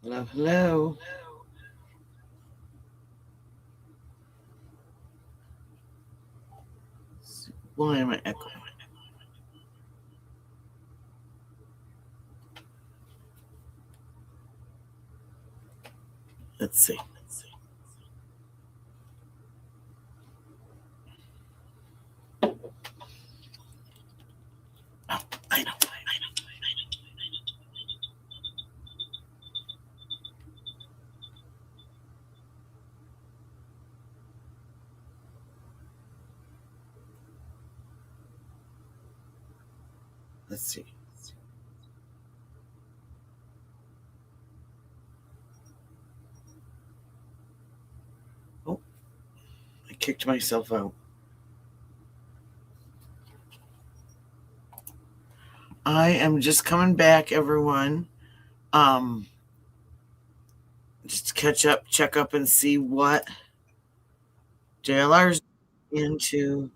Hello, hello. Why am I echoing? Let's see. Oh, I know. Let's see. Oh, I kicked myself out. I am just coming back, everyone. Um, just catch up, check up, and see what JLR's into.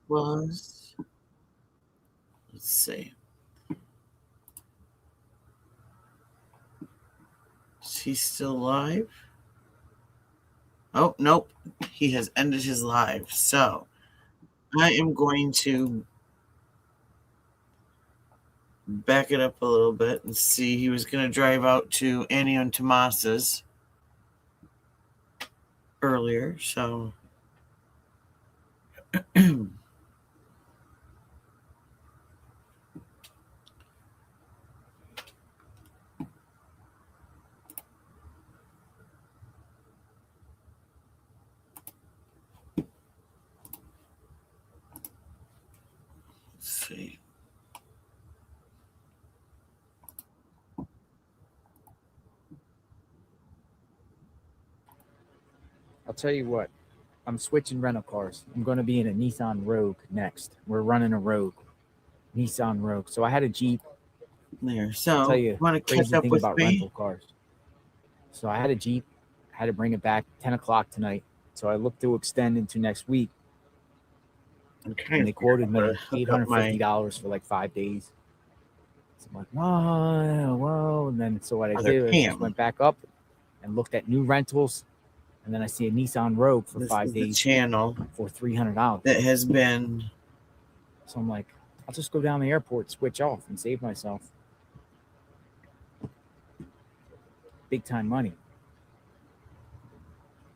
Was. Let's see. Is he still live? Oh, nope. He has ended his live. So I am going to back it up a little bit and see. He was going to drive out to Annie and Tomas's earlier. So let's see. I'll tell you what, I'm switching rental cars. I'm going to be in a Nissan Rogue next. We're running a Rogue, Nissan Rogue. So I had a Jeep. There. I'll So tell you, want to catch crazy up thing with about me? rental cars. So I had a Jeep. I had to bring it back 10 o'clock tonight. So I look to extend into next week. I'm And trying they to figure quoted out how me to hook up my. $850 for like 5 days. So I'm like, whoa. And then so what I Other did was just cam. went back up and looked at new rentals. And then I see a Nissan Rogue for This 5 is the days channel for $300. that has been. So I'm like, I'll just go down the airport, switch off, and save myself big time money.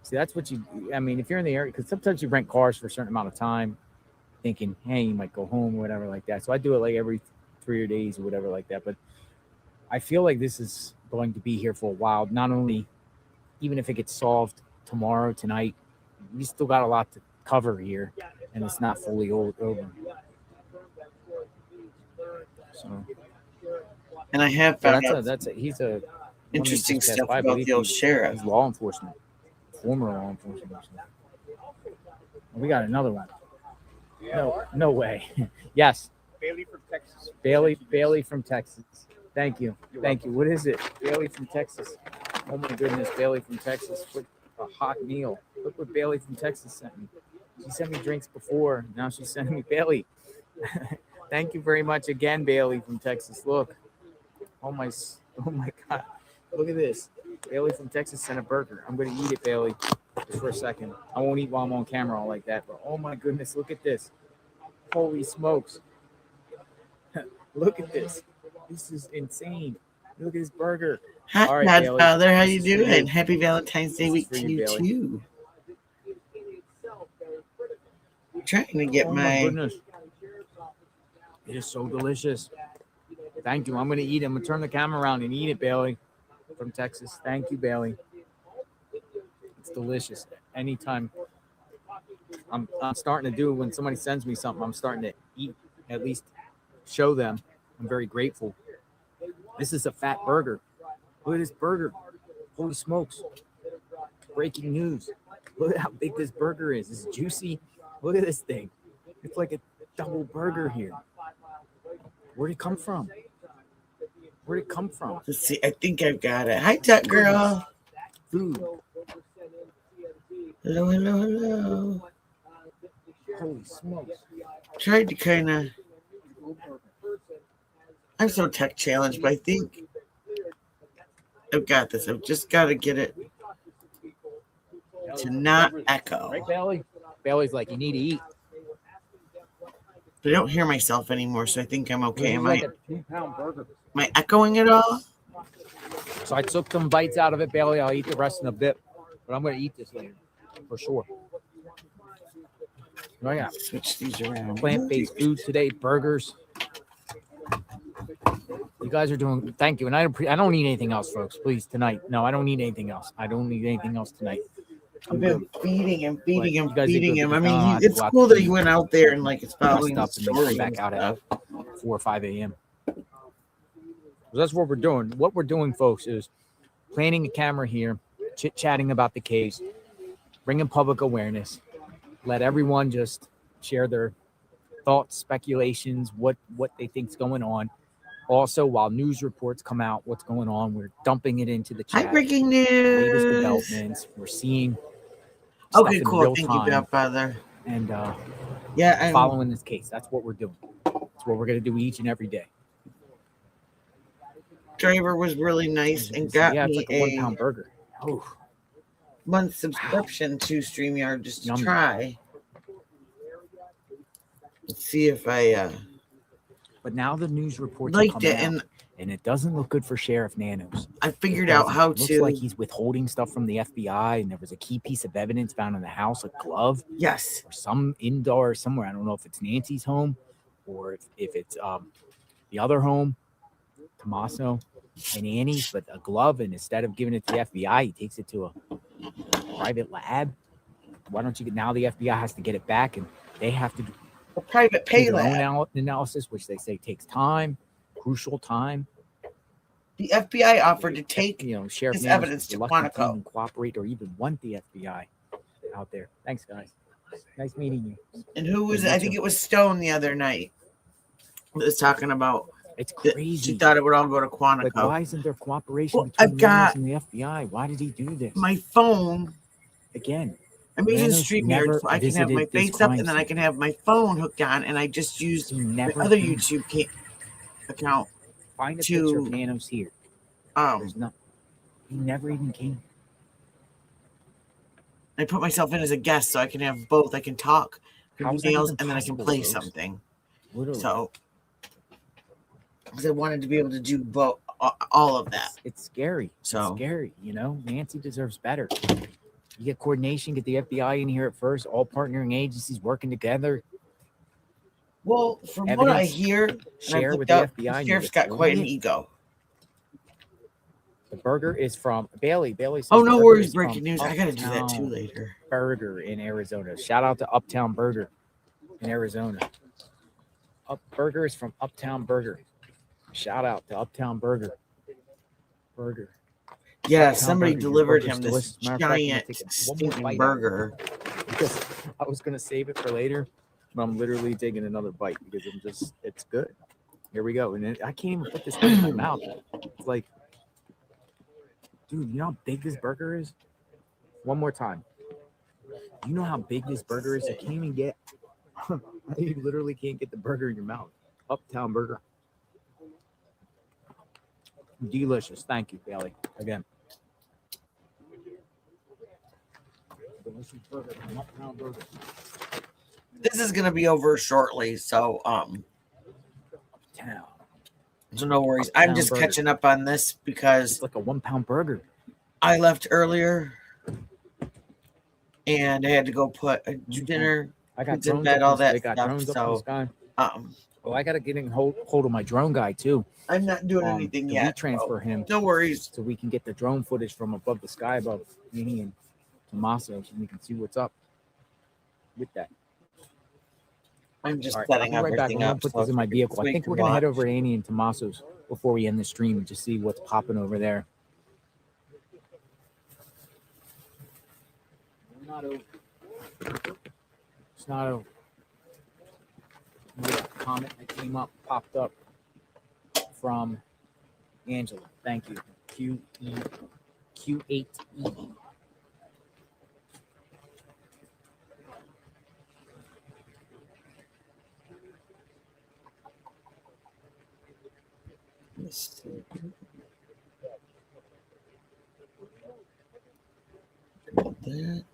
See, that's what I mean, if you're in the area, because sometimes you rent cars for a certain amount of time, thinking, hey, you might go home or whatever like that. So I do it like every 3 days or whatever like that. But I feel like this is going to be here for a while. Not only, even if it gets solved tomorrow, tonight, we still got a lot to cover here, and it's not fully over. So, And I have but found out he's a interesting just passed stuff by. I about believe the old sheriff. he's law enforcement, former law enforcement. We got another one. No way. Yes, Bailey from Texas. Bailey from Texas. Thank you. What is it? Bailey from Texas. Oh my goodness, Bailey from Texas. What a hot meal. Look what Bailey from Texas sent me. She sent me drinks before. Now she's sending me Bailey. Thank you very much again, Bailey from Texas. Look. Oh my God. Look at this. Bailey from Texas sent a burger. I'm going to eat it, Bailey, just for a second. I won't eat while I'm on camera all like that. But oh my goodness, look at this. Holy smokes. Look at this. This is insane. Look at this burger. Hi, All right, Godfather. Bailey. How This you is for doing? you. Happy Valentine's Day This is week for to you, you Bailey. too. I'm trying to get Oh my goodness. It is so delicious. Thank you. I'm going to eat it. I'm going to turn the camera around and eat it, Bailey from Texas. Thank you, Bailey. It's delicious. Anytime I'm starting to do when somebody sends me something, I'm starting to eat, at least show them I'm very grateful. This is a fat burger. Look at this burger. Holy smokes. Breaking news. Look at how big this burger is. It's juicy. Look at this thing. It's like a double burger here. Where'd it come from? Let's see. I think I've got it. Hi, Duck Girl. Food. Hello. Holy smokes. Tried to kind of I'm so tech challenged, but I think I've got this. I've just got to get it to not echo. Right, Bailey? Bailey's like, you need to eat. But I don't hear myself anymore, so I think I'm okay. Am Like a 2-pound burger. I echoing at all? So I took some bites out of it, Bailey. I'll eat the rest in a bit, but I'm going to eat this later for sure. Oh, yeah. Switch these around. Plant-based food today, burgers. You guys are doing, thank you. And I don't need anything else, folks, please, tonight. No, I don't need anything else. I don't need anything else tonight. I've been feeding him. I mean, I it's cool that he went out there and like it's following the story back out stuff. at 4 or 5 a.m. So that's what we're doing. What we're doing, folks, is planting a camera here, chit-chatting about the case, bringing public awareness, let everyone just share their thoughts, speculations, what they think's going on. Also, while news reports come out, what's going on, we're dumping it into the chat. Hi, breaking news. Latest developments. We're seeing. Okay, cool. Thank you, Godfather. And yeah, following this case. That's what we're doing. That's what we're going to do each and every day. Driver was really nice and got it's me like a 1-pound burger. Oh. Month subscription to StreamYard just to try. Let's see if I But now the news reports liked it, and it doesn't look good for Sheriff Nanos. I figured out how to. Looks like he's withholding stuff from the FBI, and there was a key piece of evidence found in the house, a glove. Yes. Or some indoor somewhere. I don't know if it's Nancy's home or if it's the other home, Tommaso and Annie's, but a glove, and instead of giving it to the FBI, he takes it to a private lab. Why don't you get, now the FBI has to get it back, and they have to do a private pay lab analysis, which they say takes time, crucial time. The FBI offered to take Sheriff this evidence to Quantico, cooperate, or even want the FBI out there. Thanks, guys. Nice meeting you. And who was it? I think it was Stone the other night that was talking about. It's crazy. She thought it would all go to Quantico. Like, why isn't there cooperation between Nanos and the FBI? Why did he do this? My phone. Again. I'm using StreamYard, so I can have my face up, and then I can have my phone hooked on, and I just used my other YouTube account. Find a picture of Nanos here. There's nothing. He never even came. I put myself in as a guest, so I can have both. I can talk nails, and then I can play something. Literally. So, because I wanted to be able to do both, all of that. It's scary. So it's scary. Nancy deserves better. You get coordination, get the FBI in here at first, all partnering agencies working together. Well, from what I hear, share with the FBI. The sheriff's got quite an ego. The burger is from Bailey. Bailey says, oh, no worries, breaking news. I got to do that too later. Burger in Arizona. Shout out to Uptown Burger in Arizona. Burger is from Uptown Burger. Shout out to Uptown Burger. Yeah, somebody delivered him this giant stinking burger. Because I was going to save it for later, but I'm literally taking another bite because it's good. Here we go. And I can't even put this in my mouth. It's like, dude, you know how big this burger is? One more time. You know how big this burger is? You can't even get, you literally can't get the burger in your mouth. Uptown Burger. Delicious. Thank you, Bailey. Again. This is gonna be over shortly, so so no worries. I'm just catching up on this because it's like a 1-pound burger. I left earlier and I had to go put dinner. I got in bed, all that stuff. So I gotta get in hold of my drone guy too. I'm not doing anything yet. We transfer him. No worries. So we can get the drone footage from above the sky above me and Tommaso, so we can see what's up with that. I'm just setting everything up. I'm gonna put this in my vehicle. I think we're gonna head over to Annie and Tommaso's before we end the stream and just see what's popping over there. It's not over. A comment that came up, popped up from Angela. Thank you. Q8E. Let's see. That.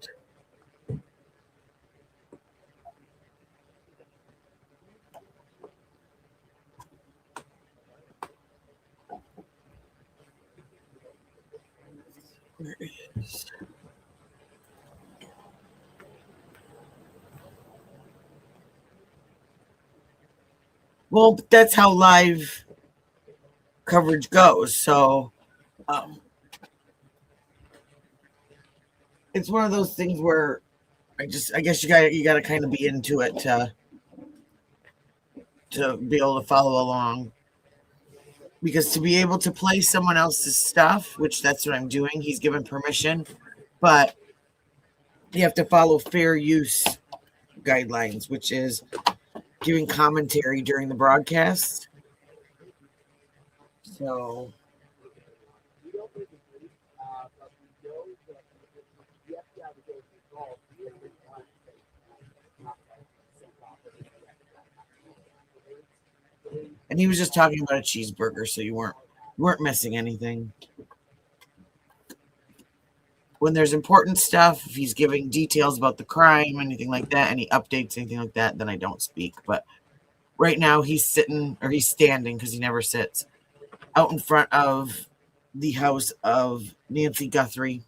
Where is? Well, that's how live coverage goes. So it's one of those things where I guess you got to kind of be into it to be able to follow along. Because to be able to play someone else's stuff, which that's what I'm doing, he's given permission, but you have to follow fair use guidelines, which is giving commentary during the broadcast. So and he was just talking about a cheeseburger, so you weren't missing anything. When there's important stuff, if he's giving details about the crime, anything like that, any updates, anything like that, then I don't speak. But right now he's standing because he never sits out in front of the house of Nancy Guthrie.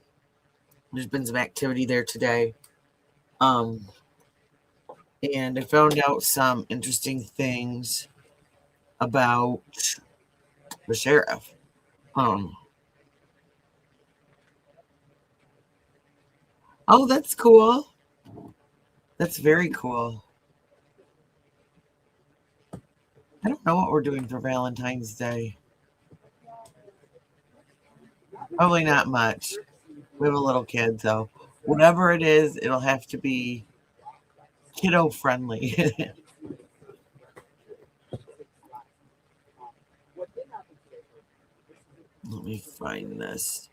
There's been some activity there today. And I found out some interesting things about the sheriff. Oh, that's cool. That's very cool. I don't know what we're doing for Valentine's Day. Probably not much. We have a little kid, so whatever it is, it'll have to be kiddo friendly. Let me find this.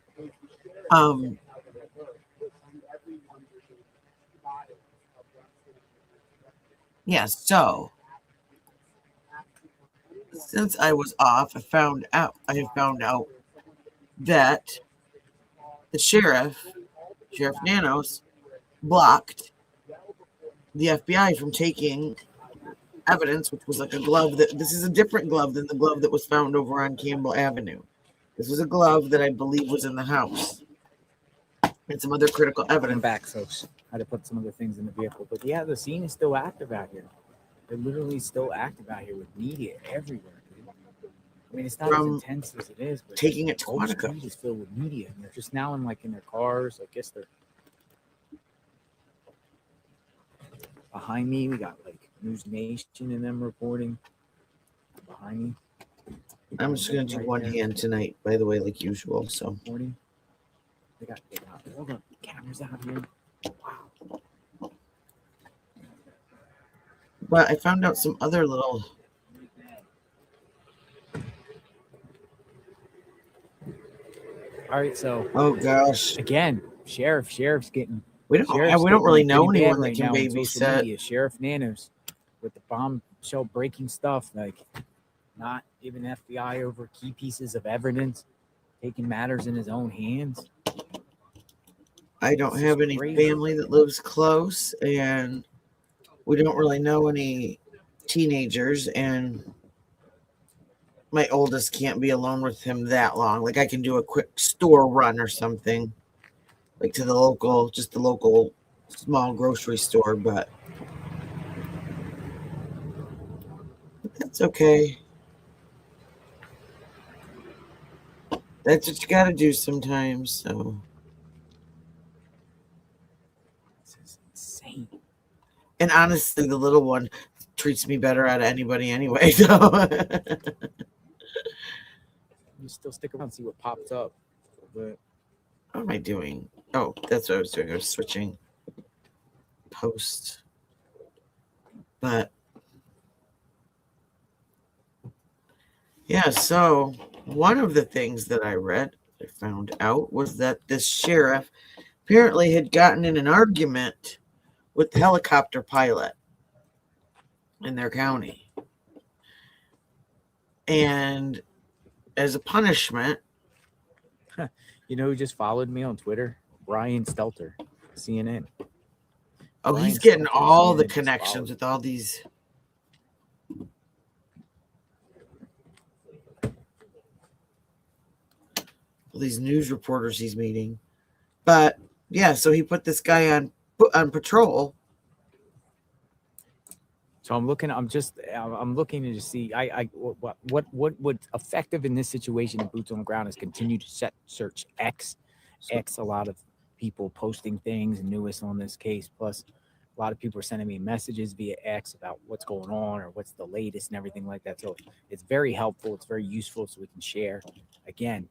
Yeah, so since I was off, I have found out that the Sheriff Nanos, blocked the FBI from taking evidence, which was like a glove this is a different glove than the glove that was found over on Campbell Avenue. This was a glove that I believe was in the house. And some other critical evidence. I'm back, folks. I had to put some other things in the vehicle. But yeah, the scene is still active out here. They're literally still active out here with media everywhere. I mean, it's not as intense as it is, but taking it to Quantico. The street is filled with media, and they're just now in their cars. I guess they're behind me. We got News Nation and them reporting behind me. I'm just gonna do one hand tonight, by the way, like usual. So reporting. They got all the cameras out here. Wow. But I found out some other little. All right, so. Oh gosh. Again, sheriff's getting. We don't really know anyone that can babysit. Sheriff Nanos with the bombshell breaking stuff, not giving FBI over key pieces of evidence, taking matters in his own hands. I don't have any family that lives close, and we don't really know any teenagers, and my oldest can't be alone with him that long. I can do a quick store run or something, to the local small grocery store, but that's okay. That's what you got to do sometimes, so. This is insane. And honestly, the little one treats me better out of anybody anyway, so. You still stick around and see what pops up. But what am I doing? Oh, that's what I was doing. I was switching posts. But yeah, so one of the things that I found out was that this sheriff apparently had gotten in an argument with the helicopter pilot in their county. And as a punishment. You know who just followed me on Twitter? Brian Stelter, CNN. Oh, Brian he's getting Stelter, all the CNN, just connections followed with all these news reporters he's meeting. But yeah, so he put this guy on patrol. So I'm looking to just see what would effective in this situation in boots on the ground is continue to search X. A lot of people posting things and newest on this case. Plus, a lot of people are sending me messages via X about what's going on or what's the latest and everything like that. So it's very helpful. It's very useful, so we can share again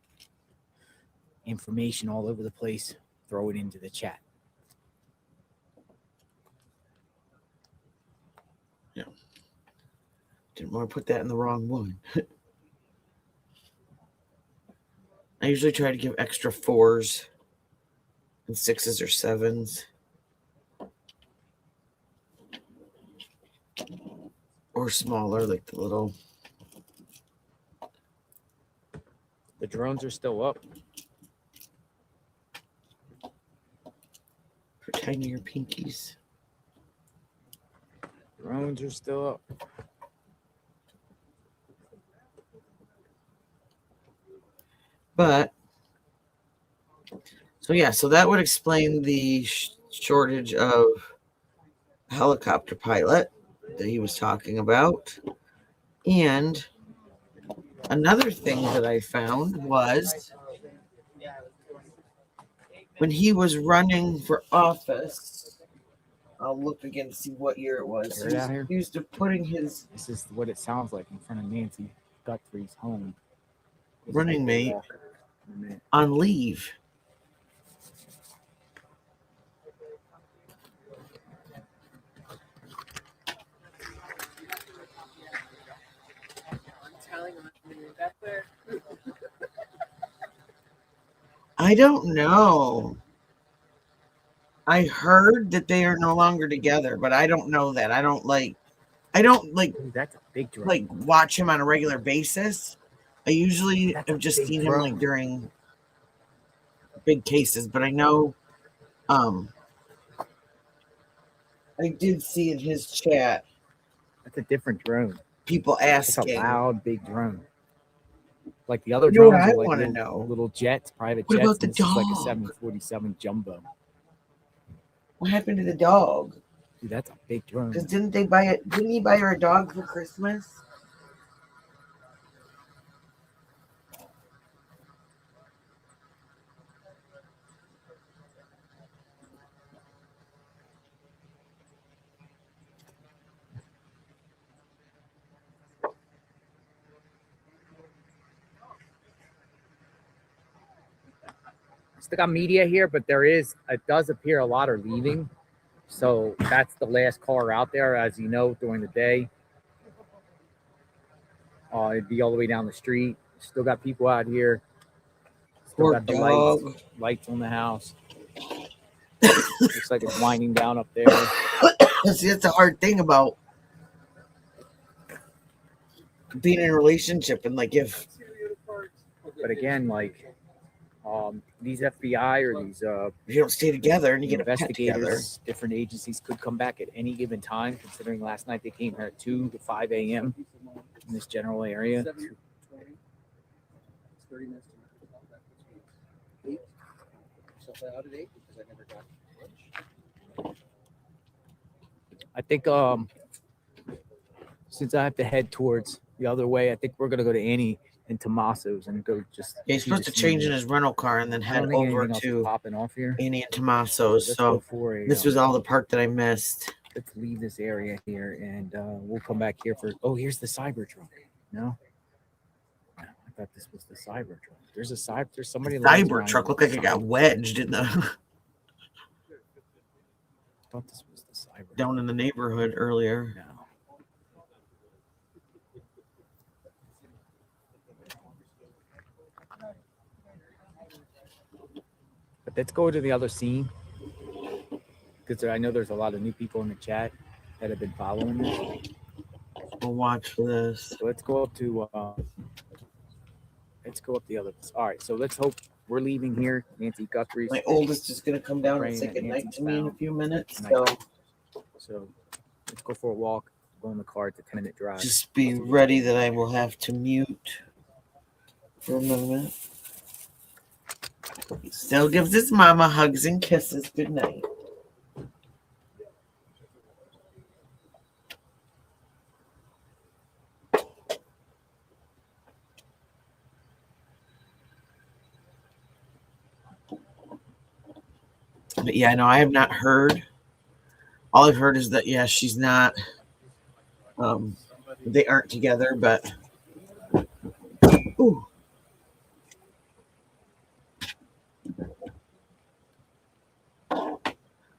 information all over the place. Throw it into the chat. Yeah. Didn't want to put that in the wrong one. I usually try to give extra 4s and 6s or 7s. Or smaller, like the little. The drones are still up. For tinier pinkies. Drones are still up. But, so yeah, so that would explain the shortage of helicopter pilot that he was talking about. And another thing that I found was when he was running for office, I'll look again to see what year it was. He used to putting his... This is what it sounds like in front of Nancy Guthrie's home. Running mate on leave. I don't know. I heard that they are no longer together, but I don't know that. I don't like That's a big drone. Like watch him on a regular basis. I usually have just seen him like during big cases, but I know I did see in his chat. That's a different drone. People asking. It's a loud, big drone. Like the other drones are like little jets, private what jets. About the this dog? Is like a 747 jumbo. What happened to the dog? Dude, that's a big drone. Because didn't he buy her a dog for Christmas? Still got media here, but it does appear a lot are leaving. So that's the last car out there, as you know, during the day. It'd be all the way down the street. Still got people out here. Still got the lights on the house. Looks like it's winding down up there. See, that's a hard thing about being in a relationship, and like if. But again, like these FBI or these if you don't stay together and you get investigators, different agencies could come back at any given time. Considering last night they came here at 2 to 5 a.m. in this general area. I think since I have to head towards the other way, I think we're gonna go to Annie and Tommaso's and go just. Yeah, he's supposed to change in his rental car and then head over to popping off here. Annie and Tommaso's. So this was all the part that I missed. Let's leave this area here and we'll come back here for. Oh, here's the Cybertruck. No, I thought this was the Cybertruck. There's somebody. Cybertruck looked like it got wedged in the. I thought this was the Cybertruck. Down in the neighborhood earlier. No. But let's go to the other scene because I know there's a lot of new people in the chat that have been following this. We'll watch this. So let's go up to Let's go up the other. All right, so let's hope we're leaving here. Nancy Guthrie. My oldest is going to come down and Praying say that goodnight Nancy's to me in a found. few minutes. Tonight. So So let's go for a walk. Go in the car. It's a 10-minute drive. just be ready that I will have to mute for a moment. He still gives his mama hugs and kisses. Good night. But yeah, no, I have not heard. All I've heard is that, yeah, she's not, they aren't together, but, ooh.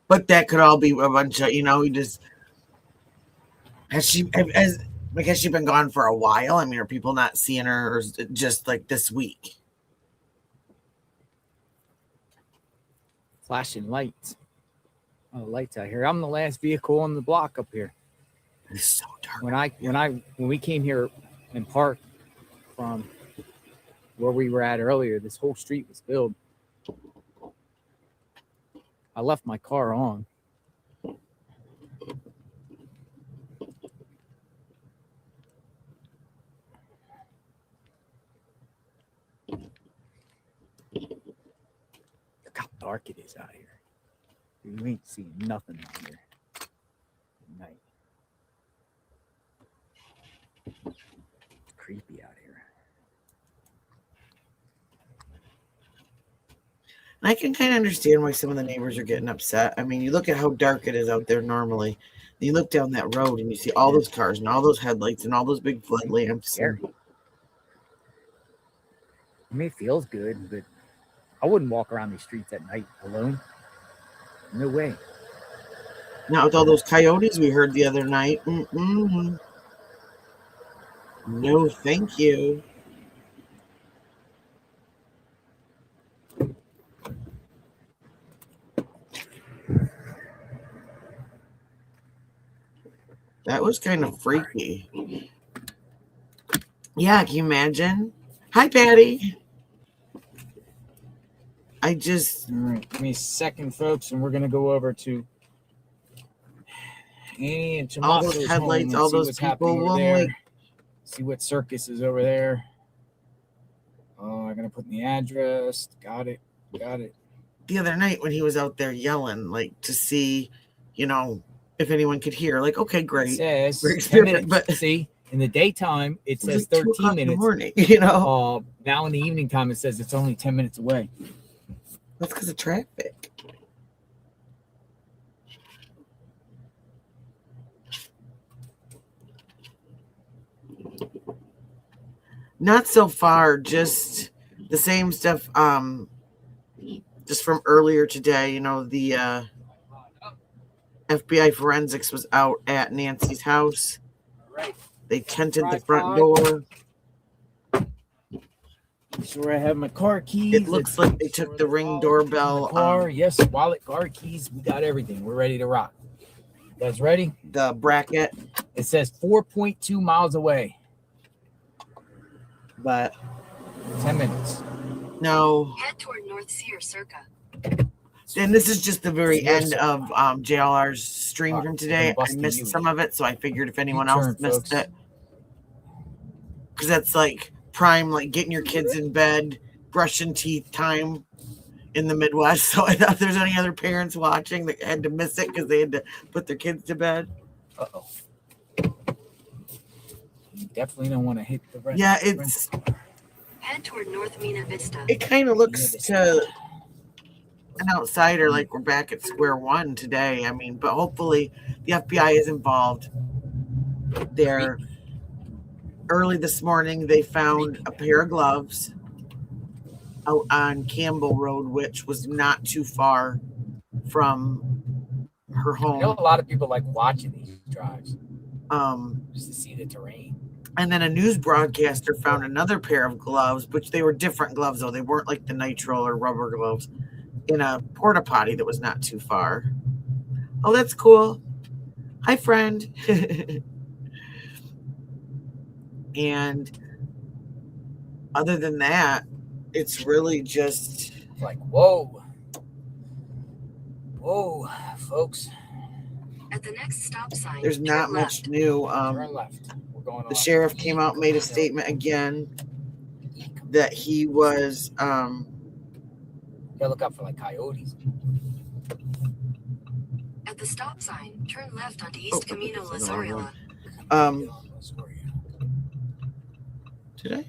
But that could all be a bunch of, he just, has she been gone for a while? I mean, are people not seeing her, or is it just like this week? Flashing lights. Oh, lights out here. I'm the last vehicle on the block up here. It's so dark. When we came here and parked from where we were at earlier, this whole street was filled. I left my car on. Look how dark it is out here. You ain't seeing nothing out here at night. It's creepy out here. I can kind of understand why some of the neighbors are getting upset. I mean, you look at how dark it is out there normally. You look down that road and you see all those cars and all those headlights and all those big flood lamps. Scary. I mean, it feels good, but I wouldn't walk around these streets at night alone. No way. Not with all those coyotes we heard the other night. No, thank you. That was kind of freaky. Yeah, can you imagine? Hi, Patty. All right, give me a second, folks, and we're going to go over to Annie and all those headlights, all those people. See what circus is over there. Oh, I'm going to put in the address. Got it. The other night when he was out there yelling, like to see, if anyone could hear, like, okay, great. It says 10 minutes, but see, in the daytime, it says 13 minutes. In the morning, now in the evening time, it says it's only 10 minutes away. That's because of traffic. Not so far, just the same stuff, just from earlier today. The FBI forensics was out at Nancy's house. They tented the front door. Sure, I have my car keys. It looks like they took the Ring doorbell. Car, yes, wallet, car keys. We got everything. We're ready to rock. You guys ready? The bracket. It says 4.2 miles away. But 10 minutes. No. Head toward North Sear Circa. And this is just the very end of JLR's stream from today. I missed some of it, so I figured if anyone else missed it, because that's like prime, like getting your kids in bed, brushing teeth time in the Midwest. So I thought if there's any other parents watching that had to miss it because they had to put their kids to bed. Uh-oh. You definitely don't want to hit the rest. Yeah, it's... Head toward North Mina Vista. It kind of looks to an outsider like we're back at square one today. I mean, but hopefully the FBI is involved. There, early this morning, they found a pair of gloves out on Campbell Road, which was not too far from her home. I know a lot of people like watching these drives. Just to see the terrain. And then a news broadcaster found another pair of gloves, which they were different gloves, though. They weren't like the nitrile or rubber gloves, in a porta potty that was not too far. Oh, that's cool. Hi, friend. And other than that, it's really just like, whoa, folks. At the next stop sign, there's not turn much left. new. Turn left. We're going The on sheriff came out and made a statement again that he was gotta look out for like coyotes. At the stop sign, turn left onto East Camino that's the wrong Lazarela. Did I?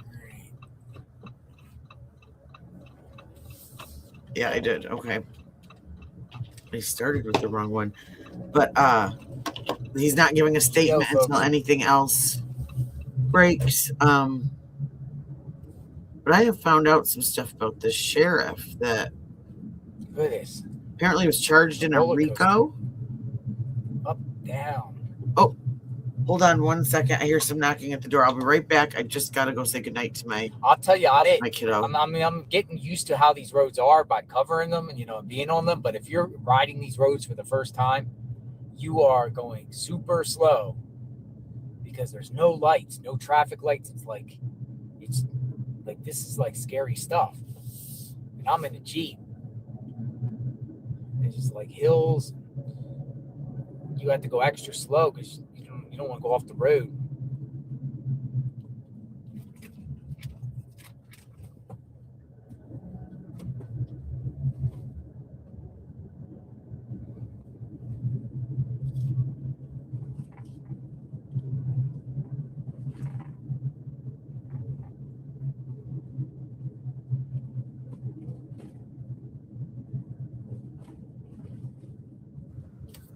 Yeah, I did. Okay. I started with the wrong one. But he's not giving a statement until anything else breaks. But I have found out some stuff about the sheriff that apparently was charged in a RICO. Up, down. Oh, hold on 1 second. I hear some knocking at the door. I'll be right back. I just got to go say goodnight to my I'll tell you, my kiddo. I'm getting used to how these roads are by covering them and, being on them. But if you're riding these roads for the first time, you are going super slow because there's no lights, no traffic lights. It's like this is like scary stuff. And I'm in a Jeep. It's just like hills. You have to go extra slow because you don't want to go off the road.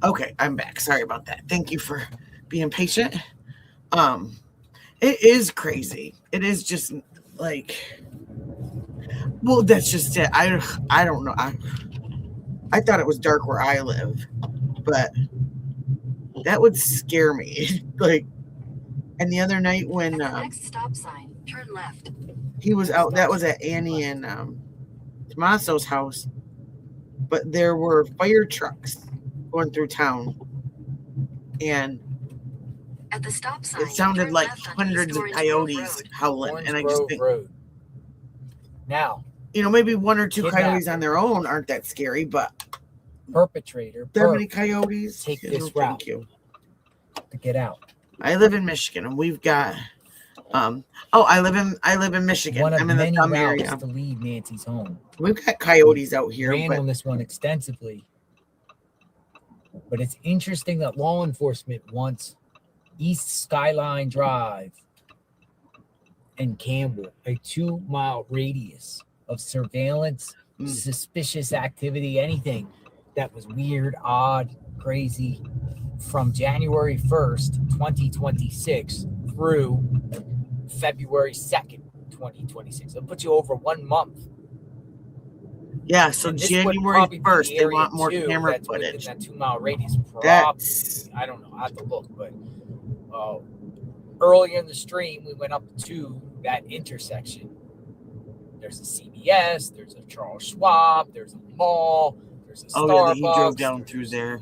Okay, I'm back. Sorry about that. Thank you for being patient. It is crazy. It is just like, well, that's just it. I don't know. I thought it was dark where I live, but that would scare me. Like, and the other night when next stop sign, turn left. He was out. That was at Annie and Tommaso's house, but there were fire trucks going through town, and at the stop sign, it sounded like hundreds of coyotes howling. And I just think, now, maybe one or two coyotes on their own aren't that scary, but perpetrator, that many coyotes. Take this route. Thank you. To get out. I live in Michigan, and we've got. I live in Michigan. One of I'm in the many thumb routes area to leave Nancy's home. We've got coyotes out here. Ran on this one extensively. But it's interesting that law enforcement wants East Skyline Drive and Campbell a 2-mile radius of surveillance, suspicious activity, anything that was weird, odd, crazy from January 1st, 2026 through February 2nd, 2026. It'll put you over 1 month. Yeah, so January 1st, they want more camera footage. That 2-mile radius, probably. I don't know. I have to look, but earlier in the stream, we went up to that intersection. There's a CVS, there's a Charles Schwab, there's a mall, there's a Starbucks. You drove down through there.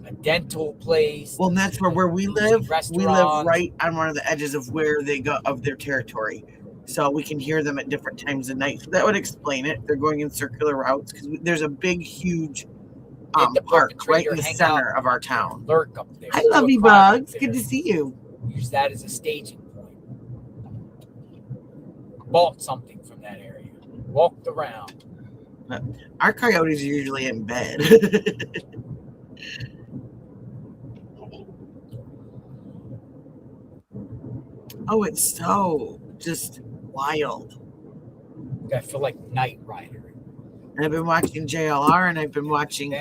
A dental place. Well, and that's where we live. We live right on one of the edges of where they go of their territory. So we can hear them at different times of night. So that would explain it. They're going in circular routes because there's a big, huge park right in the center of our town. Lurk up there. Hi, Lovey Bugs. Good to see you. Use that as a staging point. Bought something from that area. Walked around. Our coyotes are usually in bed. Oh, it's so just wild. I feel like Knight Rider. And I've been watching JLR, and I've been watching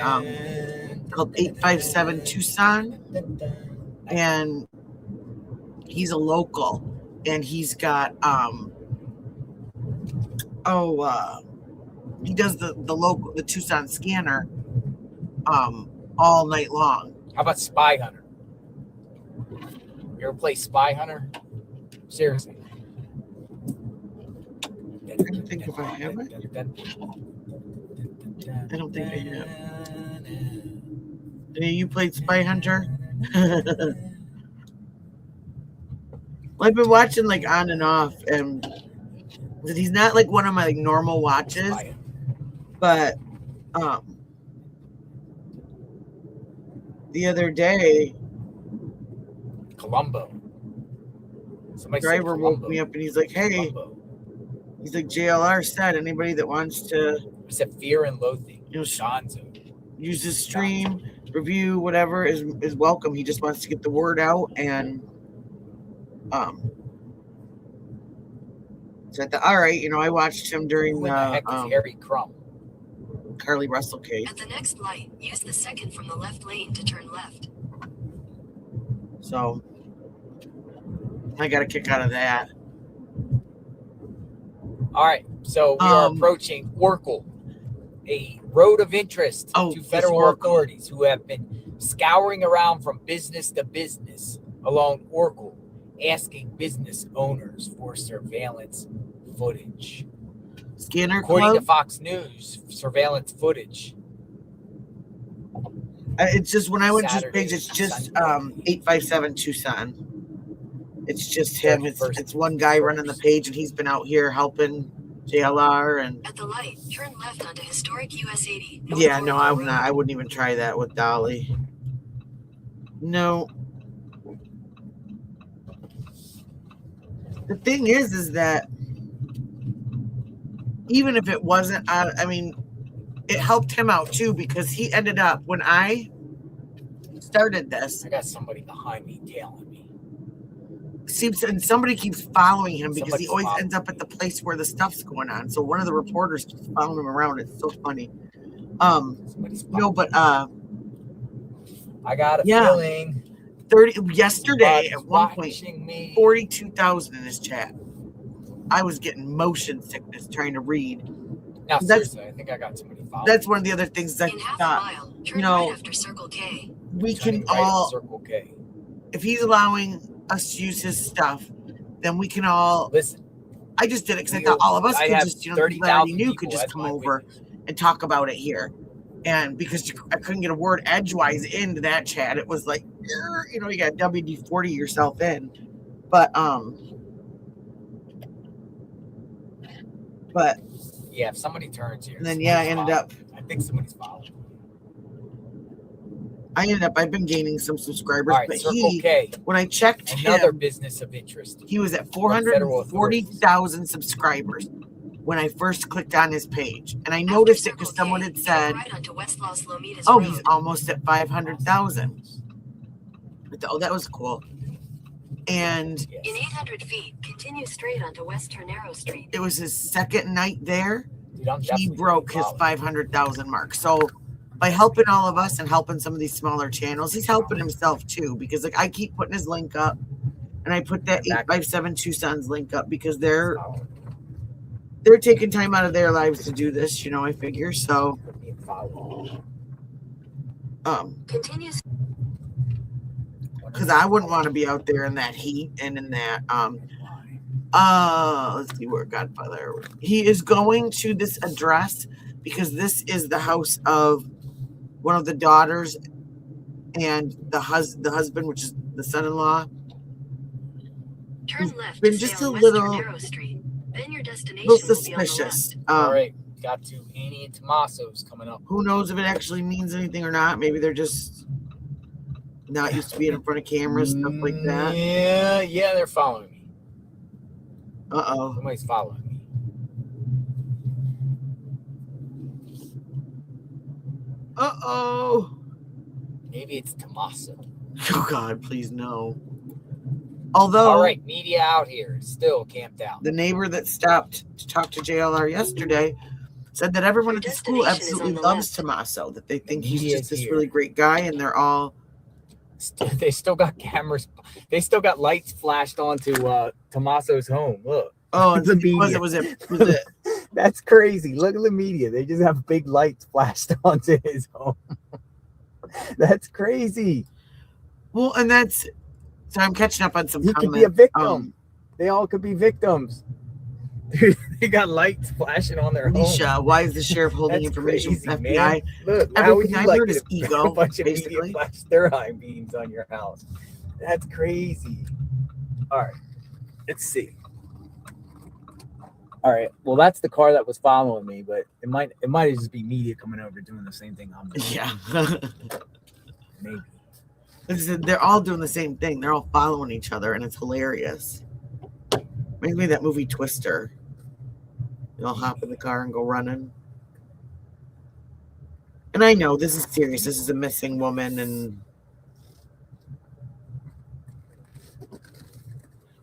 called 857 Tucson, and he's a local, and he's got he does the Tucson scanner all night long. How about Spy Hunter? You ever play Spy Hunter? Seriously. I don't think if I have it. I don't think I have. You played Spy Hunter? Well, I've been watching like on and off, and He's not like one of my like normal watches, but the other day, Colombo. The driver woke me up and he's like, "Hey," he's like, "JLR said anybody that wants to." I said Fear and Loathing. Use his stream, review, whatever is welcome. He just wants to get the word out, and so I thought, all right, I watched him during Who in the heck is Harry Crumb? Carly Russell case. At the next light, use the second from the left lane to turn left. So I got a kick out of that. All right, so we are approaching Oracle, a road of interest to federal authorities who have been scouring around from business to business along Oracle, asking business owners for surveillance footage. Scanner According Club? to Fox News, surveillance footage. It's just when I went to his Saturday, page, it's just Sunday. 857 Tucson. It's just him. It's one guy running the page, and he's been out here helping JLR. And at the light, turn left onto historic US 80. Yeah, no, I'm not. I wouldn't even try that with Dolly. No. The thing is that even if it wasn't, I mean, it helped him out too, because he ended up, when I started this, I got somebody behind me tailing me. And somebody keeps following him because Somebody's he always following ends up at the place where the stuff's going on. So one of the reporters keeps following him around. It's so funny. No, but I got a feeling. 30 yesterday at one point, me. 42,000 in his chat. I was getting motion sickness trying to read. Now, seriously, I think I got somebody following. That's one of the other things I thought. Right after Circle K. We can all. Circle K. If he's allowing us to use his stuff, then we can all listen. I just did it because I thought all of us could just, people that I already knew could just come over and talk about it here. And because I couldn't get a word edgewise into that chat, it was like, you got WD-40 yourself in. But yeah, if somebody turns here. And then I ended up. I think somebody's following. I've been gaining some subscribers, right, but when I checked another business of interest, he was at 440,000 subscribers when I first clicked on his page. And I noticed it because someone had said, he's almost at 500,000. Oh, that was cool. And in 800 feet, continue straight onto West Ternero Street. It was his second night there. He broke his 500,000 mark. So by helping all of us and helping some of these smaller channels, he's helping himself too, because I keep putting his link up, and I put that 857 Tucson's link up because they're taking time out of their lives to do this, I figure. So continues, because I wouldn't want to be out there in that heat and in that let's see where Godfather. He is going to this address because this is the house of one of the daughters and the husband, which is the son-in-law. Turn left. Been just a little little suspicious. All right, got to Annie and Tommaso's coming up. Who knows if it actually means anything or not? Maybe they're just not used to being in front of cameras, stuff like that. Yeah, they're following me. Somebody's following me. Maybe it's Tommaso. Oh God, please no. Although, all right, media out here still camped out. The neighbor that stopped to talk to JLR yesterday said that everyone at the school absolutely loves Tommaso, that they think he's just this really great guy, and they're all. They still got cameras. They still got lights flashed onto Tommaso's home. Look. Oh, the media. Was it? That's crazy. Look at the media. They just have big lights flashed onto his home. That's crazy. Well, and that's. So I'm catching up on some comments. He could be a victim. They all could be victims. They got lights flashing on their home. Why is the sheriff holding information from FBI? Man. Look, everything I heard is ego. A bunch of media flash their high beams on your house. That's crazy. All right, let's see. All right. Well, that's the car that was following me, but it might just be media coming over doing the same thing I'm doing. Yeah. Maybe. They're all doing the same thing. They're all following each other, and it's hilarious. Makes me that movie Twister. They all hop in the car and go running. And I know this is serious. This is a missing woman, and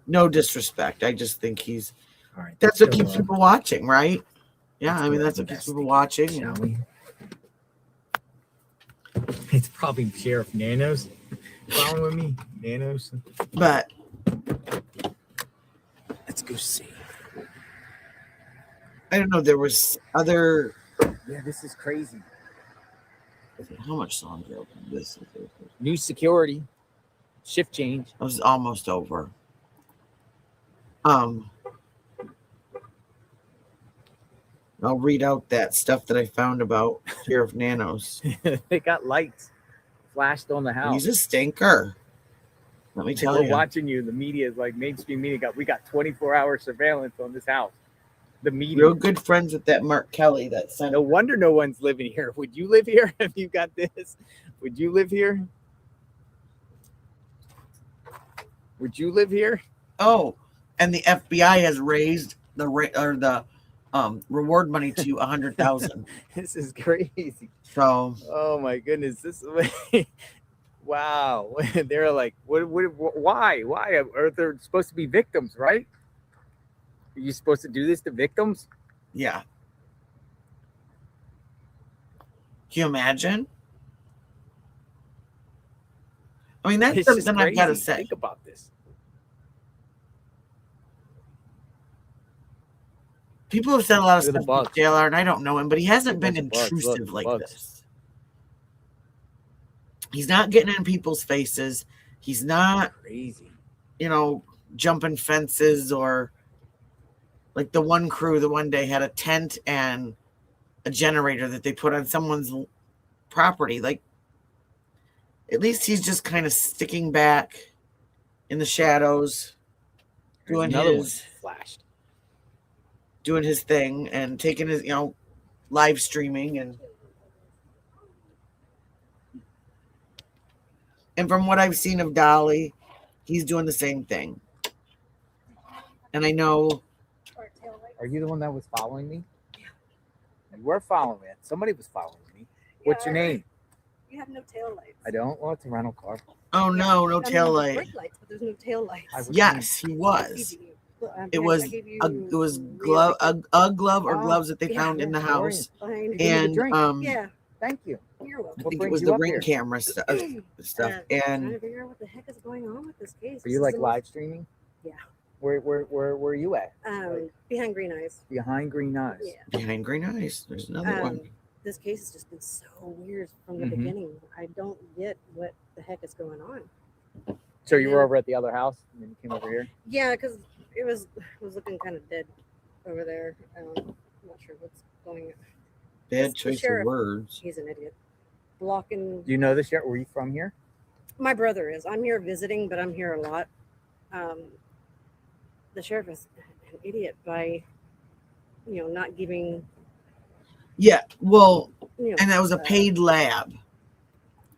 no disrespect. I just think he's. All right. That's what keeps people watching, right? Yeah, Let's I mean go that's what keeps people watching. Shall we? It's probably Sheriff Nanos following me. Nanos. But let's go see. I don't know. There was other. Yeah, this is crazy. How much longer? This is new security, shift change. It was almost over. I'll read out that stuff that I found about Sheriff Nanos. They got lights flashed on the house. He's a stinker. Let me tell you. We're watching you. The media is like mainstream media. We got 24-hour surveillance on this house. The media. Real good friends with that Mark Kelly. That sent. No wonder no one's living here. Would you live here if you got this? Would you live here? Would you live here? Oh, and the FBI has raised the reward money to $100,000. This is crazy. So. Oh my goodness! This is wow. They're like, what? Why? Why are there supposed to be victims? Right? Are you supposed to do this to victims? Yeah. Can you imagine? I mean, that's something I've got to say. Think about this. People have said a lot of stuff about JLR, and I don't know him, but he hasn't been intrusive like this. He's not getting in people's faces. He's not crazy, jumping fences or like the one crew the one day had a tent and a generator that they put on someone's property. Like, at least he's just kind of sticking back in the shadows, doing his thing and taking his, live streaming and from what I've seen of Dolly, he's doing the same thing. And I know. Are you the one that was following me? Yeah. You were following me. Somebody was following me. What's your name? You have no tail lights. I don't. Well, it's a rental car. Oh no tail light. Brake lights, but there's no tail lights. Yes, he was. It was a glove or gloves that they found in the house, and yeah, thank you. You're welcome. I think it was the Ring camera stuff. And trying to figure out what the heck is going on with this case. Are you like live streaming? Yeah. Where are you at? Behind Green Eyes. Behind Green Eyes. Yeah. Behind Green Eyes. There's another one. This case has just been so weird from the beginning. I don't get what the heck is going on. So you were over at the other house and then you came over here? Yeah, because it was looking kind of dead over there. I'm not sure what's going on. Bad choice of words. He's an idiot. Blocking. Do you know this yet? Were you from here? My brother is. I'm here visiting, but I'm here a lot. The sheriff is an idiot by, not giving. Yeah, well, and that was a paid lab.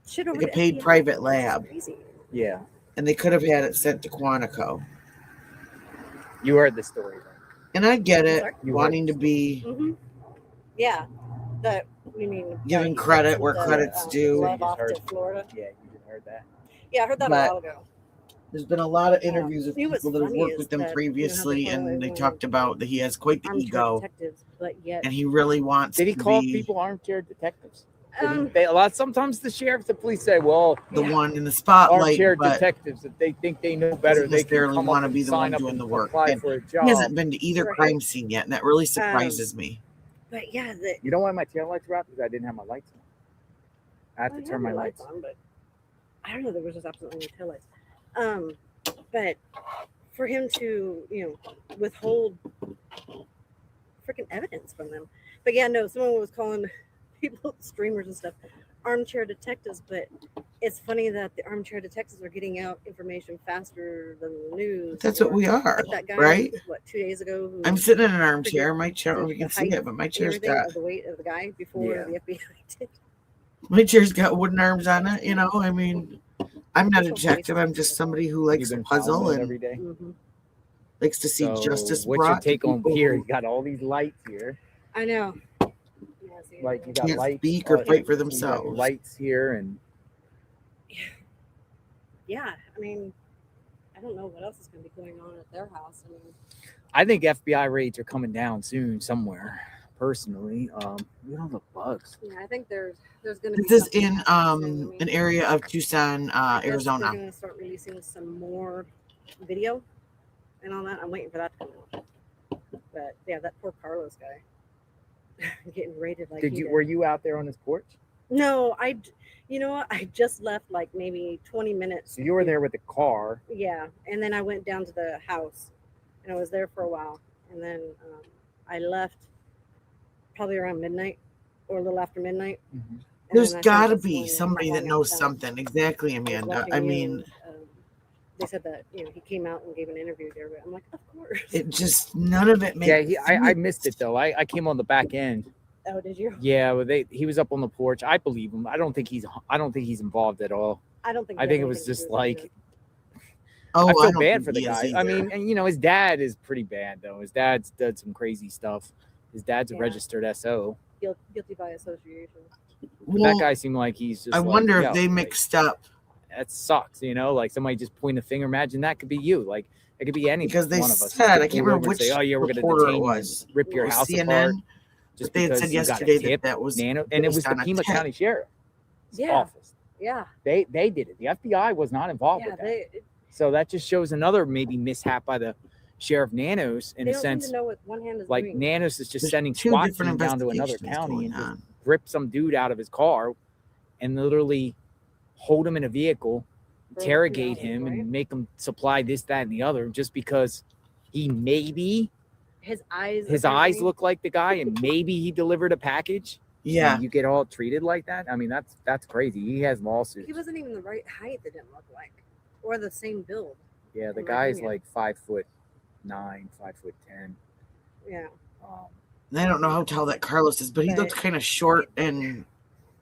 Shit like a paid private lab. Yeah. And they could have had it sent to Quantico. You heard the story, right? And I get it, wanting to be. Mm-hmm. Yeah. You mean giving credit where credit's due. Off to Florida. Yeah, you heard that. Yeah, I heard that a while ago. There's been a lot of interviews with people that have worked with him previously, and they talked about that he has quite the ego, and he really wants. Did he call people armchair detectives? Sometimes the police say, "Well, the one in the spotlight, armchair detectives, if they think they know better, they can want to be the one doing the work." For a job. He hasn't been to either crime scene yet, and that really surprises me. But yeah, you know why my taillights were out? Because I didn't have my lights on. I had to turn my lights on, but I don't know. There was just absolutely no taillights. But for him to, withhold freaking evidence from them. But yeah, no, someone was calling people streamers and stuff. armchair detectives, but it's funny that the armchair detectives are getting out information faster than the news. That's what we are, Like that guy, right? what, 2 days ago? Who I'm sitting in an figured armchair. My chair, I don't know if you the can see height it, but my and chair's everything got of the weight of the guy before Yeah. the FBI did. wooden arms on it. You know, I mean, I'm not a Official voice detective. I'm just somebody who likes You've to been following puzzle it and every day. Mm-hmm. likes to see So justice what's your brought to take on people here? who You got all these lights here. I know. Like you got can't lights, speak or fight for you got themselves. lights here, and Yeah, I mean, I don't know what else is going to be going on at their house. I mean, I think FBI rates are coming down soon somewhere. Personally, look at all the bugs. yeah, I think there's going to be. This is something in happening soon. I mean, an area of Tucson, I guess Arizona. they're going to start releasing some more video and all that. I'm waiting for that to come out. But yeah, that poor Carlos guy getting rated like. Were you out there on his porch? No, you know what? I just left like maybe 20 minutes. So you were there with the car. Yeah, and then I went down to the house, and I was there for a while, and then I left probably around midnight or a little after midnight. Mm-hmm. There's got to be somebody that knows something. Exactly, Amanda. I mean, they said that he came out and gave an interview there, but I'm like, of course. It just none of it makes. Yeah, I missed it though. I came on the back end. Oh, did you? Yeah, well, he was up on the porch. I believe him. I don't think he's involved at all. I don't think. I think it was just like. Oh, I feel bad for the guy. Either. I mean, and his dad is pretty bad though. His dad's done some crazy stuff. His dad's a registered SO. Guilty by association. Well, that guy seemed like he's just. I wonder if they mixed up. That sucks, like somebody just point a finger. Imagine that could be you. Like it could be any because they one of us. said I can't remember which. Say, oh yeah, we're going to detain you, rip your house CNN, apart. Just they had said yesterday that was Nano, and it was the Pima County Sheriff. Office. Yeah. They did it. The FBI was not involved with that. So that just shows another maybe mishap by the Sheriff Nanos in a sense. Know what one hand is like doing. Nanos is just sending SWAT team down to another county and just rip some dude out of his car and literally hold him in a vehicle, interrogate him, and make him supply this, that, and the other just because he maybe his eyes look like the guy and maybe he delivered a package. Yeah, you get all treated like that. I mean, that's crazy. He has lawsuits. He wasn't even the right height. That didn't look like, or the same build. Yeah, the guy's like 5'9", 5'10". Yeah. I don't know how tall that Carlos is, but he looked kind of short and.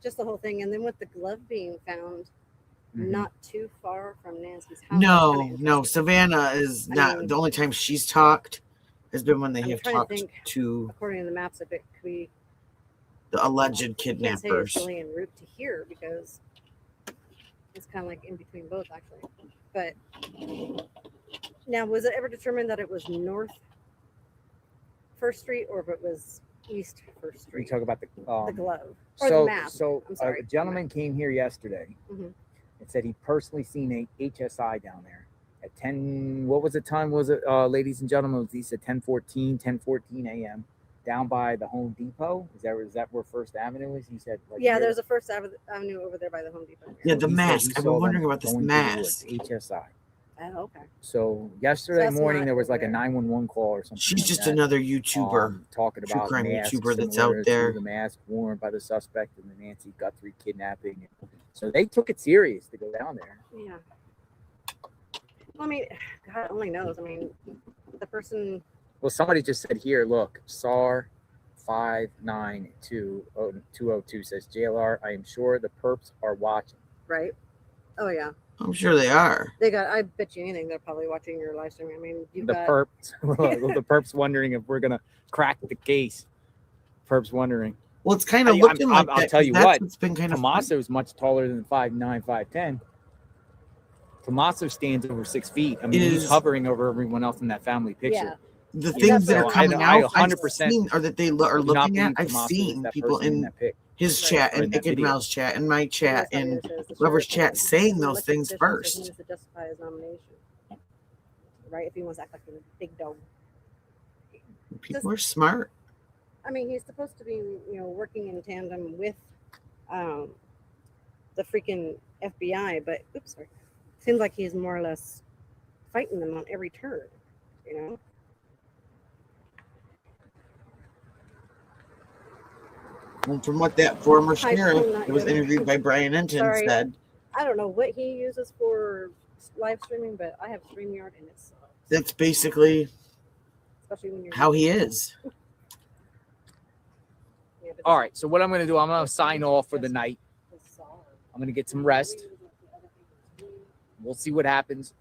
Just the whole thing, and then with the glove being found not too far from Nancy's house. No, Savannah is not. The only time she's talked has been when they have talked to. According to the maps, if it could be the alleged kidnappers. It's really en route to here because it's kind of like in between both, actually. But now, was it ever determined that it was North First Street or if it was East First Street? We talk about the glove or the map. So a gentleman came here yesterday and said he personally seen a HSI down there at 10. What was the time? Was it, ladies and gentlemen? He said 10:14 a.m. down by the Home Depot. Is that where First Avenue is? He said. Like, yeah, there's a First Avenue over there by the Home Depot. Yeah, the mask. I've been wondering about this mask. HSI. Oh, okay. So yesterday morning there was like a 911 call or something. She's just another YouTuber talking about crime masks YouTuber that's out there. The mask worn by the suspect in the Nancy Guthrie kidnapping. So they took it serious to go down there. Yeah. Well, I mean, God only knows. I mean, the person. Well, somebody just said here, look, SAR 59202 says, JLR, I am sure the perps are watching. Right. Oh, yeah. I'm sure they are. I bet you anything they're probably watching your live stream. I mean, perps. The perps wondering if we're going to crack the case. Perps wondering. Well, it's kind of looking like I'll tell you what. It's been kind of. Tommaso is much taller than 5'9", 5'10". Tommaso stands over 6 feet. I mean, he's hovering over everyone else in that family picture. Yeah. The things that are coming out, 100% or that they are looking at, I've seen people in his chat and Ikadmal's chat and my chat and whoever's chat saying those things first. He needs to justify his nomination, right? If he wants to act like a big dog. People are smart. I mean, he's supposed to be, working in tandem with the freaking FBI, but seems like he's more or less fighting them on every turn, And from what that former Hi, sheriff I'm not that was good. interviewed by Brian Enton Sorry. said, I don't know what he uses for live streaming, but I have StreamYard and it sucks. that's basically Especially when you're how he is. Yeah, but All right. So what I'm going to do, I'm going to sign off for the night. it's all- I'm going to get some rest. We'll see what happens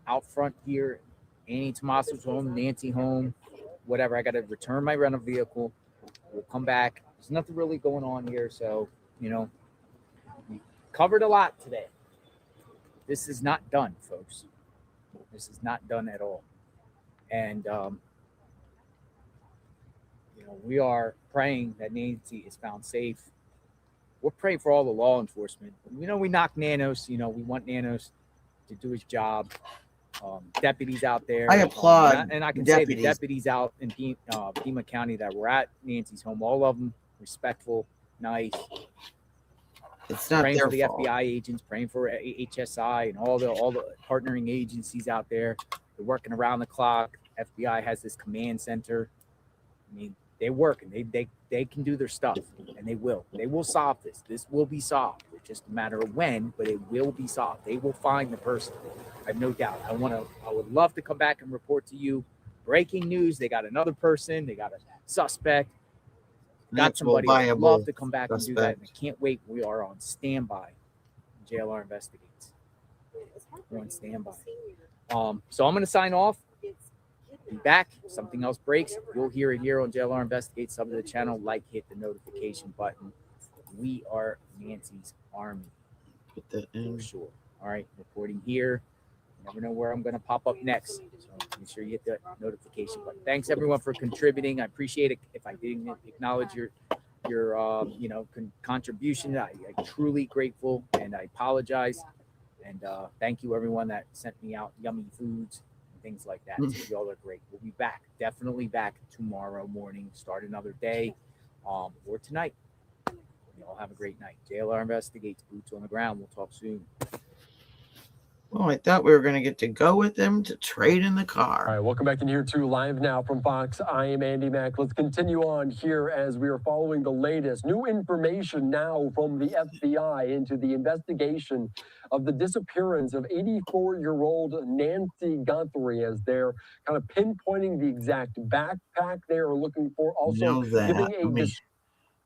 out front here. Annie Tomaso's home, Nancy home, whatever. I got to return my rental vehicle. We'll come back. There's nothing really going on here. So, you know, we covered a lot today. This is not done, folks. This is not done at all. And, you know, we are praying that Nancy is found safe. We're praying for all the law enforcement. You know, we knock Nanos. You know, we want Nanos to do his job. Deputies out there. I applaud and I can deputies. say the deputies out in Pima County that were at Nancy's home, all of them respectful, nice. It's not Praying their for the fault. FBI agents, praying for HSI and all the partnering agencies out there. They're working around the clock. FBI has this command center. I mean, they work and they can do their stuff, and they will. They will solve this. This will be solved. It's just a matter of when, but it will be solved. They will find the person. I have no doubt. I would love to come back and report to you. Breaking news: they got another person. They got a suspect. Got somebody. I'd love to come back and do that. And I can't wait. We are on standby. JLR investigates. We're on standby. So I'm going to sign off. Be back. If something else breaks, you'll hear it here on JLR Investigates. Sub to the channel, like, hit the notification button. We are Nancy's Army. Put that in. For sure. All right, reporting here. You never know where I'm going to pop up next. So make sure you hit the notification button. Thanks everyone for contributing. I appreciate it. If I didn't acknowledge your contribution, I'm truly grateful, and I apologize. And thank you everyone that sent me out yummy foods. Things like that. So y'all are great. We'll be back, definitely back tomorrow morning. Start another day, or tonight. Y'all have a great night. JLR Investigates, boots on the ground. We'll talk soon. Well, I thought we were going to get to go with them to trade in the car. All right, welcome back in here to Live Now from Fox. I am Andy Mack. Let's continue on here as we are following the latest new information now from the FBI into the investigation of the disappearance of 84-year-old Nancy Guthrie, as they're kind of pinpointing the exact backpack they are looking for. Also giving Let me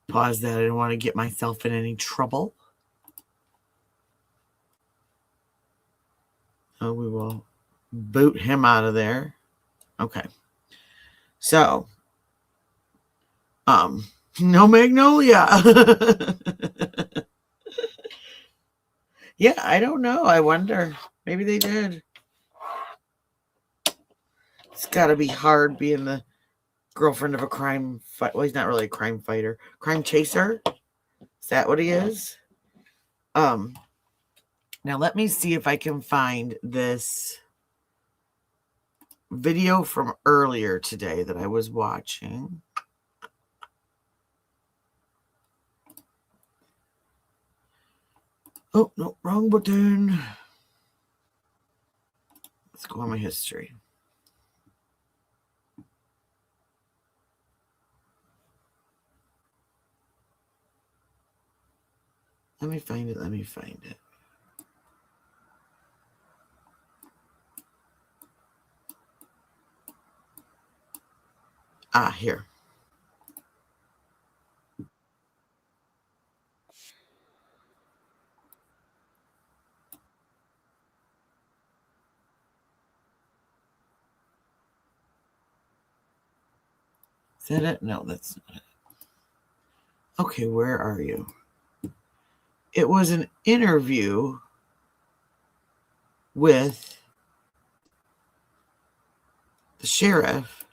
pause that. I didn't want to get myself in any trouble. Oh, we will boot him out of there. Okay. So, no Magnolia. Yeah, I don't know. I wonder. Maybe they did. It's got to be hard being the girlfriend of a crime fight. Well, he's not really a crime fighter. Crime chaser? Is that what he is? Now let me see if I can find this video from earlier today that I was watching. Oh, no, wrong button. Let's go on my history. Let me find it. Ah, here. Is that it? No, that's not it. Okay, where are you? It was an interview with the sheriff.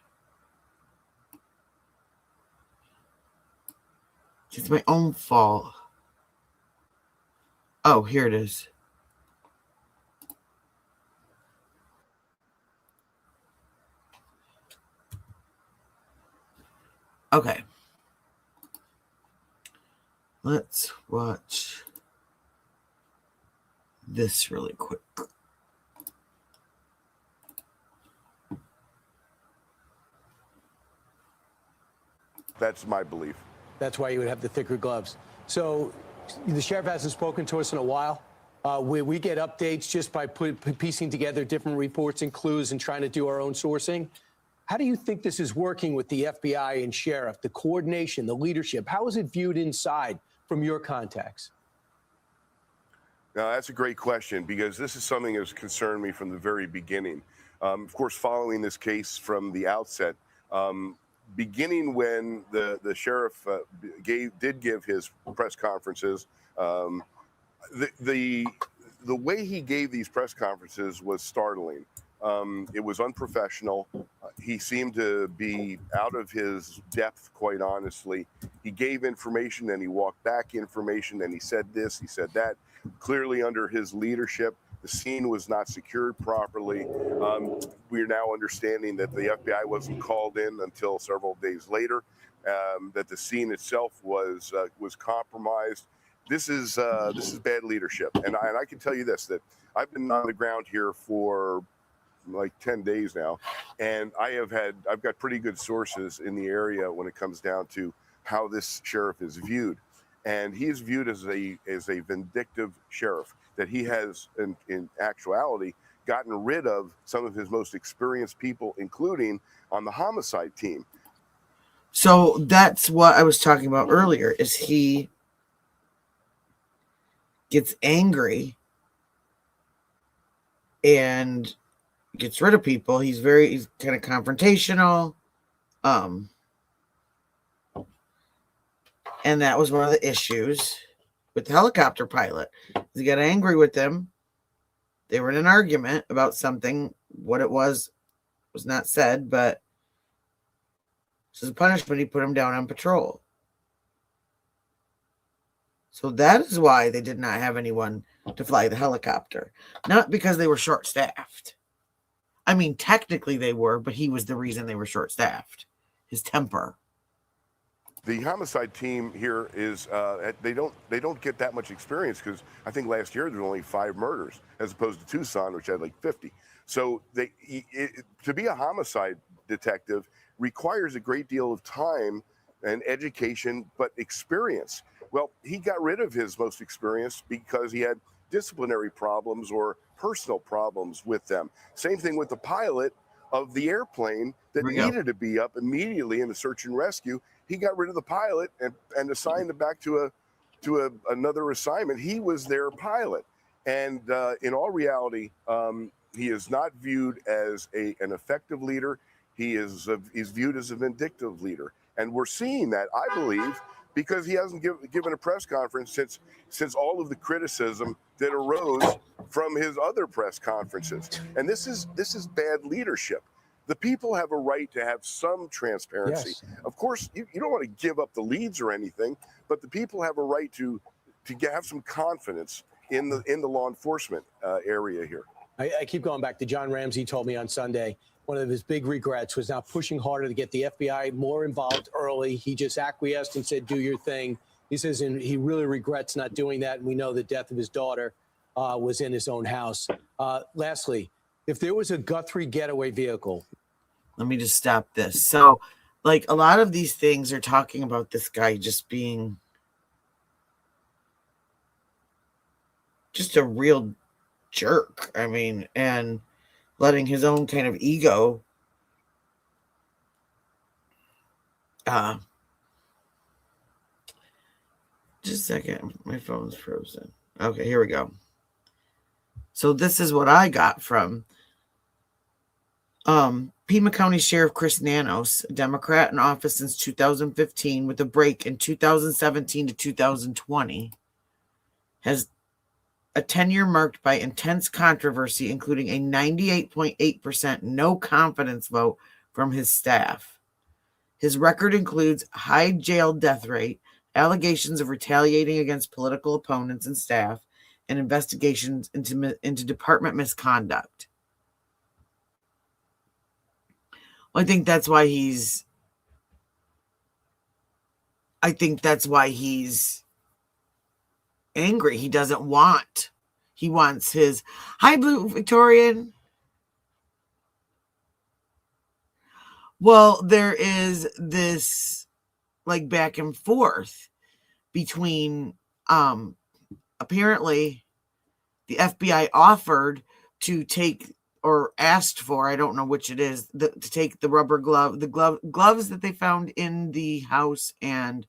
It's my own fault. Oh, here it is. Okay. Let's watch this really quick. That's my belief. That's why you would have the thicker gloves. So the sheriff hasn't spoken to us in a while. We get updates just by piecing together different reports and clues and trying to do our own sourcing. How do you think this is working with the FBI and sheriff, the coordination, the leadership? How is it viewed inside from your contacts? Now, that's a great question, because this is something that's concerned me from the very beginning. Of course, following this case from the outset, beginning when the sheriff did give his press conferences, the way he gave these press conferences was startling. It was unprofessional. He seemed to be out of his depth, quite honestly. He gave information and he walked back information and he said this, he said that. Clearly under his leadership, the scene was not secured properly. We're now understanding that the FBI wasn't called in until several days later, that the scene itself was compromised. This is bad leadership. And I can tell you this, that I've been on the ground here for like 10 days now, and I've got pretty good sources in the area when it comes down to how this sheriff is viewed. And he is viewed as a vindictive sheriff, that he has in actuality gotten rid of some of his most experienced people, including on the homicide team. So that's what I was talking about earlier, is he gets angry and gets rid of people. He's kind of confrontational. And that was one of the issues with the helicopter pilot. He got angry with them. They were in an argument about something. What it was not said, but as a punishment, he put him down on patrol. So that is why they did not have anyone to fly the helicopter. Not because they were short-staffed. I mean, technically they were, but he was the reason they were short-staffed. His temper. The homicide team here is they don't get that much experience, because I think last year there were only 5 murders as opposed to Tucson, which had like 50. So to be a homicide detective requires a great deal of time and education, but experience. Well, he got rid of his most experienced because he had disciplinary problems or personal problems with them. Same thing with the pilot of the airplane that needed to be up immediately in the search and rescue. He got rid of the pilot and assigned him back to another assignment. He was their pilot. And in all reality, he is not viewed as an effective leader. He's viewed as a vindictive leader. And we're seeing that, I believe, because he hasn't given a press conference since all of the criticism that arose from his other press conferences. And this is bad leadership. The people have a right to have some transparency. Yes. Of course, you don't want to give up the leads or anything, but the people have a right to have some confidence in the law enforcement area here. I keep going back to John Ramsey told me on Sunday, one of his big regrets was now pushing harder to get the FBI more involved early. He just acquiesced and said, do your thing. He says, and he really regrets not doing that. And we know the death of his daughter was in his own house. Lastly, if there was a Guthrie getaway vehicle. Let me just stop this. So, like, a lot of these things are talking about this guy just being just a real jerk. I mean, and letting his own kind of ego just a second, my phone's frozen. Okay, here we go. So this is what I got from Pima County Sheriff Chris Nanos, a Democrat in office since 2015 with a break in 2017 to 2020, has a tenure marked by intense controversy, including a 98.8% no confidence vote from his staff. His record includes high jail death rate, allegations of retaliating against political opponents and staff, and investigations into department misconduct. Well, I think that's why he's angry. He wants his hi Blue Victorian. Well, there is this like back and forth between apparently the FBI offered to take or asked for, I don't know which it is, to take the rubber gloves that they found in the house and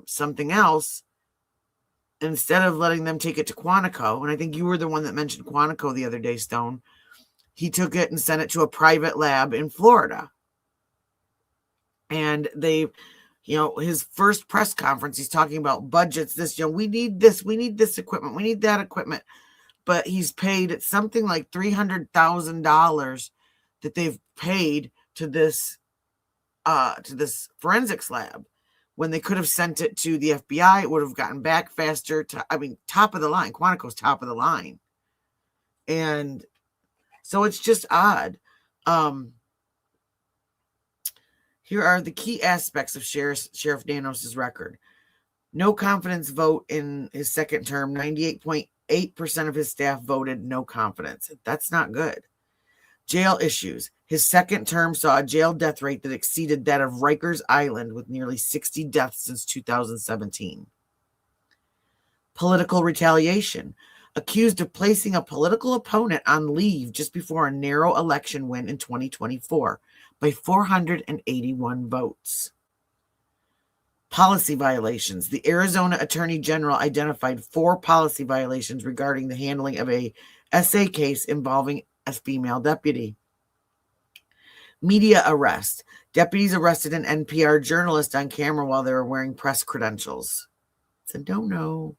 something else, instead of letting them take it to Quantico. And I think you were the one that mentioned Quantico the other day, Stone. He took it and sent it to a private lab in Florida. And they, his first press conference, he's talking about budgets. We need this equipment. We need that equipment. But he's paid something like $300,000 that they've paid to this forensics lab, when they could have sent it to the FBI. It would have gotten back faster. Top of the line. Quantico's top of the line. And so it's just odd. Here are the key aspects of Sheriff Danos' record. No confidence vote in his second term. 98.8% of his staff voted no confidence. That's not good. Jail issues. His second term saw a jail death rate that exceeded that of Rikers Island, with nearly 60 deaths since 2017. Political retaliation. Accused of placing a political opponent on leave just before a narrow election win in 2024 by 481 votes. Policy violations. The Arizona Attorney General identified 4 policy violations regarding the handling of a SA case involving a female deputy. Media arrest. Deputies arrested an NPR journalist on camera while they were wearing press credentials. It's a no-no.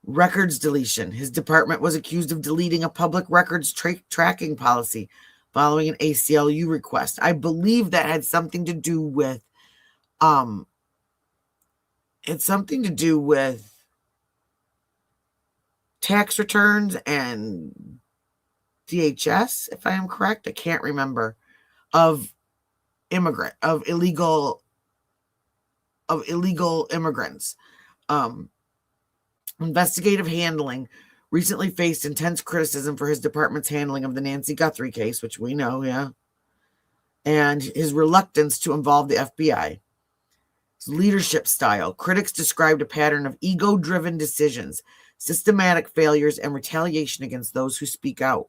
Records deletion. His department was accused of deleting a public records tracking policy following an ACLU request. I believe that had something to do with tax returns and DHS, if I am correct. I can't remember. Of illegal immigrants. Investigative handling. Recently faced intense criticism for his department's handling of the Nancy Guthrie case, which we know, yeah, and his reluctance to involve the FBI. His leadership style. Critics described a pattern of ego-driven decisions, systematic failures, and retaliation against those who speak out.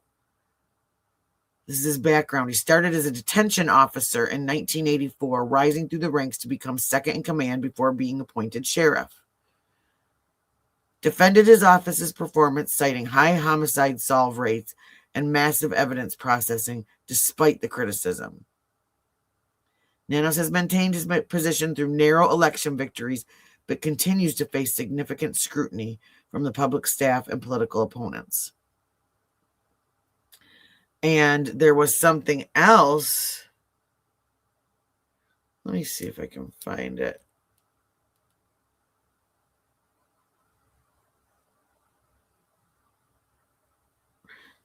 This is his background. He started as a detention officer in 1984, rising through the ranks to become second in command before being appointed sheriff. Defended his office's performance, citing high homicide solve rates and massive evidence processing despite the criticism. Nanos has maintained his position through narrow election victories, but continues to face significant scrutiny from the public staff and political opponents. And there was something else. Let me see if I can find it.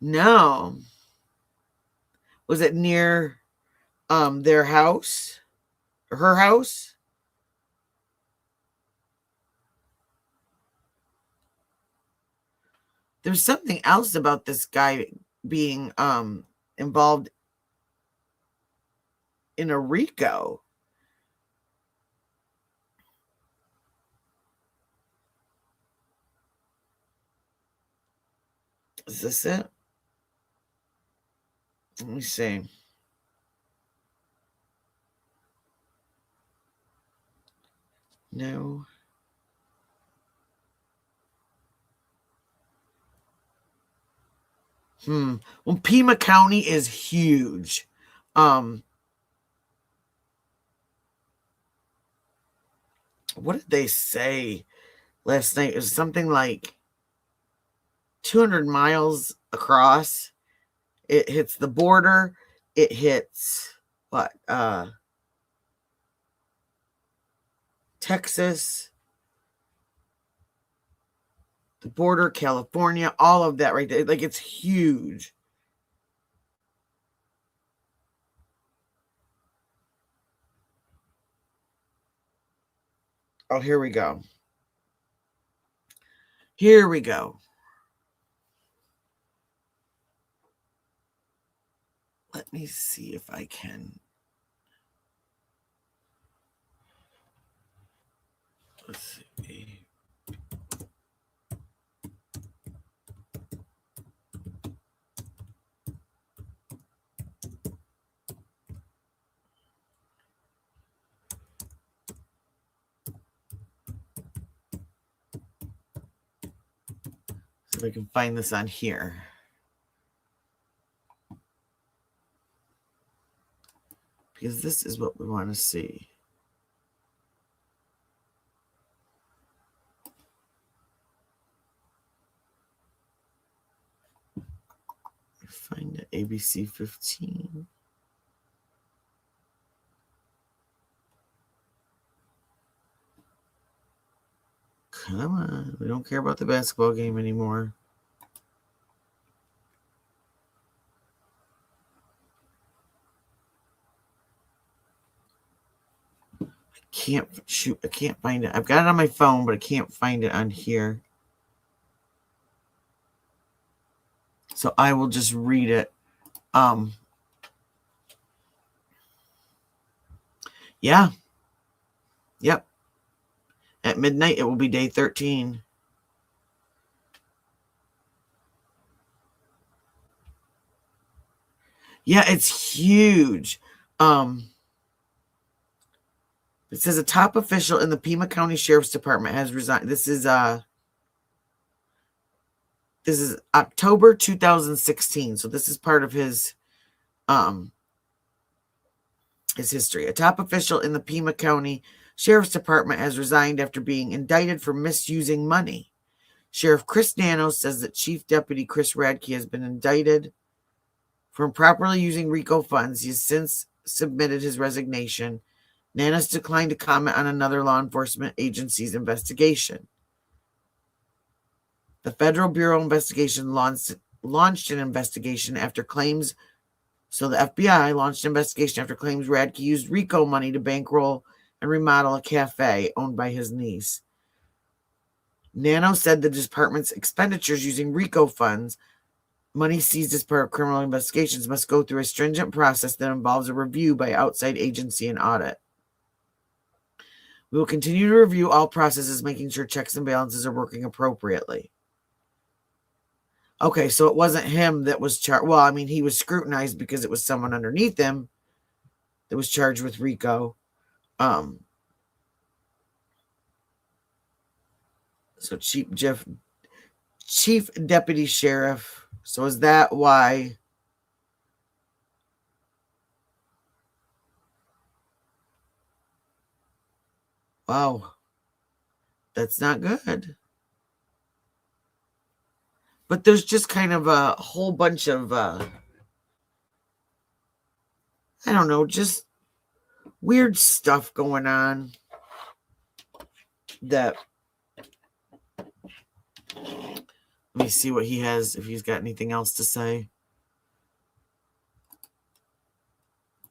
No. Was it near their house? Or her house? There's something else about this guy being involved in a RICO. Is this it? Let me see. No. Well, Pima County is huge. What did they say last night? It was something like 200 miles across. It hits the border. It hits Texas, the border, California, all of that right there. Like, it's huge. Oh, here we go. Here we go. Let me see if I can. if I can find this on here. Because this is what we want to see. Find it, ABC 15. Come on, we don't care about the basketball game anymore. I can't find it. I've got it on my phone, but I can't find it on here. So I will just read it. Yeah. Yep. At midnight, it will be day 13. Yeah, it's huge. It says a top official in the Pima County Sheriff's Department has resigned. This is October 2016. So this is part of his history. A top official in the Pima County Sheriff's Department has resigned after being indicted for misusing money. Sheriff Chris Nanos says that Chief Deputy Chris Radke has been indicted for improperly using RICO funds. He has since submitted his resignation. Nanos declined to comment on another law enforcement agency's investigation. The Federal Bureau of Investigation launched an investigation after claims. So the FBI launched an investigation after claims Radke used RICO money to bankroll and remodel a cafe owned by his niece. Nano said the department's expenditures using RICO funds, money seized as part of criminal investigations, must go through a stringent process that involves a review by outside agency and audit. We will continue to review all processes, making sure checks and balances are working appropriately. Okay, so it wasn't him that was charged. Well, I mean, he was scrutinized because it was someone underneath him that was charged with RICO. So Chief Deputy Sheriff. So is that why? Wow. That's not good. But there's just kind of a whole bunch of, I don't know, just weird stuff going on that, let me see what he has, if he's got anything else to say.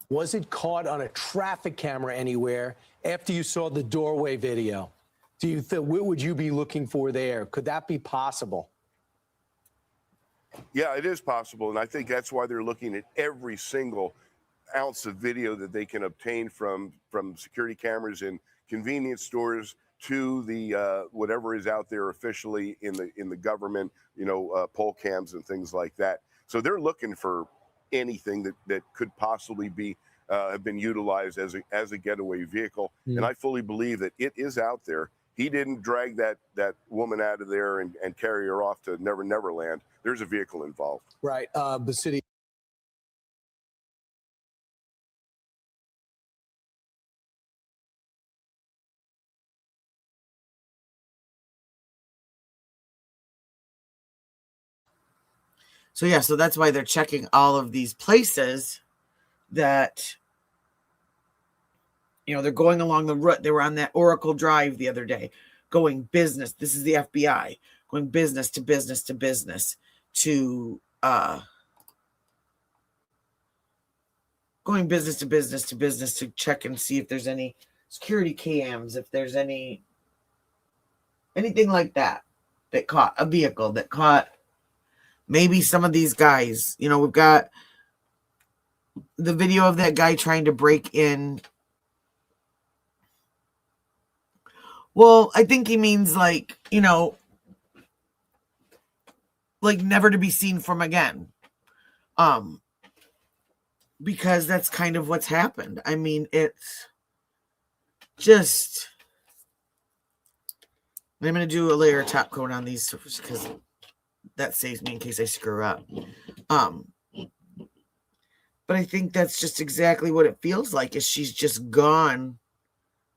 Was it caught on a traffic camera anywhere after you saw the doorway video? Do you think, what would you be looking for there? Could that be possible? Yeah, it is possible. And I think that's why they're looking at every single ounce of video that they can obtain from security cameras in convenience stores to the whatever is out there officially in the government, poll cams and things like that. So they're looking for anything that could possibly be have been utilized as a getaway vehicle. Mm. And I fully believe that it is out there. He didn't drag that woman out of there and carry her off to Never Land. There's a vehicle involved. Right. The city. So yeah, so that's why they're checking all of these places that, they're going along the route. They were on that Oracle Drive the other day, going business. This is the FBI going business to business to business to going business to business to business to check and see if there's any security cams, if there's anything like that caught a vehicle, that caught maybe some of these guys. We've got the video of that guy trying to break in. Well, I think he means like never to be seen from again. Because that's kind of what's happened. I mean, it's just, I'm going to do a layer of top coat on these because that saves me in case I screw up. But I think that's just exactly what it feels like, is she's just gone,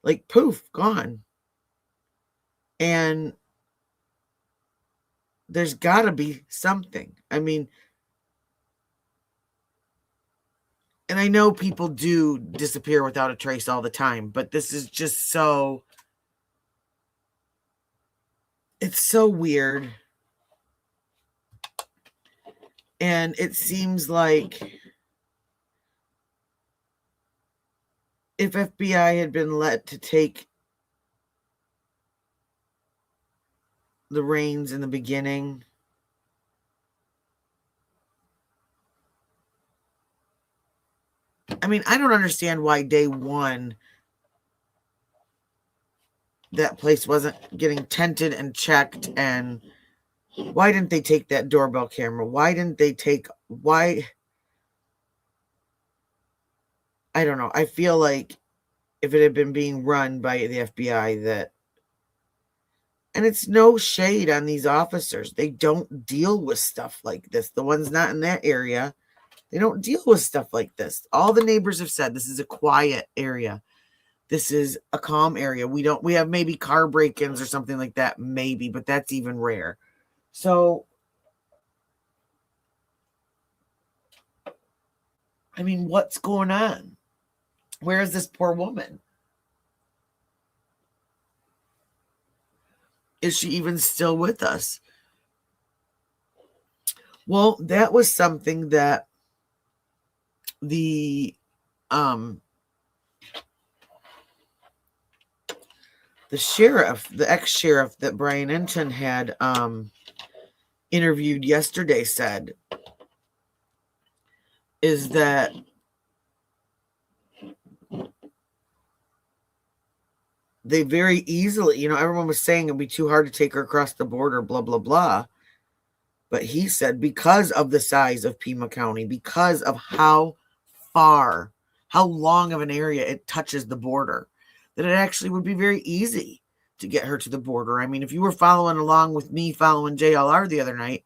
like poof, gone. And there's got to be something. I mean, and I know people do disappear without a trace all the time, but this is just so, it's so weird. And it seems like if FBI had been let to take the reins in the beginning, I mean, I don't understand why day one that place wasn't getting tented and checked, and why didn't they take that doorbell camera? Why I don't know. I feel like if it had been being run by the FBI, that, and it's no shade on these officers, they don't deal with stuff like this. The ones not in that area, they don't deal with stuff like this. All the neighbors have said this is a quiet area. This is a calm area. We have maybe car break-ins or something like that, maybe, but that's even rare. So, I mean, what's going on? Where is this poor woman? Is she even still with us? Well, that was something that the sheriff, the ex-sheriff that Brian Enton had interviewed yesterday said, is that they very easily, everyone was saying it'd be too hard to take her across the border, blah, blah, blah. But he said because of the size of Pima County, because of how long of an area it touches the border, that it actually would be very easy to get her to the border. I mean, if you were following along with me following JLR the other night,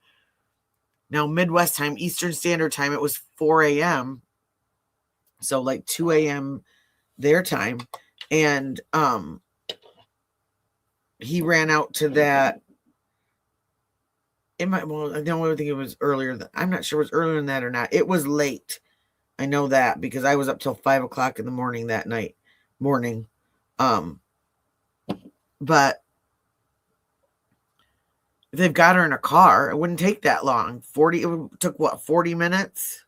now Midwest time, Eastern Standard Time, it was 4 a.m. So like 2 a.m. their time. And he ran out to that. I don't think it was earlier. I'm not sure it was earlier than that or not. It was late. I know that because I was up till 5 o'clock in the morning that morning. But if they've got her in a car, it wouldn't take that long. It took 40 minutes?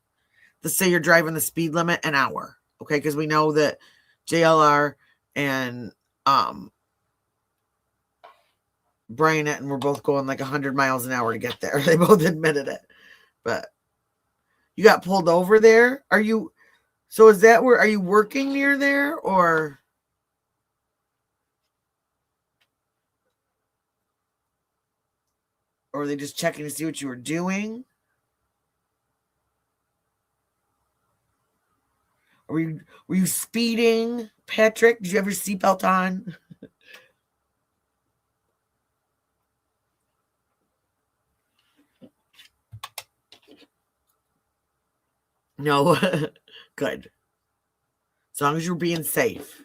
Let's say you're driving the speed limit, an hour. Okay, because we know that JLR and Brian Etten were both going like 100 miles an hour to get there. They both admitted it. But you got pulled over there? Are you working near there, or are they just checking to see what you were doing? Were you speeding, Patrick? Did you have your seatbelt on? No. Good. As long as you're being safe.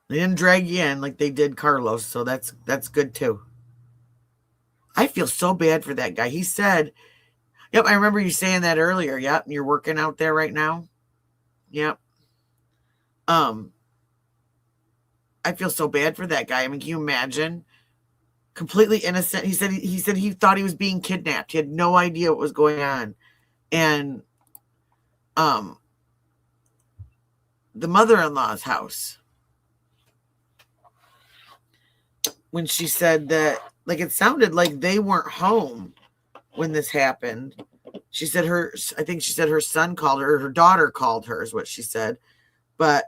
They didn't drag you in like they did Carlos, so that's good too. I feel so bad for that guy. He said, yep, I remember you saying that earlier. Yep, you're working out there right now. Yep. I feel so bad for that guy. I mean, can you imagine? Completely innocent. He said he thought he was being kidnapped. He had no idea what was going on. And the mother-in-law's house, when she said that, like, it sounded like they weren't home when this happened. She said I think she said her son called her, her daughter called her is what she said, but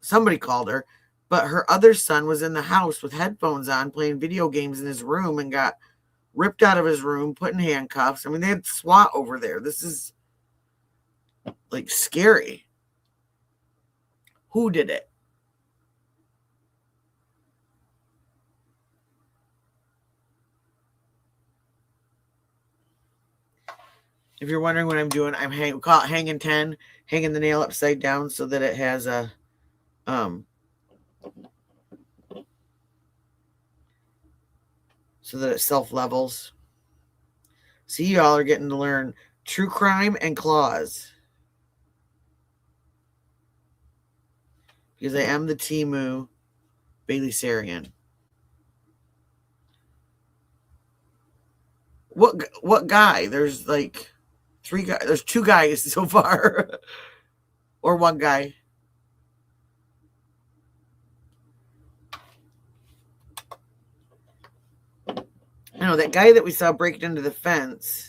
somebody called her, but her other son was in the house with headphones on playing video games in his room and got ripped out of his room, put in handcuffs. I mean, they had SWAT over there. This is like scary. Who did it? If you're wondering what I'm doing, we call it hanging 10, hanging the nail upside down so that it has a so that it self-levels. See, y'all are getting to learn true crime and Clawz. Because I am the Timu Bailey Sarian. What guy? There's like 3 guys. There's 2 guys so far. Or 1 guy. You know, that guy that we saw breaking into the fence.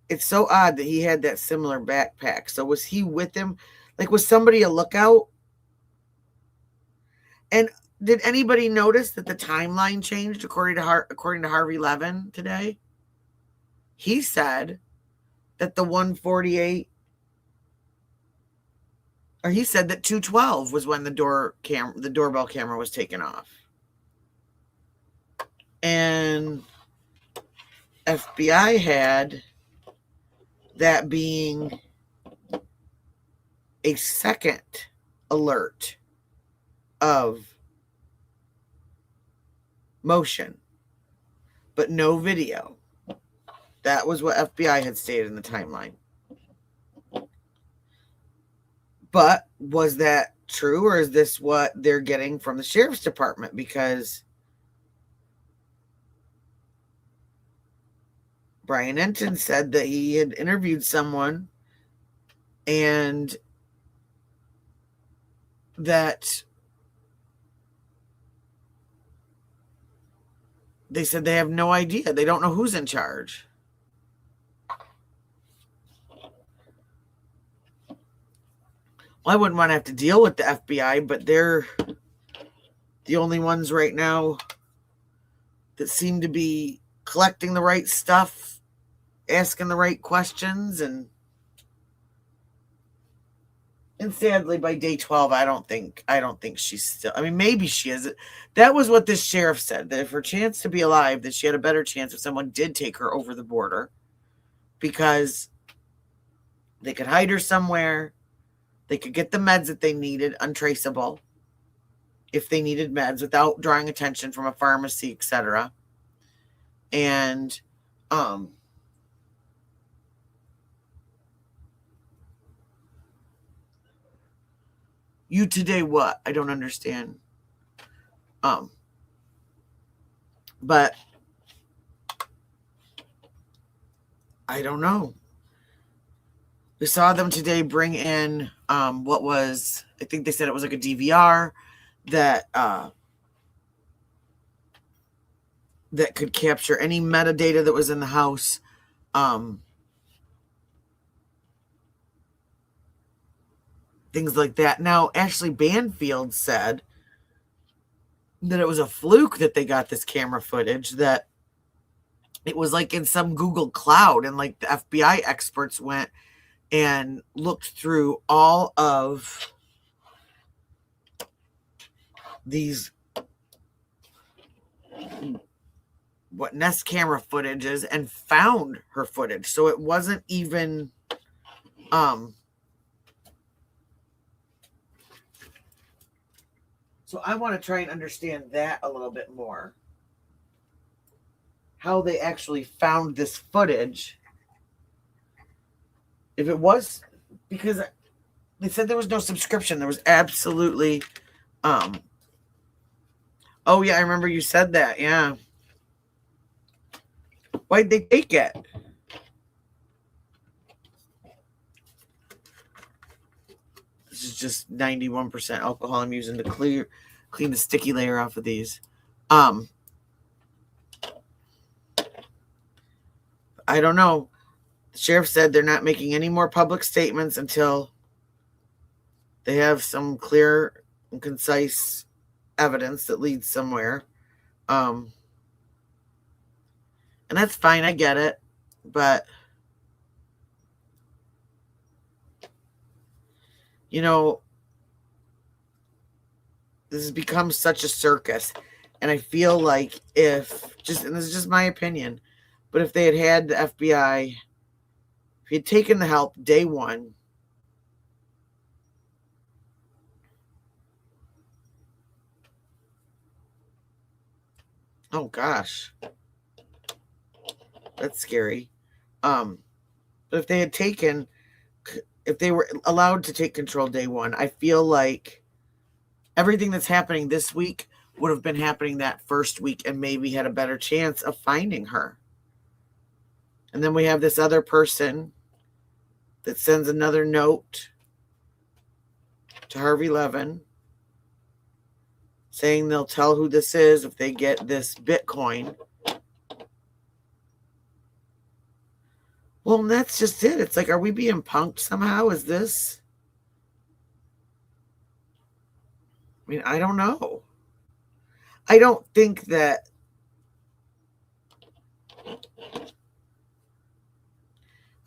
It's so odd that he had that similar backpack. So was he with him? Like, was somebody a lookout? And did anybody notice that the timeline changed according to Harvey Levin today? He said that the 148, or he said that 2:12 was when the doorbell camera was taken off. And FBI had that being a second alert of motion, but no video. That was what FBI had stated in the timeline. But was that true, or is this what they're getting from the sheriff's department? Because Brian Enton said that he had interviewed someone and that they said they have no idea. They don't know who's in charge. Well, I wouldn't want to have to deal with the FBI, but they're the only ones right now that seem to be collecting the right stuff, asking the right questions, and sadly by day 12, I don't think she's still, I mean, maybe she is. That was what this sheriff said, that if her chance to be alive, that she had a better chance if someone did take her over the border, because they could hide her somewhere. They could get the meds that they needed, untraceable, if they needed meds, without drawing attention from a pharmacy, etc. And you today what? I don't understand. But I don't know. We saw them today bring in what was, I think they said it was like a DVR that that could capture any metadata that was in the house. Things like that. Now, Ashley Banfield said that it was a fluke that they got this camera footage, that it was like in some Google cloud, and like the FBI experts went and looked through all of these Nest camera footages and found her footage. So it wasn't even so I want to try and understand that a little bit more. How they actually found this footage. If it was, because they said there was no subscription. There was absolutely oh yeah, I remember you said that. Yeah. Why'd they take it? This is just 91% alcohol I'm using to clean the sticky layer off of these. I don't know. The sheriff said they're not making any more public statements until they have some clear and concise evidence that leads somewhere. And that's fine. I get it. But, you know, this has become such a circus. And I feel like and this is just my opinion, But if they had had the FBI, if he had taken the help day one, oh gosh, that's scary. But if they had taken, if they were allowed to take control day one, I feel like everything that's happening this week would have been happening that first week and maybe had a better chance of finding her. And then we have this other person that sends another note to Harvey Levin saying they'll tell who this is if they get this Bitcoin. Well, and that's just it. It's like, are we being punked somehow? Is this? I mean, I don't know. I don't think that.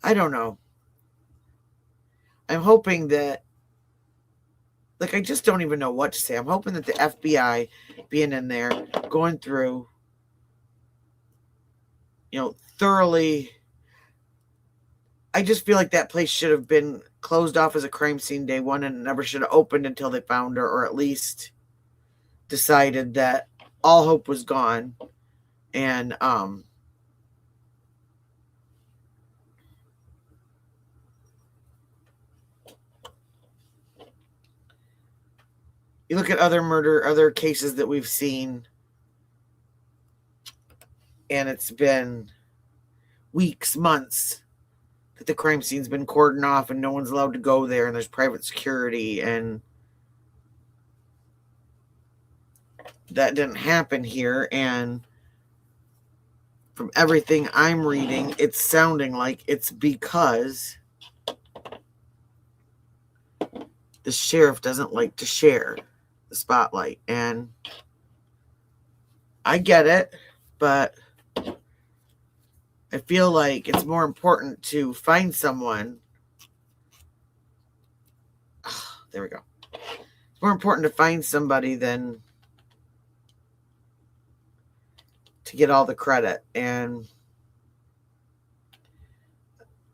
I don't know. I'm hoping that, like, I just don't even know what to say. I'm hoping that the FBI being in there, going through, thoroughly. I just feel like that place should have been closed off as a crime scene day one and never should have opened until they found her, or at least decided that all hope was gone. And you look at other cases that we've seen, and it's been weeks, months that the crime scene's been cordoned off and no one's allowed to go there, and there's private security, and that didn't happen here. And from everything I'm reading, it's sounding like it's because the sheriff doesn't like to share the spotlight. And I get it, but I feel like it's more important to find someone. There we go. It's more important to find somebody than to get all the credit. And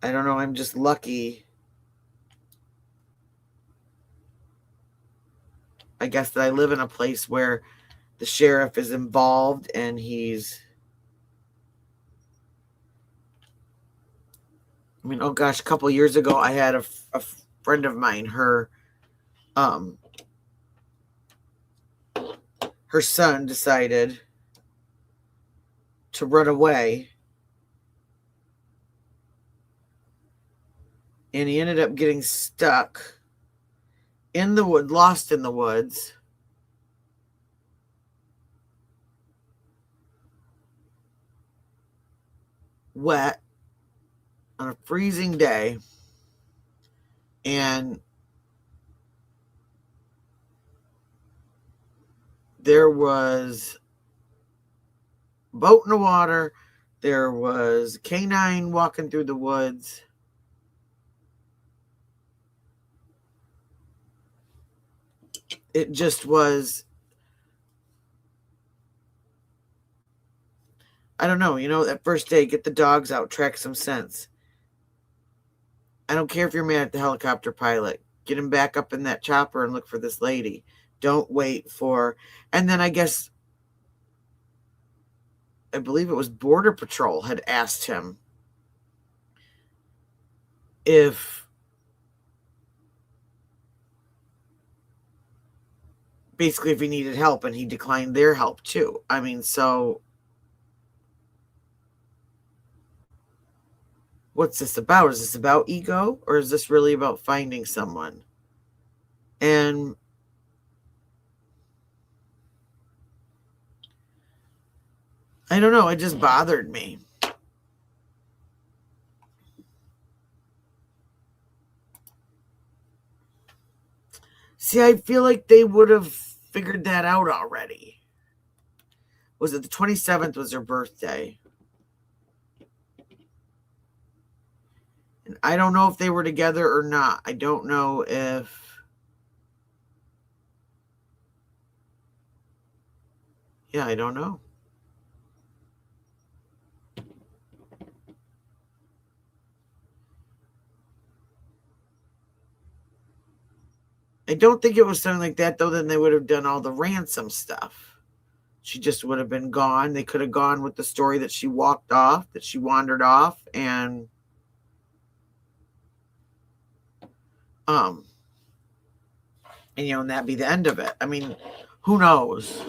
I don't know, I'm just lucky, I guess, that I live in a place where the sheriff is involved and oh gosh, a couple years ago, I had a friend of mine, her son decided to run away, and he ended up getting stuck in the wood, lost in the woods. Wet on a freezing day, and there was a boat in the water, there was a canine walking through the woods. It just was, I don't know, that first day, get the dogs out, track some sense. I don't care if you're mad at the helicopter pilot. Get him back up in that chopper and look for this lady. Don't wait for... And then I believe it was Border Patrol had asked him if he needed help, and he declined their help too. I mean, so what's this about? Is this about ego, or is this really about finding someone? And I don't know, it just bothered me. See, I feel like they would have figured that out already. Was it the 27th was her birthday? And I don't know if they were together or not. I don't know if... Yeah, I don't know. I don't think it was something like that, though. Then they would have done all the ransom stuff. She just would have been gone. They could have gone with the story that she walked off, that she wandered off, and and that'd be the end of it. I mean, who knows?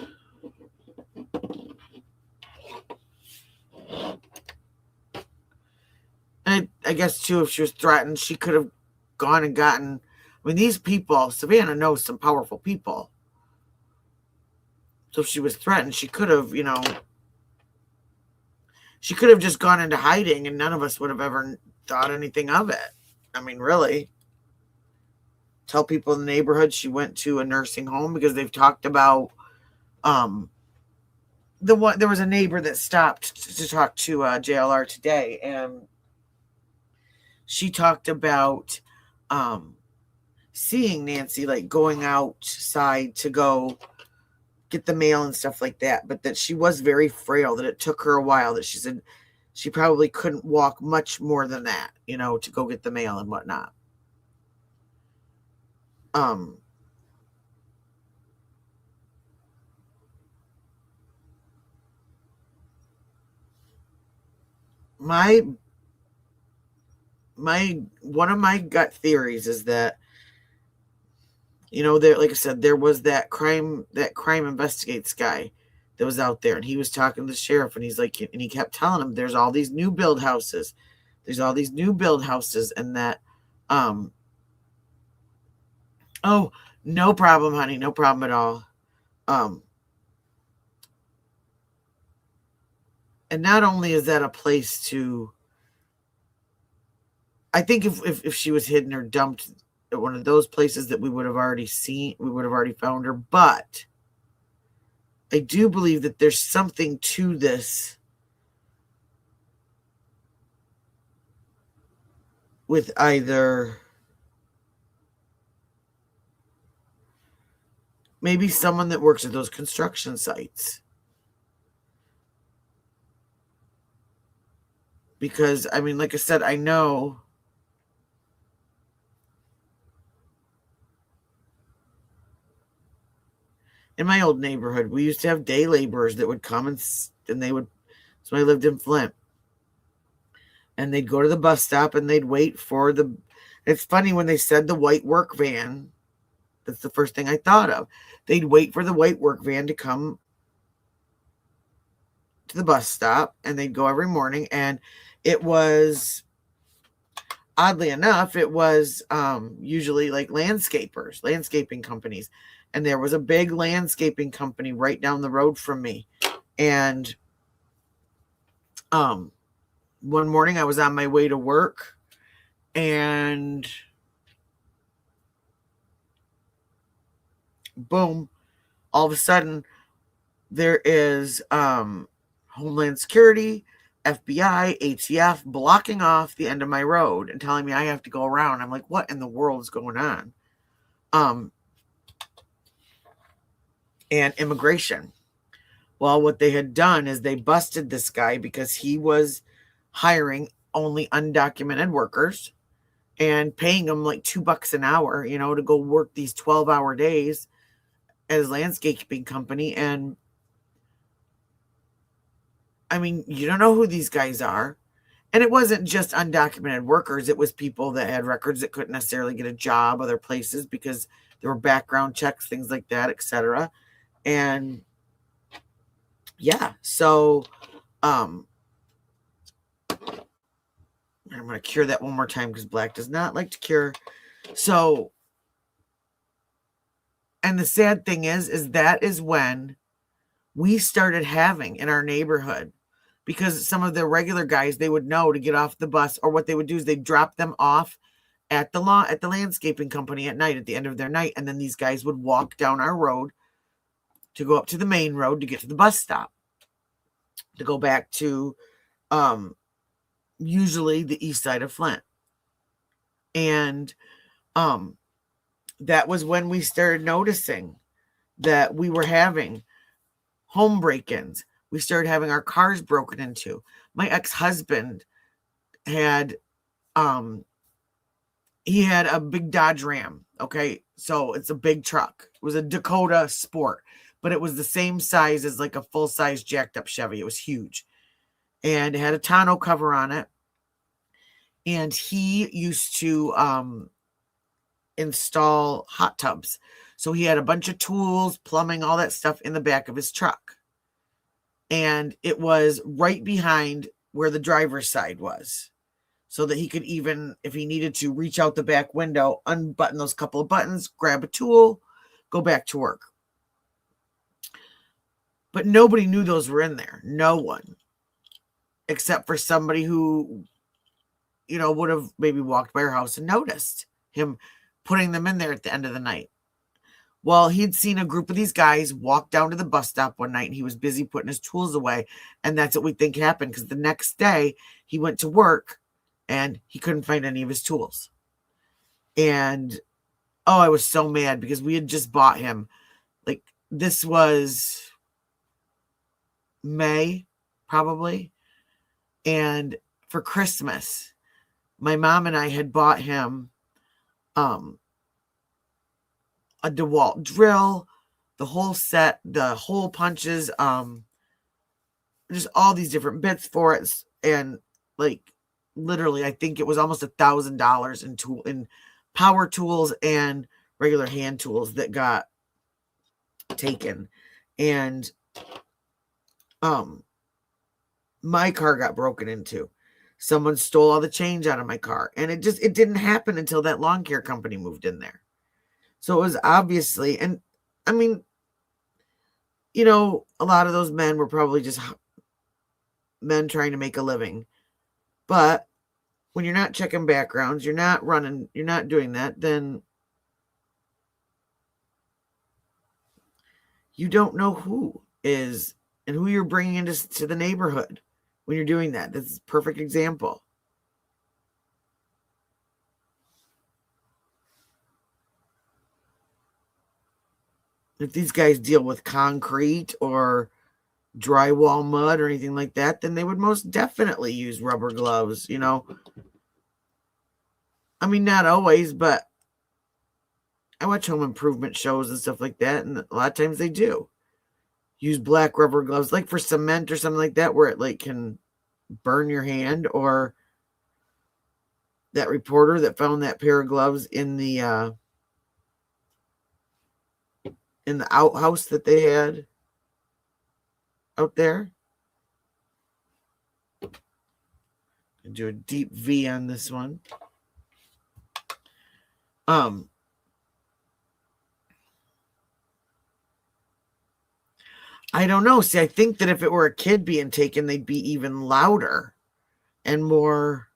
And I guess too, if she was threatened, she could have gone and gotten. I mean, these people, Savannah knows some powerful people. So if she was threatened, she could have, she could have just gone into hiding, and none of us would have ever thought anything of it. I mean, really. Tell people in the neighborhood she went to a nursing home, because they've talked about there was a neighbor that stopped to talk to JLR today, and she talked about seeing Nancy like going outside to go get the mail and stuff like that, but that she was very frail, that it took her a while, that she said she probably couldn't walk much more than that, to go get the mail and whatnot. One of my gut theories is that, there, like I said, there was that crime investigates guy that was out there, and he was talking to the sheriff, and he's like, and he kept telling him there's all these new build houses, and that oh, no problem, honey, no problem at all. And not only is that a place to, I think if she was hidden or dumped at one of those places, that we would have already found her. But I do believe that there's something to this with either maybe someone that works at those construction sites. Because, I mean, like I said, I know in my old neighborhood, we used to have day laborers that would come and they would, so I lived in Flint, and they'd go to the bus stop and they'd wait for it's funny when they said the white work van, that's the first thing I thought of. They'd wait for the white work van to come to the bus stop, and they'd go every morning, and it was, oddly enough, it was usually like landscaping companies. And there was a big landscaping company right down the road from me. And one morning I was on my way to work, and boom, all of a sudden there is Homeland Security, FBI, ATF blocking off the end of my road and telling me I have to go around. I'm like, what in the world is going on? And immigration. Well, what they had done is they busted this guy because he was hiring only undocumented workers and paying them like $2 an hour, to go work these 12-hour days at his landscaping company. And I mean, you don't know who these guys are. And it wasn't just undocumented workers. It was people that had records that couldn't necessarily get a job other places because there were background checks, things like that, etc. And yeah, so I'm going to cure that one more time because Black does not like to cure. So, and the sad thing is that is when we started having in our neighborhood, because some of the regular guys, they would know to get off the bus, or what they would do is they'd drop them off at the landscaping company at night, at the end of their night. And then these guys would walk down our road to go up to the main road to get to the bus stop, to go back to usually the east side of Flint. And that was when we started noticing that we were having home break-ins. We started having our cars broken into. My ex-husband had he had a big Dodge Ram, Okay, so it's a big truck. It was a Dakota Sport, but it was the same size as like a full-size jacked up Chevy. It was huge. And it had a tonneau cover on it. And he used to install hot tubs. So he had a bunch of tools, plumbing, all that stuff in the back of his truck. And it was right behind where the driver's side was, so that he could even, if he needed to, reach out the back window, unbutton those couple of buttons, grab a tool, go back to work. But nobody knew those were in there. No one. Except for somebody who, would have maybe walked by her house and noticed him putting them in there at the end of the night. Well, he'd seen a group of these guys walk down to the bus stop one night, and he was busy putting his tools away. And that's what we think happened, because the next day he went to work and he couldn't find any of his tools. And, I was so mad because we had just bought him. Like, this was May, probably. And for Christmas, my mom and I had bought him a DeWalt drill, the whole set, the hole punches, just all these different bits for it. And like, literally, I think it was almost $1,000 in power tools and regular hand tools that got taken. And my car got broken into. Someone stole all the change out of my car. And it didn't happen until that lawn care company moved in there. So it was obviously, and I mean, a lot of those men were probably just men trying to make a living. But when you're not checking backgrounds, you're not running, you're not doing that, then you don't know who is and who you're bringing into the neighborhood when you're doing that. That's a perfect example. If these guys deal with concrete or drywall mud or anything like that, then they would most definitely use rubber gloves, I mean, not always, but I watch home improvement shows and stuff like that, and a lot of times they do use black rubber gloves, like for cement or something like that, where it like can burn your hand. Or that reporter that found that pair of gloves in the outhouse that they had out there. Do a deep V on this one. I don't know. See, I think that if it were a kid being taken, they'd be even louder and more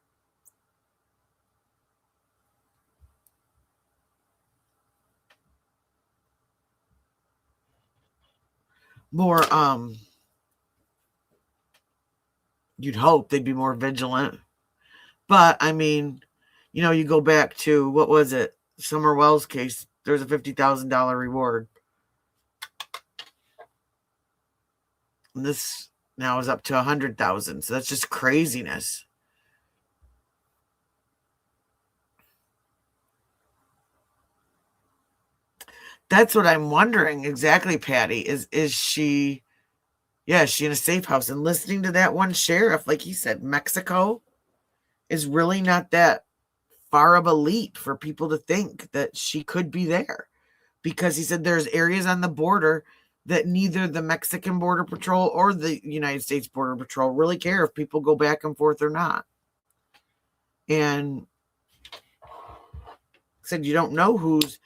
you'd hope they'd be more vigilant. But I mean, you go back to, what was it, Summer Wells case, there's a $50,000 reward. And this now is up to 100,000. So that's just craziness. That's what I'm wondering exactly, Patty. Is she, is she in a safe house? And listening to that one sheriff, like he said, Mexico is really not that far of a leap for people to think that she could be there. Because he said there's areas on the border that neither the Mexican Border Patrol or the United States Border Patrol really care if people go back and forth or not. And said you don't know who's,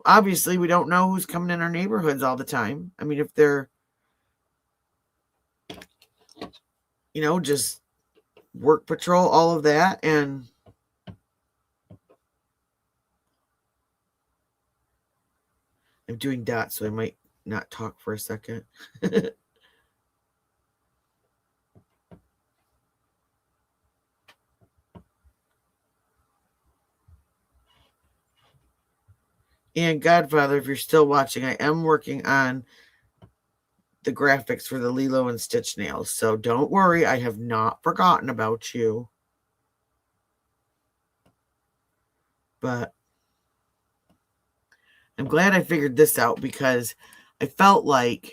obviously we don't know who's coming in our neighborhoods all the time. I mean, if they're, just work patrol, all of that. And I'm doing dots, so I might not talk for a second. And Godfather, if you're still watching, I am working on the graphics for the Lilo and Stitch nails. So don't worry, I have not forgotten about you. But I'm glad I figured this out because I felt like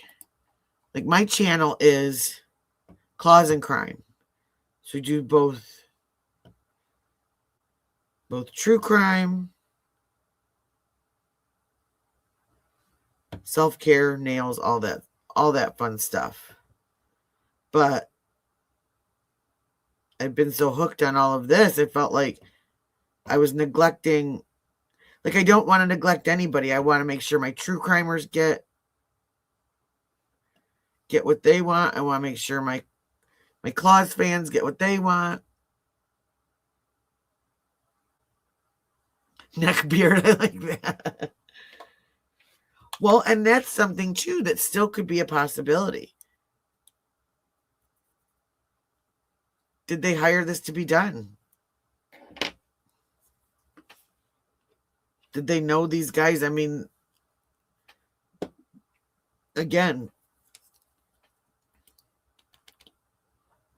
my channel is Clawz and crime. So we do both true crime, self-care, nails, all that fun stuff. But I've been so hooked on all of this, I felt like I was neglecting. Like, I don't want to neglect anybody. I want to make sure my true crimers get what they want. I want to make sure my Clawz fans get what they want. Neck beard, I like that. Well, and that's something too that still could be a possibility. Did they hire this to be done? Did they know these guys? I mean, again,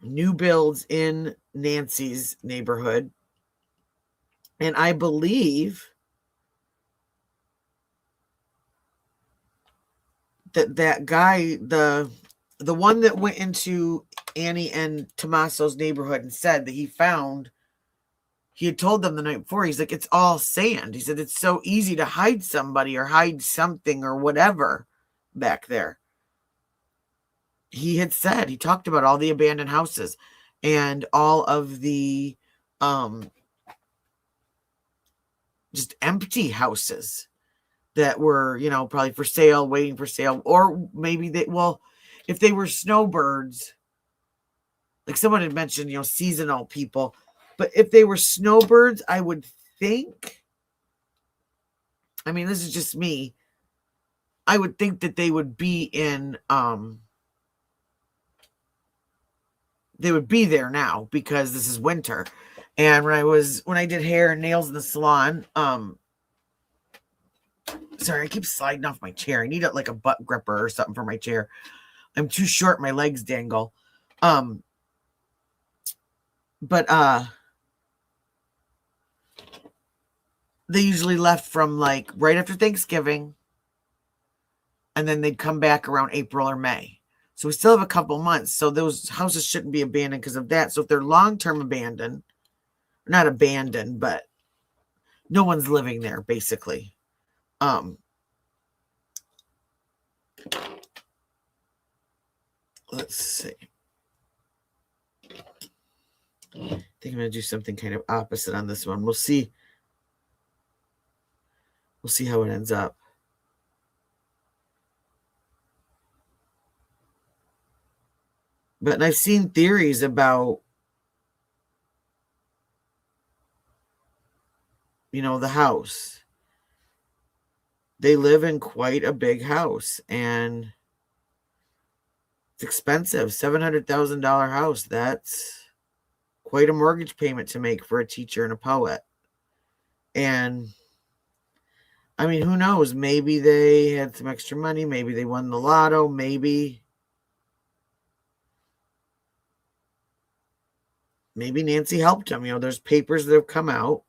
new builds in Nancy's neighborhood. And I believe that guy, the one that went into Annie and Tommaso's neighborhood and said that he had told them the night before, he's like, it's all sand. He said, it's so easy to hide somebody or hide something or whatever back there. He had said, he talked about all the abandoned houses and all of the just empty houses that were, probably for sale, waiting for sale. Or maybe if they were snowbirds, like someone had mentioned, seasonal people. But if they were snowbirds, I would think, I mean, this is just me, I would think that they would be in, they would be there now because this is winter. And when I did hair and nails in the salon, sorry, I keep sliding off my chair. I need like a butt gripper or something for my chair. I'm too short. My legs dangle. But they usually left from like right after Thanksgiving. And then they'd come back around April or May. So we still have a couple months. So those houses shouldn't be abandoned because of that. So if they're long-term abandoned, not abandoned, but no one's living there, basically. Let's see. I think I'm going to do something kind of opposite on this one. We'll see. We'll see how it ends up. But I've seen theories about, the house. They live in quite a big house and it's expensive. $700,000 house. That's quite a mortgage payment to make for a teacher and a poet. And I mean, who knows? Maybe they had some extra money. Maybe they won the lotto. Maybe Nancy helped them. There's papers that have come out.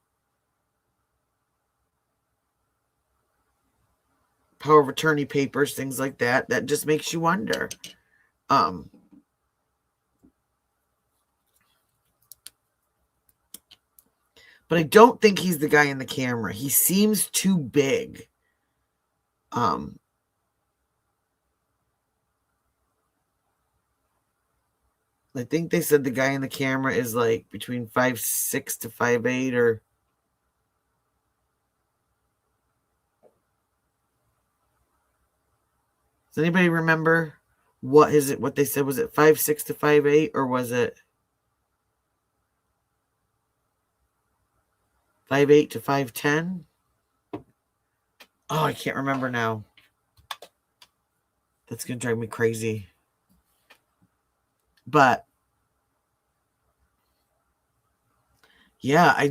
Power of attorney papers, things like that. That just makes you wonder. But I don't think he's the guy in the camera. He seems too big. I think they said the guy in the camera is like between 5'6" to 5'8", or does anybody remember what they said? Was it 5'6" to 5'8", or was it 5'8" to 5'10"? Oh, I can't remember now. That's going to drive me crazy. But yeah, I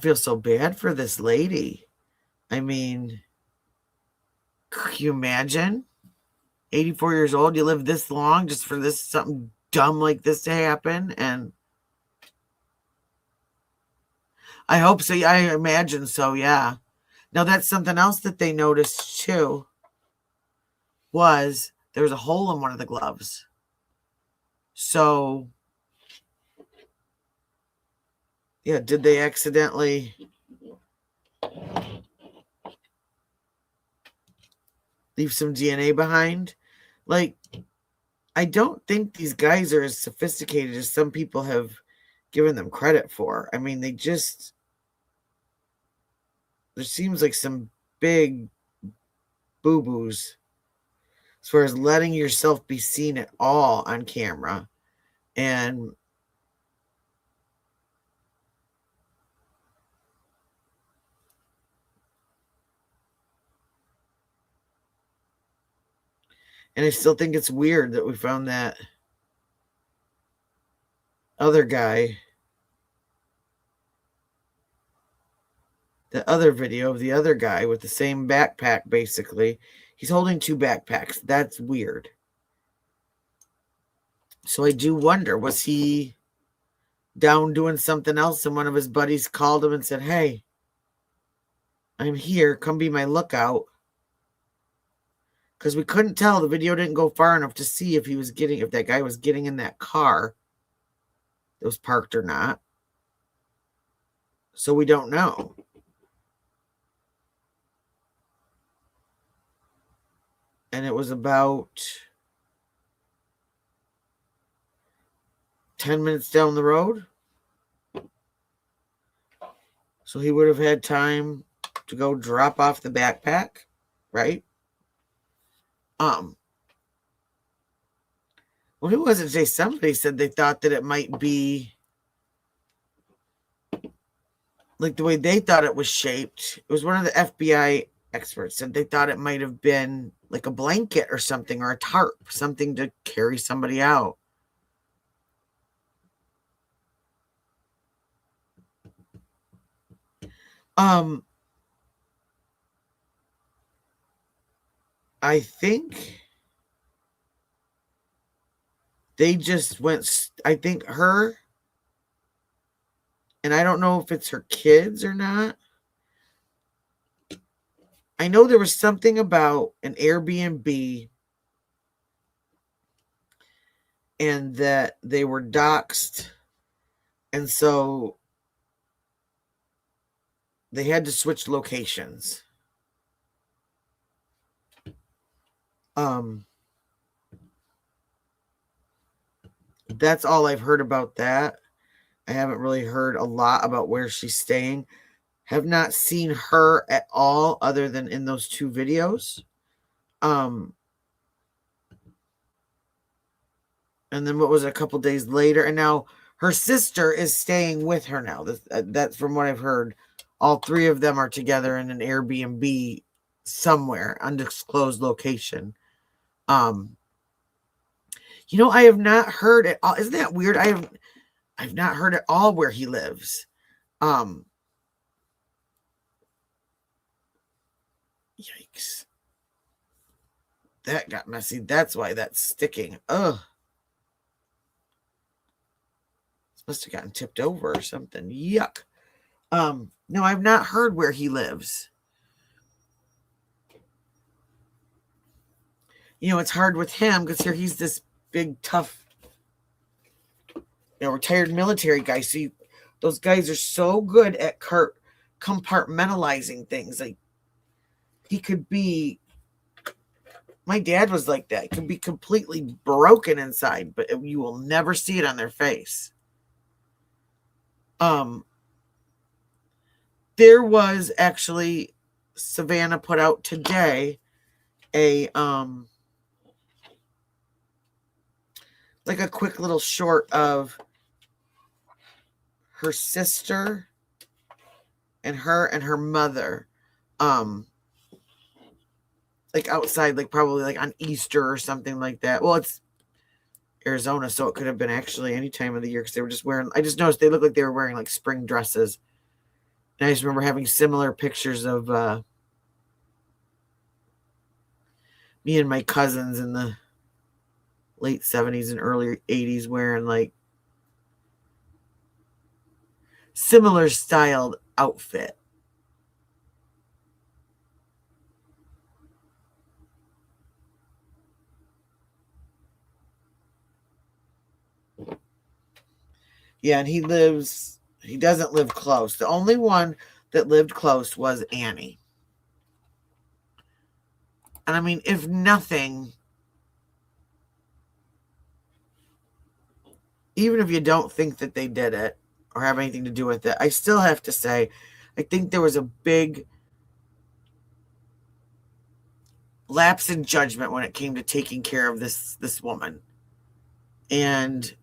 feel so bad for this lady. I mean, can you imagine? 84 years old, you live this long just for something dumb like this to happen. And I hope so. I imagine so, yeah. Now, that's something else that they noticed, too, was there was a hole in one of the gloves. So, yeah, did they accidentally leave some DNA behind? Like, I don't think these guys are as sophisticated as some people have given them credit for. I mean, there seems like some big boo-boos as far as letting yourself be seen at all on camera. And I still think it's weird that we found that other guy, the other video of the other guy with the same backpack, basically. He's holding two backpacks. That's weird. So I do wonder, was he down doing something else and one of his buddies called him and said, hey, I'm here. Come be my lookout. Because we couldn't tell. The video didn't go far enough to see if that guy was getting in that car that was parked or not. So we don't know. And it was about 10 minutes down the road. So he would have had time to go drop off the backpack, right? Well, who was it, Jay? Somebody said they thought that it might be like the way they thought it was shaped. It was one of the FBI experts said they thought it might have been like a blanket or something, or a tarp, something to carry somebody out. I think they just went, I think her, and I don't know if it's her kids or not. I know there was something about an Airbnb and that they were doxxed. And so they had to switch locations. That's all I've heard about that. I haven't really heard a lot about where she's staying. Have not seen her at all other than in those two videos. And then what was it, a couple days later? And now her sister is staying with her now. That's from what I've heard. All three of them are together in an Airbnb somewhere, undisclosed location. I have not heard at all. Isn't that weird? I've not heard at all where he lives. Yikes. That got messy. That's why that's sticking. Ugh. This must have gotten tipped over or something. Yuck. No, I've not heard where he lives. It's hard with him because here he's this big, tough, retired military guy. So those guys are so good at compartmentalizing things. Like, he could be, my dad was like that. He could be completely broken inside, but you will never see it on their face. There was actually, Savannah put out today a like a quick little short of her sister and her mother, like outside, like probably like on Easter or something like that. Well, it's Arizona, so it could have been actually any time of the year because they were just wearing, I just noticed they looked like they were wearing like spring dresses. And I just remember having similar pictures of me and my cousins in the late 70s and early 80s wearing like similar styled outfit. Yeah, and he doesn't live close. The only one that lived close was Annie. And I mean, if nothing, even if you don't think that they did it or have anything to do with it, I still have to say, I think there was a big lapse in judgment when it came to taking care of this woman. And,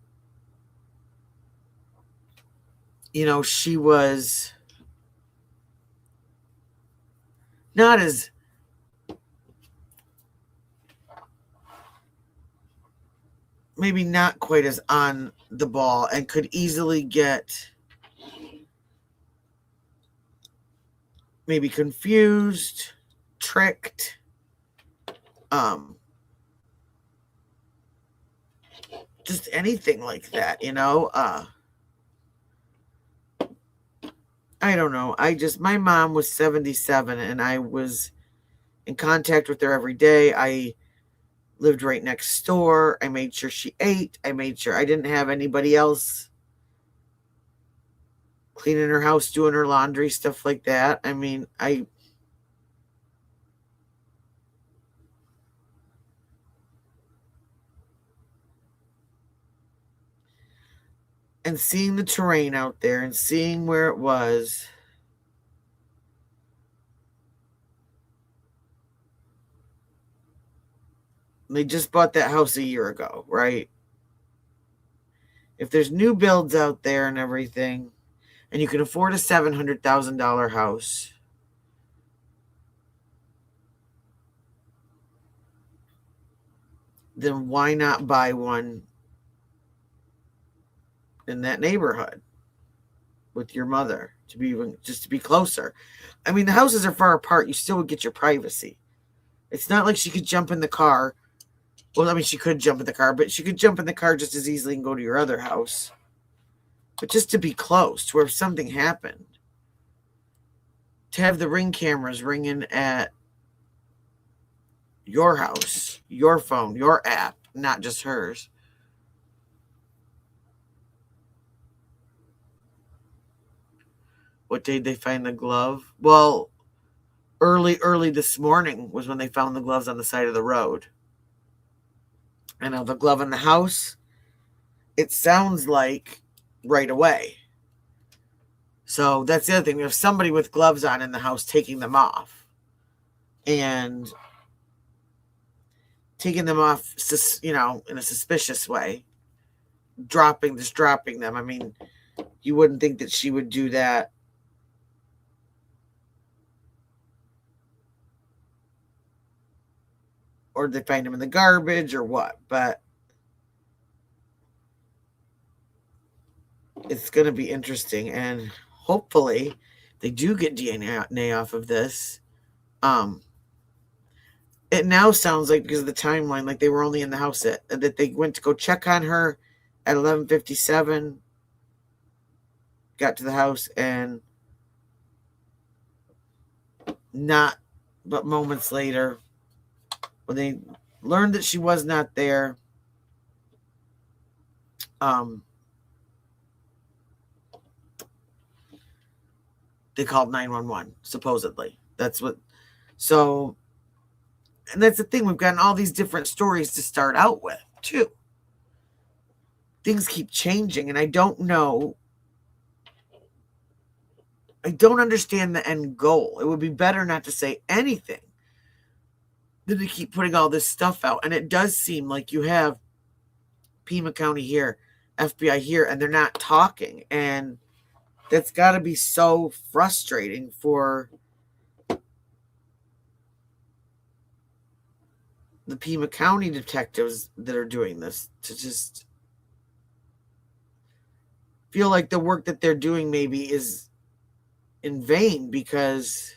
you know, she was not as maybe not quite as on the ball and could easily get maybe confused, tricked, just anything like that, you know. I don't know. My mom was 77 and I was in contact with her every day. I lived right next door. I made sure she ate. I made sure I didn't have anybody else cleaning her house, doing her laundry, stuff like that. I mean, and seeing the terrain out there and seeing where it was, they just bought that house a year ago, right? If there's new builds out there and everything, and you can afford a $700,000 house, then why not buy one in that neighborhood with your mother to be closer? I mean, the houses are far apart. You still would get your privacy. It's not like she could jump in the car. Well, I mean, she could jump in the car, but she could jump in the car just as easily and go to your other house. But just to be close to where if something happened, to have the Ring cameras ringing at your house, your phone, your app, not just hers. What day did they find the glove? Well, early this morning was when they found the gloves on the side of the road. And now the glove in the house, it sounds like right away. So that's the other thing. We have somebody with gloves on in the house taking them off. And taking them off, you know, in a suspicious way. Dropping them. I mean, you wouldn't think that she would do that. Or they find them in the garbage or what. But it's going to be interesting. And hopefully they do get DNA off of this. It now sounds like, because of the timeline, like they were only in the house that they went to go check on her at 11:57, got to the house, and not but moments later, when they learned that she was not there, they called 911, supposedly. That's what. So, and that's the thing. We've gotten all these different stories to start out with, too. Things keep changing, and I don't know. I don't understand the end goal. It would be better not to say anything than to keep putting all this stuff out. And it does seem like you have Pima County here, FBI here, and they're not talking. And that's got to be so frustrating for the Pima County detectives that are doing this, to just feel like the work that they're doing maybe is in vain, because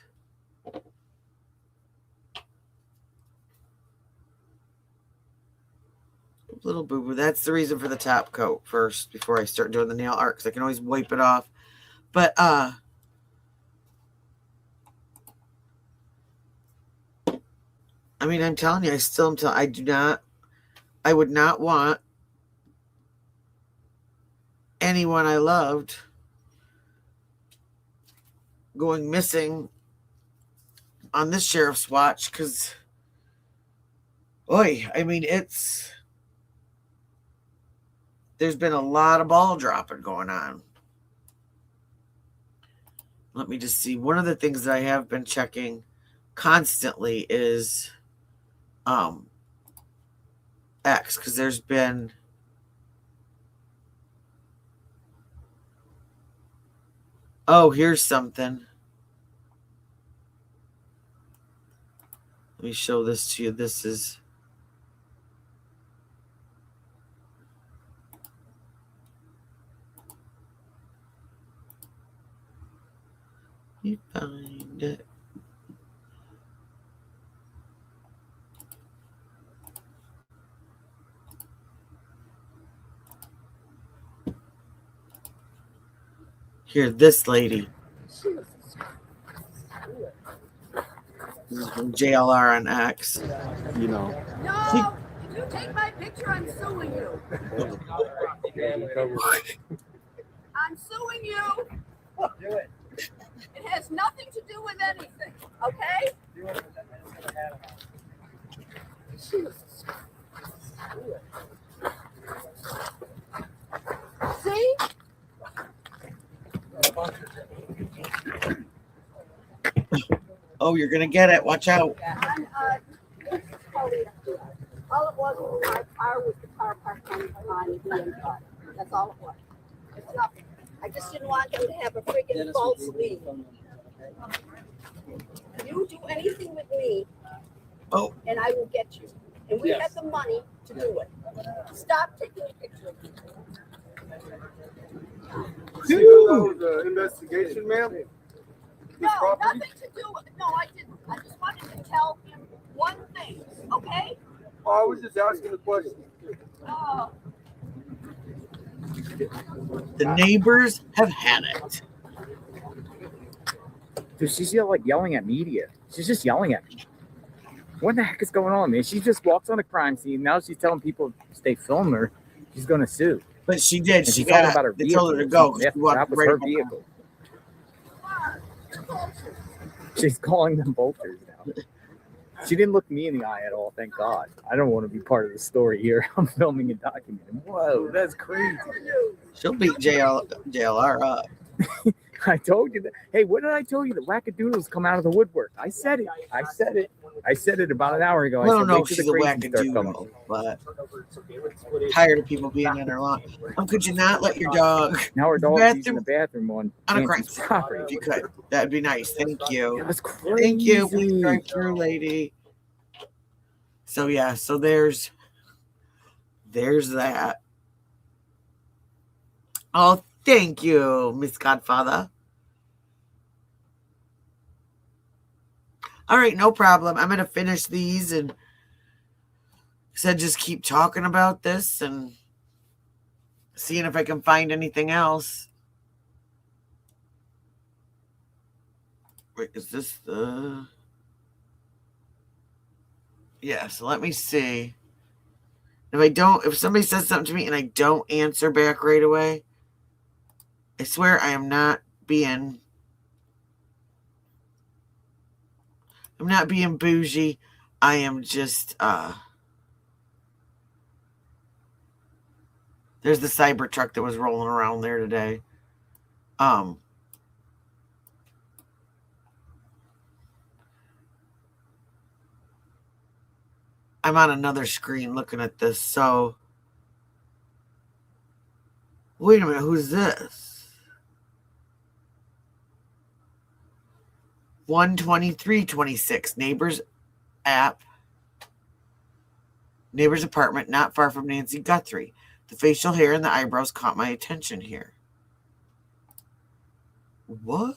little boo-boo. That's the reason for the top coat first before I start doing the nail art, because I can always wipe it off But I mean, I'm telling you, I still am telling. I would not want anyone I loved going missing on this sheriff's watch, because, oi, I mean, there's been a lot of ball dropping going on. Let me just see. One of the things that I have been checking constantly is X, because there's been here's something. Let me show this to you. This is you find it. Here, this lady. This is from JLR on X. You know. No, if you take my picture, I'm suing you. I'm suing you. Do it. It has nothing to do with anything, okay? Do it. See? Oh, you're gonna get it. Watch out. All it was my car was the car parked on the end car. That's all it was. It's nothing. I just didn't want them to have a freaking false lead. You do anything with me, and I will get you. And we have the money to do it. Stop taking a picture of me. The investigation, ma'am? No, nothing to do with it. No, I didn't. I just wanted to tell him one thing, okay? Oh, I was just asking a question. Oh. The neighbors have had it. Dude, she's yelling at media. She's just yelling at me. What the heck is going on, man? She just walks on a crime scene. Now she's telling people if they film her, she's going to sue. But she did. And She she's talking got. about her They vehicle. told her to go. Yeah, She walked that was right her up. vehicle. She's calling them vultures now. She didn't look me in the eye at all, thank God. I don't want to be part of the story here. I'm filming and documenting. Whoa, that's crazy. She'll beat JLR up. I told you that. Hey, what did I tell you? The wackadoodles come out of the woodwork. I said it. I said it about an hour ago. I don't know wait if till she's the a crazies start coming. wackadoodle, but tired of people being in her lawn. Could you not let your dog Now her dog's using the bathroom on a crime Nancy's property. if you could? That'd be nice. Thank you. That's crazy. Thank you. Please drive through, lady. So yeah, so there's that. Oh, thank you, Miss Godfather. All right, no problem. I'm gonna finish these and said just keep talking about this and seeing if I can find anything else. Wait, is this the? Yeah, so let me see. If somebody says something to me and I don't answer back right away, I swear I am not being bougie. I am just there's the cyber truck that was rolling around there today. I'm on another screen looking at this, so wait a minute, who's this? 12326 neighbors apartment not far from Nancy Guthrie. The facial hair and the eyebrows caught my attention here. What?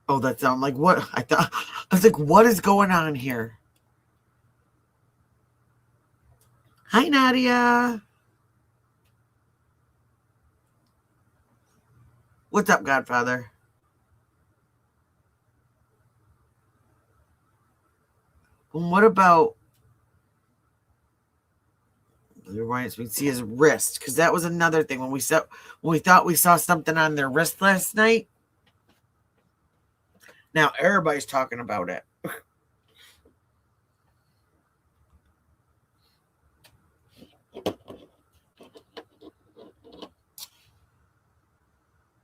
Oh, that sound like what? I was like, what is going on here? Hi, Nadia. What's up, Godfather? And what about we can see his wrist? Because that was another thing when we thought we saw something on their wrist last night. Now everybody's talking about it.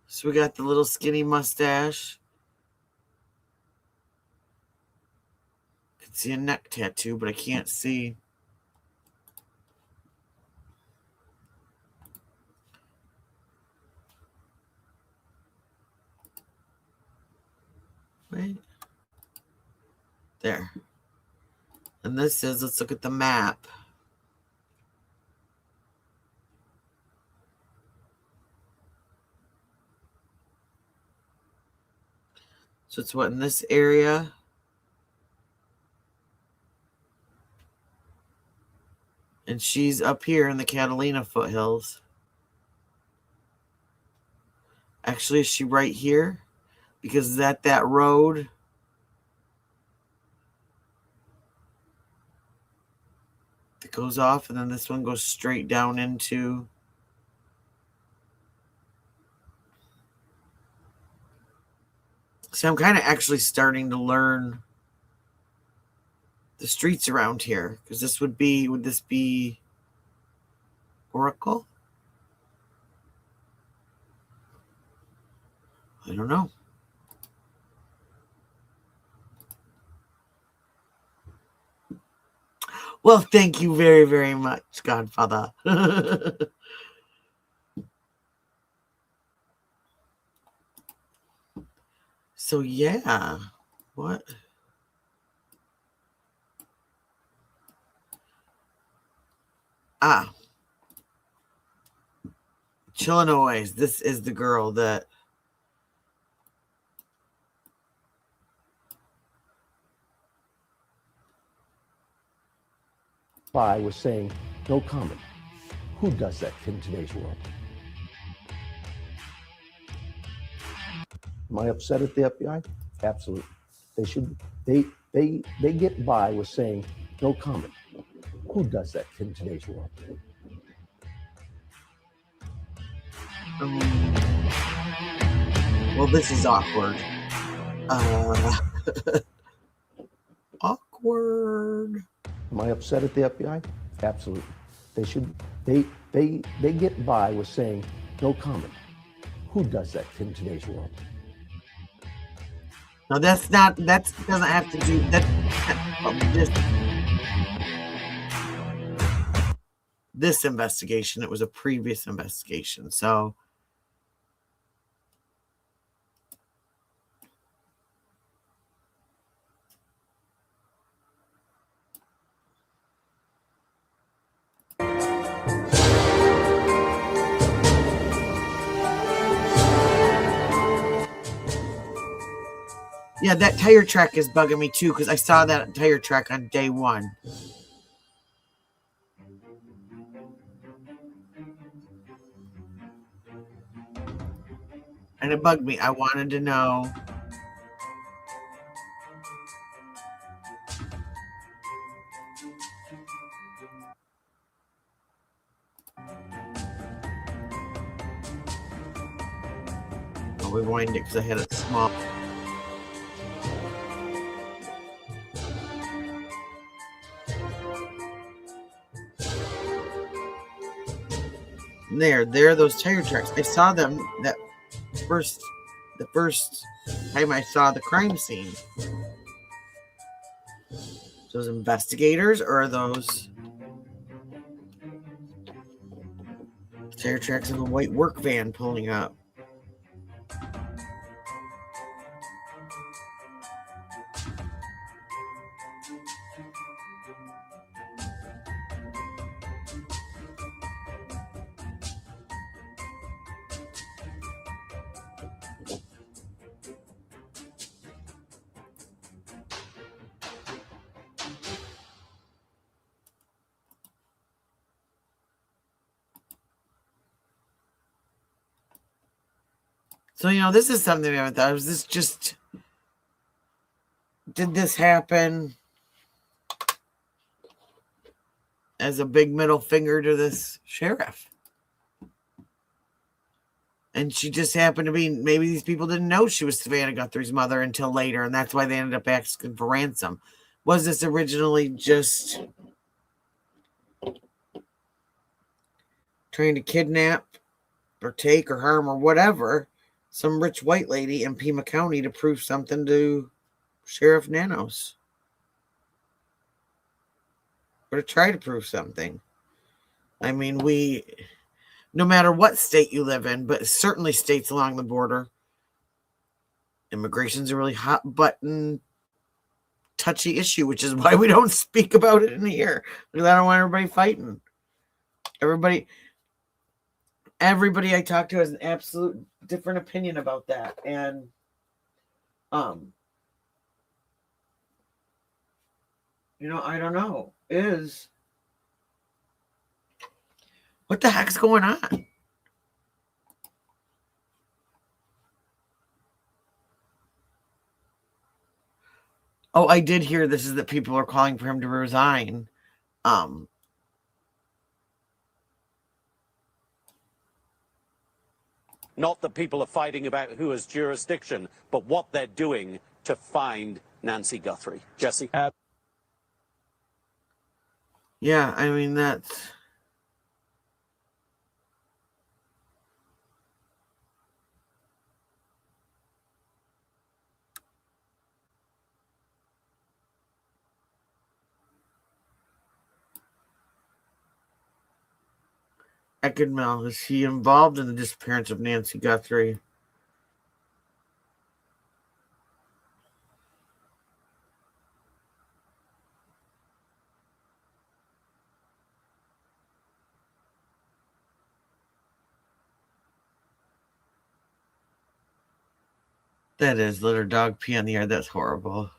So we got the little skinny mustache. I can see a neck tattoo, but I can't see. Wait. There. And this is, let's look at the map. So it's what, in this area? And she's up here in the Catalina foothills. Actually, is she right here? Because that road. That goes off, and then this one goes straight down into. So I'm kind of actually starting to learn the streets around here. Because would this be Oracle? I don't know. Well, thank you very, very much, Godfather. So, yeah. What? Illinois. This is the girl that. I was saying, no comment. Who does that in today's world? Am I upset at the FBI? Absolutely. They should. They get by with saying, no comment. Who does that in today's world? Well, this is awkward. Awkward. Am I upset at the FBI? Absolutely. They should. They get by with saying, no comment. Who does that in today's world? No, that's not. That doesn't have to do that. This investigation. It was a previous investigation. So. Yeah, that tire track is bugging me too because I saw that tire track on day one. And it bugged me. I wanted to know. I'll rewind it because I had it small. There, those tire tracks. I saw them the first time I saw the crime scene. Those investigators or are those tire tracks of a white work van pulling up? So, this is something we haven't thought. Was this just, did this happen as a big middle finger to this sheriff? And she just happened to be, maybe these people didn't know she was Savannah Guthrie's mother until later, and that's why they ended up asking for ransom. Was this originally just trying to kidnap or take or harm or whatever some rich white lady in Pima County to prove something to Sheriff Nanos? Or to try to prove something? I mean, no matter what state you live in, but certainly states along the border, immigration's a really hot button, touchy issue, which is why we don't speak about it in here. Because I don't want everybody fighting. Everybody I talk to has an absolute different opinion about that. And I don't know. What the heck's going on? Oh, I did hear this is that people are calling for him to resign. Not that people are fighting about who has jurisdiction, but what they're doing to find Nancy Guthrie. Jesse? Yeah, I mean, that's... Eckenmel, is he involved in the disappearance of Nancy Guthrie? That is, let her dog pee on the air. That's horrible.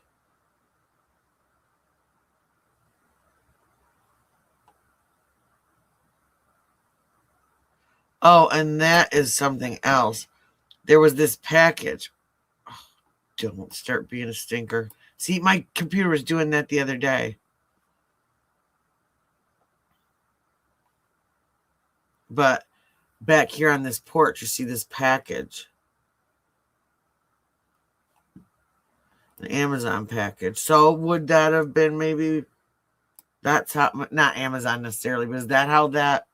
Oh, and that is something else. There was this package. Oh, don't start being a stinker. See, my computer was doing that the other day. But back here on this porch, you see this package. An Amazon package. So would that have been maybe... That's how... Not Amazon necessarily, but is that how that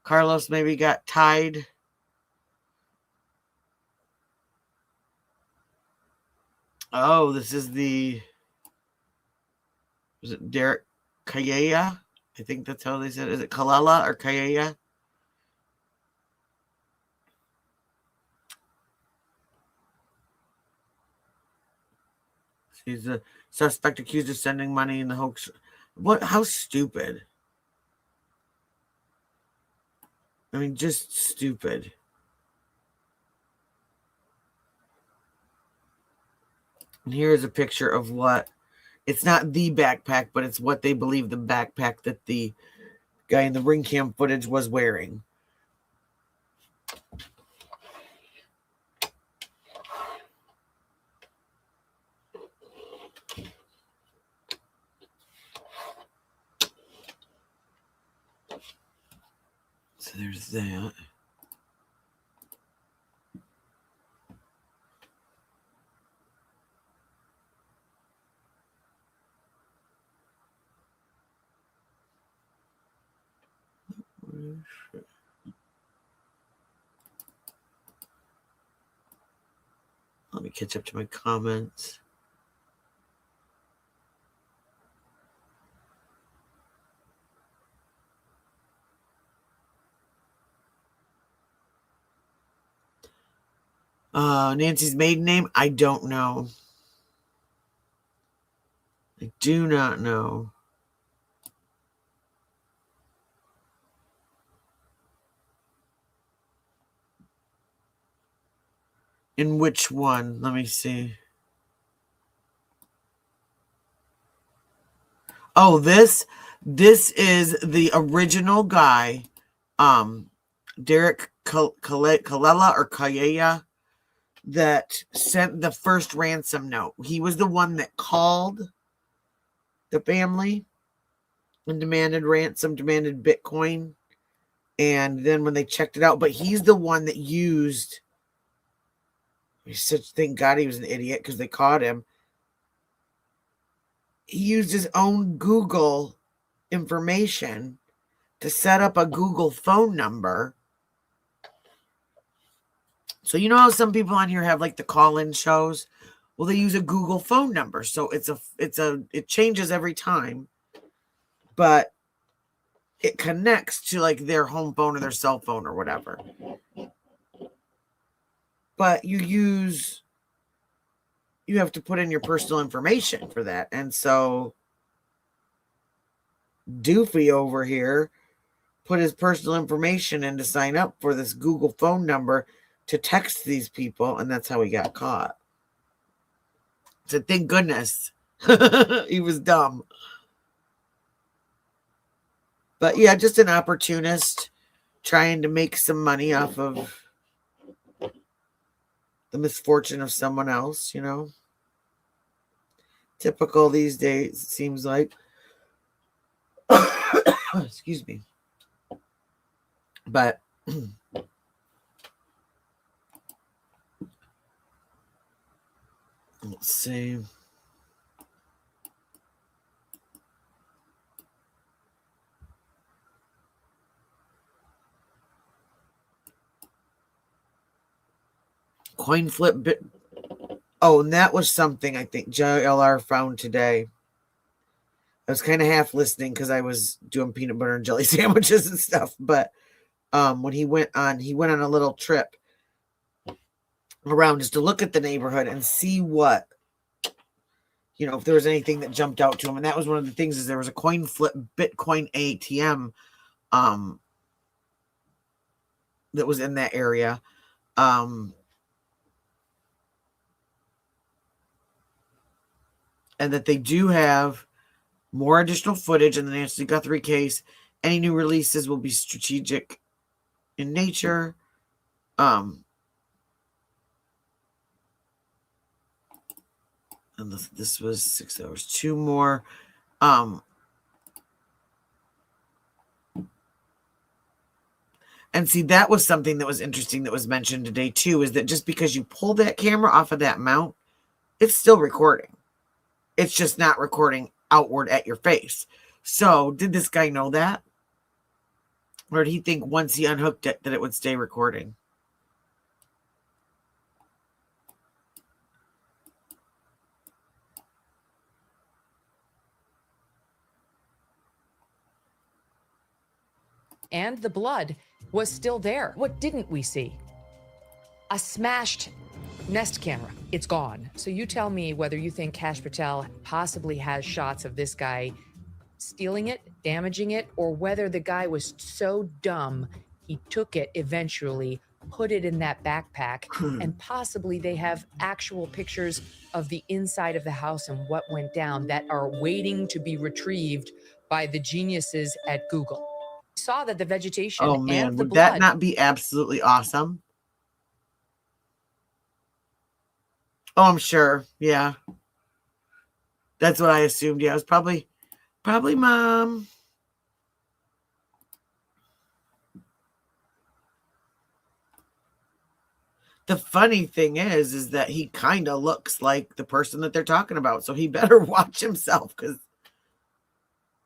Carlos maybe got tied? Oh, this is the... Was it Derek Kayaya? I think that's how they said it. Is it Kalala or Kayaya? He's a suspect accused of sending money in the hoax. What? How stupid. I mean, just stupid. And here's a picture of what, it's not the backpack, but it's what they believe the backpack that the guy in the ring cam footage was wearing. So there's that. Let me catch up to my comments. Nancy's maiden name? I don't know. I do not know. In which one? Let me see. Oh, this is the original guy. Derek Kalela or Kayaya. that sent the first ransom note. He was the one that called the family and demanded ransom, demanded Bitcoin. And then when they checked it out, but he's the one that used, thank God he was an idiot because they caught him. He used his own Google information to set up a Google phone number. So you know how some people on here have like the call-in shows? Well, they use a Google phone number. So it changes every time, but it connects to like their home phone or their cell phone or whatever. But you have to put in your personal information for that. And so Doofy over here put his personal information in to sign up for this Google phone number to text these people, and that's how he got caught. So thank goodness he was dumb. But yeah, just an opportunist trying to make some money off of the misfortune of someone else, you know. Typical these days, it seems like. Excuse me. But let's see. Coin flip bit. Oh, and that was something I think JLR found today. I was kind of half listening because I was doing peanut butter and jelly sandwiches and stuff. But when he went on a little trip around just to look at the neighborhood and see what, you know, if there was anything that jumped out to him. And that was one of the things, is there was a coin flip Bitcoin ATM that was in that area. And that they do have more additional footage in the Nancy Guthrie case. Any new releases will be strategic in nature. And this was 6 hours. 2 more. And see, that was something that was interesting that was mentioned today too, is that just because you pull that camera off of that mount, it's still recording. It's just not recording outward at your face. So did this guy know that? Or did he think once he unhooked it that it would stay recording? And the blood was still there. What didn't we see? A smashed Nest camera. It's gone. So you tell me whether you think Kash Patel possibly has shots of this guy stealing it, damaging it, or whether the guy was so dumb he took it eventually, put it in that backpack, and possibly they have actual pictures of the inside of the house and what went down that are waiting to be retrieved by the geniuses at Google. Saw that the vegetation and the would blood. that not be absolutely awesome? Oh, I'm sure. Yeah. That's what I assumed. Yeah, it was probably Mom. The funny thing is that he kind of looks like the person that they're talking about. So he better watch himself, because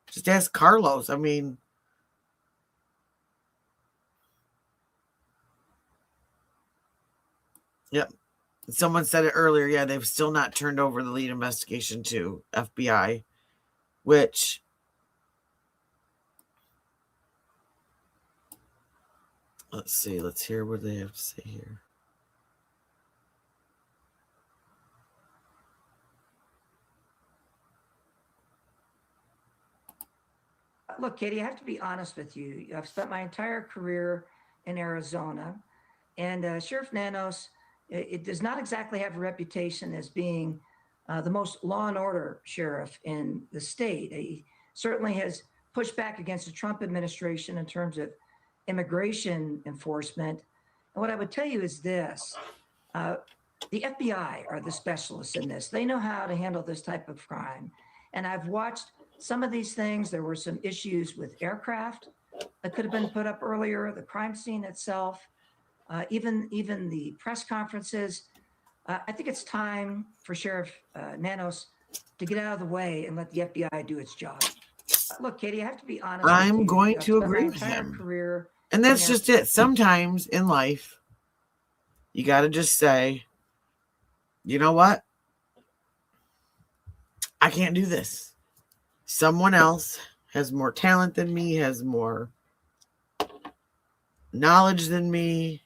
just ask Carlos. I mean, yep. Someone said it earlier. Yeah, they've still not turned over the lead investigation to FBI, which let's see. Let's hear what they have to say here. Look, Katie, I have to be honest with you. I've spent my entire career in Arizona, and Sheriff Nanos, it does not exactly have a reputation as being the most law and order sheriff in the state. He certainly has pushed back against the Trump administration in terms of immigration enforcement. And what I would tell you is this. The FBI are the specialists in this. They know how to handle this type of crime. And I've watched some of these things. There were some issues with aircraft that could have been put up earlier, the crime scene itself, even the press conferences. I think it's time for Sheriff Nanos to get out of the way and let the FBI do its job. Look, Katie, I have to be honest. I'm going to agree with him. And that's just it. Sometimes in life, you got to just say, you know what? I can't do this. Someone else has more talent than me, has more knowledge than me,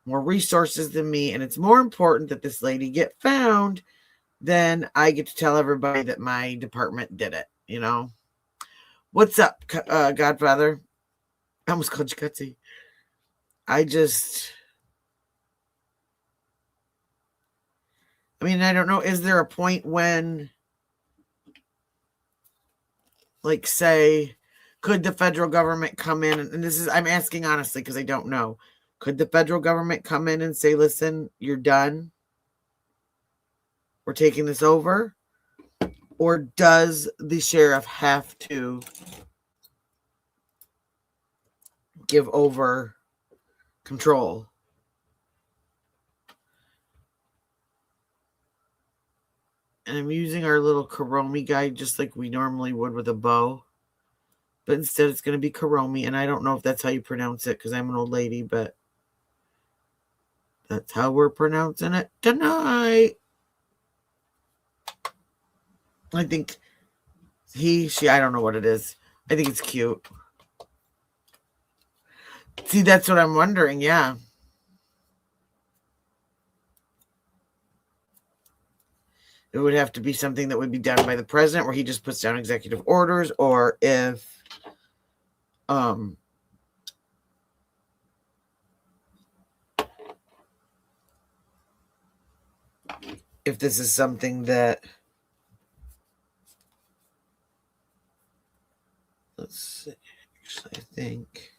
more resources than me, and it's more important that this lady get found than I get to tell everybody that my department did it, you know? What's up, Godfather? I almost called you Cutsy. I don't know. Is there a point when, like, say, could the federal government come in? And this is, I'm asking honestly because I don't know. Could the federal government come in and say, listen, you're done? We're taking this over? Or does the sheriff have to give over control? And I'm using our little Karomi guide just like we normally would with a bow. But instead it's going to be Karomi. And I don't know if that's how you pronounce it because I'm an old lady, but that's how we're pronouncing it tonight. I think she, I don't know what it is. I think it's cute. See, that's what I'm wondering. Yeah. It would have to be something that would be done by the president where he just puts down executive orders, or if this is something that, let's see, actually, I think,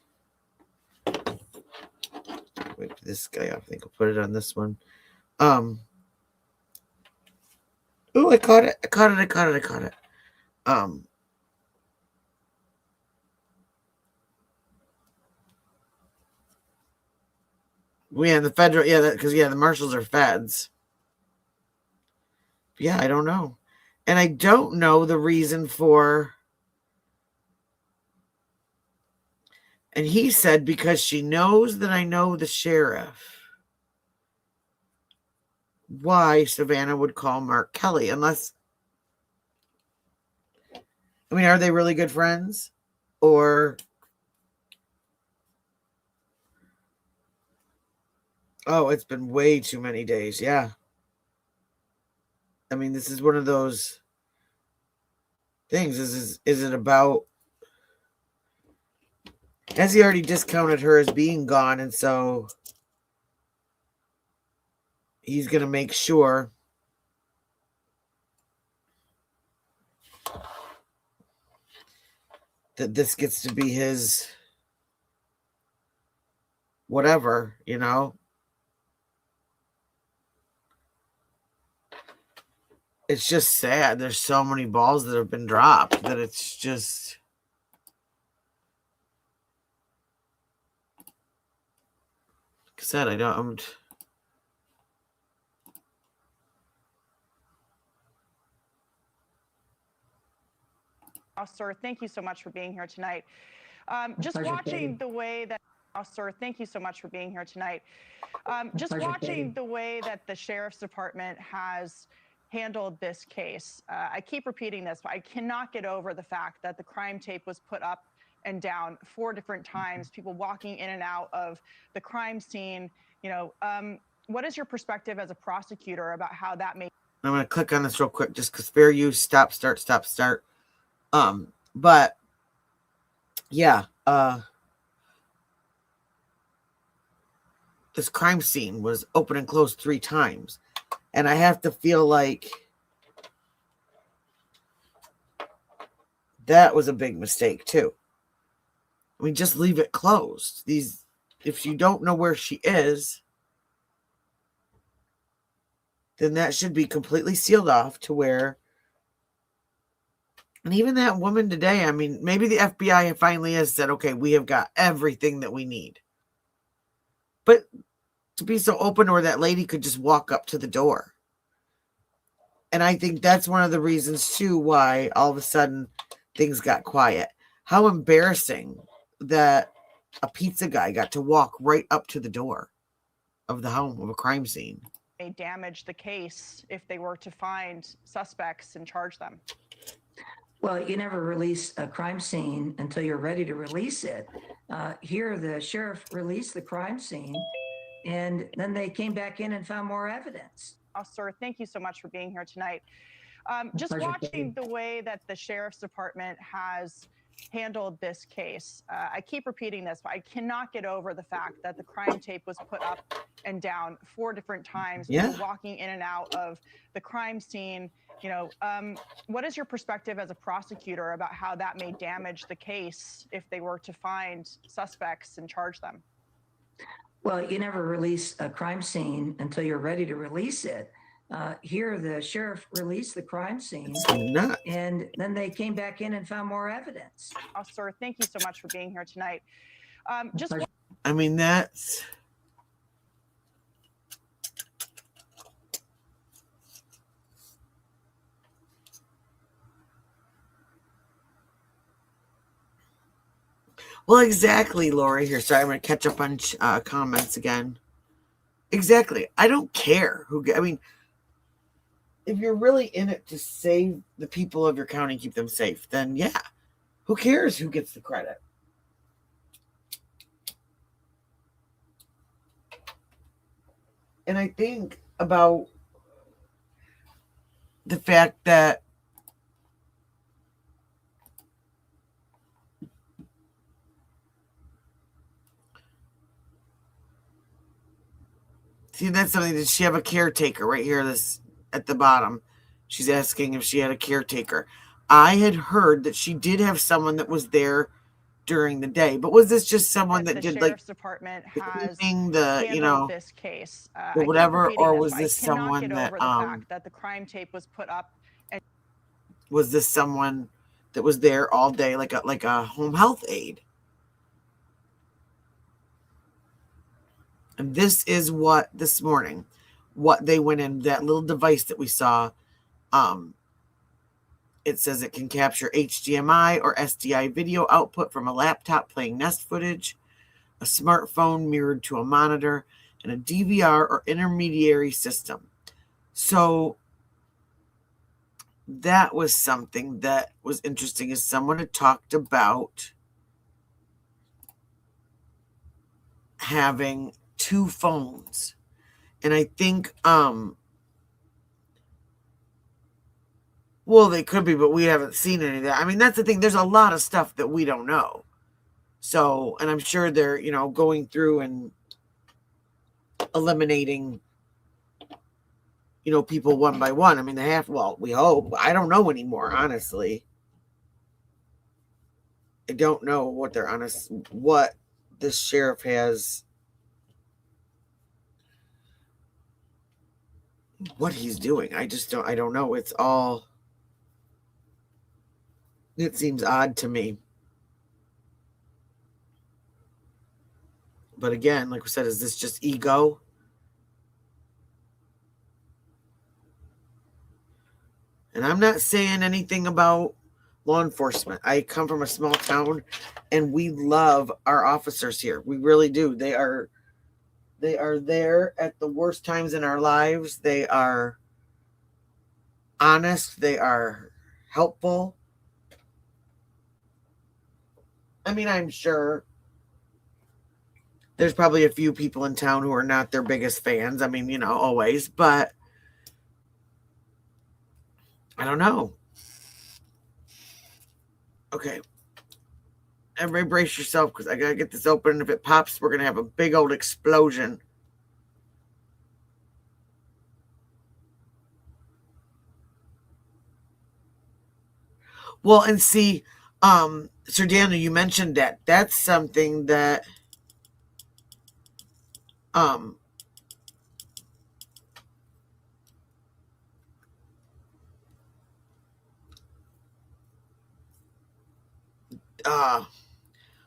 wait this guy off. I think I'll put it on this one. Ooh, I caught it. Yeah, the federal, because the marshals are feds. Yeah, I don't know. And I don't know the reason for, and he said because she knows that I know the sheriff, why Savannah would call Mark Kelly, unless, are they really good friends? Or, oh, it's been way too many days. Yeah. This is one of those things. Is it about, has he already discounted her as being gone? And so he's going to make sure that this gets to be his whatever, It's just sad. There's so many balls that have been dropped that it's just, like I said, Sir, thank you so much for being here tonight. Just watching the way that, sir, thank you so much for being here tonight. Just watching the way that the sheriff's department has handled this case. I keep repeating this, but I cannot get over the fact that the crime tape was put up and down 4 different times, people walking in and out of the crime scene. What is your perspective as a prosecutor about how that may? I'm going to click on this real quick just because fair use, stop, start. But yeah, this crime scene was open and closed 3 times. And I have to feel like that was a big mistake too. Just leave it closed. If you don't know where she is, then that should be completely sealed off to where, and even that woman today, I mean, maybe the FBI finally has said, okay, we have got everything that we need. But to be so open where that lady could just walk up to the door. And I think that's one of the reasons, too, why all of a sudden things got quiet. How embarrassing that a pizza guy got to walk right up to the door of the home of a crime scene. May damage the case if they were to find suspects and charge them. Well, you never release a crime scene until you're ready to release it. Here, the sheriff released the crime scene, and then they came back in and found more evidence. Sir, thank you so much for being here tonight. Just Pleasure, watching the way that the sheriff's department has handled this case, I keep repeating this, but I cannot get over the fact that the crime tape was put up and down 4 different times. Yeah. Walking in and out of the crime scene. You know, what is your perspective as a prosecutor about how that may damage the case if they were to find suspects and charge them? Well, you never release a crime scene until you're ready to release it. Here, the sheriff released the crime scene, and then they came back in and found more evidence. Sir, thank you so much for being here tonight. I mean, that's... Well, exactly, Lori. Here, sorry, I'm going to catch up on comments again. Exactly. I don't care who. I mean, if you're really in it to save the people of your county, keep them safe, then yeah, who cares who gets the credit? And I think about the fact that see, that's something. Did she have a caretaker right here? This at the bottom. She's asking if she had a caretaker. I had heard that she did have someone that was there during the day, but was this just someone that did like department the has cleaning, the this case, the whatever, or was this someone that that the crime tape was put up? And was this someone that was there all day, like a home health aide? And this is what this morning, what they went in, that little device that we saw. It says it can capture HDMI or SDI video output from a laptop playing Nest footage, a smartphone mirrored to a monitor, and a DVR or intermediary system. So that was something that was interesting, is someone had talked about having 2 phones. And I think well, they could be, but we haven't seen any of that. I mean, that's the thing. There's a lot of stuff that we don't know. So, and I'm sure they're, going through and eliminating, people one by one. I mean, they have, well, we hope. I don't know anymore, honestly. I don't know what this sheriff has, what he's doing. I don't know. It seems odd to me. But again, like we said, is this just ego? And I'm not saying anything about law enforcement. I come from a small town, and we love our officers here. We really do. They are there at the worst times in our lives. They are honest. They are helpful. I mean, I'm sure there's probably a few people in town who are not their biggest fans. I mean, always, but I don't know. Okay. Everybody brace yourself, because I got to get this open. If it pops, we're going to have a big old explosion. Well, and see, Sir Daniel, you mentioned that. That's something that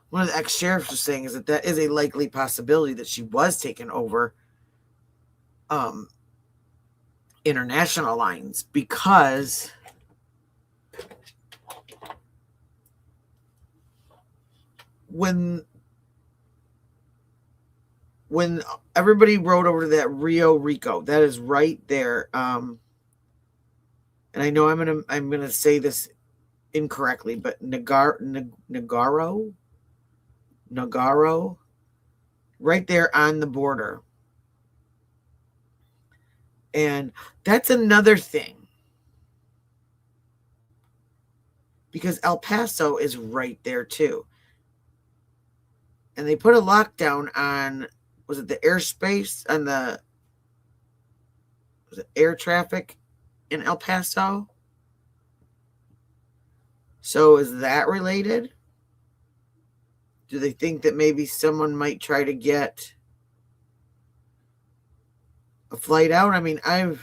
one of the ex-sheriffs was saying is that is a likely possibility that she was taken over international lines, because when everybody rode over to that Rio Rico, that is right there. And I know I'm gonna say this incorrectly, but Nagaro, right there on the border. And that's another thing, because El Paso is right there too. And they put a lockdown on, was it the airspace, on the air traffic in El Paso? So is that related? Do they think that maybe someone might try to get a flight out? I mean, I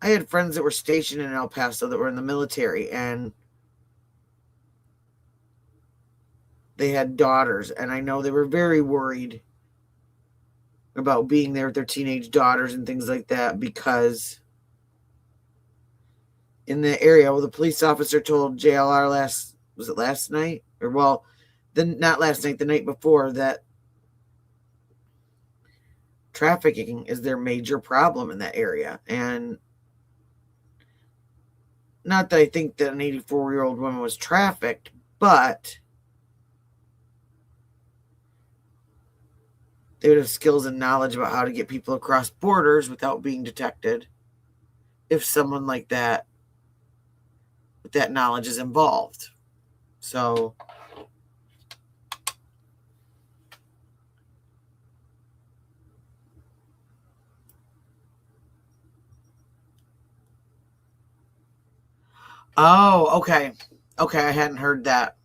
had friends that were stationed in El Paso that were in the military, and they had daughters, and I know they were very worried about being there with their teenage daughters and things like that, because in the area, well, the police officer told JLR last night? Or, well, not last night, the night before, that trafficking is their major problem in that area. And not that I think that an 84-year-old woman was trafficked, but they would have skills and knowledge about how to get people across borders without being detected, if someone like that, with that knowledge, is involved. So oh, okay. Okay, I hadn't heard that.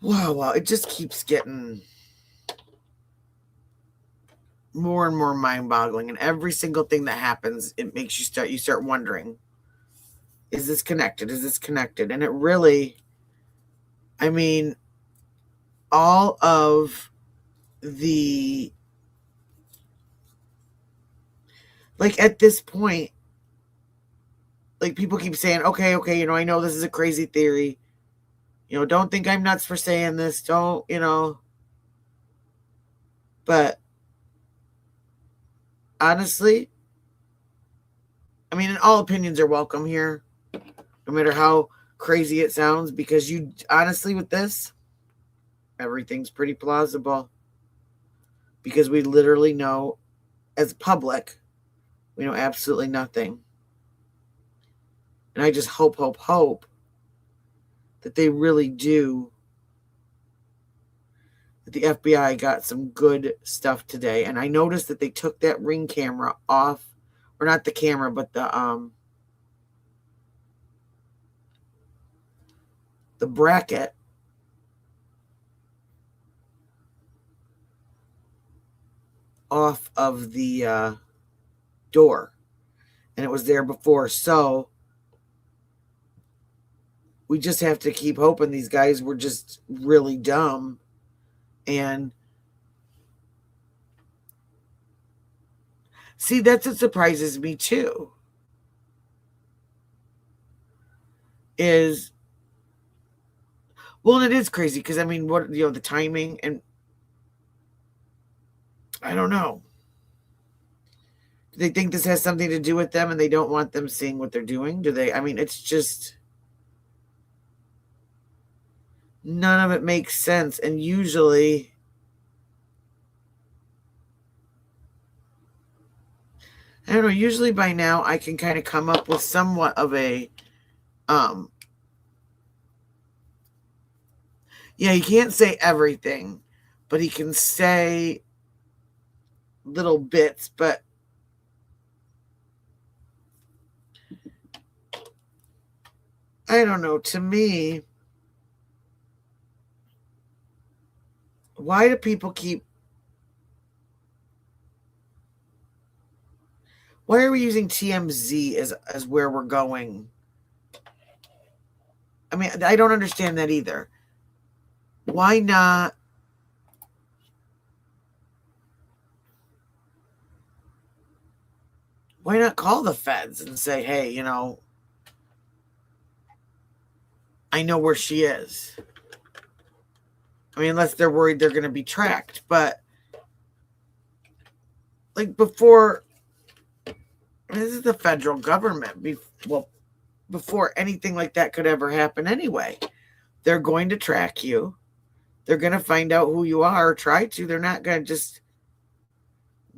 Wow, it just keeps getting more and more mind-boggling, and every single thing that happens, it makes you start wondering, is this connected? Is this connected? And it really, I mean, all of the, like, at this point, like, people keep saying, okay, I know this is a crazy theory. Don't think I'm nuts for saying this. Don't, but honestly, I mean, and all opinions are welcome here, no matter how crazy it sounds, because honestly, with this, everything's pretty plausible, because we literally know, as public, we know absolutely nothing. And I just hope that they really do, that the FBI got some good stuff today. And I noticed that they took that Ring camera off, or not the camera, but the bracket off of the door, and it was there before. So we just have to keep hoping these guys were just really dumb. And see, that's what surprises me too, is, well, and it is crazy, because I mean, what, the timing, and I don't know. Do they think this has something to do with them, and they don't want them seeing what they're doing? Do they? I mean, it's just, none of it makes sense. And usually, I don't know, usually by now I can kind of come up with somewhat of a, yeah, he can't say everything, but he can say little bits. But I don't know, to me, why do people keep, Why are we using TMZ as where we're going? I mean, I don't understand that either. Why not? Why not call the feds and say, hey, you know, I know where she is. I mean, unless they're worried they're going to be tracked. But, like, before, this is the federal government. Before anything like that could ever happen anyway. They're going to track you. They're going to find out who you are or try to. They're not going to just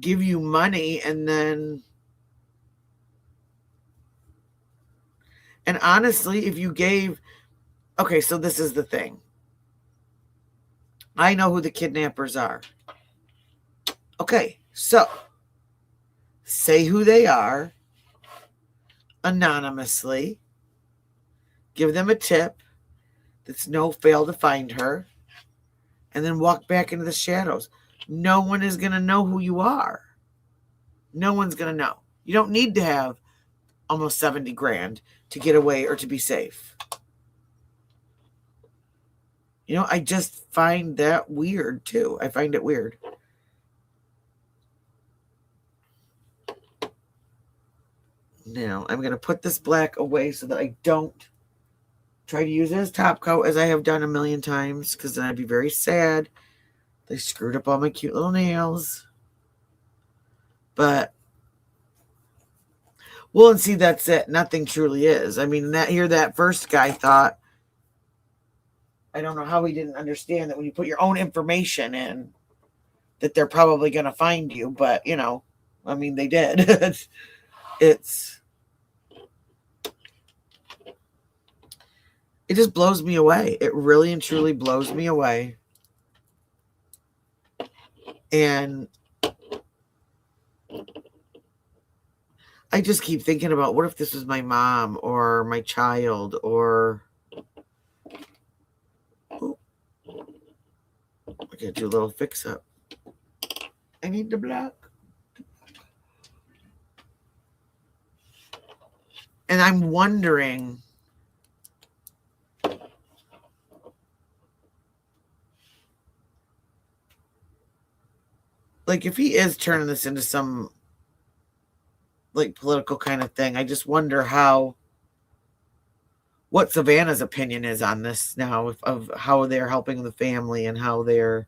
give you money and then... And honestly, if you gave... Okay, so this is the thing. I know who the kidnappers are. Okay, so say who they are anonymously. Give them a tip that's no fail to find her. And then walk back into the shadows. No one is going to know who you are. No one's going to know. You don't need to have almost 70 grand to get away or to be safe. You know, I just find that weird too. I find it weird. Now, I'm going to put this black away so that I don't try to use it as top coat as I have done a million times, because then I'd be very sad. They screwed up all my cute little nails. But, well, and see, that's it. Nothing truly is. I mean, that first guy thought, I don't know how he didn't understand that when you put your own information in, that they're probably going to find you. But, you know, I mean, they did. It just blows me away. It really and truly blows me away. And I just keep thinking about, what if this was my mom or my child or... Oh, I gotta do a little fix up. I need the black. And I'm wondering, like, if he is turning this into some, like, political kind of thing, I just wonder what Savannah's opinion is on this now, of how they're helping the family and how they're,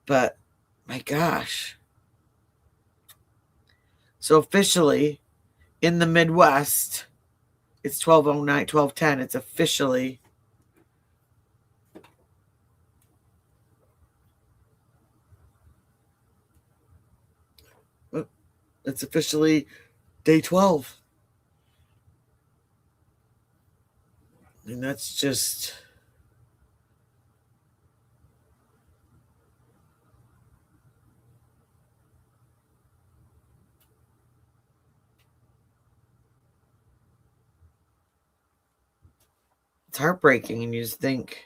but my gosh. So officially in the Midwest, it's 12:09, 12:10. It's officially day 12. And that's just... It's heartbreaking, and you just think,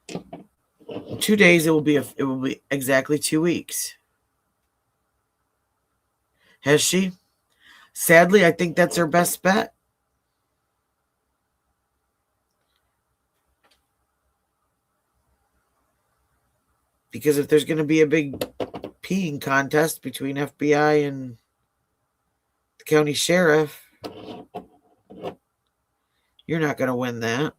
in 2 days it will be exactly 2 weeks. Has she? Sadly, I think that's her best bet. Because if there's going to be a big peeing contest between FBI and the county sheriff, you're not going to win that.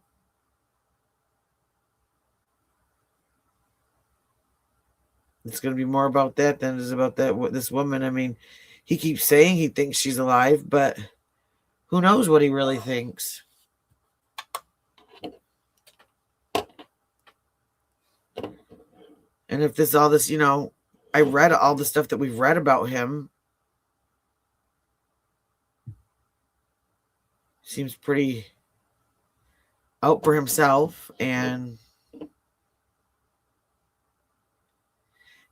It's going to be more about that than it is about this woman. I mean, he keeps saying he thinks she's alive, but who knows what he really thinks. And if all this, you know, I read all the stuff that we've read about him. Seems pretty out for himself, and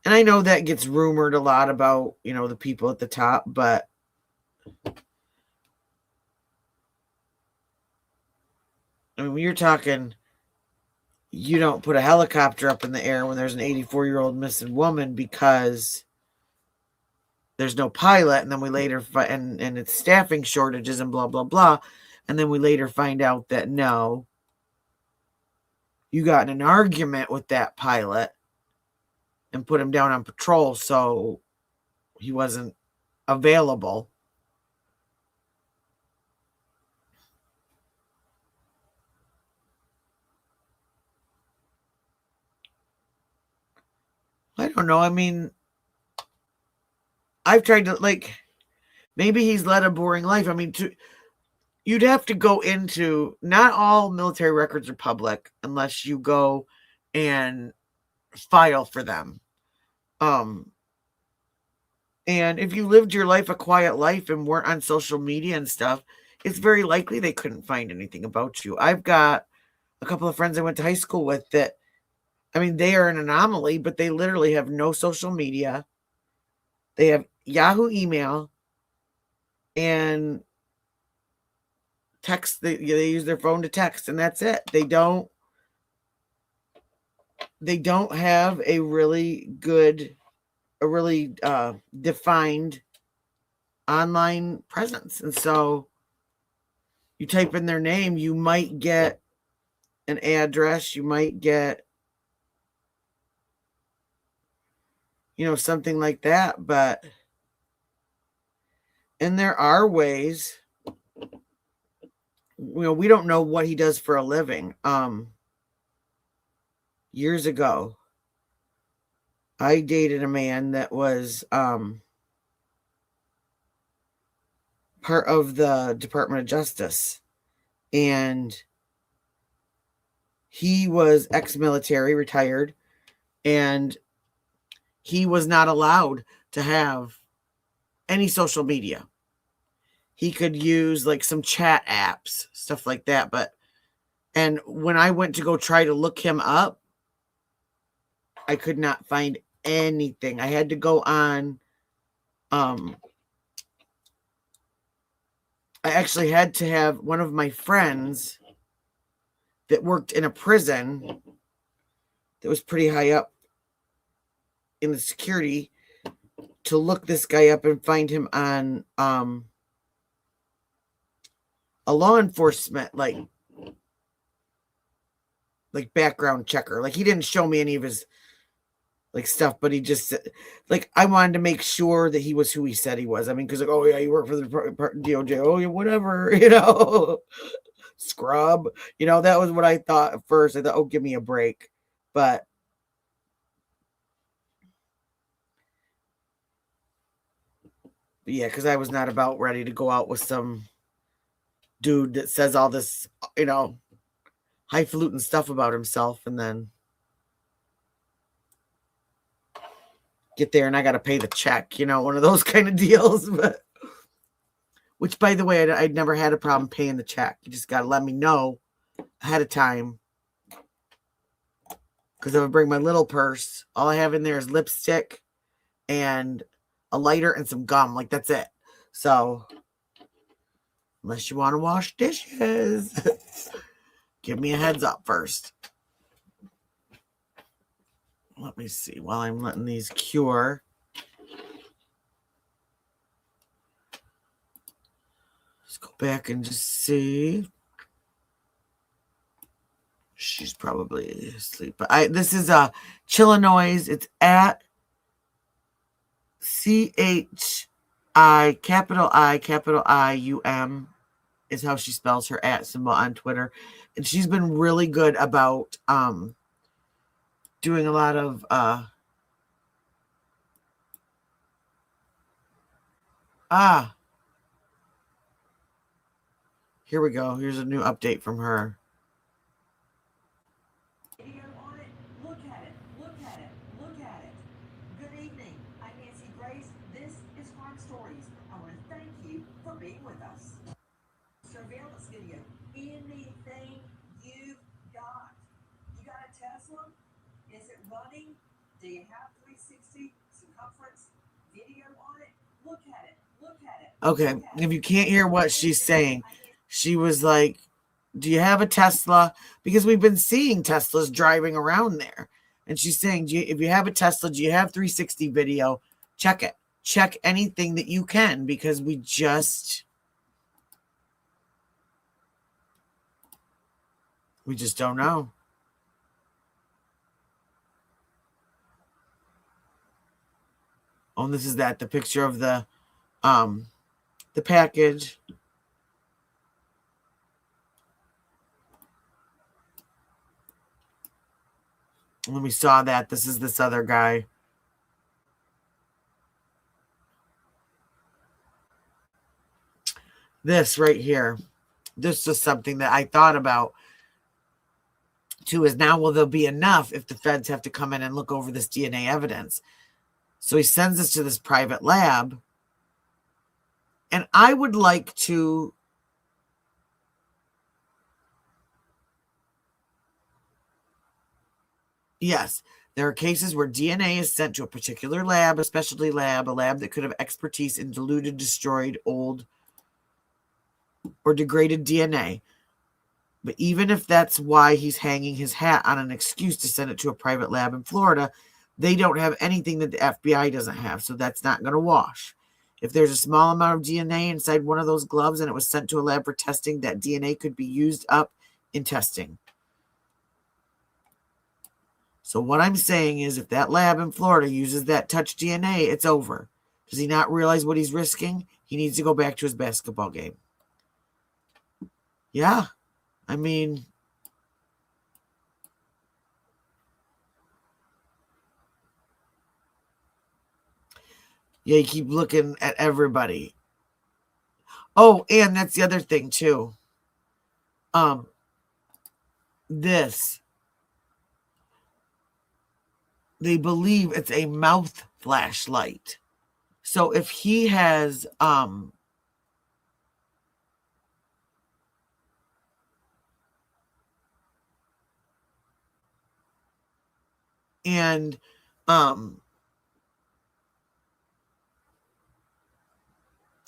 I know that gets rumored a lot about, you know, the people at the top, but I mean, when you're talking, you don't put a helicopter up in the air when there's an 84-year-old missing woman because there's no pilot, and then we later and it's staffing shortages and blah blah blah, and then we later find out that no, you got in an argument with that pilot and put him down on patrol, so he wasn't available. I don't know. I mean, I've tried to, like, maybe he's led a boring life. I mean, you'd have to go into, not all military records are public unless you go and file for them. And if you lived your life a quiet life and weren't on social media and stuff, it's very likely they couldn't find anything about you. I've got a couple of friends I went to high school with that, I mean, they are an anomaly, but they literally have no social media. They have Yahoo email and text. They use their phone to text, and that's it. They don't have a really defined online presence. And so you type in their name, you might get an address, you might get, something like that. But, and there are ways, we don't know what he does for a living. Years ago, I dated a man that was part of the Department of Justice, and he was ex-military, retired, and he was not allowed to have any social media. He could use like some chat apps, stuff like that. And when I went to go try to look him up, I could not find anything. I had to go on, I actually had to have one of my friends that worked in a prison that was pretty high up in the security to look this guy up and find him on a law enforcement like background checker. Like, he didn't show me any of his like stuff, but he just like, I wanted to make sure that he was who he said he was. I mean, because like, oh yeah, you work for the DOJ, oh yeah, whatever, scrub, that was what I thought at first. I thought, oh, give me a break. But yeah, because I was not about ready to go out with some dude that says all this, highfalutin stuff about himself, and then get there and I got to pay the check, one of those kind of deals. But, which, by the way, I'd never had a problem paying the check. You just got to let me know ahead of time. Because if I bring my little purse, all I have in there is lipstick and a lighter and some gum. Like, that's it. So, unless you want to wash dishes, give me a heads up first. Let me see while I'm letting these cure. Let's go back and just see. She's probably asleep. But this is Chillinois. It's at CHIUM is how she spells her @ symbol on Twitter. And she's been really good about doing a lot of here we go. Here's a new update from her. Look at it. Look at it. Look at it. Good evening. I'm Nancy Grace. This is Crime Stories. I want to thank you for being with us. Surveillance video. Anything you've got. You got a Tesla? Is it running? Do you have 360 circumference video on it? Look at it. Look at it. Okay, if you can't hear what she's saying, she was like, do you have a Tesla? Because we've been seeing Teslas driving around there. And she's saying, if you have a Tesla, do you have 360 video? Check it. Check anything that you can, because we just don't know. Oh, and this is the picture of the package. When we saw that, this is this other guy. This right here. This is something that I thought about too, is now, will there be enough if the feds have to come in and look over this DNA evidence? So he sends us to this private lab. And I would like to yes, there are cases where DNA is sent to a particular lab, a specialty lab, a lab that could have expertise in diluted, destroyed, old, or degraded DNA. But even if that's why he's hanging his hat on an excuse to send it to a private lab in Florida, they don't have anything that the FBI doesn't have, so that's not going to wash. If there's a small amount of DNA inside one of those gloves and it was sent to a lab for testing, that DNA could be used up in testing. So what I'm saying is, if that lab in Florida uses that touch DNA, it's over. Does he not realize what he's risking? He needs to go back to his basketball game. Yeah. I mean, yeah, you keep looking at everybody. Oh, and that's the other thing too. This, they believe it's a mouth flashlight. So if he has and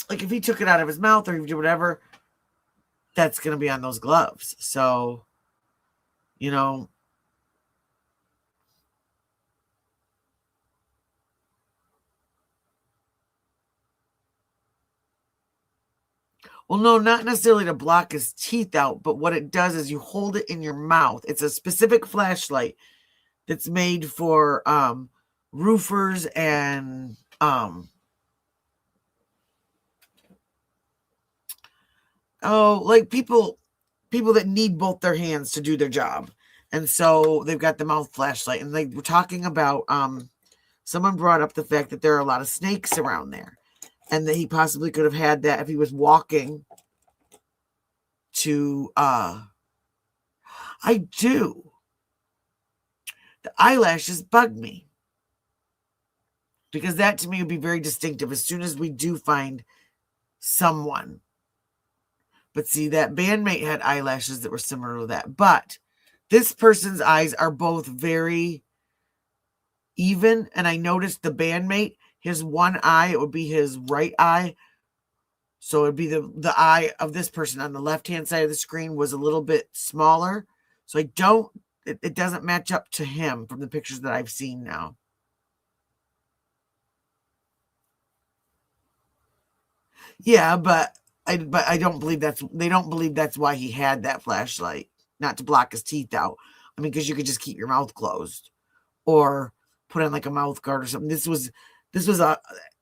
like if he took it out of his mouth or he did whatever, that's going to be on those gloves. So, you know, well, no, not necessarily to block his teeth out, but what it does is you hold it in your mouth. It's a specific flashlight that's made for roofers and like people that need both their hands to do their job. And so they've got the mouth flashlight, and they were talking about someone brought up the fact that there are a lot of snakes around there, and that he possibly could have had that if he was walking to I do. The eyelashes bug me, because that to me would be very distinctive as soon as we do find someone. But see, that bandmate had eyelashes that were similar to that. But this person's eyes are both very even. And I noticed the bandmate, his one eye, it would be his right eye. So it'd be the eye of this person on the left-hand side of the screen was a little bit smaller. So it doesn't match up to him from the pictures that I've seen now. Yeah, but I don't believe they don't believe that's why he had that flashlight, not to block his teeth out. I mean, because you could just keep your mouth closed or put on like a mouth guard or something. The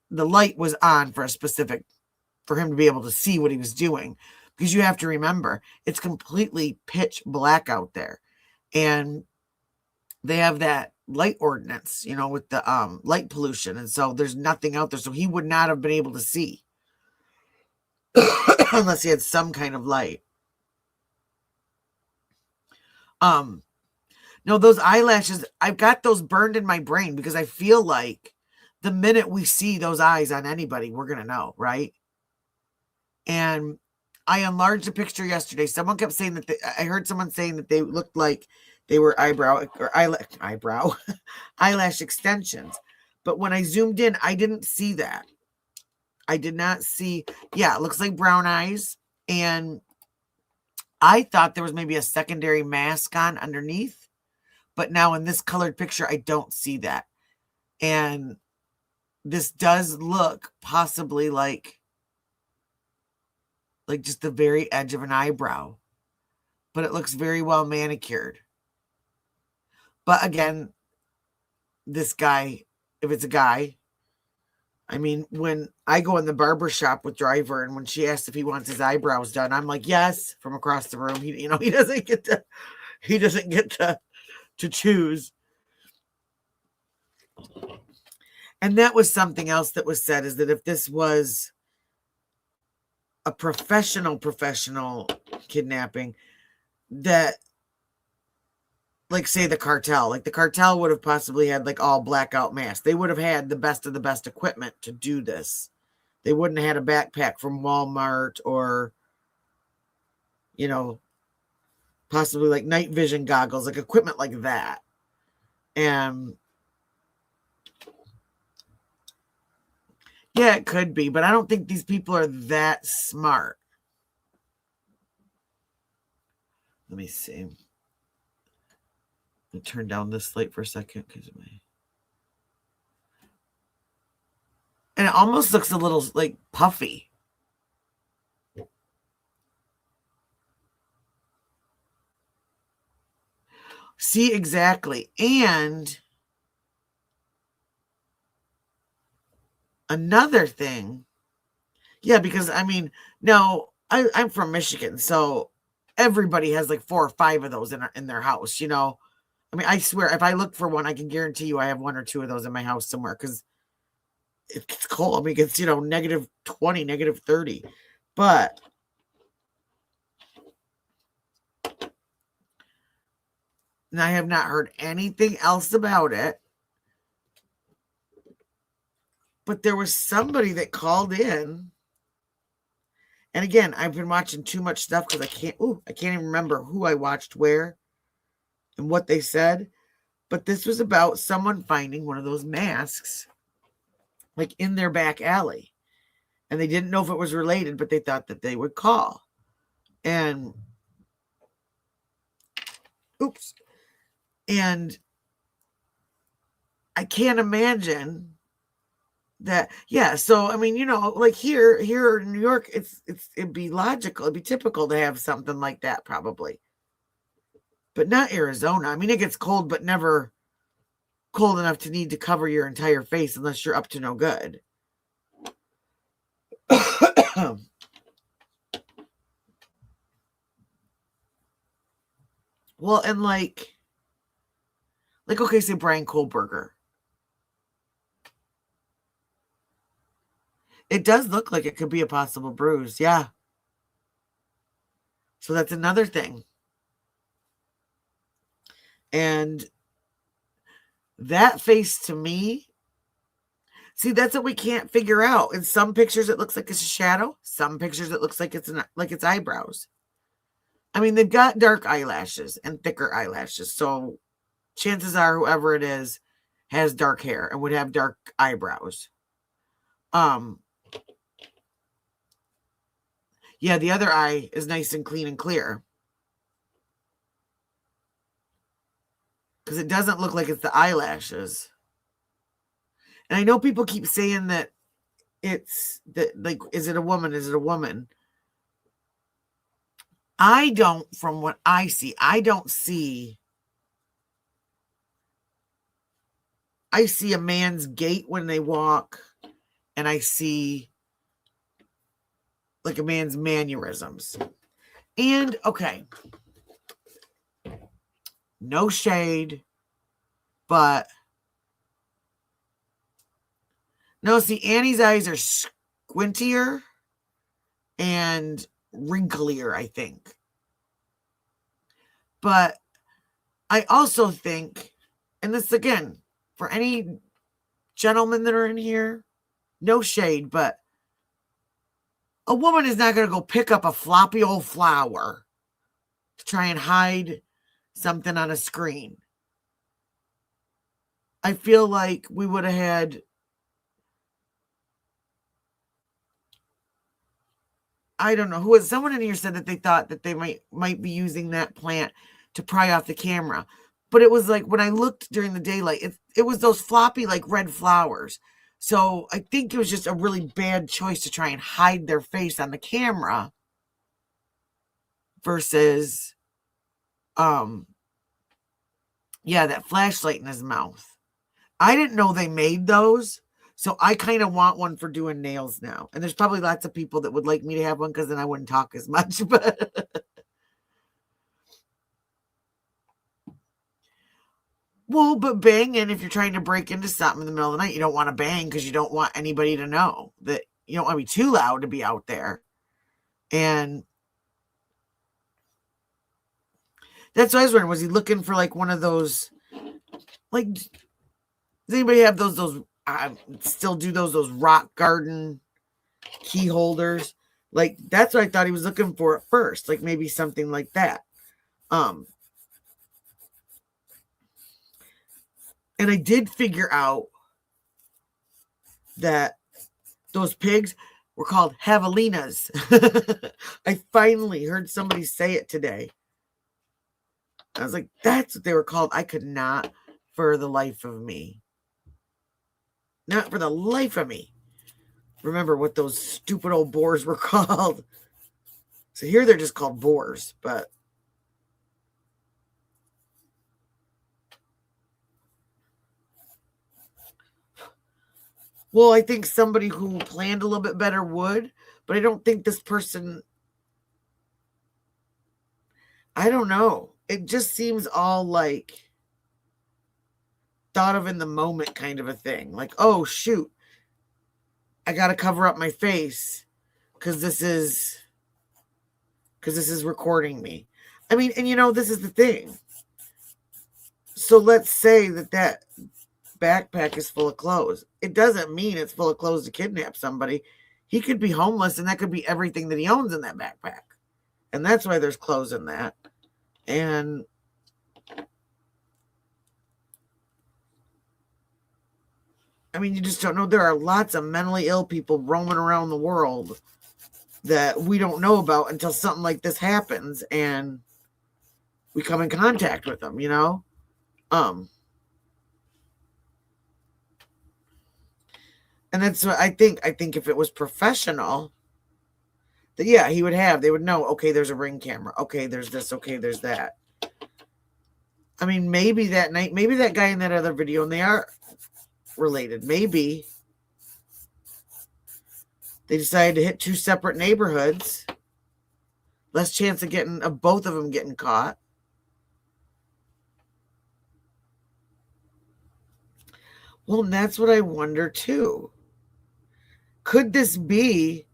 light was on for him to be able to see what he was doing, because you have to remember it's completely pitch black out there, and they have that light ordinance, with the light pollution, and so there's nothing out there, so he would not have been able to see unless he had some kind of light. No, those eyelashes, I've got those burned in my brain, because I feel like the minute we see those eyes on anybody, we're gonna know, right? And I enlarged the picture yesterday. Someone kept saying that I heard someone saying that they looked like they were eyelash extensions. But when I zoomed in, I didn't see that. I did not see. Yeah, it looks like brown eyes. And I thought there was maybe a secondary mask on underneath, but now in this colored picture, I don't see that. And this does look possibly like just the very edge of an eyebrow, but it looks very well manicured. But again, this guy, if it's a guy, I mean, when I go in the barber shop with Driver, and when she asks if he wants his eyebrows done, I'm like, yes, from across the room. He doesn't get to choose. And that was something else that was said, is that if this was a professional kidnapping, that, like, say the cartel would have possibly had like all blackout masks. They would have had the best of the best equipment to do this. They wouldn't have had a backpack from Walmart or, possibly like night vision goggles, like equipment like that. And yeah, it could be, but I don't think these people are that smart. Let me see. Let me turn down this light for a second because of my. And it almost looks a little like puffy. See, exactly. And another thing, yeah, because I mean, no, I'm from Michigan, so everybody has like 4 or 5 of those in their house, I mean, I swear, if I look for one, I can guarantee you I have 1 or 2 of those in my house somewhere, because it's cold. I mean, it's, negative 20, negative 30. But and I have not heard anything else about it. But there was somebody that called in. And again, I've been watching too much stuff because I can't even remember who I watched where and what they said. But this was about someone finding one of those masks like in their back alley. And they didn't know if it was related, but they thought that they would call. And and I can't imagine that. Yeah, so I mean, like here in New York, it'd be logical, it'd be typical to have something like that probably. But not Arizona. I mean, it gets cold, but never cold enough to need to cover your entire face unless you're up to no good. Well, and like okay, say Brian Kohlberger. It does look like it could be a possible bruise, yeah. So that's another thing. And that face to me, see, that's what we can't figure out. In some pictures, it looks like it's a shadow. Some pictures, it looks like it's eyebrows. I mean, they've got dark eyelashes and thicker eyelashes. So chances are whoever it is has dark hair and would have dark eyebrows. Yeah, the other eye is nice and clean and clear. Because it doesn't look like it's the eyelashes. And I know people keep saying that it's that, like, is it a woman? Is it a woman? From what I see, I see a man's gait when they walk, and I see like a man's mannerisms. And okay, no shade, but no, see, Annie's eyes are squintier and wrinklier, I think. But I also think, and this again, for any gentlemen that are in here, no shade, but a woman is not going to go pick up a floppy old flower to try and hide something on a screen. I feel like we would have had, I don't know who was, someone in here said that they thought that they might be using that plant to pry off the camera. But it was like when I looked during the daylight, it was those floppy like red flowers. So I think it was just a really bad choice to try and hide their face on the camera versus yeah, that flashlight in his mouth. I didn't know they made those. So I kind of want one for doing nails now. And there's probably lots of people that would like me to have one because then I wouldn't talk as much. But well, but banging, if you're trying to break into something in the middle of the night, you don't want to bang because you don't want anybody to know that you don't want to be too loud to be out there. And that's what I was wondering. Was he looking for like one of those, like, does anybody have those still do those rock garden key holders? Like, that's what I thought he was looking for at first. Like maybe something like that. And I did figure out that those pigs were called javelinas. I finally heard somebody say it today. I was like, that's what they were called. I could not for the life of me. Not for the life of me. Remember what those stupid old boars were called. So here they're just called boars, but well, I think somebody who planned a little bit better would, but I don't think this person, I don't know. It just seems all like thought of in the moment kind of a thing. Like, oh, shoot, I got to cover up my face because this is recording me. I mean, and you know, this is the thing. So let's say that backpack is full of clothes. It doesn't mean it's full of clothes to kidnap somebody. He could be homeless and that could be everything that he owns in that backpack. And that's why there's clothes in that. And I mean, you just don't know. There are lots of mentally ill people roaming around the world that we don't know about until something like this happens and we come in contact with them, you know? And that's what I think. I think if it was professional, that yeah, they would know, okay, there's a Ring camera. Okay, there's this. Okay, there's that. I mean, maybe that night, maybe that guy in that other video, and they are related. Maybe they decided to hit two separate neighborhoods. Less chance of both of them getting caught. Well, and that's what I wonder too. Could this be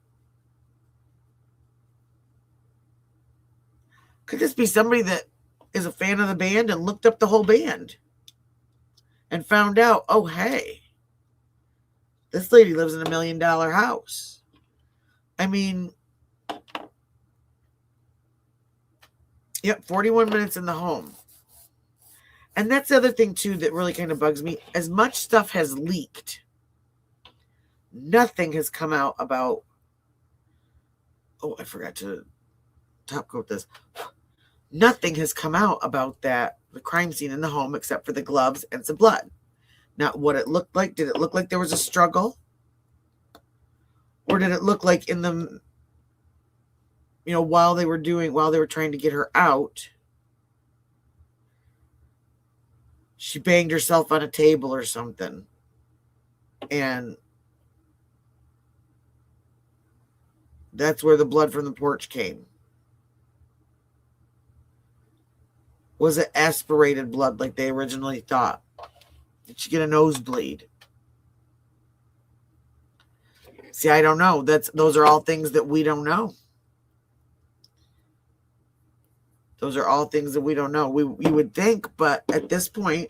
somebody that is a fan of the band and looked up the whole band and found out, oh, hey, this lady lives in $1 million house. I mean, yep, 41 minutes in the home. And that's the other thing, too, that really kind of bugs me. As much stuff has leaked, nothing has come out about, oh, I forgot to top coat this. Nothing has come out about the crime scene in the home except for the gloves and some blood. Now, what it looked like, did it look like there was a struggle? Or did it look like in the, you know, while they were trying to get her out, she banged herself on a table or something. And that's where the blood from the porch came. Was it aspirated blood like they originally thought? Did she get a nosebleed? See, I don't know. Those are all things that we don't know. Those are all things that we don't know. We would think, but at this point,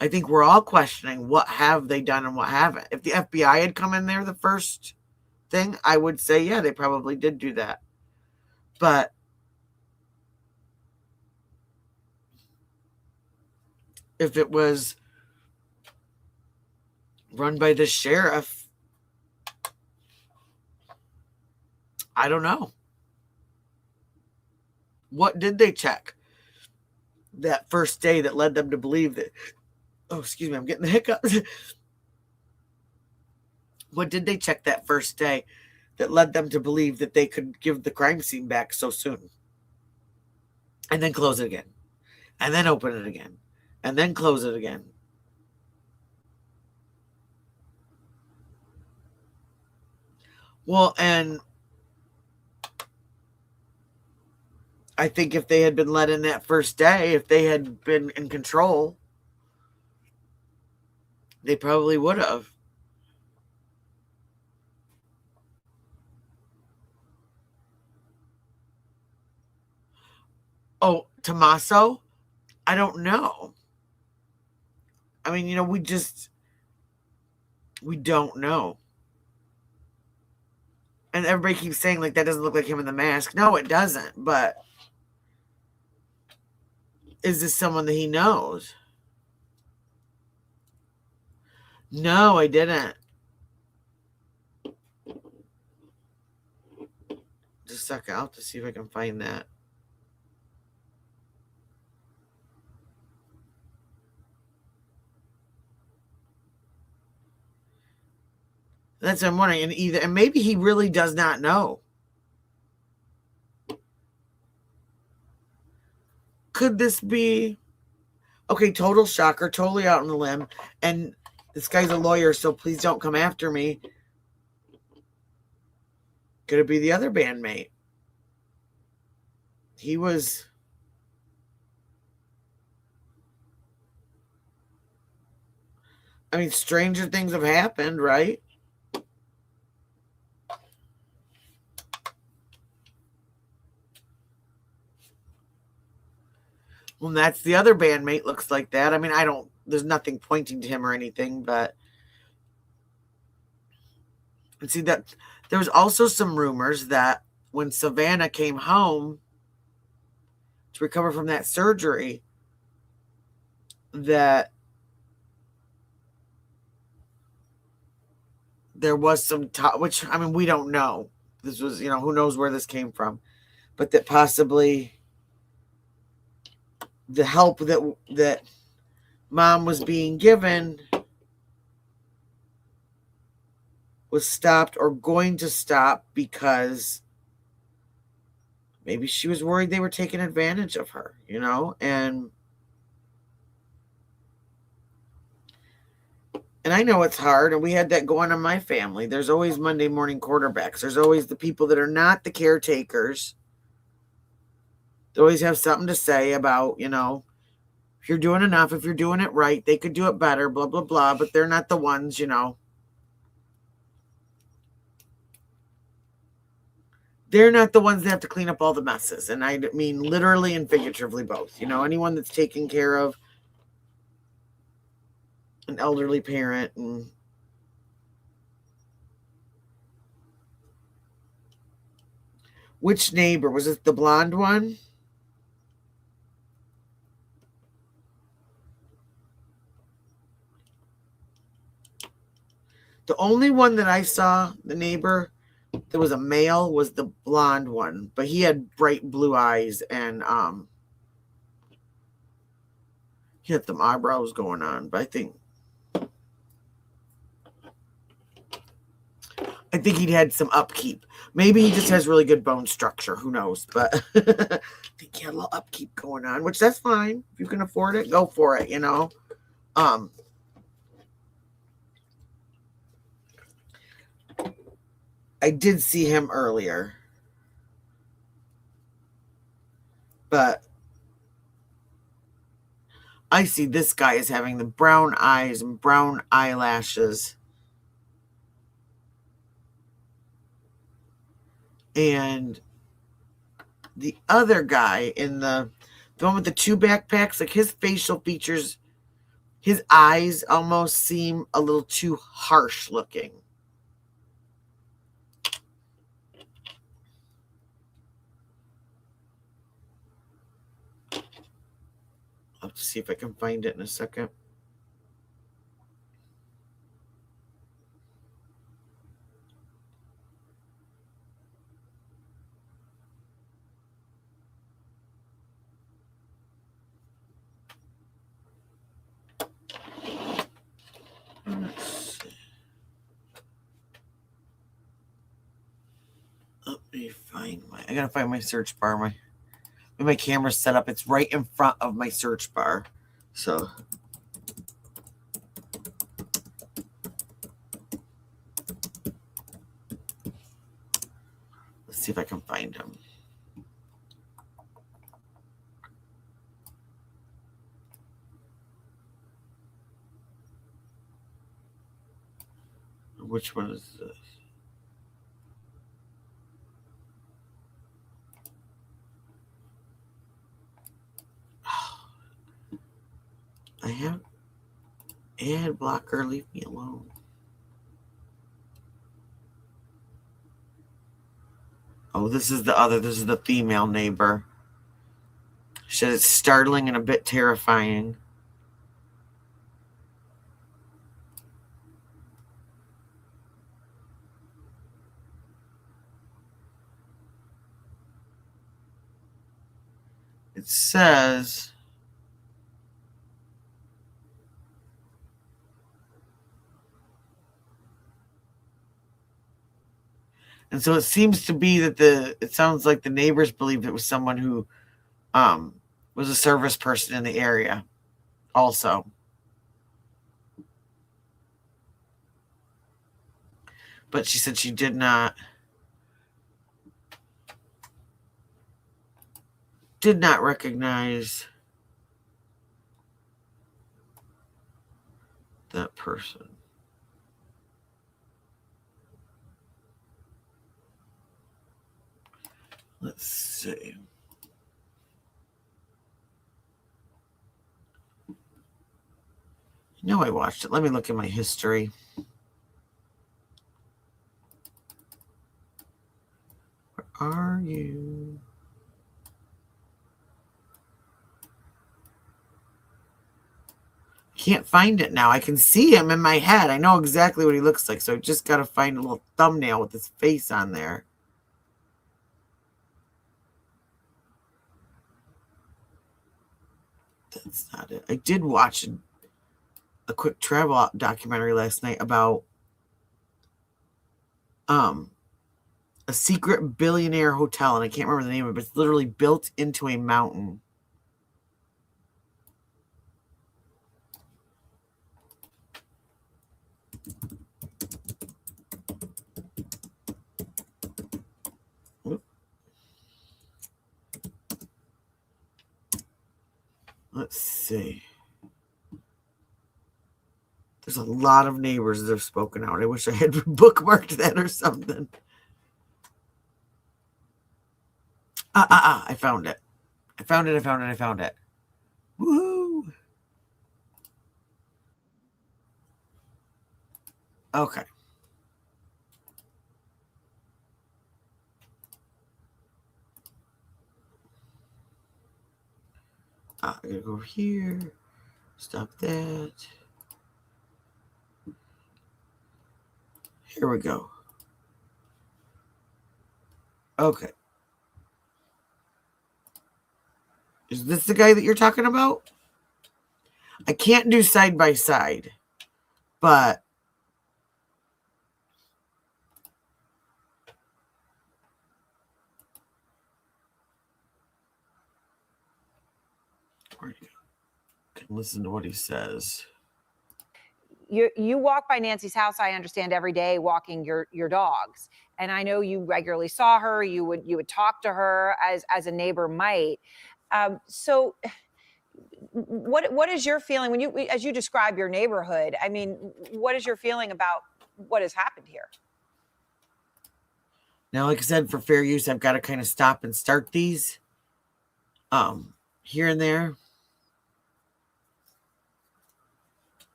I think we're all questioning what have they done and what haven't. If the FBI had come in there the first thing, I would say, yeah, they probably did do that. But if it was run by the sheriff, I don't know. What did they check that first day that led them to believe that? Oh, excuse me, I'm getting the hiccups. What did they check that first day that led them to believe that they could give the crime scene back so soon? And then close it again. And then open it again. And then close it again. Well, and I think if they had been let in that first day, if they had been in control, they probably would have. Oh, Tommaso? I don't know. I mean, we don't know. And everybody keeps saying, like, that doesn't look like him in the mask. No, it doesn't. But is this someone that he knows? No, I didn't. Just a second. I'll have to see if I can find that. That's what I'm wondering. And maybe he really does not know. Could this be okay? Total shocker, totally out on the limb. And this guy's a lawyer, so please don't come after me. Could it be the other bandmate? He was. I mean, stranger things have happened, right? Well, that's the other bandmate looks like that. I mean, there's nothing pointing to him or anything, but. And see that there was also some rumors that when Savannah came home to recover from that surgery, that there was some talk, which, I mean, we don't know. This was, who knows where this came from, but that possibly the help that mom was being given was stopped or going to stop because maybe she was worried they were taking advantage of her, and I know it's hard, and we had that going in my family. There's always Monday morning quarterbacks. There's always the people that are not the caretakers. They always have something to say about, if you're doing enough, if you're doing it right, they could do it better, blah, blah, blah, but they're not the ones, They're not the ones that have to clean up all the messes. And I mean literally and figuratively both. Anyone that's taking care of an elderly parent. And which neighbor? Was it the blonde one? The only one that I saw, the neighbor, that was a male, was the blonde one. But he had bright blue eyes and he had some eyebrows going on. But I think he'd had some upkeep. Maybe he just has really good bone structure. Who knows? But I think he had a little upkeep going on, which that's fine. If you can afford it, go for it, I did see him earlier. But I see this guy is having the brown eyes and brown eyelashes. And the other guy the one with the two backpacks, like his facial features, his eyes almost seem a little too harsh looking. I'll have to see if I can find it in a second. I gotta find my search bar. My camera's set up. It's right in front of my search bar. So let's see if I can find him. Which one is this? I have ad blocker. Leave me alone. Oh, this is the other. This is the female neighbor. She said it's startling and a bit terrifying. It says, and so it seems to be that it sounds like the neighbors believed it was someone who was a service person in the area also. But she said she did not recognize that person. Let's see. No, I watched it. Let me look at my history. Where are you? Can't find it now. I can see him in my head. I know exactly what he looks like, so I just got to find a little thumbnail with his face on there. That's not it. I did watch a quick travel documentary last night about a secret billionaire hotel, and I can't remember the name of it, but it's literally built into a mountain. Let's see. There's a lot of neighbors that have spoken out. I wish I had bookmarked that or something. I found it. I found it. Woohoo! Okay. I gotta go over here. Stop that. Here we go. Okay. Is this the guy that you're talking about? I can't do side by side, but where'd he go? Can listen to what he says. You walk by Nancy's house, I understand, every day walking your dogs. And I know you regularly saw her, you would talk to her as a neighbor might. So what is your feeling when as you describe your neighborhood? I mean, what is your feeling about what has happened here? Now, like I said, for fair use, I've got to kind of stop and start these here and there,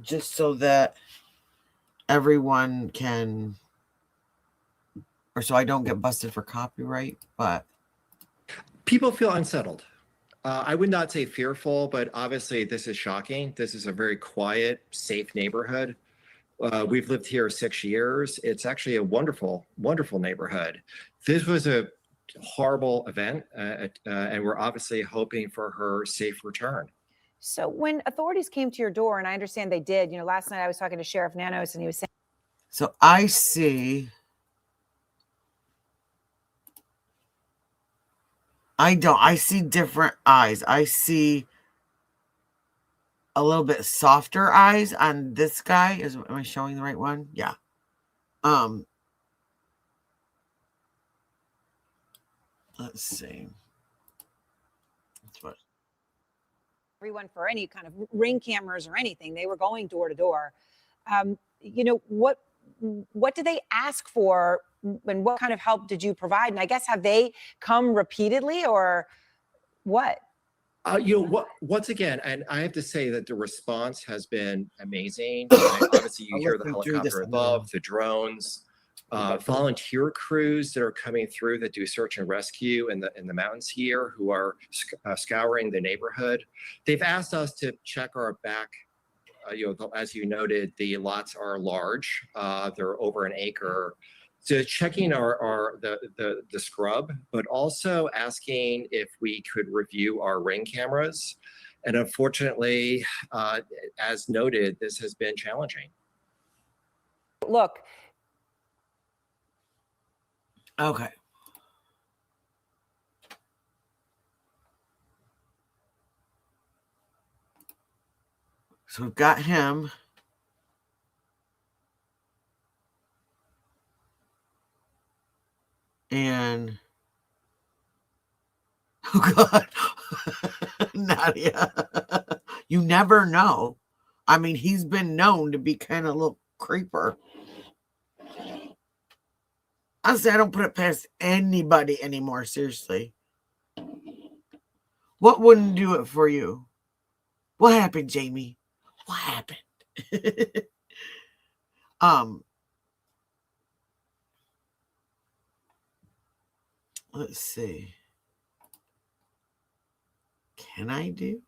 just so that everyone can, or so I don't get busted for copyright. But people feel unsettled. I would not say fearful, but obviously this is shocking. This is a very quiet, safe neighborhood. We've lived here 6 years. It's actually a wonderful, wonderful neighborhood. This was a horrible event, and we're obviously hoping for her safe return. So when authorities came to your door, and I understand they did, last night I was talking to Sheriff Nanos, and he was saying. So I see I don't. I see different eyes. I see a little bit softer eyes on this guy. Am I showing the right one? Yeah. Let's see. That's what. Everyone for any kind of ring cameras or anything. They were going door to door. You know, what did they ask for and what kind of help did you provide? And I guess have they come repeatedly or what? You know, once again, and I have to say that the response has been amazing. Obviously, you I'll hear the listen through this helicopter on the- above, the drones, volunteer crews that are coming through that do search and rescue in the mountains here, who are scouring the neighborhood. They've asked us to check our back. You know, as you noted, the lots are large. They're over an acre. So checking the scrub, but also asking if we could review our ring cameras. And unfortunately, as noted, this has been challenging. Look. Okay. So we've got him. And oh God, Nadia, you never know. I mean, he's been known to be kind of a little creeper. Honestly, I don't put it past anybody anymore. Seriously, what wouldn't do it for you? What happened, Jamie? What happened? Let's see. Can I do?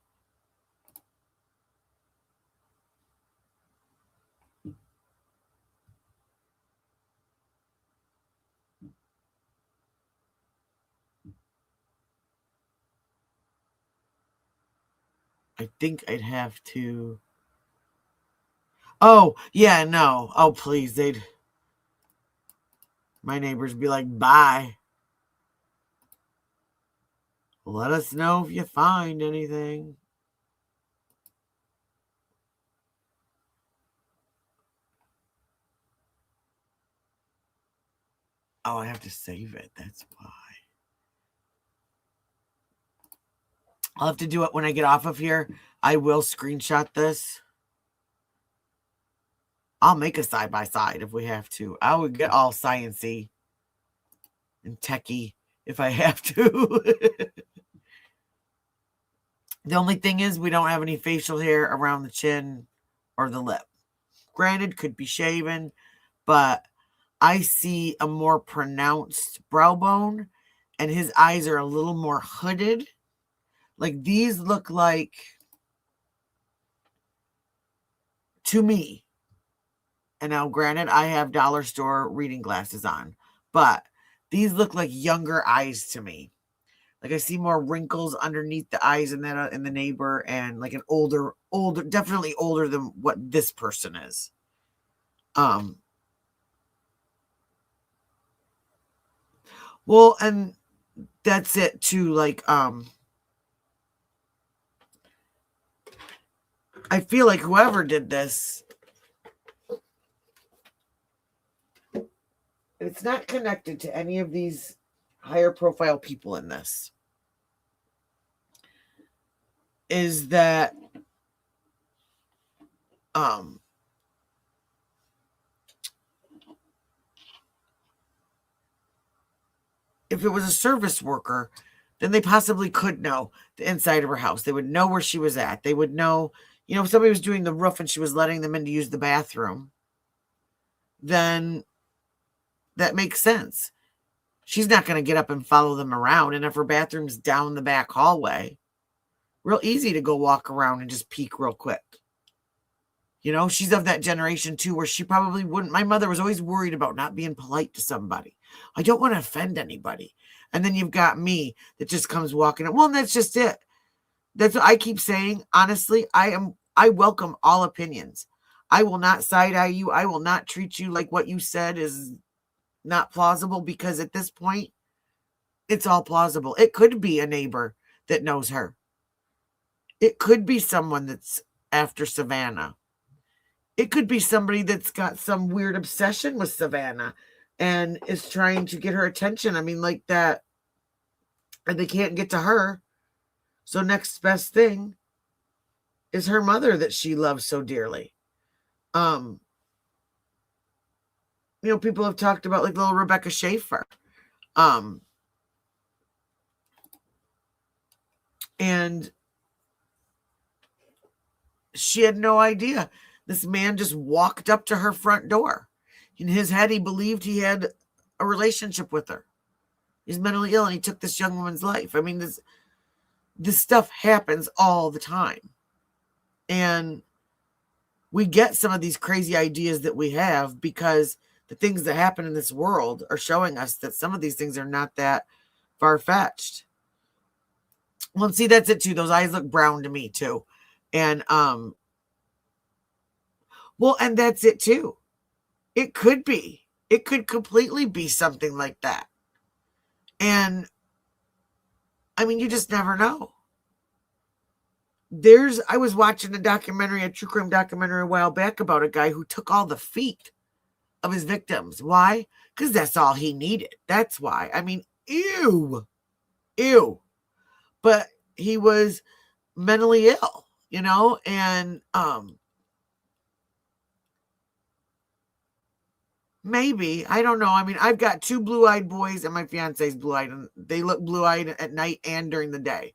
I think I'd have to. Oh, yeah, no. Oh, please. My neighbors be like, bye. Let us know if you find anything. Oh, I have to save it. That's why. I'll have to do it when I get off of here. I will screenshot this. I'll make a side-by-side if we have to. I would get all science-y and techie if I have to. The only thing is we don't have any facial hair around the chin or the lip. Granted, could be shaven, but I see a more pronounced brow bone, and his eyes are a little more hooded. Like, these look like, to me, and now granted, I have dollar store reading glasses on, but these look like younger eyes to me. Like, I see more wrinkles underneath the eyes in that in the neighbor, and like an older, definitely older than what this person is. Well, and that's it too. Like, I feel like whoever did this, it's not connected to any of these higher profile people in this, is that if it was a service worker, then they possibly could know the inside of her house. They would know where she was at. They would know, if somebody was doing the roof and she was letting them in to use the bathroom, then that makes sense. She's not going to get up and follow them around. And if her bathroom's down the back hallway, real easy to go walk around and just peek real quick. She's of that generation too, where she probably wouldn't. My mother was always worried about not being polite to somebody. I don't want to offend anybody. And then you've got me that just comes walking in. Well, and that's just it. That's what I keep saying. Honestly, I welcome all opinions. I will not side eye you. I will not treat you like what you said is not plausible, because at this point, it's all plausible. It could be a neighbor that knows her. It could be someone that's after Savannah. It could be somebody that's got some weird obsession with Savannah and is trying to get her attention. I mean, like that. And they can't get to her. So next best thing is her mother that she loves so dearly. You know, people have talked about like little Rebecca Schaefer. And she had no idea. This man just walked up to her front door. In his head, he believed he had a relationship with her. He's mentally ill and he took this young woman's life. I mean, this stuff happens all the time. And we get some of these crazy ideas that we have because the things that happen in this world are showing us that some of these things are not that far-fetched. Well, see, that's it too. Those eyes look brown to me too. And, well, and that's it too. It could completely be something like that. And I mean, you just never know. I was watching a true crime documentary a while back about a guy who took all the feet of his victims. Why? Because that's all he needed. That's why. I mean, ew. But he was mentally ill, you know, and maybe, I don't know. I mean, I've got 2 blue-eyed boys and my fiance's blue-eyed, and they look blue-eyed at night and during the day.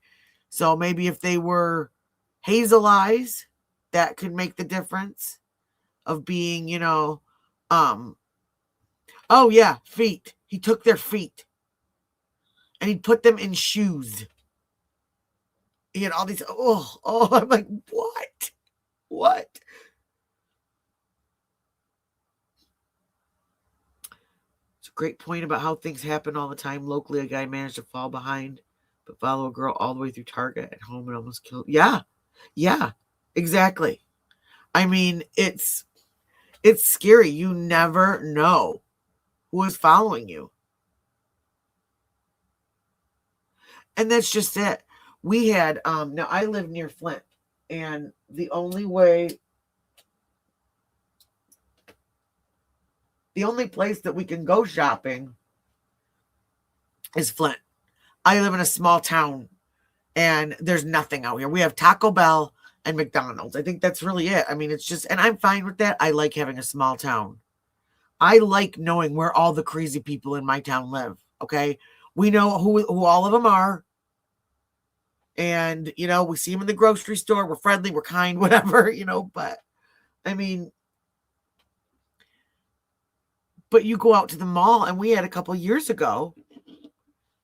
So maybe if they were hazel eyes, that could make the difference of being, you know, oh yeah, feet. He took their feet and he put them in shoes. He had all these, I'm like, what? It's a great point about how things happen all the time. Locally, a guy managed to fall behind, but follow a girl all the way through Target at home and almost killed. Yeah, exactly. I mean, it's scary. You never know who is following you. And that's just it. We had, now I live near Flint, and the only place that we can go shopping is Flint. I live in a small town and there's nothing out here. We have Taco Bell and McDonald's. I think that's really it. I mean, it's just, and I'm fine with that. I like having a small town. I like knowing where all the crazy people in my town live. Okay. We know who all of them are. And, you know, we see them in the grocery store. We're friendly, we're kind, whatever, you know, but I mean, but you go out to the mall, and we had a couple years ago,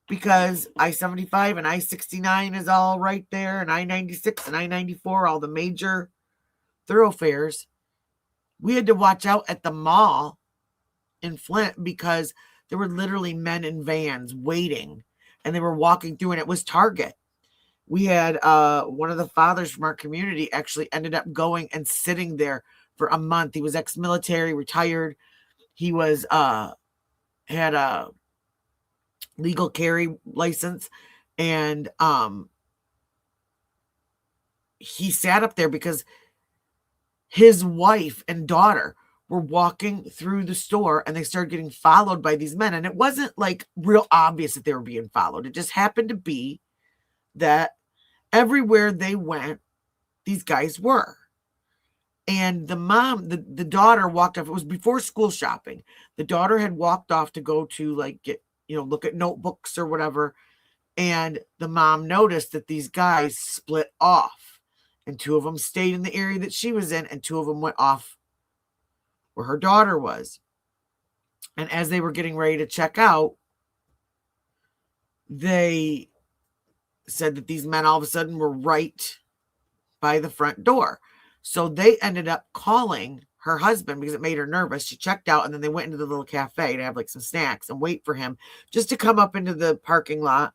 because I-75 and I-69 is all right there, and I-96 and I-94, all the major thoroughfares. We had to watch out at the mall in Flint because there were literally men in vans waiting, and they were walking through, and it was Target. We had one of the fathers from our community actually ended up going and sitting there for a month. He was ex-military, retired. He was had a legal carry license, and he sat up there because his wife and daughter were walking through the store, and they started getting followed by these men. And it wasn't like real obvious that they were being followed. It just happened to be that everywhere they went, these guys were. And the mom, the daughter walked off. It was before school shopping. The daughter had walked off to go to like get, you know, look at notebooks or whatever. And the mom noticed that these guys split off, and 2 of them stayed in the area that she was in, and 2 of them went off where her daughter was. And as they were getting ready to check out, they said that these men all of a sudden were right by the front door. So they ended up calling her husband because it made her nervous. She checked out, and then they went into the little cafe to have like some snacks and wait for him just to come up into the parking lot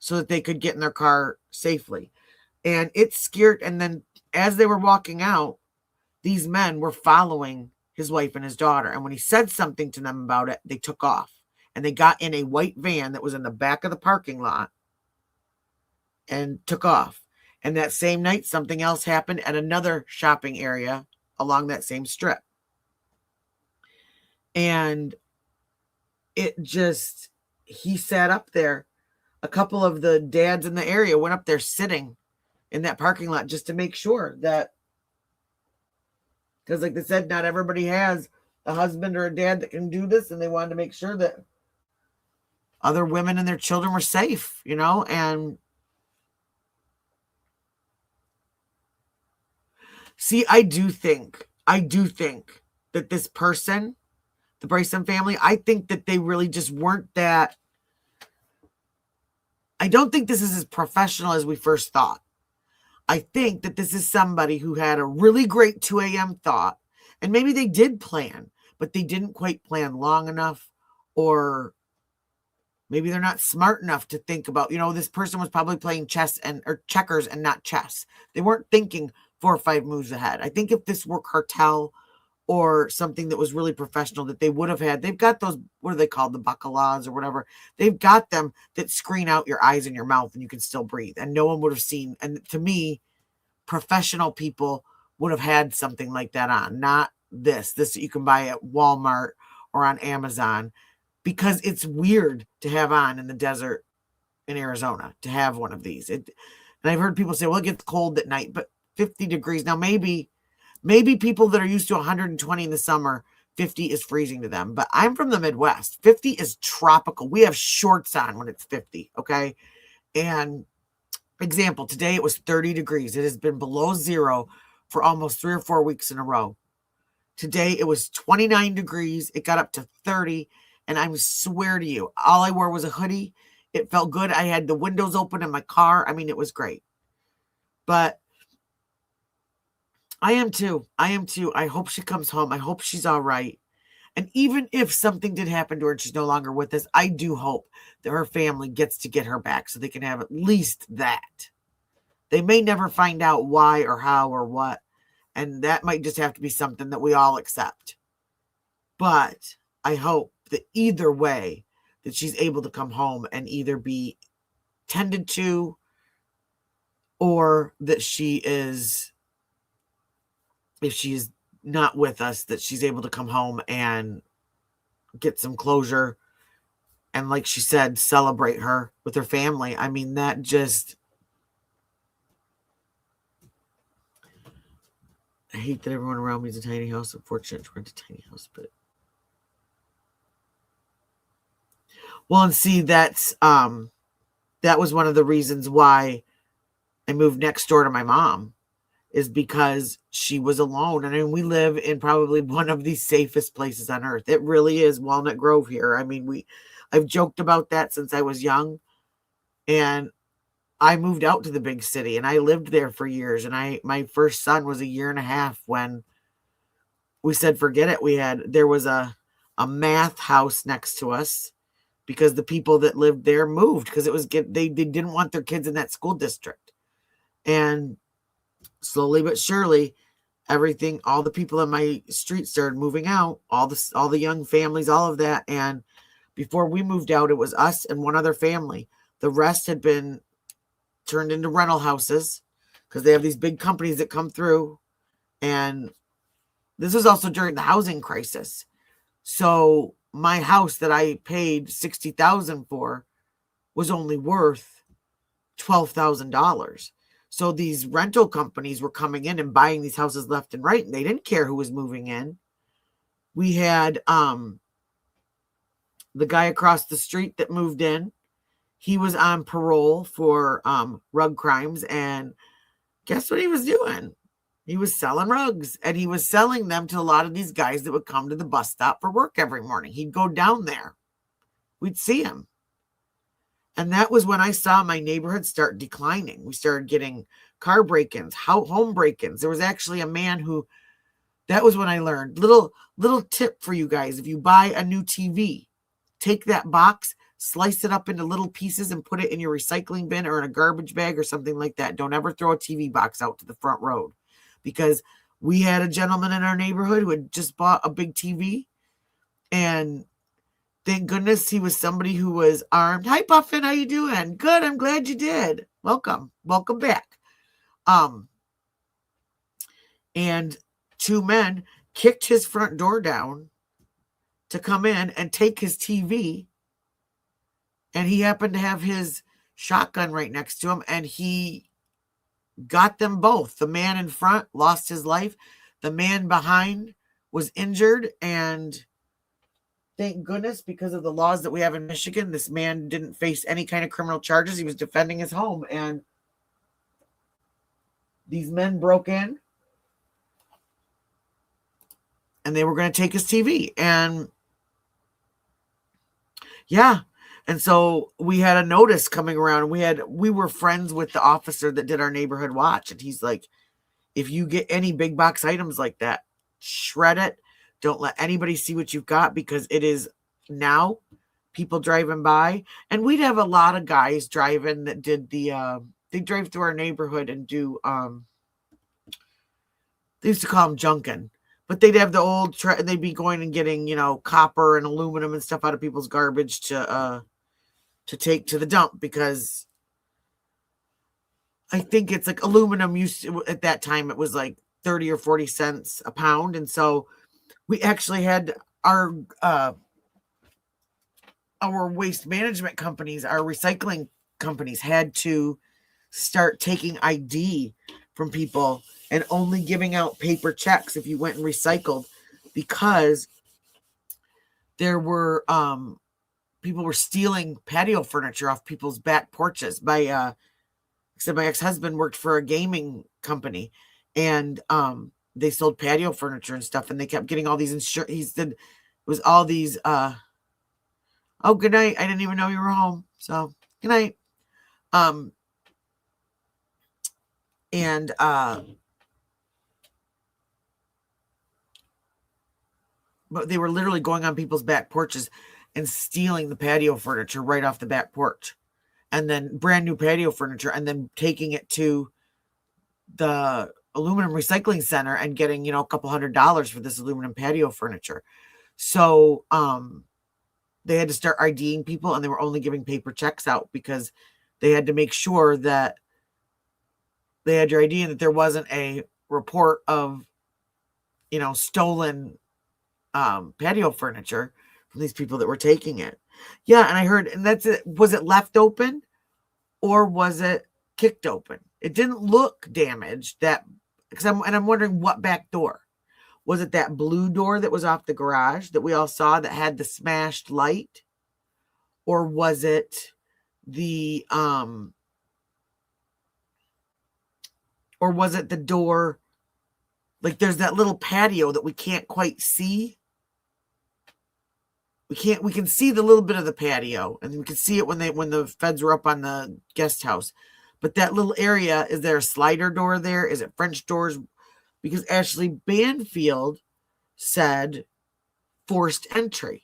so that they could get in their car safely. And it scared. And then as they were walking out, these men were following his wife and his daughter. And when he said something to them about it, they took off, and they got in a white van that was in the back of the parking lot and took off. And that same night, something else happened at another shopping area along that same strip. And it just, he sat up there. A couple of the dads in the area went up there sitting in that parking lot just to make sure that, because like they said, not everybody has a husband or a dad that can do this, and they wanted to make sure that other women and their children were safe, you know. And see, I do think that this person, the Bryson family, I think that they really just weren't that. I don't think this is as professional as we first thought. I think that this is somebody who had a really great 2 a.m. thought, and maybe they did plan, but they didn't quite plan long enough, or maybe they're not smart enough to think about, you know, this person was probably playing chess or checkers and not chess. They weren't thinking 4 or 5 moves ahead. I think if this were cartel or something that was really professional, that they would have had, they've got those, what are they called, the bacalas or whatever. They've got them that screen out your eyes and your mouth and you can still breathe. And no one would have seen. And to me, professional people would have had something like that on, not this that you can buy at Walmart or on Amazon, because it's weird to have on in the desert in Arizona, to have one of these. And I've heard people say, well, it gets cold at night, but 50 degrees. Now, maybe people that are used to 120 in the summer, 50 is freezing to them. But I'm from the Midwest. 50 is tropical. We have shorts on when it's 50, okay? And example, today it was 30 degrees. It has been below zero for almost 3 or 4 weeks in a row. Today it was 29 degrees. It got up to 30. And I swear to you, all I wore was a hoodie. It felt good. I had the windows open in my car. I mean, it was great. But I am too. I hope she comes home. I hope she's all right. And even if something did happen to her and she's no longer with us, I do hope that her family gets to get her back so they can have at least that. They may never find out why or how or what. And that might just have to be something that we all accept. But I hope that either way, that she's able to come home and either be tended to, or that she is, if she is not with us, that she's able to come home and get some closure. And like she said, celebrate her with her family. I mean, that just, I hate that everyone around me is a tiny house. I'm fortunate to rent a tiny house, but well, and see, that's that was one of the reasons why I moved next door to my mom, is because she was alone. And I mean, we live in probably one of the safest places on earth. It really is Walnut Grove here. I mean, I've joked about that since I was young, and I moved out to the big city and I lived there for years. And my first son was 1.5 years when we said, forget it. There was a math house next to us because the people that lived there moved because they didn't want their kids in that school district. And slowly but surely, all the people in my street started moving out, all the young families, all of that. And before we moved out, it was us and one other family. The rest had been turned into rental houses because they have these big companies that come through. And this was also during the housing crisis. So my house that I paid $60,000 for was only worth $12,000. So these rental companies were coming in and buying these houses left and right, and they didn't care who was moving in. We had the guy across the street that moved in. He was on parole for rug crimes, and guess what he was doing? He was selling rugs, and he was selling them to a lot of these guys that would come to the bus stop for work every morning. He'd go down there. We'd see him. And that was when I saw my neighborhood start declining. We started getting car break-ins, home break-ins. There was actually a man that was when I learned. Little tip for you guys. If you buy a new TV, take that box, slice it up into little pieces and put it in your recycling bin or in a garbage bag or something like that. Don't ever throw a TV box out to the front road, because we had a gentleman in our neighborhood who had just bought a big TV, and thank goodness he was somebody who was armed. Hi, Puffin, how you doing? Good, I'm glad you did. Welcome back. And two men kicked his front door down to come in and take his TV. And he happened to have his shotgun right next to him, and he got them both. The man in front lost his life. The man behind was injured, and thank goodness, because of the laws that we have in Michigan, this man didn't face any kind of criminal charges. He was defending his home, and these men broke in, and they were going to take his TV. And yeah. And so we had a notice coming around. We were friends with the officer that did our neighborhood watch. And he's like, if you get any big box items like that, shred it. Don't let anybody see what you've got, because it is now people driving by. And we'd have a lot of guys driving that did they drive through our neighborhood and do, they used to call them junkin'. But they'd have the old, they'd be going and getting, copper and aluminum and stuff out of people's garbage to take to the dump, because I think it's like aluminum used to, at that time, it was like 30 or 40 cents a pound. And so we actually had our waste management companies, our recycling companies had to start taking ID from people and only giving out paper checks if you went and recycled, because there were people were stealing patio furniture off people's back porches. My ex-husband worked for a gaming company, and they sold patio furniture and stuff, and they kept getting all these insurance. He said it was all these oh, good night. I didn't even know you were home. So good night. But they were literally going on people's back porches and stealing the patio furniture right off the back porch, and then brand new patio furniture, and then taking it to the aluminum recycling center and getting, a couple $100 for this aluminum patio furniture. So, they had to start IDing people, and they were only giving paper checks out because they had to make sure that they had your ID and that there wasn't a report of, stolen patio furniture from these people that were taking it. Yeah, and I heard, and that's it. Was it left open or was it kicked open? It didn't look damaged. I'm wondering what back door. Was it that blue door that was off the garage that we all saw that had the smashed light? Or was it the door? Like, there's that little patio that we can't quite see. We can see the little bit of the patio, and we can see it when the feds were up on the guest house. But that little area, is there a slider door there? Is it French doors? Because Ashley Banfield said forced entry.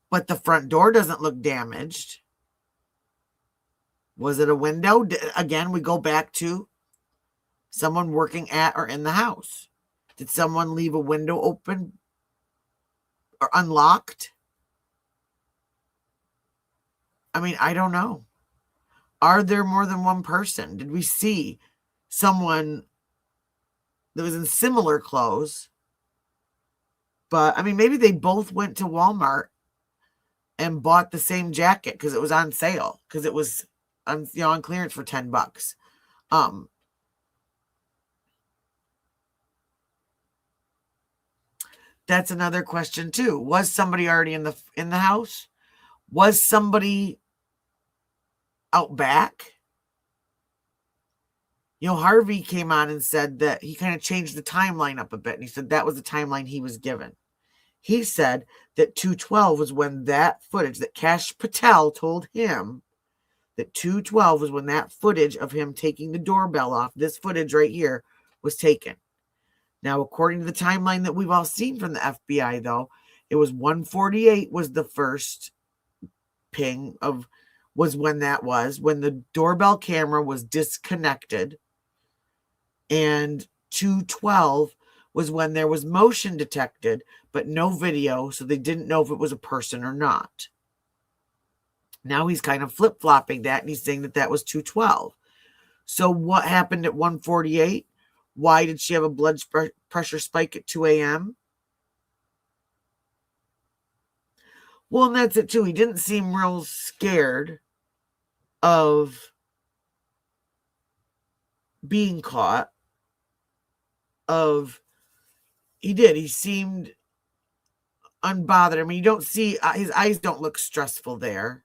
But the front door doesn't look damaged. Was it a window? Again, we go back to someone working at or in the house. Did someone leave a window open or unlocked? I mean, I don't know. Are there more than one person? Did we see someone that was in similar clothes? But I mean, maybe they both went to Walmart and bought the same jacket because it was on sale, because it was on clearance for $10. That's another question too. Was somebody already in the house? Was somebody out back? Harvey came on and said that he kind of changed the timeline up a bit, and he said that was the timeline he was given. He said that 2/12 was when that footage that Kash Patel told him that 2/12 was when that footage of him taking the doorbell off, this footage right here, was taken. Now, according to the timeline that we've all seen from the FBI, though, it was 1:48 was the first ping was when the doorbell camera was disconnected, and 2:12 was when there was motion detected, but no video, so they didn't know if it was a person or not. Now he's kind of flip-flopping that, and he's saying that that was 212. So what happened at 1:48? Why did she have a blood pressure spike at 2 a.m.? Well, and that's it too. He didn't seem real scared of being caught. He seemed unbothered. I mean, you don't see, his eyes don't look stressful there.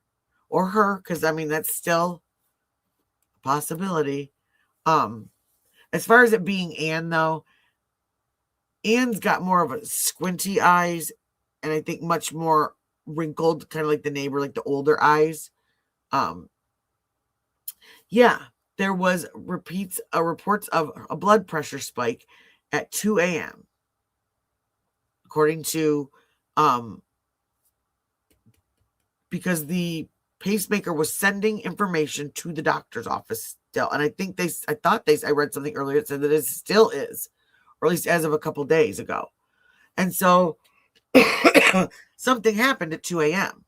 Or her, because I mean, that's still a possibility. As far as it being Anne, though, Anne's got more of a squinty eyes, and I think much more wrinkled, kind of like the neighbor, like the older eyes. Yeah, there was reports of a blood pressure spike at 2 a.m. according to, because the pacemaker was sending information to the doctor's office still. And I read something earlier that said that it still is, or at least as of a couple days ago. And so something happened at 2 a.m.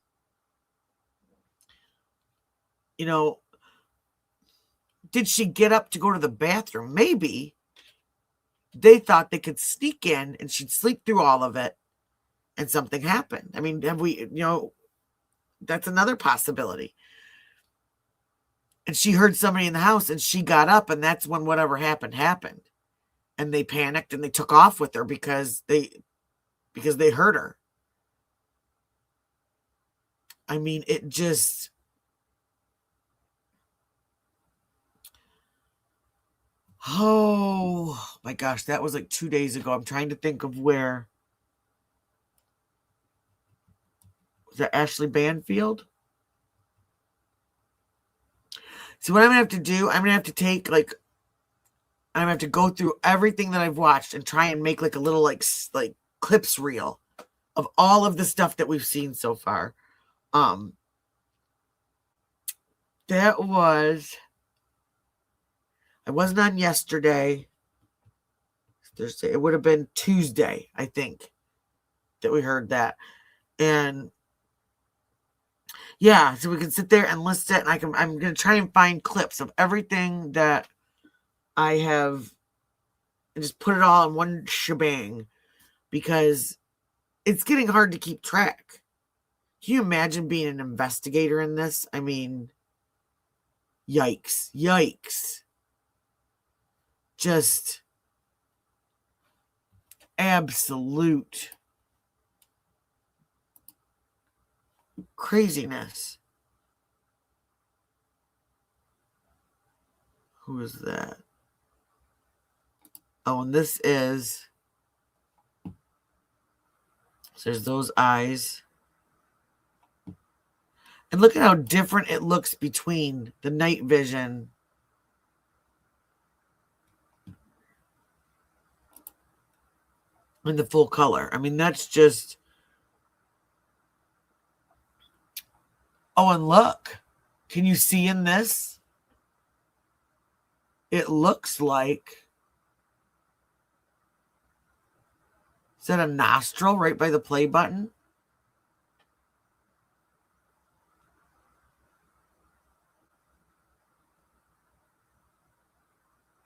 You know, did she get up to go to the bathroom? Maybe they thought they could sneak in and she'd sleep through all of it and something happened. I mean, that's another possibility. And she heard somebody in the house and she got up, and that's when whatever happened. And they panicked and they took off with her because they heard her. I mean, it just, oh my gosh, that was like 2 days ago. I'm trying to think of where. Was that Ashley Banfield? So what I'm gonna have to do, I'm gonna have to go through everything that I've watched and try and make like a little like clips reel of all of the stuff that we've seen so far. That was, I wasn't on yesterday. Thursday. It would have been Tuesday, I think, that we heard that. And yeah, so we can sit there and list it, and I'm going to try and find clips of everything that I have and just put it all in one shebang, because it's getting hard to keep track. Can you imagine being an investigator in this? I mean, yikes. Just absolute craziness. Who is that? Oh, and this is, so there's those eyes. And look at how different it looks between the night vision and the full color. I mean, that's just, oh, and look, can you see in this? It looks like, is that a nostril right by the play button?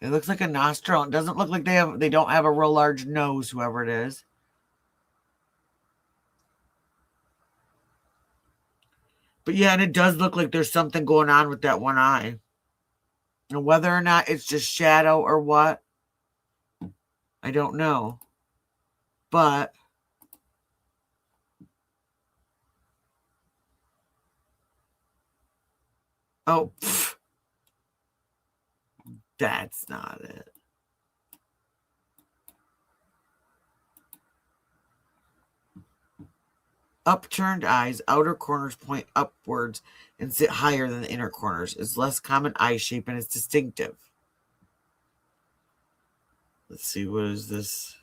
It looks like a nostril. It doesn't look like they don't have a real large nose, whoever it is. But yeah, and it does look like there's something going on with that one eye. And whether or not it's just shadow or what, I don't know. But oh, that's not it. Upturned eyes, outer corners point upwards and sit higher than the inner corners. It's less common eye shape and it's distinctive. Let's see, what is this?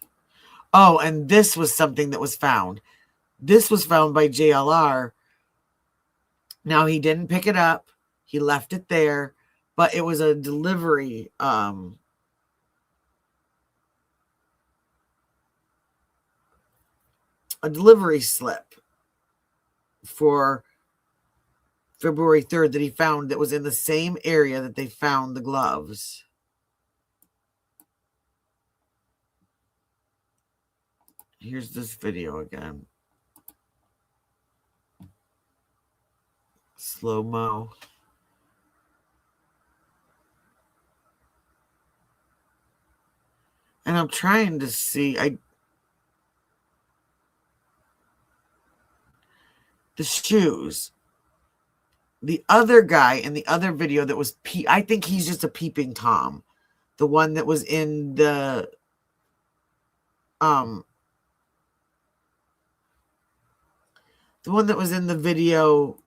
Oh, and this was something that was found. This was found by JLR. Now, he didn't pick it up. He left it there, but it was a delivery. a delivery slip for February 3rd that he found that was in the same area that they found the gloves. Here's this video again. Slow-mo. And I'm trying to see the shoes. The other guy in the other video that was I think he's just a peeping Tom. The one that was in the video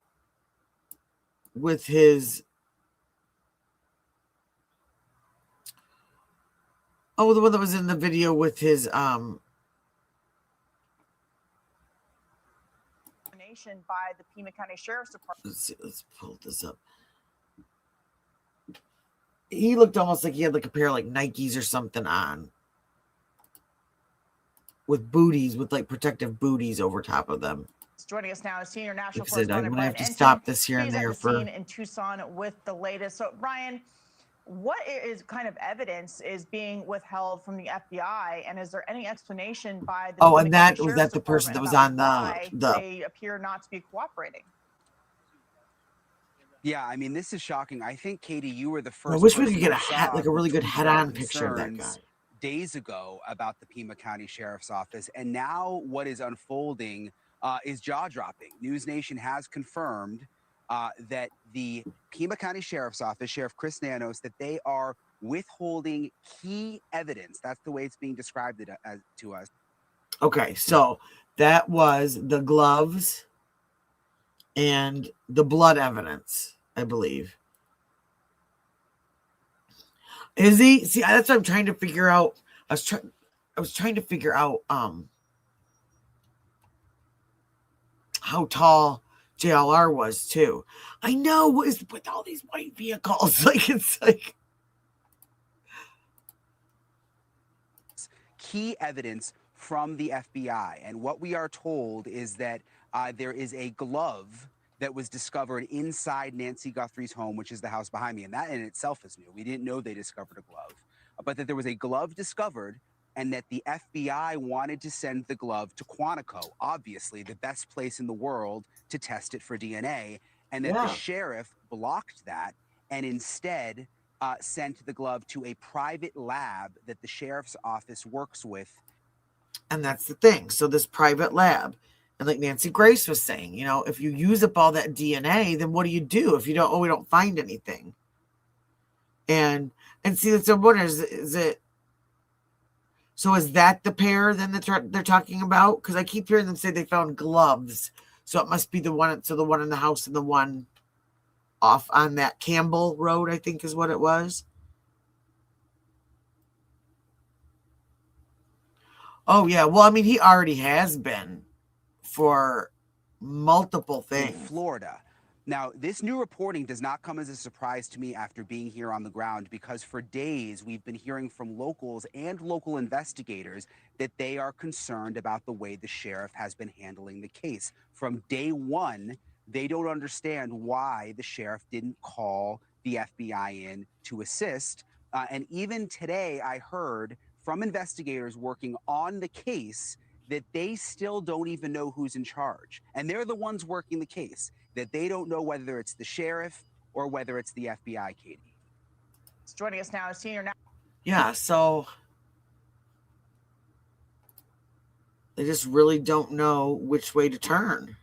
with his the one that was in the video with his by the Pima County Sheriff's Department. Let's pull this up. He looked almost like he had like a pair of like Nikes or something on, with booties, with like protective booties over top of them. Joining us now is senior national Like I said, I'm correspondent gonna have Brian to Ensign. stop this here and He's there at the for scene in Tucson with the latest. So, Brian, what is kind of evidence is being withheld from the FBI, and is there any explanation by the and Pima that County was Sheriff's that the person that Department was on about why the they appear not to be cooperating? Yeah, I mean, this is shocking. I think, Katie, you were the I first. wish we could person get I a head, saw like a really who good tweeted head-on out picture of that concerns guy. Days ago about the Pima County Sheriff's Office, and now what is unfolding is jaw-dropping. News Nation has confirmed that the Pima County Sheriff's Office, Sheriff Chris Nanos, that they are withholding key evidence. That's the way it's being described to us. Okay, so that was the gloves and the blood evidence, I believe. Is he? See, that's what I'm trying to figure out. I was trying to figure out how tall JLR was too. I know, what is with all these white vehicles? Like, it's like key evidence from the FBI. And what we are told is that there is a glove that was discovered inside Nancy Guthrie's home, which is the house behind me. And that in itself is new. We didn't know they discovered a glove, but that there was a glove discovered and that the FBI wanted to send the glove to Quantico, obviously the best place in the world to test it for DNA, and that the sheriff blocked that and instead sent the glove to a private lab that the sheriff's office works with. And that's the thing. So this private lab, and like Nancy Grace was saying, you know, if you use up all that DNA, then what do you do if you don't? We don't find anything. And see, that's what I'm wondering, is it? So is that the pair then that they're talking about? Because I keep hearing them say they found gloves, so it must be the one. So the one in the house and the one off on that Campbell Road, I think is what it was. Oh yeah, well, I mean, he already has been for multiple things. In Florida. Now, this new reporting does not come as a surprise to me after being here on the ground, because for days we've been hearing from locals and local investigators that they are concerned about the way the sheriff has been handling the case. From day one, they don't understand why the sheriff didn't call the FBI in to assist. And even today, I heard from investigators working on the case that they still don't even know who's in charge. And they're the ones working the case, that they don't know whether it's the sheriff or whether it's the FBI, Katie. Joining us now is senior. Yeah, so they just really don't know which way to turn.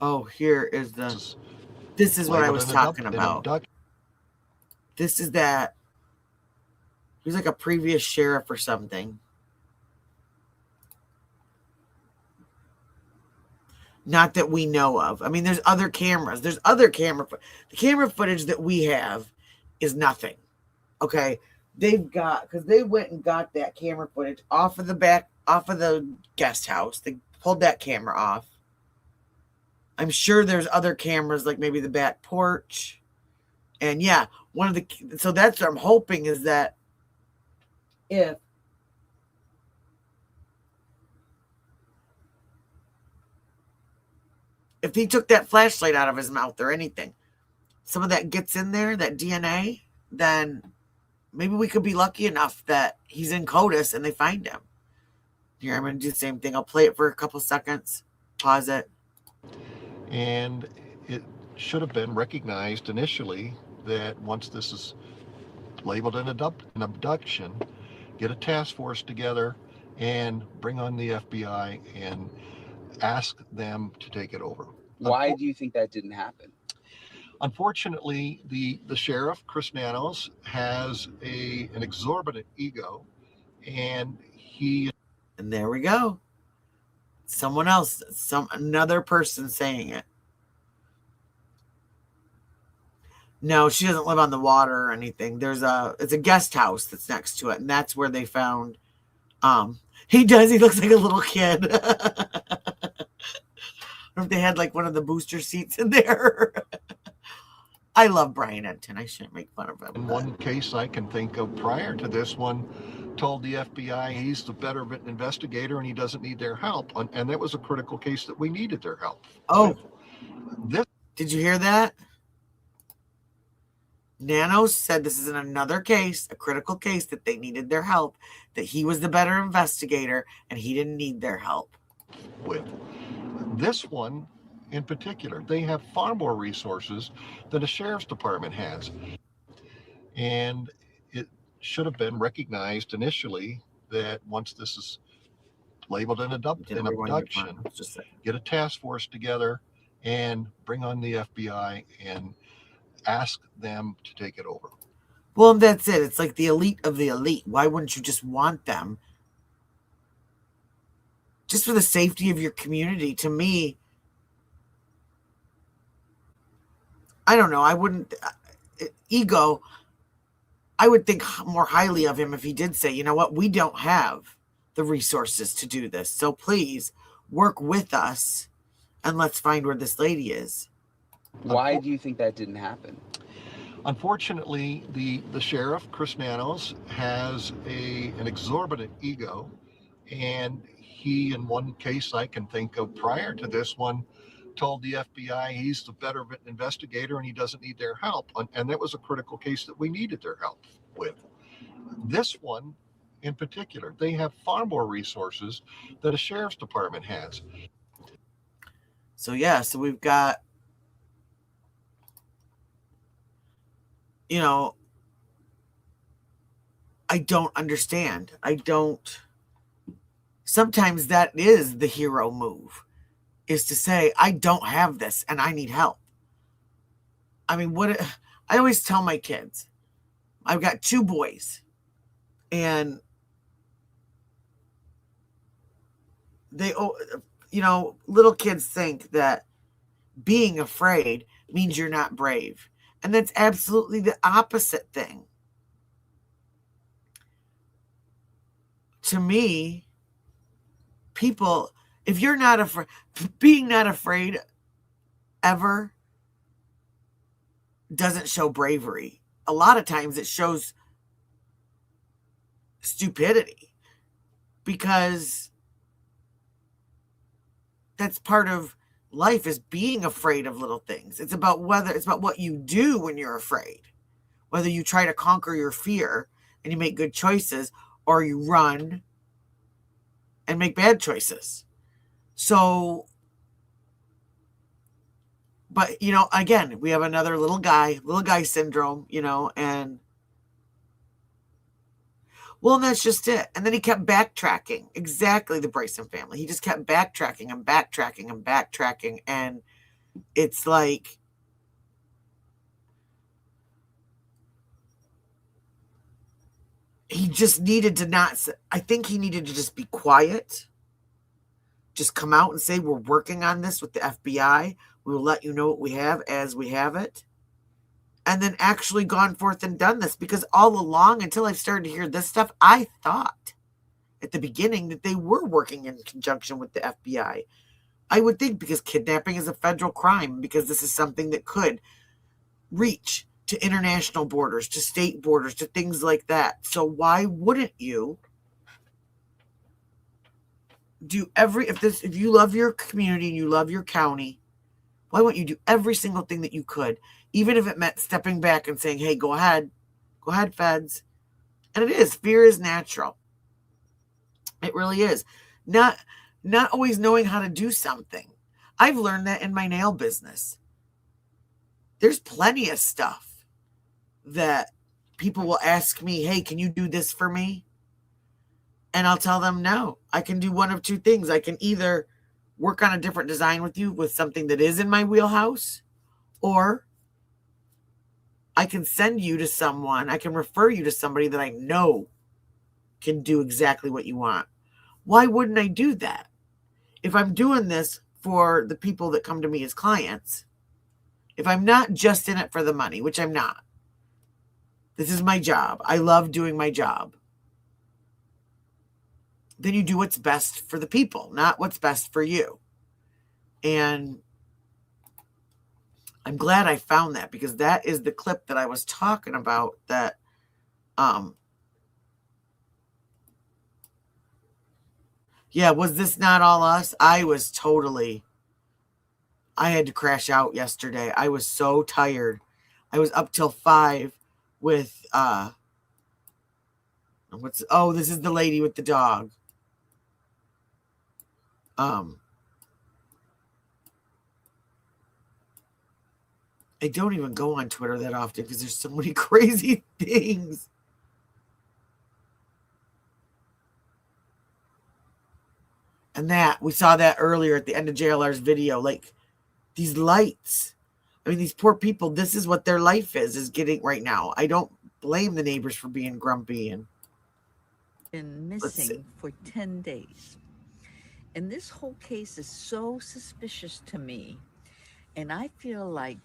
Oh, here is this is what I was talking about. This is that. He's like a previous sheriff or something. Not that we know of. I mean, there's other cameras. There's other camera. The camera footage that we have is nothing. Okay. They've got, because they went and got that camera footage off of the guest house. They pulled that camera off. I'm sure there's other cameras, like maybe the back porch And yeah, so that's what I'm hoping is that if he took that flashlight out of his mouth or anything, some of that gets in there, that DNA, then maybe we could be lucky enough that he's in CODIS and they find him. Here, I'm going to do the same thing. I'll play it for a couple seconds, pause it. And it should have been recognized initially that once this is labeled an abduction, get a task force together and bring on the FBI and ask them to take it over. Why do you think that didn't happen? Unfortunately, the sheriff, Chris Nanos, has an exorbitant ego, and and there we go. Someone else, another person saying it. No, she doesn't live on the water or anything. It's a guest house that's next to it, and that's where they found. He looks like a little kid. Or if they had like one of the booster seats in there. I love Brian Enton. I shouldn't make fun of him. In one case I can think of prior to this one, told the FBI he's the better investigator and he doesn't need their help. And that was a critical case that we needed their help. Oh, did you hear that? Nanos said this is in another case, a critical case, that they needed their help, that he was the better investigator and he didn't need their help. With this one in particular, they have far more resources than the sheriff's department has. And it should have been recognized initially that once this is labeled an abduction, get a task force together and bring on the FBI and ask them to take it over. Well, that's it. It's like the elite of the elite. Why wouldn't you just want them? Just for the safety of your community. To me, I don't know. I wouldn't. Ego, I would think more highly of him if he did say, you know what, we don't have the resources to do this. So please work with us and let's find where this lady is. Why do you think that didn't happen? Unfortunately, the sheriff, Chris Nanos, has an exorbitant ego, and he, in one case I can think of prior to this one, told the FBI he's the better investigator and he doesn't need their help. And that was a critical case that we needed their help with. This one in particular, they have far more resources than a sheriff's department has. So yeah, so we've got, I don't understand. Sometimes that is the hero move, is to say, I don't have this and I need help. I mean, I always tell my kids, I've got 2 boys, and they, little kids think that being afraid means you're not brave. And that's absolutely the opposite thing. To me, people, if you're not afraid, being not afraid ever doesn't show bravery. A lot of times it shows stupidity, because that's part of life, is being afraid of little things. It's about what you do when you're afraid, whether you try to conquer your fear and you make good choices, or you run and make bad choices. So, but, again, we have another little guy syndrome, and well, that's just it. And then he kept backtracking. Exactly, the Bryson family. He just kept backtracking and backtracking and backtracking. And it's like, he just needed to I think he needed to just be quiet. Just come out and say, we're working on this with the FBI. We will let you know what we have as we have it. And then actually gone forth and done this. Because all along, until I started to hear this stuff, I thought at the beginning that they were working in conjunction with the FBI. I would think, because kidnapping is a federal crime, because this is something that could reach to international borders, to state borders, to things like that. So why wouldn't you do if you love your community and you love your county, why wouldn't you do every single thing that you could, even if it meant stepping back and saying, hey, go ahead, feds. And it is, fear is natural. It really is. Not always knowing how to do something. I've learned that in my nail business. There's plenty of stuff that people will ask me, hey, can you do this for me? And I'll tell them, no, I can do one of two things. I can either work on a different design with you with something that is in my wheelhouse, or I can send you to someone, I can refer you to somebody that I know can do exactly what you want. Why wouldn't I do that? If I'm doing this for the people that come to me as clients, if I'm not just in it for the money, which I'm not, this is my job. I love doing my job. Then you do what's best for the people, not what's best for you. And I'm glad I found that, because that is the clip that I was talking about that yeah, was this not all us? I had to crash out yesterday. I was so tired. I was up till 5 with this is the lady with the dog. I don't even go on Twitter that often because there's so many crazy things. And that, we saw that earlier at the end of JLR's video, like these lights. I mean, these poor people, this is what their life is getting right now. I don't blame the neighbors for being grumpy. And been missing for 10 days. And this whole case is so suspicious to me. And I feel like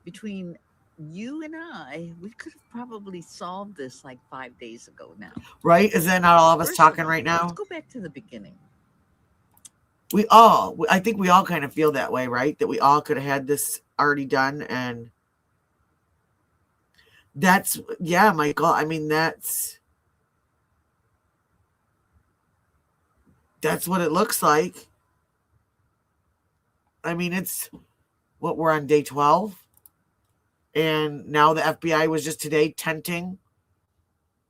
between you and I, we could have probably solved this like 5 days ago now. Right? Is that not all of us First talking of all, right now? Let's go back to the beginning. I think we all kind of feel that way, right? That we all could have had this already done. And that's, yeah, Michael. I mean, that's what it looks like. I mean, it's what, we're on day 12. And now the FBI was just today tenting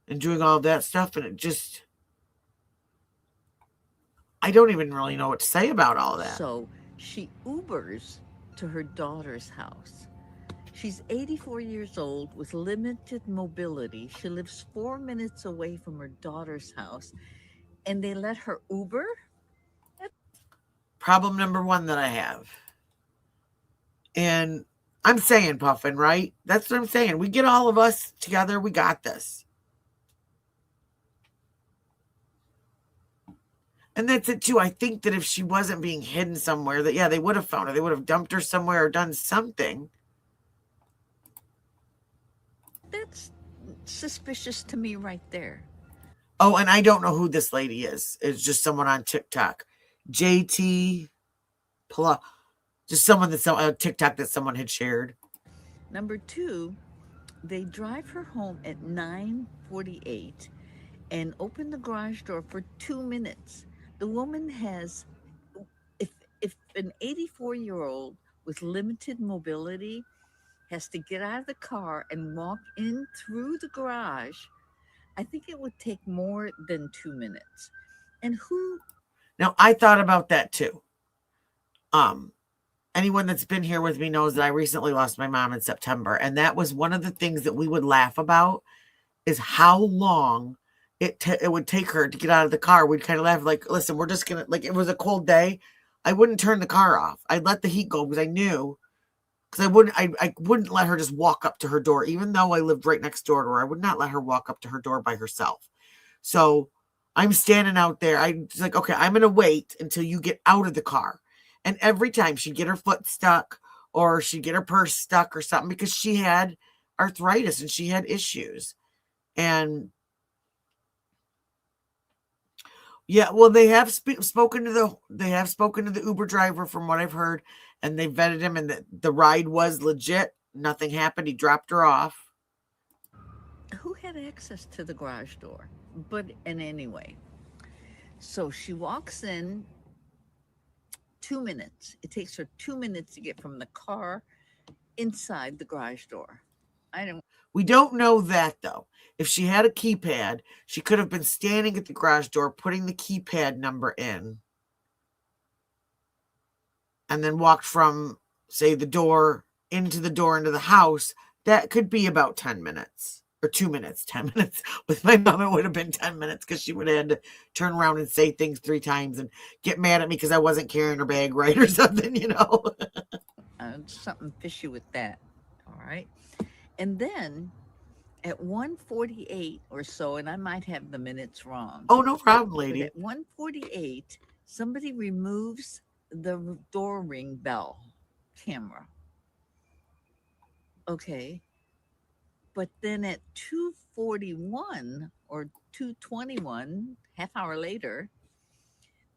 and doing all that stuff. And it just, I don't even really know what to say about all that. So she Ubers to her daughter's house. She's 84 years old with limited mobility. She lives 4 minutes away from her daughter's house. And they let her Uber? Problem number one that I have. And I'm saying, Puffin, right? That's what I'm saying. We get all of us together. We got this. And that's it, too. I think that if she wasn't being hidden somewhere, that, yeah, they would have found her. They would have dumped her somewhere or done something. That's suspicious to me right there. Oh, and I don't know who this lady is. It's just someone on TikTok. JT Pla. Just someone that's on TikTok that someone had shared. Number two, they drive her home at 9:48 and open the garage door for 2 minutes. The woman has, if an 84-year-old with limited mobility has to get out of the car and walk in through the garage, I think it would take more than 2 minutes. And who? Now, I thought about that too. Anyone that's been here with me knows that I recently lost my mom in September. And that was one of the things that we would laugh about, is how long it would take her to get out of the car. We'd kind of laugh like, listen, we're just going to, like, it was a cold day. I wouldn't turn the car off. I'd let the heat go because I knew, because I wouldn't let her just walk up to her door, even though I lived right next door to her. I would not let her walk up to her door by herself. So I'm standing out there. I'm just like, okay, I'm going to wait until you get out of the car. And every time she'd get her foot stuck or she'd get her purse stuck or something, because she had arthritis and she had issues. And yeah, well, they have spoken to the Uber driver, from what I've heard, and they vetted him, and the ride was legit. Nothing happened. He dropped her off. Who had access to the garage door? But and anyway, so she walks in. 2 minutes. It takes her 2 minutes to get from the car inside the garage door. We don't know that, though. If she had a keypad, she could have been standing at the garage door, putting the keypad number in, and then walked from, say, the door into the house. That could be about 10 minutes. Or 2 minutes, 10 minutes. With my mom, it would have been 10 minutes because she would have had to turn around and say things 3 times and get mad at me because I wasn't carrying her bag right or something, you know. Something fishy with that. All right. And then at 1:48 or so, and I might have the minutes wrong. Oh, no problem, lady. But at 1:48, somebody removes the door ring bell camera. Okay. But then at 2:41 or 2:21, half hour later,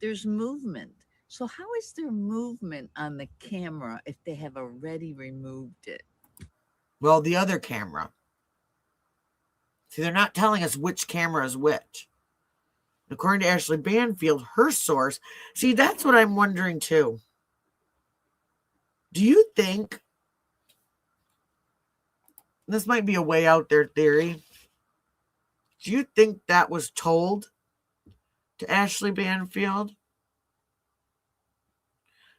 there's movement. So how is there movement on the camera if they have already removed it? Well, the other camera. See, they're not telling us which camera is which. According to Ashley Banfield, her source. See, that's what I'm wondering too. Do you think, this might be a way out there theory, do you think that was told to Ashley Banfield?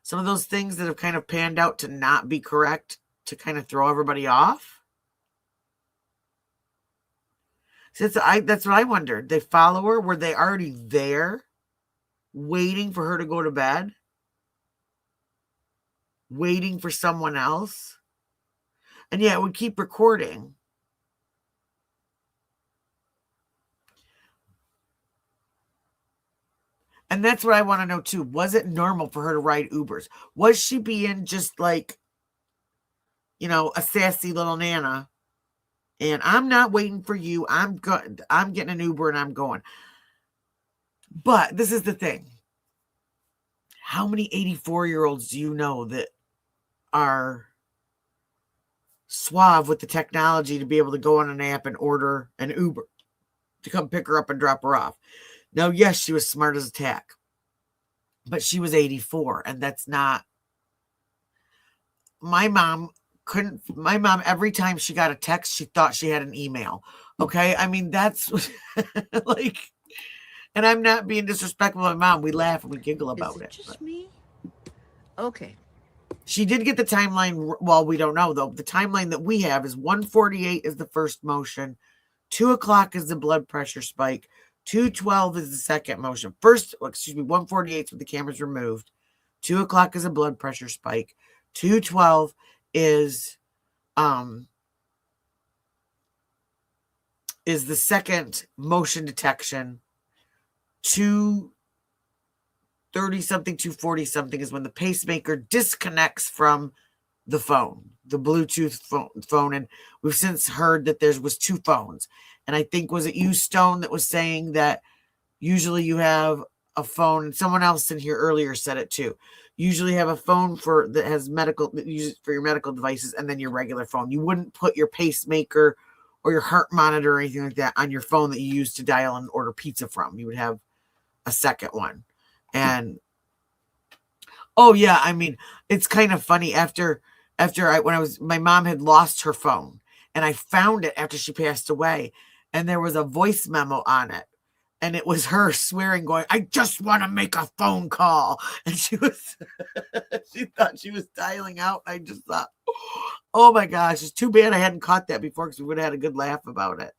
Some of those things that have kind of panned out to not be correct, to kind of throw everybody off? That's what I wondered. They follow her. Were they already there waiting for her to go to bed? Waiting for someone else? And yeah, it would keep recording. And that's what I want to know too. Was it normal for her to ride Ubers? Was she being just like, you know, a sassy little Nana? And I'm not waiting for you. I'm getting an Uber and I'm going. But this is the thing. How many 84-year-olds do you know that are suave with the technology to be able to go on an app and order an Uber to come pick her up and drop her off? Now, yes, she was smart as a tack, but she was 84, and that's not. My mom, every time she got a text, she thought she had an email. Okay. I mean, that's like, and I'm not being disrespectful to my mom. We laugh and we giggle about it. Just me? Okay. She did get the timeline. Well, we don't know though. The timeline that we have is 1:48 is the first motion. 2:00 is the blood pressure spike. 2:12 is the second motion. 1:48 is when the camera's removed. 2:00 is a blood pressure spike. 2:12 is the second motion detection. 2:30 something, 2:40 something is when the pacemaker disconnects from the phone, the Bluetooth phone. And we've since heard that there was 2 phones. And I think, was it you, Stone, that was saying that usually you have a phone, and someone else in here earlier said it too. Usually have a phone that has medical, that uses for your medical devices, and then your regular phone. You wouldn't put your pacemaker or your heart monitor or anything like that on your phone that you use to dial and order pizza from. You would have a second one. And oh yeah, I mean, it's kind of funny my mom had lost her phone, and I found it after she passed away, and there was a voice memo on it. And it was her swearing, going, I just want to make a phone call. And she thought she was dialing out. I just thought, oh my gosh, it's too bad I hadn't caught that before, because we would have had a good laugh about it.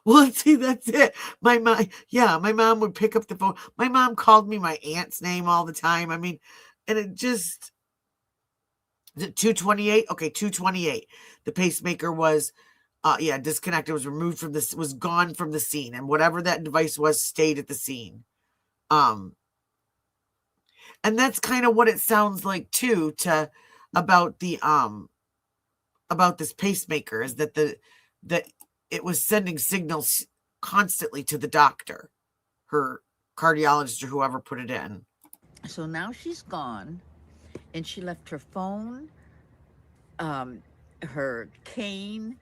Well, see, that's it. My mom would pick up the phone. My mom called me my aunt's name all the time. I mean, and it just, 2:28? Okay, 2:28. The pacemaker was disconnected, was removed from this, was gone from the scene, and whatever that device was stayed at the scene. And that's kind of what it sounds like too, about this pacemaker, is that it was sending signals constantly to the doctor, her cardiologist, or whoever put it in. So now she's gone, and she left her phone, her cane,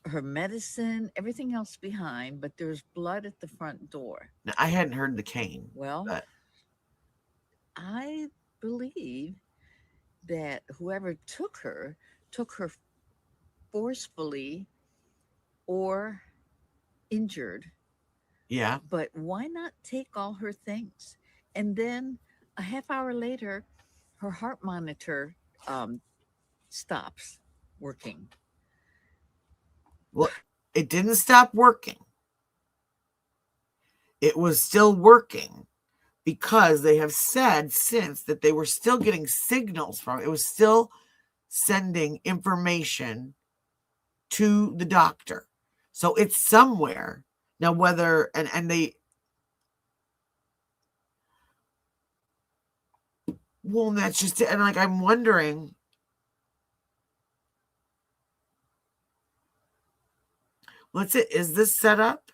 her medicine, everything else behind, but there's blood at the front door. Now, I hadn't heard the cane. Well, but I believe that whoever took her forcefully or injured. yeah. But why not take all her things? And then a half hour later, her heart monitor stops working. Well, it didn't stop working. It was still working because they have said since that they were still getting signals from it. It was still sending information to the doctor. So it's somewhere. Now, whether, and they, well, that's just it. And like, I'm wondering, what's it? Is this set up?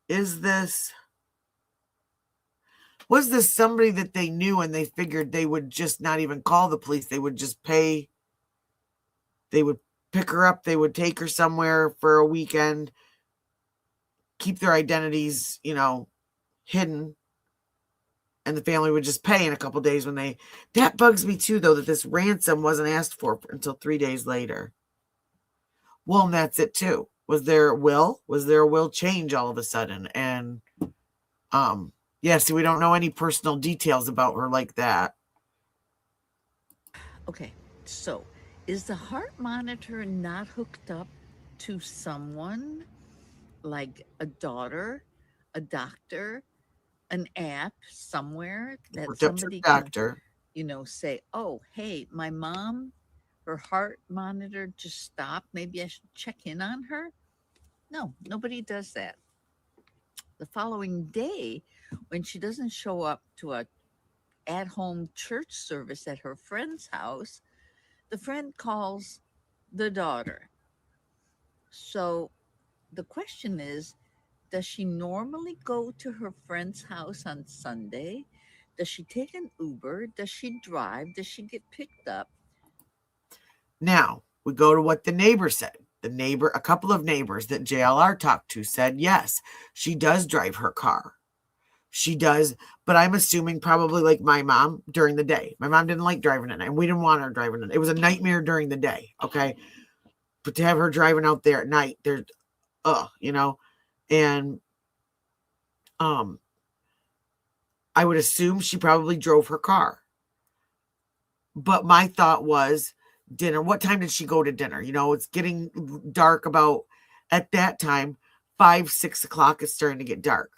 Is this, was this somebody that they knew and they figured they would just not even call the police? They would just pay, they would pick her up, they would take her somewhere for a weekend, keep their identities, hidden, and the family would just pay in a couple days when they, that bugs me too, though, that this ransom wasn't asked for until 3 days later. Well, and that's it too. Was there a will change all of a sudden? And, yeah, see, we don't know any personal details about her like that. Okay, so is the heart monitor not hooked up to someone like a daughter, a doctor, an app somewhere that somebody doctor can, say, oh, hey, my mom, her heart monitor just stopped. Maybe I should check in on her. No, nobody does that. The following day, when she doesn't show up to a at-home church service at her friend's house, the friend calls the daughter. So the question is, does she normally go to her friend's house on Sunday? Does she take an Uber? Does she drive? Does she get picked up? Now, we go to what the neighbor said. A couple of neighbors that JLR talked to said, yes, she does drive her car. She does, but I'm assuming probably like my mom during the day. My mom didn't like driving at night. We didn't want her driving at night. It was a nightmare during the day, okay? But to have her driving out there at night, and I would assume she probably drove her car. But my thought was, dinner. What time did she go to dinner? It's getting dark about, at that time, 5, 6 o'clock. It's starting to get dark.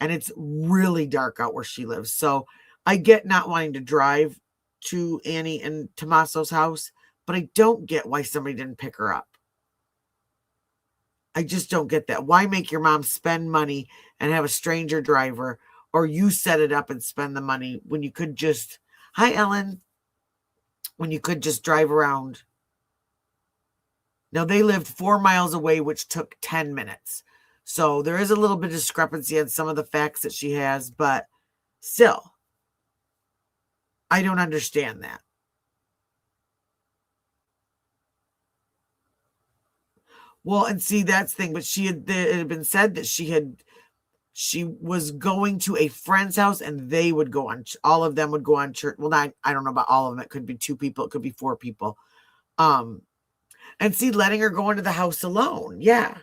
And it's really dark out where she lives. So I get not wanting to drive to Annie and Tommaso's house, but I don't get why somebody didn't pick her up. I just don't get that. Why make your mom spend money and have a stranger driver, or you set it up and spend the money when you could just, hi, Ellen, when you could just drive around. Now, they lived 4 miles away, which took 10 minutes. So there is a little bit of discrepancy on some of the facts that she has, but still, I don't understand that. Well, and see, that's the thing, but it had been said that she was going to a friend's house and they would go on, all of them would go on church. Well, I don't know about all of them. It could be 2 people. It could be 4 people. And see, letting her go into the house alone. Yeah.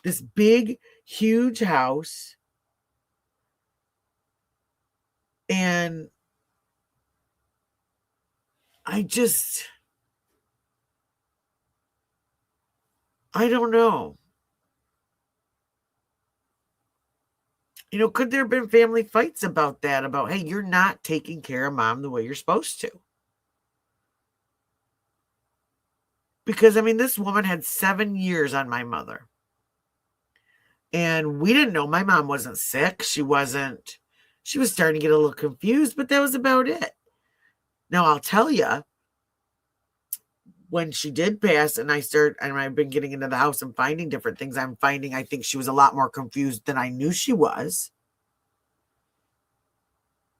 This big, huge house. And I don't know. Could there have been family fights about that? About, hey, you're not taking care of mom the way you're supposed to. Because, this woman had 7 years on my mother. And we didn't know my mom wasn't sick. She was starting to get a little confused, but that was about it. Now, I'll tell you, when she did pass and I've been getting into the house and finding different things, I think she was a lot more confused than I knew she was.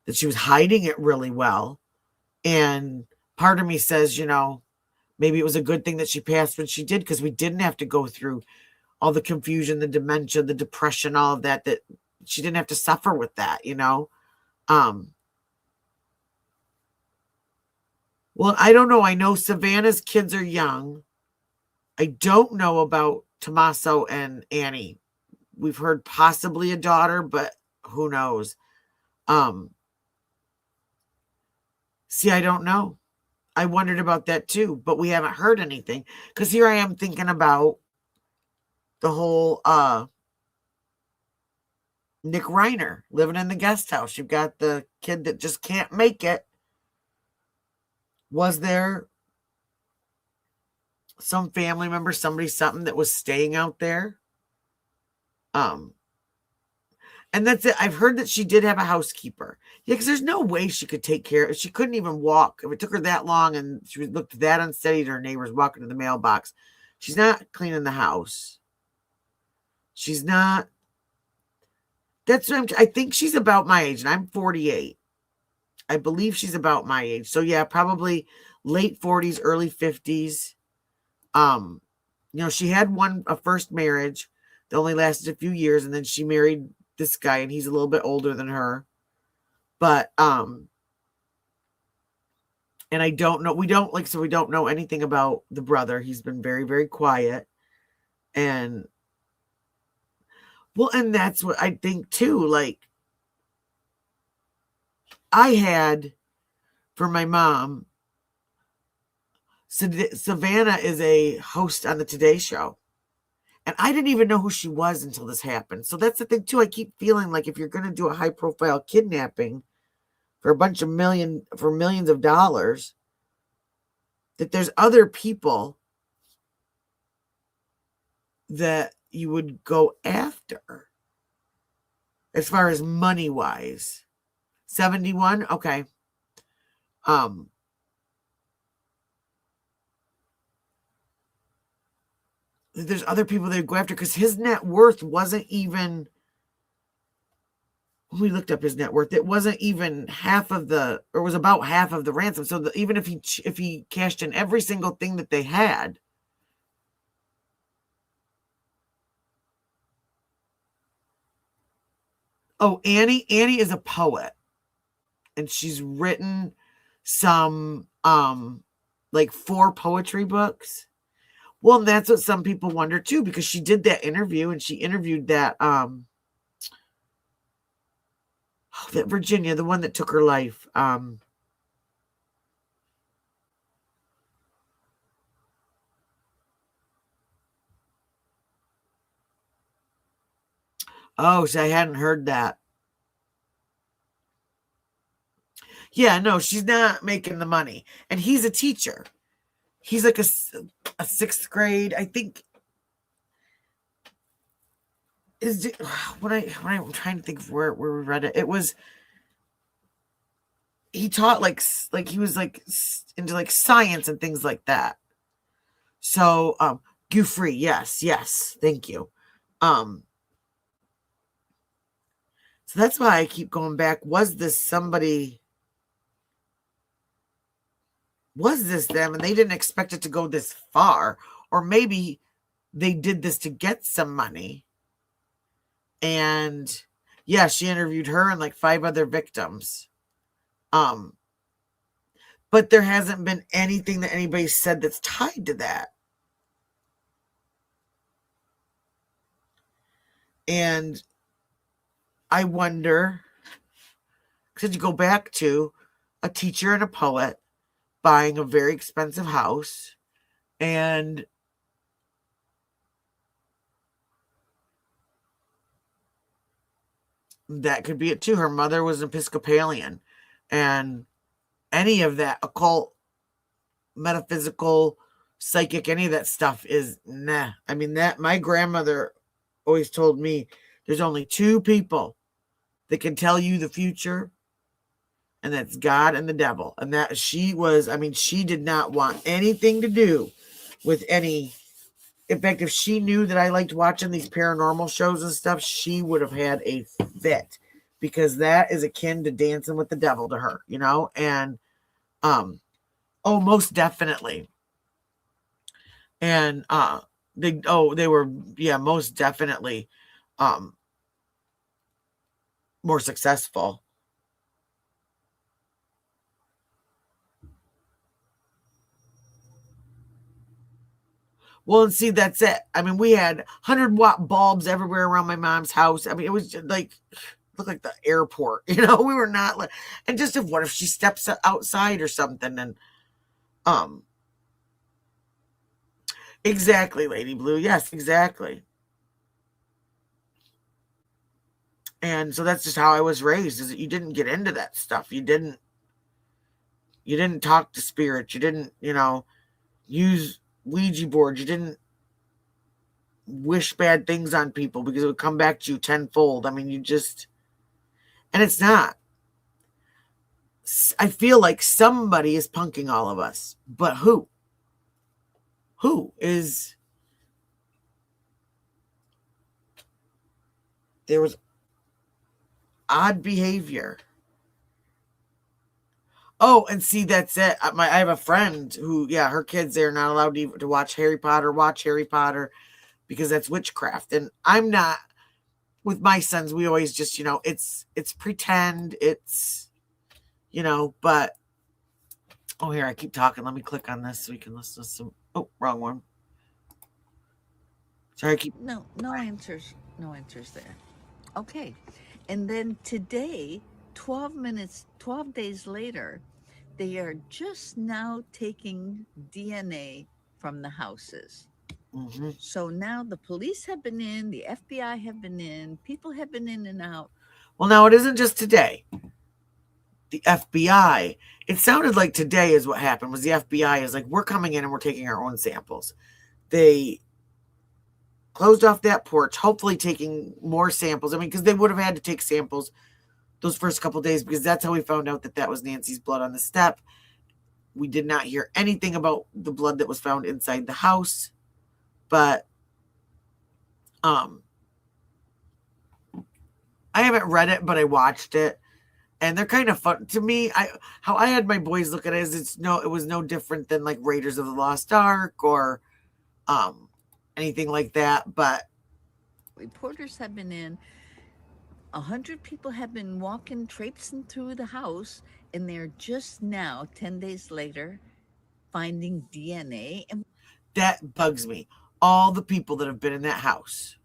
that she was hiding it really well. And part of me says, maybe it was a good thing that she passed when she did, because we didn't have to go through all the confusion, the dementia, the depression, all of that she didn't have to suffer with that, Well, I don't know. I know Savannah's kids are young. I don't know about Tommaso and Annie. We've heard possibly a daughter, but who knows? See, I don't know. I wondered about that too, but we haven't heard anything. Because here I am thinking about the whole Nick Reiner living in the guest house. You've got the kid that just can't make it. Was there some family member, something that was staying out there? And that's it. I've heard that she did have a housekeeper. Yeah, because there's no way she could take care of. She couldn't even walk. If it took her that long and she looked that unsteady to her neighbors walking to the mailbox, she's not cleaning the house. She's not. That's what I think she's about my age, and I'm 48. I believe she's about my age. So yeah, probably late 40s, early 50s. She had a first marriage that only lasted a few years, and then she married this guy, and he's a little bit older than her. But and I don't know. We don't know anything about the brother. He's been very, very quiet. And and that's what I think too. Like, I had for my mom, Savannah is a host on the Today Show. And I didn't even know who she was until this happened. So that's the thing too. I keep feeling like if you're going to do a high profile kidnapping for a bunch of millions of dollars, that there's other people that you would go after as far as money wise. 71. Okay. There's other people that go after, because his net worth wasn't even, when we looked up his net worth, it wasn't even was about half of the ransom. So even if he cashed in every single thing that they had, Annie is a poet, and she's written some like 4 poetry books. Well, that's what some people wonder too, because she did that interview, and she interviewed that that Virginia, the one that took her life. Oh, so I hadn't heard that. Yeah, no, she's not making the money. And he's a teacher. He's like a 6th grade, I think. When I'm trying to think of where we read it, it was, he taught like he was like into like science and things like that. So Guthrie, yes, thank you. So that's why I keep going back. Was this somebody? Was this them, and they didn't expect it to go this far? Or maybe they did this to get some money. And yeah, she interviewed her and like 5 other victims. But there hasn't been anything that anybody said that's tied to that. And I wonder, because you go back to a teacher and a poet buying a very expensive house, and that could be it too. Her mother was Episcopalian, and any of that occult, metaphysical, psychic, any of that stuff is nah. I mean, that my grandmother always told me there's only 2 people that can tell you the future, and that's God and the devil. And that she did not want anything to do with any. In fact, if she knew that I liked watching these paranormal shows and stuff, she would have had a fit, because that is akin to dancing with the devil to her, you know? And, oh, most definitely. And, they were, yeah, most definitely, more successful. Well, and see, that's it. I mean, we had 100-watt bulbs everywhere around my mom's house. I mean, it was just like, looked like the airport, you know? We were not like, and just if, what if she steps outside or something? And, exactly, Lady Blue. Yes, exactly. And so that's just how I was raised, is that you didn't get into that stuff. You didn't talk to spirits. You didn't, use Ouija boards. You didn't wish bad things on people because it would come back to you tenfold. I mean, and it's not. I feel like somebody is punking all of us, but who? Who is? There was odd behavior. Oh, and see, that's it. I have a friend who, yeah, her kids, they're not allowed to watch Harry Potter because that's witchcraft. And I'm not, with my sons, we always just, it's pretend, it's, but, oh, here, I keep talking. Let me click on this so we can listen to some, oh, wrong one. Sorry, I keep. No answers there. Okay. And then today, 12 days later, they are just now taking DNA from the houses. Mm-hmm. So now the police have been in, the FBI have been in, people have been in and out. Well, now it isn't just today. The FBI, it sounded like today is what happened, was the FBI is like, we're coming in and we're taking our own samples. They closed off that porch, hopefully taking more samples. I mean, because they would have had to take samples those first couple of days, because that's how we found out that was Nancy's blood on the step. We did not hear anything about the blood that was found inside the house, but I haven't read it, but I watched it, and they're kind of fun to me. How I had my boys look at it is it was no different than like Raiders of the Lost Ark or anything like that. But reporters have been in. 100 people have been traipsing through the house, and they're just now, 10 days later, finding DNA. And that bugs me. All the people that have been in that house,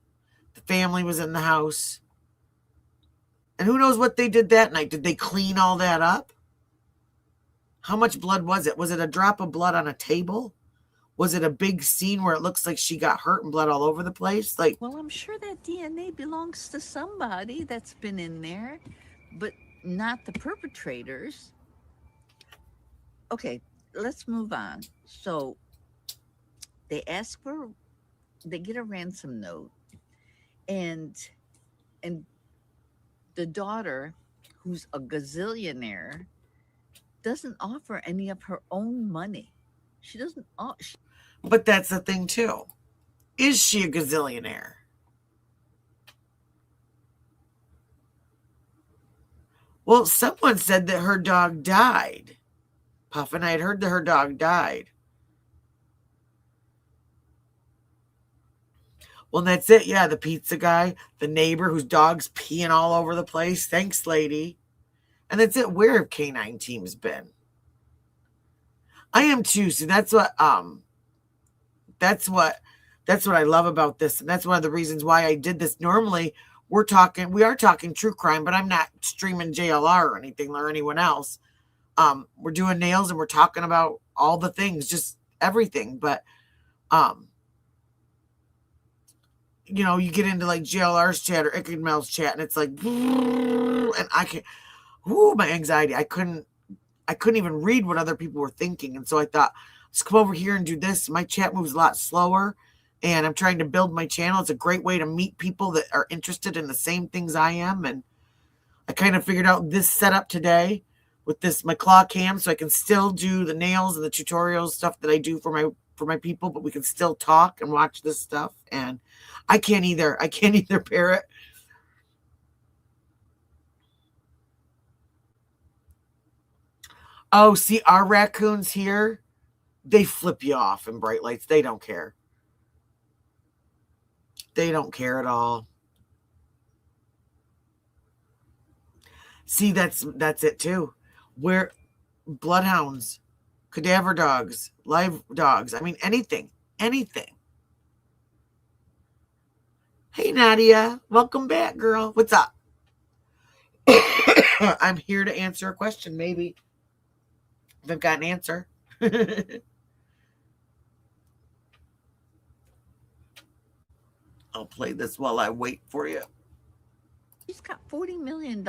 the family was in the house, and who knows what they did that night? Did they clean all that up? How much blood was it? Was it a drop of blood on a table? Was it a big scene where it looks like she got hurt and blood all over the place? Well, I'm sure that DNA belongs to somebody that's been in there, but not the perpetrators. Okay, let's move on. So they get a ransom note, and the daughter, who's a gazillionaire, doesn't offer any of her own money. She doesn't. But that's the thing too. Is she a gazillionaire? Well, someone said that her dog died. Puff and I had heard that her dog died. Well, that's it. Yeah, the pizza guy, the neighbor whose dog's peeing all over the place. Thanks, lady. And that's it. Where have canine teams been? I am too. See, that's what I love about this. And that's one of the reasons why I did this. Normally we are talking true crime, but I'm not streaming JLR or anything or anyone else. We're doing nails and we're talking about all the things, just everything. But, you get into like JLR's chat or Mel's chat and it's like, and I can't, my anxiety. I couldn't even read what other people were thinking. And so I thought, let's come over here and do this. My chat moves a lot slower and I'm trying to build my channel. It's a great way to meet people that are interested in the same things I am. And I kind of figured out this setup today with my claw cam, so I can still do the nails and the tutorials stuff that I do for my people, but we can still talk and watch this stuff. And I can't either pair it. Oh, see, our raccoons here, they flip you off in bright lights. They don't care. They don't care at all. See, that's it too. Where bloodhounds, cadaver dogs, live dogs. I mean, anything. Hey, Nadia. Welcome back, girl. What's up? I'm here to answer a question, maybe. If I've got an answer. I'll play this while I wait for you. She's got $40 million.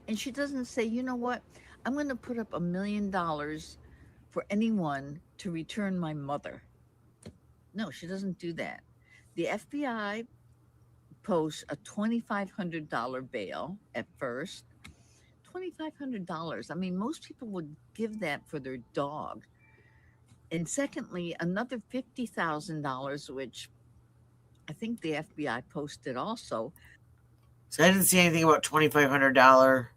And she doesn't say, you know what? I'm going to put up $1 million for anyone to return my mother. No, she doesn't do that. The FBI posts a $2,500 bail at first. $2,500. I mean, most people would give that for their dog. And secondly, another $50,000, which I think the FBI posted also. So I didn't see anything about $2,500.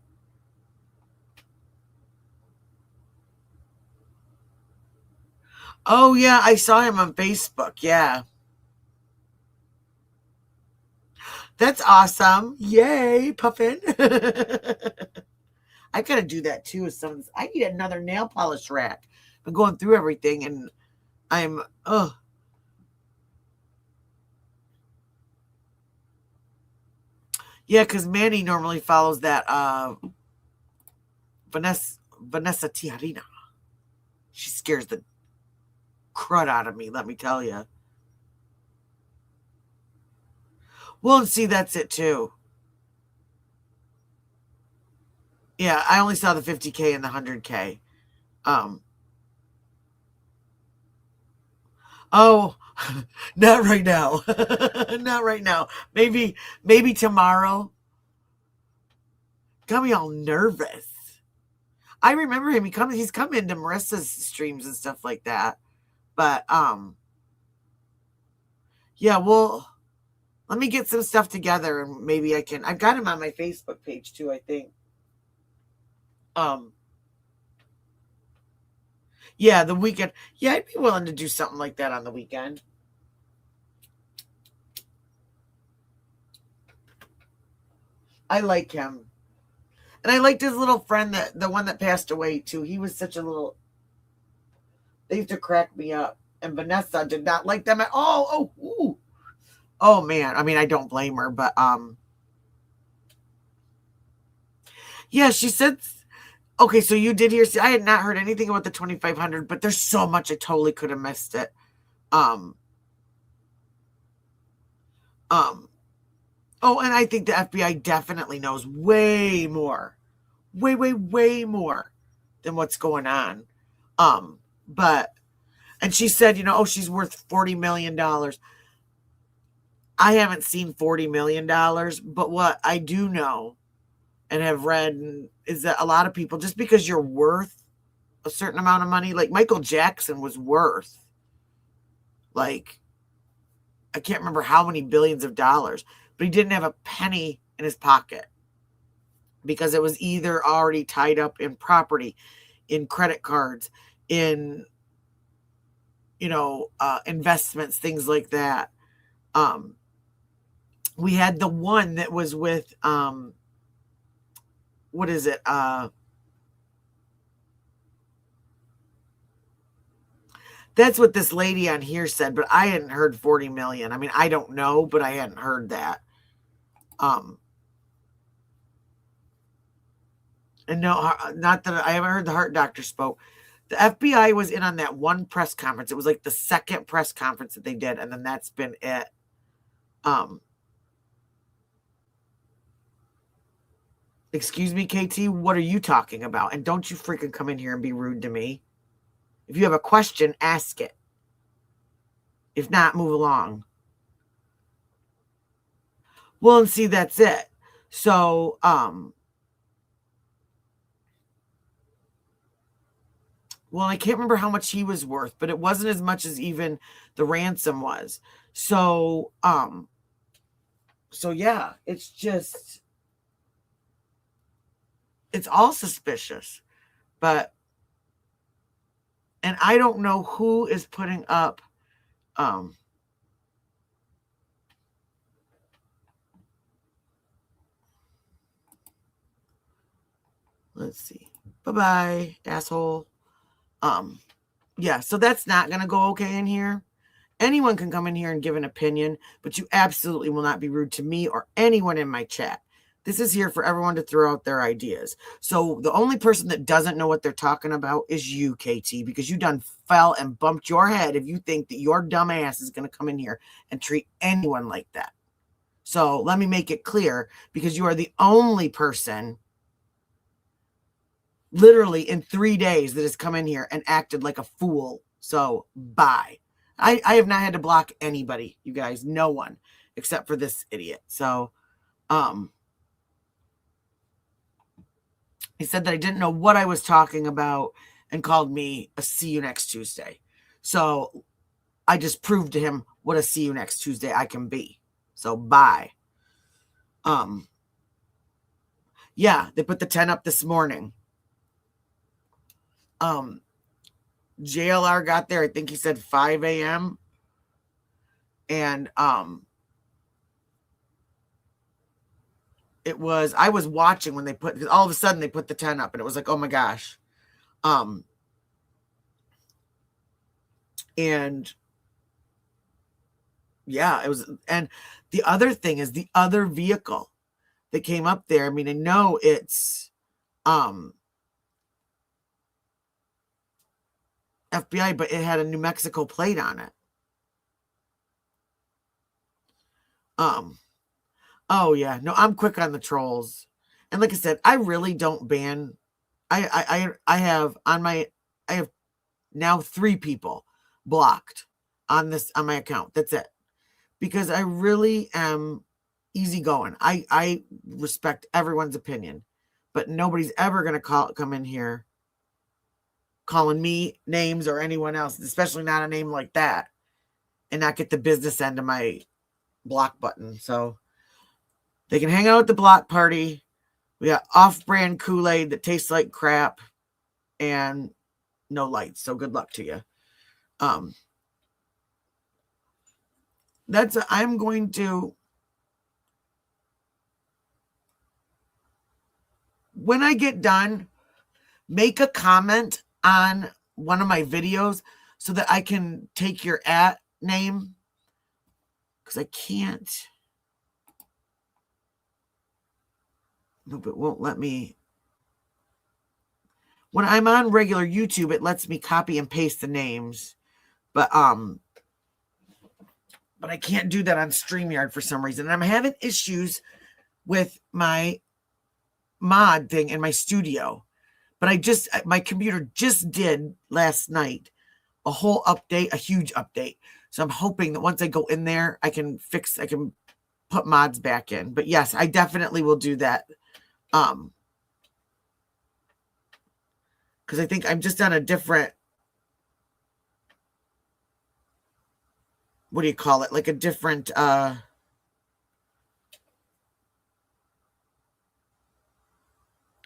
Oh, yeah, I saw him on Facebook. Yeah. That's awesome. Yay, Puffin. I gotta do that too. I need another nail polish rack. I'm going through everything and I'm yeah, because Manny normally follows that Vanessa Tiarina. She scares the crud out of me, let me tell you. Well, and see, that's it too. Yeah, I only saw the 50K and the 100K. Oh, not right now. Not right now. Maybe tomorrow. Got me all nervous. I remember him. He's come into Marissa's streams and stuff like that. But yeah, well, let me get some stuff together and maybe I can. I've got him on my Facebook page too, I think. Yeah, the weekend. Yeah, I'd be willing to do something like that on the weekend. I like him. And I liked his little friend, the one that passed away too. He was such a little. They used to crack me up. And Vanessa did not like them at all. Oh man. I mean, I don't blame her, but yeah, she said. Okay, so you did hear. See, I had not heard anything about the 2,500, but there's so much I totally could have missed it. Oh, and I think the FBI definitely knows way more, way more than what's going on. But, and she said, she's worth $40 million. I haven't seen $40 million, but what I do know and have read is that a lot of people, just because you're worth a certain amount of money, like Michael Jackson was worth, like, I can't remember how many billions of dollars, but he didn't have a penny in his pocket because it was either already tied up in property, in credit cards, in, investments, things like that. We had the one that was with, what is it? That's what this lady on here said, but I hadn't heard 40 million. I mean, I don't know, but I hadn't heard that. And no, not that I haven't heard the heart doctor spoke. The FBI was in on that one press conference. It was like the second press conference that they did, and then that's been it. Excuse me, KT, what are you talking about? And don't you freaking come in here and be rude to me. If you have a question, ask it. If not, move along. Well, and see, that's it. So, well, I can't remember how much he was worth, but it wasn't as much as even the ransom was. So yeah, it's all suspicious. But And I don't know who is putting up let's see. Bye-bye, asshole. Yeah, so that's not going to go okay in here. Anyone can come in here and give an opinion, but you absolutely will not be rude to me or anyone in my chat. This is here for everyone to throw out their ideas. So the only person that doesn't know what they're talking about is you, KT, because you done fell and bumped your head if you think that your dumb ass is going to come in here and treat anyone like that. So let me make it clear, because you are the only person literally in 3 days that has come in here and acted like a fool. So bye. I have not had to block anybody, you guys, no one, except for this idiot. So, he said that I didn't know what I was talking about and called me a see you next Tuesday. So I just proved to him what a see you next Tuesday I can be. So bye. Yeah, they put the 10 up this morning. JLR got there, I think he said 5 a.m. And I was watching when they put, because all of a sudden they put the 10 up and it was like, oh my gosh. And yeah, it was. And the other thing is the other vehicle that came up there. I mean, I know it's FBI, but it had a New Mexico plate on it. Oh yeah, no, I'm quick on the trolls. And like I said, I really don't ban. I have I have now 3 people blocked on my account. That's it. Because I really am easygoing. I respect everyone's opinion, but nobody's ever going to come in here calling me names or anyone else, especially not a name like that, and not get the business end of my block button. So they can hang out at the block party. We got off-brand Kool-Aid that tastes like crap and no lights. So good luck to you. I'm going to, when I get done, make a comment on one of my videos so that I can take your name, because I can't. Nope, it won't let me. When I'm on regular YouTube, it lets me copy and paste the names, but I can't do that on StreamYard for some reason. And I'm having issues with my mod thing in my studio. But my computer just did last night a whole update, a huge update. So I'm hoping that once I go in there, I can put mods back in. But yes, I definitely will do that. Because I think I'm just on a different, what do you call it? Like a different, I'm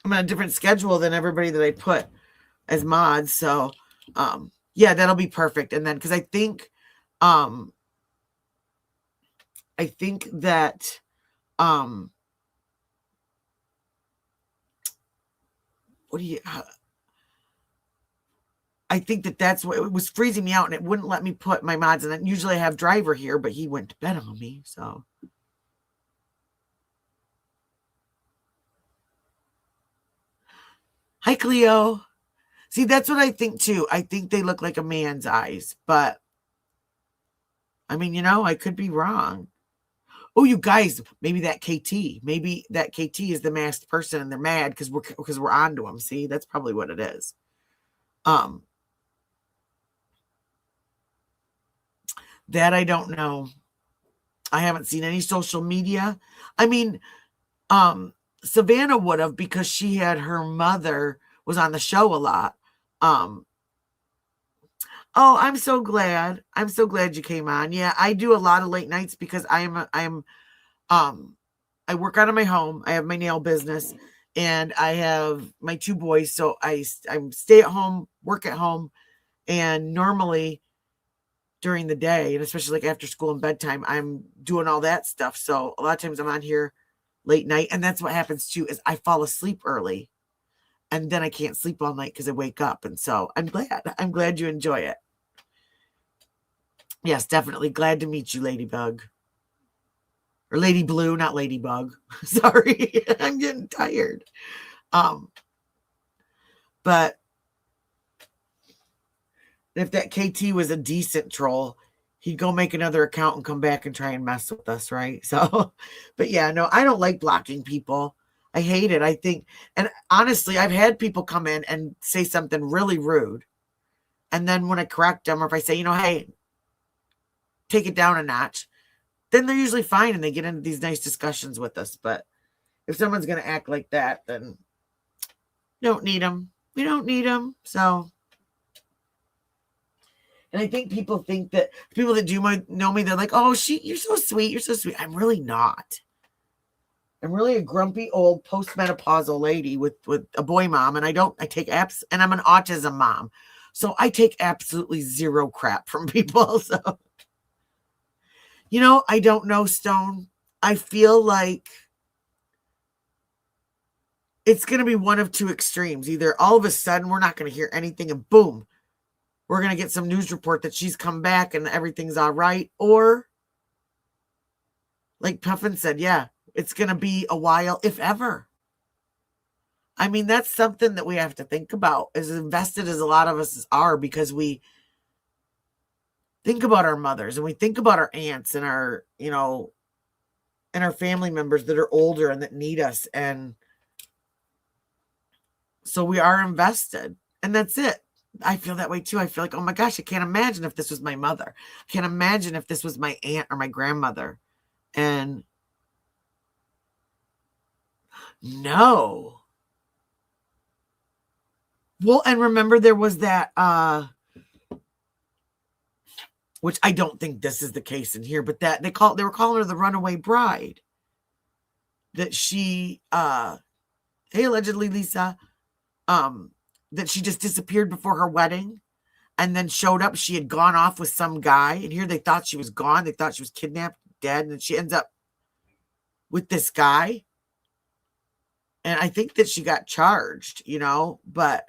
on a different schedule than everybody that I put as mods. So, yeah, that'll be perfect. And then, because I think that, I think that's what it was freezing me out, and it wouldn't let me put my mods. And then usually I have Driver here, but he went to bed on me. So, hi, Cleo. See, that's what I think too. I think they look like a man's eyes, but I mean, I could be wrong. Oh, you guys, maybe that KT is the masked person, and they're mad because we're onto them. See, that's probably what it is. That I don't know. I haven't seen any social media. I mean, Savannah would have, because she had her mother was on the show a lot. Oh, I'm so glad. I'm so glad you came on. Yeah, I do a lot of late nights because I work out of my home. I have my nail business and I have my 2 boys. So I'm stay at home, work at home, And normally during the day, and especially like after school and bedtime, I'm doing all that stuff. So a lot of times I'm on here late night. And that's what happens too, is I fall asleep early. And then I can't sleep all night because I wake up. And so I'm glad you enjoy it. Yes, definitely. Glad to meet you, Ladybug. Or Lady Blue, not Ladybug. Sorry, I'm getting tired. But if that KT was a decent troll, he'd go make another account and come back and try and mess with us, right? So, but yeah, no, I don't like blocking people. I hate it. I think, and honestly, I've had people come in and say something really rude. And then when I correct them, or if I say, hey, take it down a notch, then they're usually fine and they get into these nice discussions with us. But if someone's going to act like that, then don't need them. We don't need them. So, and I think people think that people that do know me, they're like, oh, you're so sweet. You're so sweet. I'm really not. I'm really a grumpy old postmenopausal lady with a boy mom. And I take apps, and I'm an autism mom. So I take absolutely zero crap from people. So, I don't know, Stone. I feel like it's going to be one of two extremes. Either all of a sudden we're not going to hear anything and boom, we're going to get some news report that she's come back and everything's all right. Or like Puffin said, yeah, it's going to be a while, if ever. I mean, that's something that we have to think about, as invested as a lot of us are, because we think about our mothers and we think about our aunts and our, and our family members that are older and that need us. And so we are invested, and that's it. I feel that way too. I feel like, oh my gosh, I can't imagine if this was my mother. I can't imagine if this was my aunt or my grandmother. And no. Well, and remember there was that, which I don't think this is the case in here, but that they were calling her the runaway bride. That she, hey, allegedly Lisa, that she just disappeared before her wedding and then showed up. She had gone off with some guy, and here they thought she was gone. They thought she was kidnapped, dead, and then she ends up with this guy. And I think that she got charged, but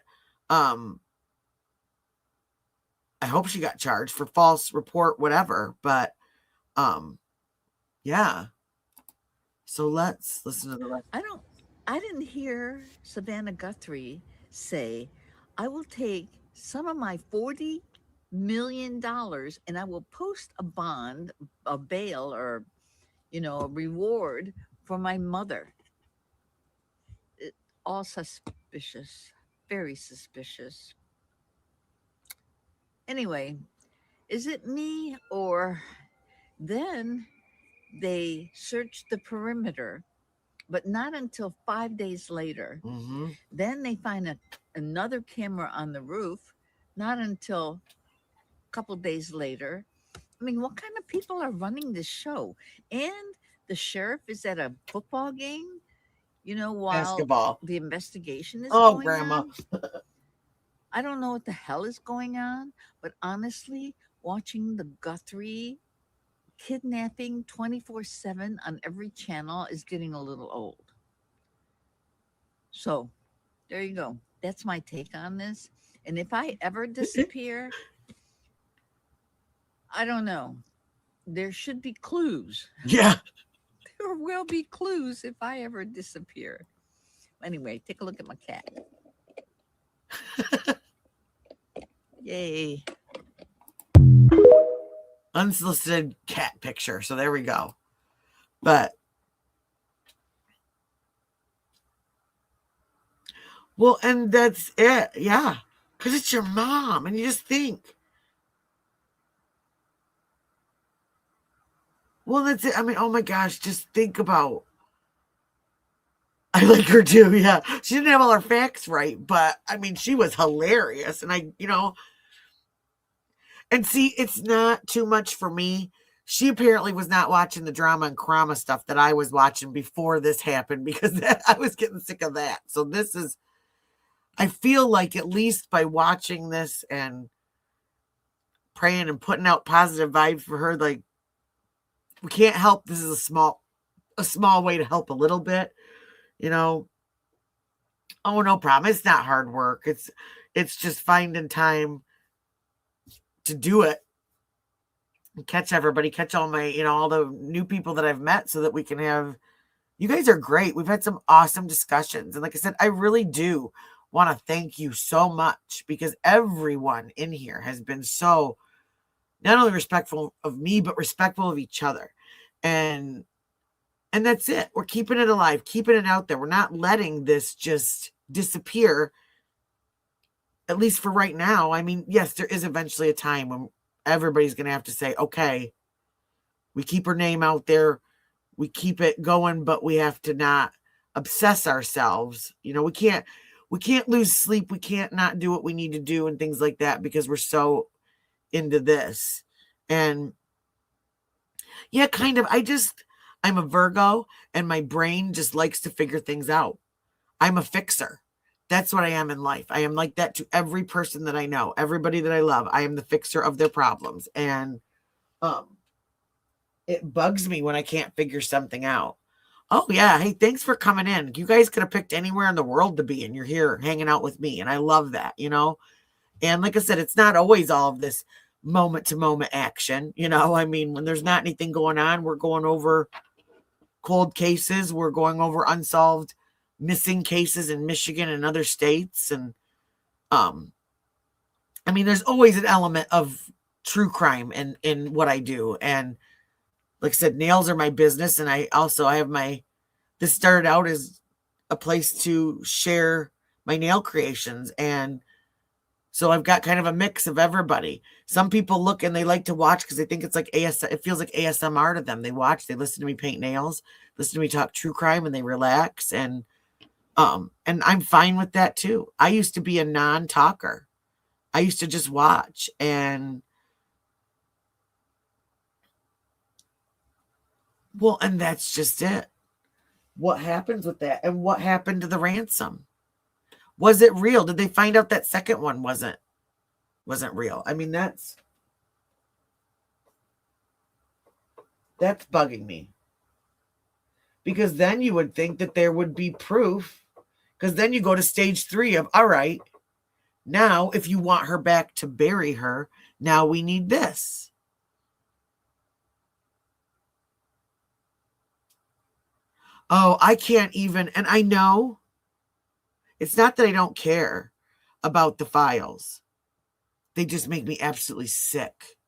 I hope she got charged for false report, whatever. But yeah. So let's listen to the rest. I didn't hear Savannah Guthrie say, I will take some of my $40 million and I will post a bond, a bail, or, a reward for my mother. All suspicious, very suspicious. Anyway, is it me, or then they searched the perimeter, but not until 5 days later. Mm-hmm. Then they find another camera on the roof, not until a couple days later. I mean, what kind of people are running this show? And the sheriff is at a football game, while basketball. The investigation is going Grandma. on. I don't know what the hell is going on, but honestly, watching the Guthrie kidnapping 24/7 on every channel is getting a little old. So there you go. That's my take on this. And if I ever disappear, I don't know. There should be clues. Yeah. There will be clues if I ever disappear. Anyway, take a look at my cat. Yay. Unsolicited cat picture. So there we go. But well, and that's it. Yeah. Because it's your mom. And you just think, well, that's it. I mean, oh my gosh, just think about. I like her too. Yeah. She didn't have all her facts right, but I mean, she was hilarious. And and see, it's not too much for me. She apparently was not watching the drama and crama stuff that I was watching before this happened, because I was getting sick of that. So I feel like at least by watching this and praying and putting out positive vibes for her. Like, we can't help. This is a small way to help a little bit, you know. Oh, no problem. It's not hard work. It's just finding time to do it. Catch everybody, catch all my, all the new people that I've met so that we can have, you guys are great. We've had some awesome discussions. And like I said, I really do want to thank you so much, because everyone in here has been so not only respectful of me, but respectful of each other. And that's it. We're keeping it alive, keeping it out there. We're not letting this just disappear, at least for right now. I mean, yes, there is eventually a time when everybody's going to have to say, okay, we keep her name out there, we keep it going, but we have to not obsess ourselves. We can't lose sleep. We can't not do what we need to do and things like that, because we're so into this. And yeah, kind of, I'm a Virgo, and my brain just likes to figure things out. I'm a fixer. That's what I am in life. I am like that to every person that I know, everybody that I love. I am the fixer of their problems. And it bugs me when I can't figure something out. Oh, yeah. Hey, thanks for coming in. You guys could have picked anywhere in the world to be, and you're here hanging out with me. And I love that, And like I said, it's not always all of this moment-to-moment action. I mean, when there's not anything going on, we're going over cold cases. We're going over unsolved missing cases in Michigan and other states. And I mean, there's always an element of true crime in what I do. And like I said, nails are my business. And I have this started out as a place to share my nail creations. And so I've got kind of a mix of everybody. Some people look and they like to watch because they think it's like it feels like ASMR to them. They watch, they listen to me paint nails, listen to me talk true crime, and they relax. And I'm fine with that too. I used to be a non-talker. I used to just watch. And and that's just it. What happens with that? And what happened to the ransom? Was it real? Did they find out that second one wasn't real? I mean, that's bugging me. Because then you would think that there would be proof. Because then you go to stage 3 of, all right, now if you want her back to bury her, now we need this. Oh, I can't even, and I know it's not that I don't care about the files. They just make me absolutely sick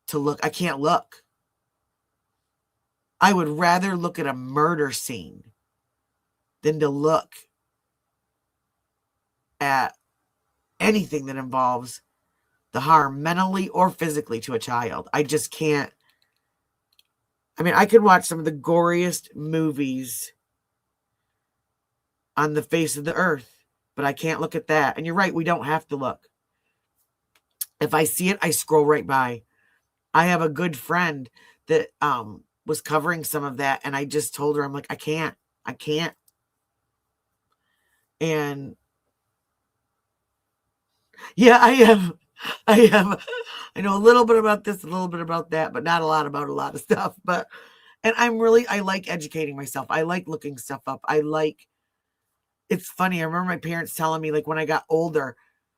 to look. I can't look. I would rather look at a murder scene than to look at anything that involves the harm mentally or physically to a child. I just can't. I mean, I could watch some of the goriest movies on the face of the earth, but I can't look at that. And you're right, we don't have to look. If I see it, I scroll right by. I have a good friend that was covering some of that, and I just told her, I'm like, I can't. And yeah, I know a little bit about this, a little bit about that, but not a lot about a lot of stuff. And I like educating myself. I like looking stuff up. It's funny. I remember my parents telling me, like, when I got older,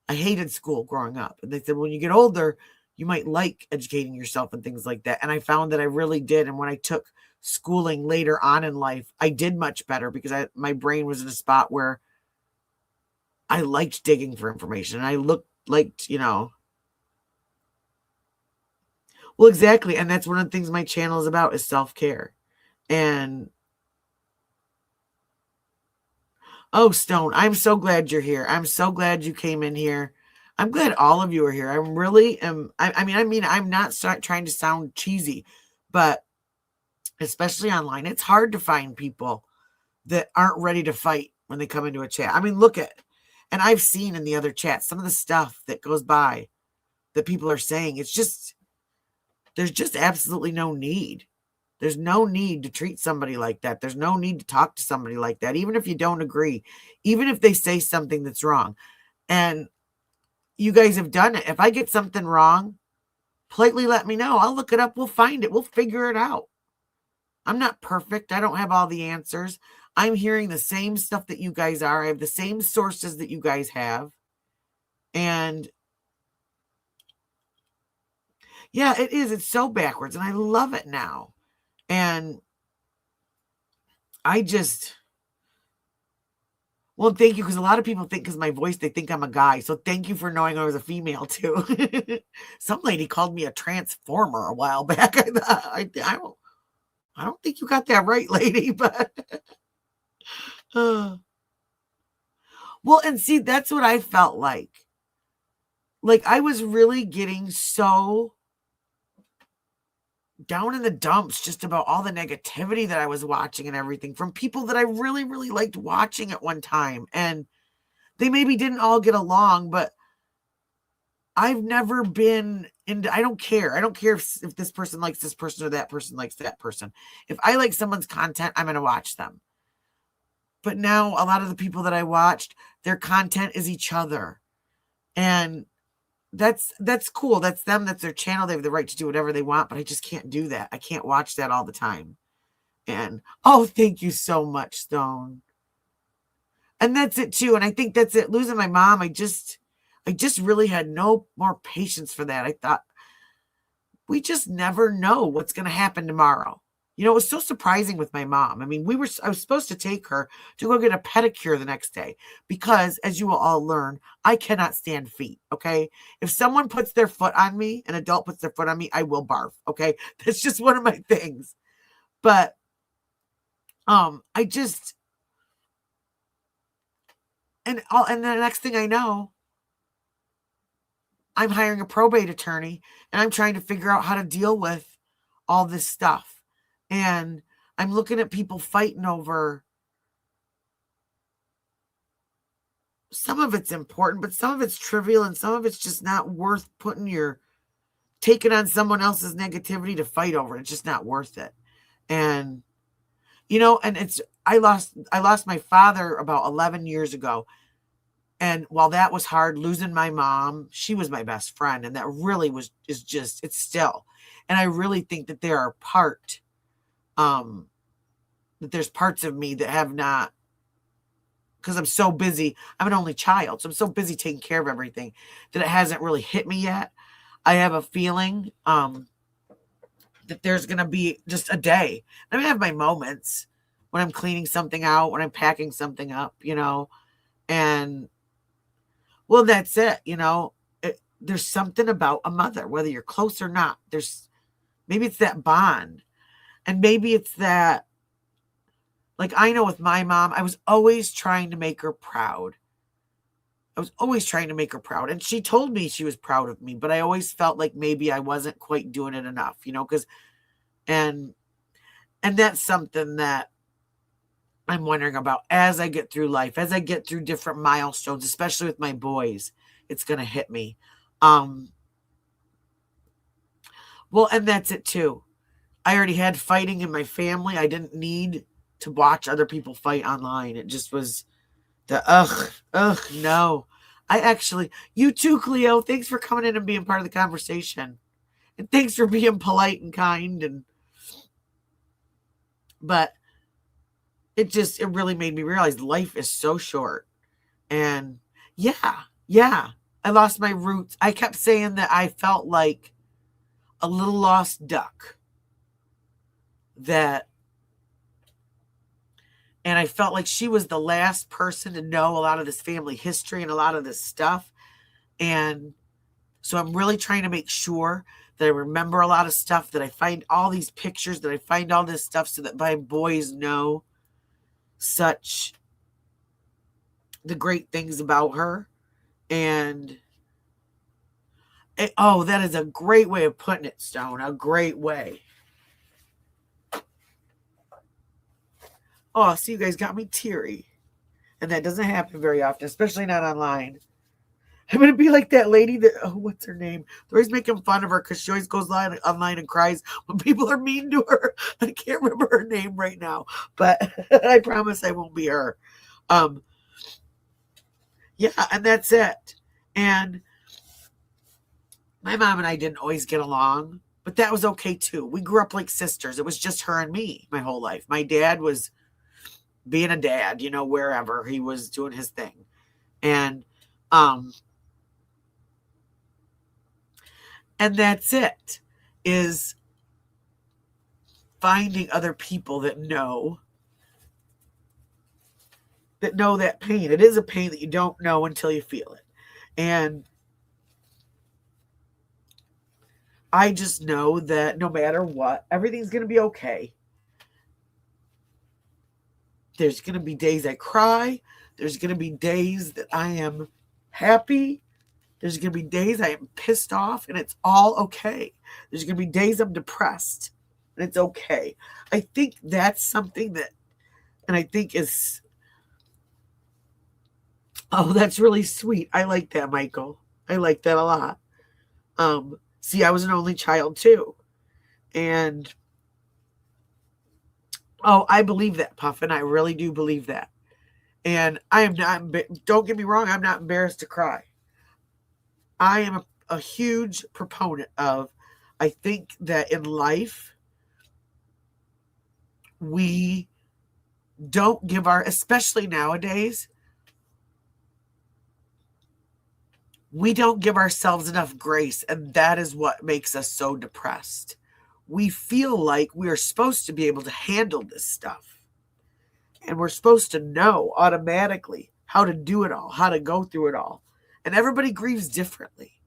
I hated school growing up. And they said, when you get older, you might like educating yourself and things like that. And I found that I really did. And when I took schooling later on in life, I did much better because my brain was in a spot where I liked digging for information. And I liked, well, exactly. And that's one of the things my channel is about, is self-care. And oh, Stone, I'm so glad you're here. I'm so glad you came in here. I'm glad all of you are here. I really am. I mean, I'm not trying to sound cheesy, but especially online, it's hard to find people that aren't ready to fight when they come into a chat. I mean, and I've seen in the other chats, some of the stuff that goes by that people are saying, there's just absolutely no need. There's no need to treat somebody like that. There's no need to talk to somebody like that, even if you don't agree, even if they say something that's wrong. And you guys have done it. If I get something wrong, politely let me know. I'll look it up. We'll find it. We'll figure it out. I'm not perfect. I don't have all the answers. I'm hearing the same stuff that you guys are. I have the same sources that you guys have. And yeah, it is. It's so backwards. And I love it now. And I just, well, thank you. Because a lot of people think because my voice, they think I'm a guy. So thank you for knowing I was a female too. Some lady called me a transformer a while back. I don't think you got that right, lady, but well, and see, that's what I felt like. Like I was really getting so down in the dumps just about all the negativity that I was watching and everything from people that I really, really liked watching at one time. And they maybe didn't all get along, but I've never been into, I don't care. I don't care if this person likes this person or that person likes that person. If I like someone's content, I'm going to watch them. But now a lot of the people that I watched, their content is each other. And that's cool. That's them. That's their channel. They have the right to do whatever they want, but I just can't do that. I can't watch that all the time. And oh, thank you so much, Stone. And that's it too. And I think that's it. Losing my mom, I just really had no more patience for that. I thought we just never know what's going to happen tomorrow. You know, it was so surprising with my mom. I mean, I was supposed to take her to go get a pedicure the next day because, as you will all learn, I cannot stand feet. Okay. If someone puts their foot on me, an adult puts their foot on me, I will barf. Okay. That's just one of my things. But, and the next thing I know, I'm hiring a probate attorney and I'm trying to figure out how to deal with all this stuff. And I'm looking at people fighting over, some of it's important, but some of it's trivial and some of it's just not worth taking on someone else's negativity to fight over. It's just not worth it. And, you know, and I lost my father about 11 years ago. And while that was hard, losing my mom, she was my best friend. And that really it's still. And I really think that there are that there's parts of me that have not, because I'm so busy. I'm an only child. So I'm so busy taking care of everything that it hasn't really hit me yet. I have a feeling that there's going to be just a day. I mean, I have my moments when I'm cleaning something out, when I'm packing something up, you know, and well, that's it. You know, there's something about a mother, whether you're close or not. Maybe it's that bond. And maybe it's that, like I know with my mom, I was always trying to make her proud. And she told me she was proud of me, but I always felt like maybe I wasn't quite doing it enough, you know, and that's something that I'm wondering about as I get through life, as I get through different milestones, especially with my boys, it's going to hit me. Well, and that's it too. I already had fighting in my family. I didn't need to watch other people fight online. It just was no. You too, Cleo. Thanks for coming in and being part of the conversation. And thanks for being polite and kind. But it really made me realize life is so short. And yeah, I lost my roots. I kept saying that I felt like a little lost duck. And I felt like she was the last person to know a lot of this family history and a lot of this stuff. And so I'm really trying to make sure that I remember a lot of stuff, that I find all these pictures, that I find all this stuff so that my boys know the great things about her. And that is a great way of putting it, Stone. A great way. Oh, so you guys got me teary. And that doesn't happen very often, especially not online. I'm going to be like that lady what's her name? They're always making fun of her because she always goes online and cries when people are mean to her. I can't remember her name right now, but I promise I won't be her. Yeah, and that's it. And My mom and I didn't always get along, but that was okay too. We grew up like sisters. It was just her and me my whole life. My dad was being a dad, wherever he was doing his thing. And that's it, is finding other people that know that pain. It is a pain that you don't know until you feel it. And I just know that no matter what, everything's going to be okay. There's going to be days I cry. There's going to be days that I am happy. There's going to be days I am pissed off, and it's all okay. There's going to be days I'm depressed, and it's okay. I think that's something that, and I think is, oh, that's really sweet. I like that, Michael. I like that a lot. See, I was an only child too. And, oh, I believe that, Puffin. I really do believe that. And I am not, don't get me wrong, I'm not embarrassed to cry. I am a huge proponent of, I think that in life, we don't give especially nowadays, we don't give ourselves enough grace, and that is what makes us so depressed. We feel like we are supposed to be able to handle this stuff, and we're supposed to know automatically how to do it all, how to go through it all. And everybody grieves differently.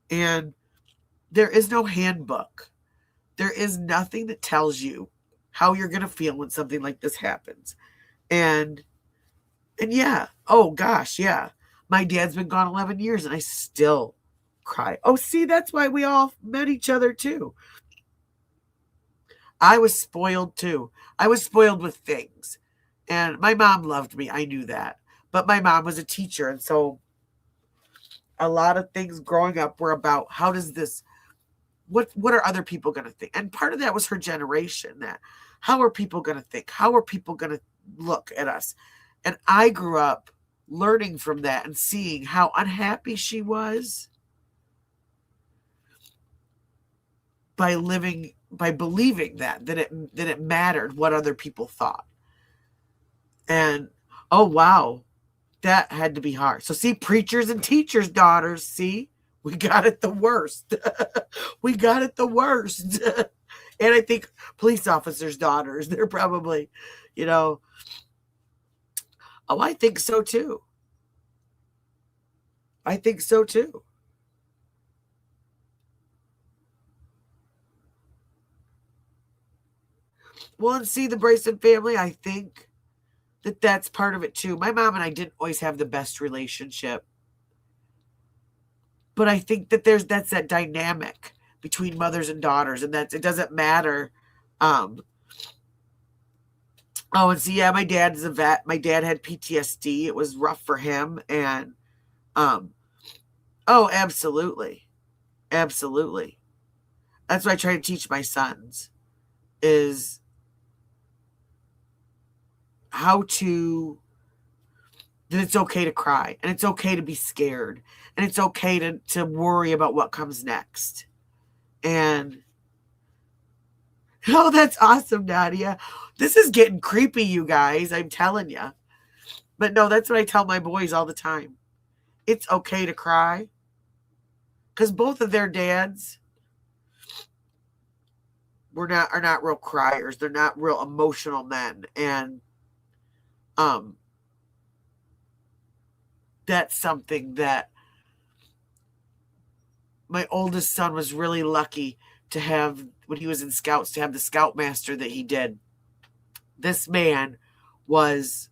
And there is no handbook. There is nothing that tells you how you're going to feel when something like this happens. And yeah, oh gosh, yeah. My dad's been gone 11 years and I still cry. Oh, see, that's why we all met each other too. I was spoiled too. I was spoiled with things. And my mom loved me. I knew that. But my mom was a teacher. And so a lot of things growing up were about how does this, what are other people going to think? And part of that was her generation, that how are people going to think? How are people going to look at us? And I grew up learning from that and seeing how unhappy she was by believing that it mattered what other people thought. And oh wow, that had to be hard. So see, preachers and teachers' daughters, see, we got it the worst. We got it the worst. And I think police officers' daughters, they're probably, oh, I think so too. I think so too. Well, and see, the Bryson family, I think that's part of it too. My mom and I didn't always have the best relationship. But I think that that's that dynamic between mothers and daughters, and that it doesn't matter. Oh, and see, yeah, my dad's a vet. My dad had PTSD. It was rough for him. And oh, absolutely. Absolutely. That's what I try to teach my sons, is how to, that it's okay to cry, and it's okay to be scared, and it's okay to worry about what comes next. And oh, that's awesome, Nadia. This is getting creepy, you guys. I'm telling you. But no, that's what I tell my boys all the time. It's okay to cry. Because both of their dads are not real criers. They're not real emotional men. And that's something that my oldest son was really lucky to have, when he was in Scouts, to have the Scoutmaster that he did. This man was,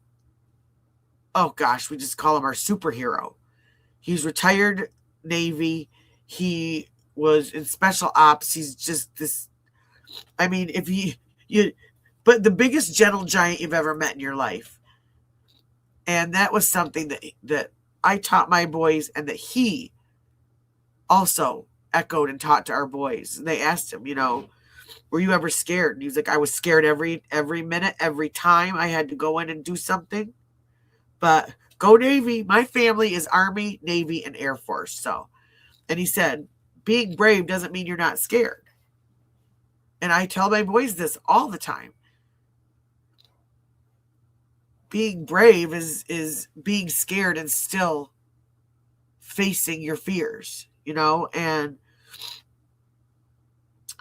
oh gosh, we just call him our superhero. He's retired Navy. He was in special ops. He's just this, I mean, but the biggest gentle giant you've ever met in your life. And that was something that I taught my boys, and that he also echoed and taught to our boys. And they asked him, were you ever scared? And he was like, I was scared every minute, every time I had to go in and do something. But go Navy. My family is Army, Navy, and Air Force. So, and he said, being brave doesn't mean you're not scared. And I tell my boys this all the time. Being brave is being scared and still facing your fears, you know? And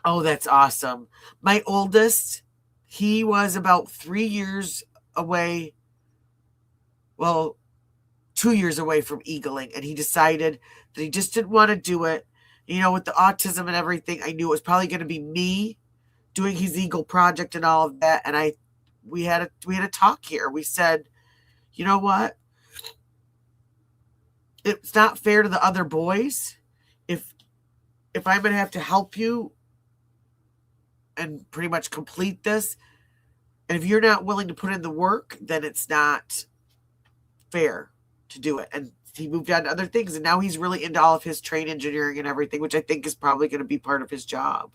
oh, that's awesome. My oldest, he was about 3 years away. Well, 2 years away from eagling, and he decided that he just didn't want to do it. You know, with the autism and everything, I knew it was probably going to be me doing his eagle project and all of that. And we had a talk here. We said, you know what? It's not fair to the other boys if I'm going to have to help you and pretty much complete this, and if you're not willing to put in the work, then it's not fair to do it. And he moved on to other things, and now he's really into all of his train engineering and everything, which I think is probably going to be part of his job.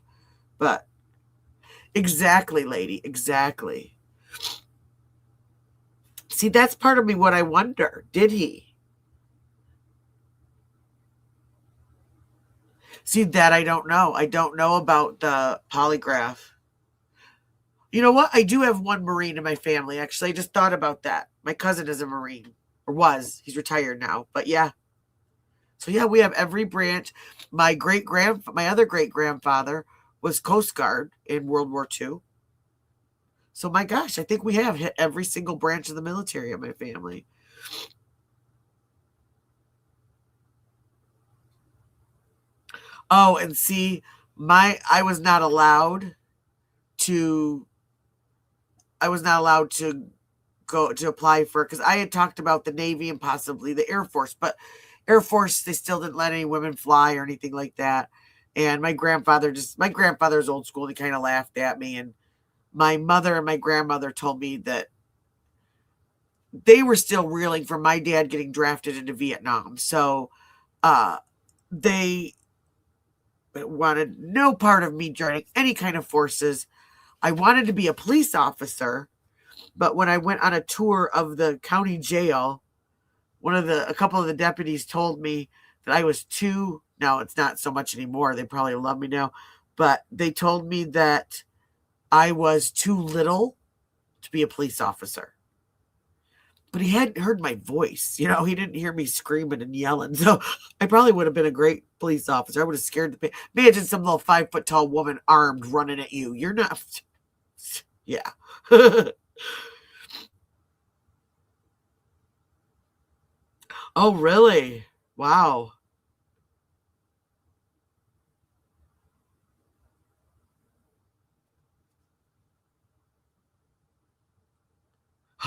But exactly, lady, exactly. See, that's part of me what I wonder. Did he? See, that I don't know. I don't know about the polygraph. You know what? I do have one Marine in my family, actually. I just thought about that. My cousin is a Marine, or was. He's retired now, but yeah. So yeah, we have every branch. My other great grandfather was Coast Guard in World War II. So my gosh, I think we have hit every single branch of the military in my family. Oh, and see, I was not allowed to go to apply for, because I had talked about the Navy and possibly the Air Force, but Air Force, they still didn't let any women fly or anything like that. And my grandfather's old school. He kind of laughed at me. And my mother and my grandmother told me that they were still reeling from my dad getting drafted into Vietnam. So they wanted no part of me joining any kind of forces. I wanted to be a police officer, but when I went on a tour of the county jail, a couple of the deputies told me that I was too, now it's not so much anymore, they probably love me now, but they told me that I was too little to be a police officer. But he hadn't heard my voice, you know, he didn't hear me screaming and yelling, so I probably would have been a great police officer. I would have scared the imagine some little 5 foot tall woman armed running at you. You're not, yeah. Oh, really? Wow.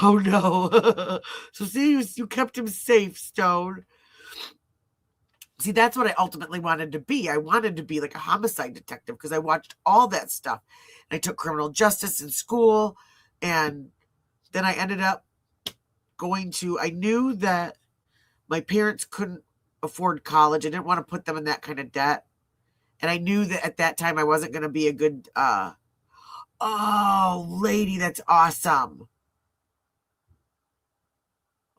Oh, no. So see, you kept him safe, Stone. See, that's what I ultimately wanted to be. I wanted to be like a homicide detective because I watched all that stuff. And I took criminal justice in school, and then I ended up I knew that my parents couldn't afford college. I didn't want to put them in that kind of debt. And I knew that at that time I wasn't going to be a good, oh, lady, that's awesome.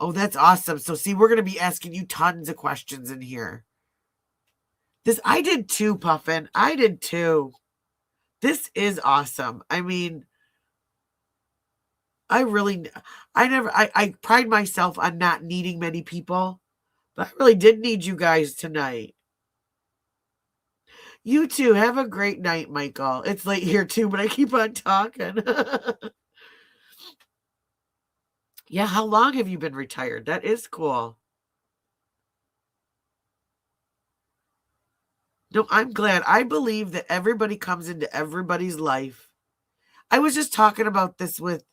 Oh, that's awesome. So see, we're going to be asking you tons of questions in here. I did too, Puffin. I did too. This is awesome. I mean, I pride myself on not needing many people, but I really did need you guys tonight. You too. Have a great night, Michael. It's late here too, but I keep on talking. Yeah, how long have you been retired? That is cool. No, I'm glad. I believe that everybody comes into everybody's life. I was just talking about this with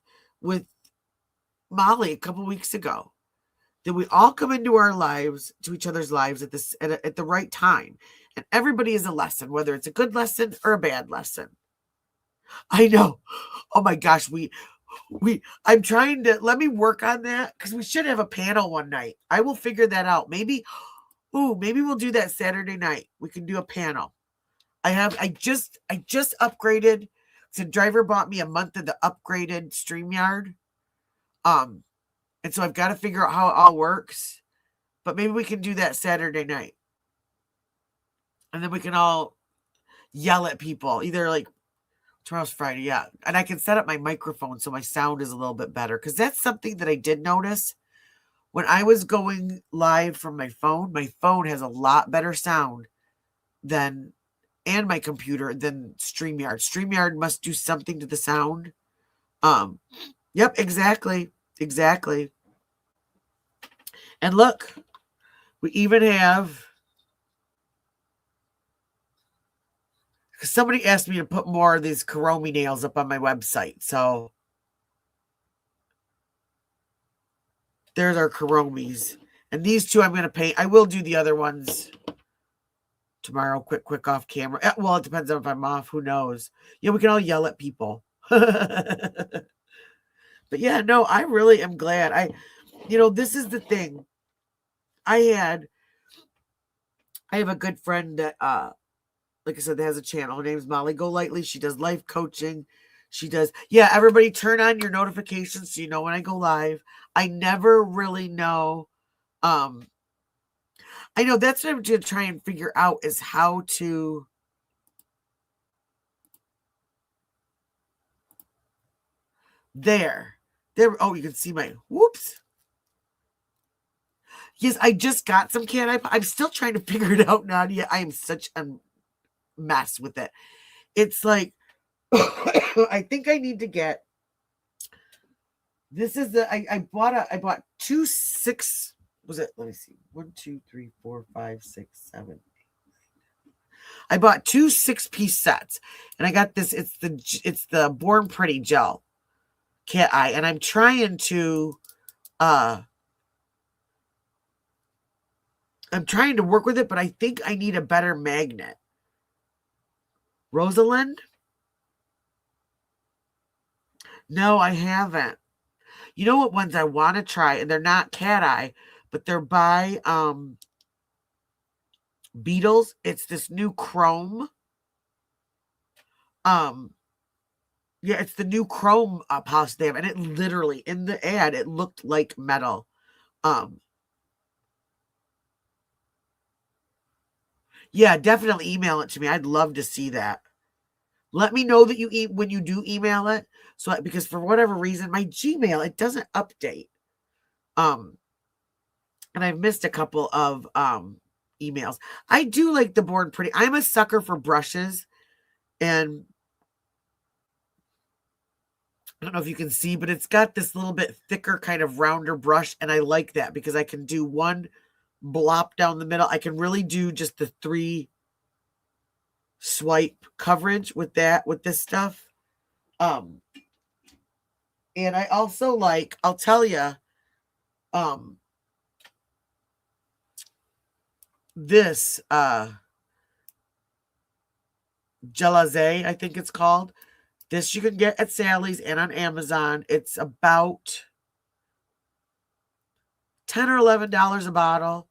Molly a couple weeks ago. That we all come into our lives, to each other's lives at the right time. And everybody is a lesson, whether it's a good lesson or a bad lesson. I know. Oh my gosh, I'm trying to, let me work on that, because we should have a panel one night. I will figure that out. Maybe we'll do that Saturday night. We can do a panel. I just upgraded. So Driver bought me a month of the upgraded StreamYard. And so I've got to figure out how it all works. But maybe we can do that Saturday night. And then we can all yell at people. Either like tomorrow's Friday, yeah. And I can set up my microphone so my sound is a little bit better. Because that's something that I did notice. When I was going live from my phone has a lot better sound than, and my computer, than StreamYard. StreamYard must do something to the sound. Yep, exactly. Exactly. And look, we even have, because somebody asked me to put more of these Kuromi nails up on my website. So there's our Kuromis. And these two I'm going to paint. I will do the other ones tomorrow, quick off camera. Well, it depends on if I'm off. Who knows? Yeah, we can all yell at people. But yeah, no, I really am glad. This is the thing. I have a good friend that, like I said, that has a channel. Her name's Molly Go Lightly. She does life coaching. She does. Yeah, everybody turn on your notifications so you know when I go live. I never really know. I know that's what I'm going to try and figure out is how to. There. Oh, you can see my, whoops. Yes, I just got some cat eye. I'm still trying to figure it out, Nadia. I am such a mess with it. It's like, I think I need to get, this is I bought 6, was it, let me see, 1, 2, 3, 4, 5, 6, 7. I bought 2 6-piece sets, and I got this, it's the Born Pretty gel cat eye, and I'm trying to work with it, but I think I need a better magnet. Rosalind? No, I haven't. You know what ones I want to try, and they're not cat eye, but they're by Beetles. It's this new chrome. Yeah, it's the new chrome polish they have, and it literally, in the ad, it looked like metal. Yeah, definitely email it to me. I'd love to see that. Let me know that you when you do email it. So, because for whatever reason, my Gmail, it doesn't update. And I've missed a couple of emails. I do like the Born Pretty. I'm a sucker for brushes, and I don't know if you can see, but it's got this little bit thicker, kind of rounder brush, and I like that because I can do one blop down the middle. I can really do just the 3 swipe coverage with this stuff. And I also like, I'll tell you, this Gelazé, I think it's called. This you can get at Sally's and on Amazon. It's about $10 or $11 a bottle,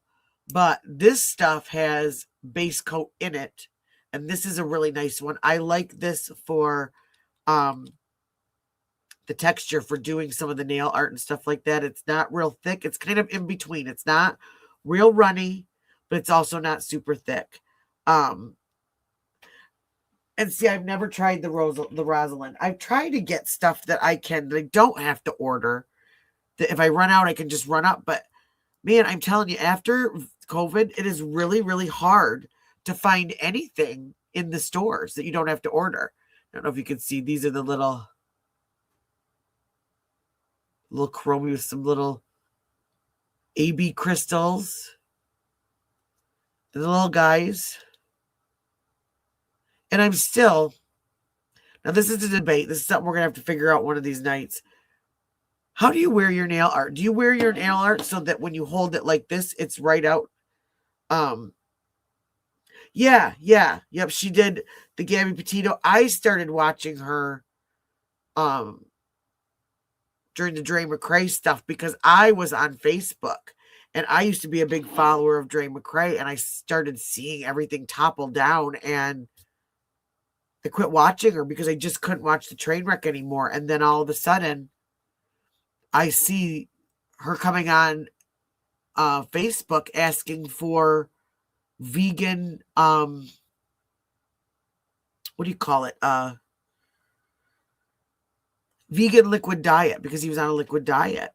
but this stuff has base coat in it, and this is a really nice one. I like this for the texture for doing some of the nail art and stuff like that. It's not real thick. It's kind of in between. It's not real runny, but it's also not super thick. And see, I've never tried the Rosalind. I've tried to get stuff that I don't have to order. That if I run out, I can just run up. But man, I'm telling you, after COVID, it is really, really hard to find anything in the stores that you don't have to order. I don't know if you can see. These are the little chromy with some little AB crystals. The little guys. And I'm still, now this is a debate. This is something we're going to have to figure out one of these nights. How do you wear your nail art? Do you wear your nail art so that when you hold it like this, it's right out? Yeah. Yep, she did the Gabby Petito. I started watching her during the Dre McRae stuff because I was on Facebook and I used to be a big follower of Dre McRae, and I started seeing everything topple down, and I quit watching her because I just couldn't watch the train wreck anymore. And then all of a sudden I see her coming on Facebook asking for vegan, what do you call it? Vegan liquid diet, because he was on a liquid diet.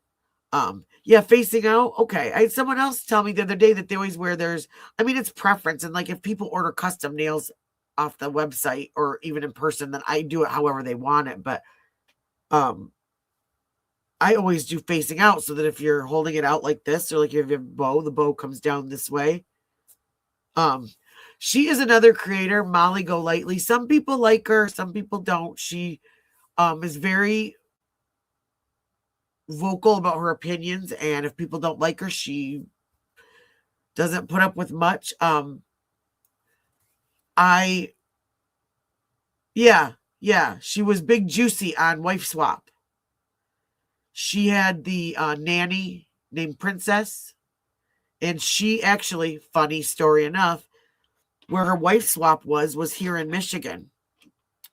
Yeah, facing out. Okay. I had someone else tell me the other day that they always wear theirs. I mean, it's preference. And like if people order custom nails off the website or even in person, then I do it however they want it. But I always do facing out, so that if you're holding it out like this, or like if you have a bow, the bow comes down this way. She is another creator, Molly Golightly. Some people like her, some people don't. She is very vocal about her opinions, and if people don't like her, she doesn't put up with much. Yeah, she was Big Juicy on Wife Swap. She had the nanny named Princess, and she actually, funny story enough, where her wife swap was here in Michigan,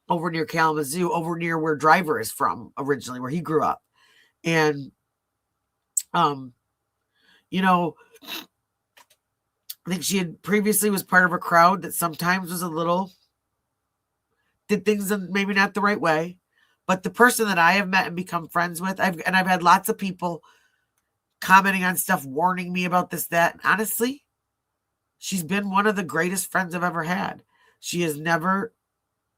over near Kalamazoo, over near where Driver is from originally, where he grew up. And, you know, I think she had previously was part of a crowd that sometimes was a little, did things in maybe not the right way. But the person that I have met and become friends with, I've had lots of people commenting on stuff, warning me about this, that. And honestly, she's been one of the greatest friends I've ever had. She has never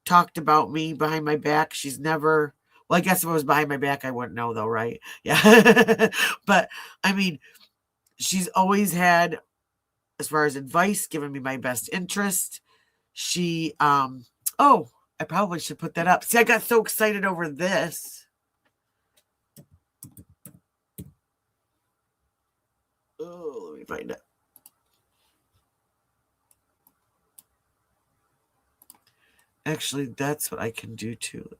talked about me behind my back. She's never, well, I guess if it was behind my back, I wouldn't know though, right? Yeah. But I mean, she's always had, as far as advice, given me my best interest. She, oh, I probably should put that up. See, I got so excited over this. Oh, let me find it. Actually, that's what I can do too.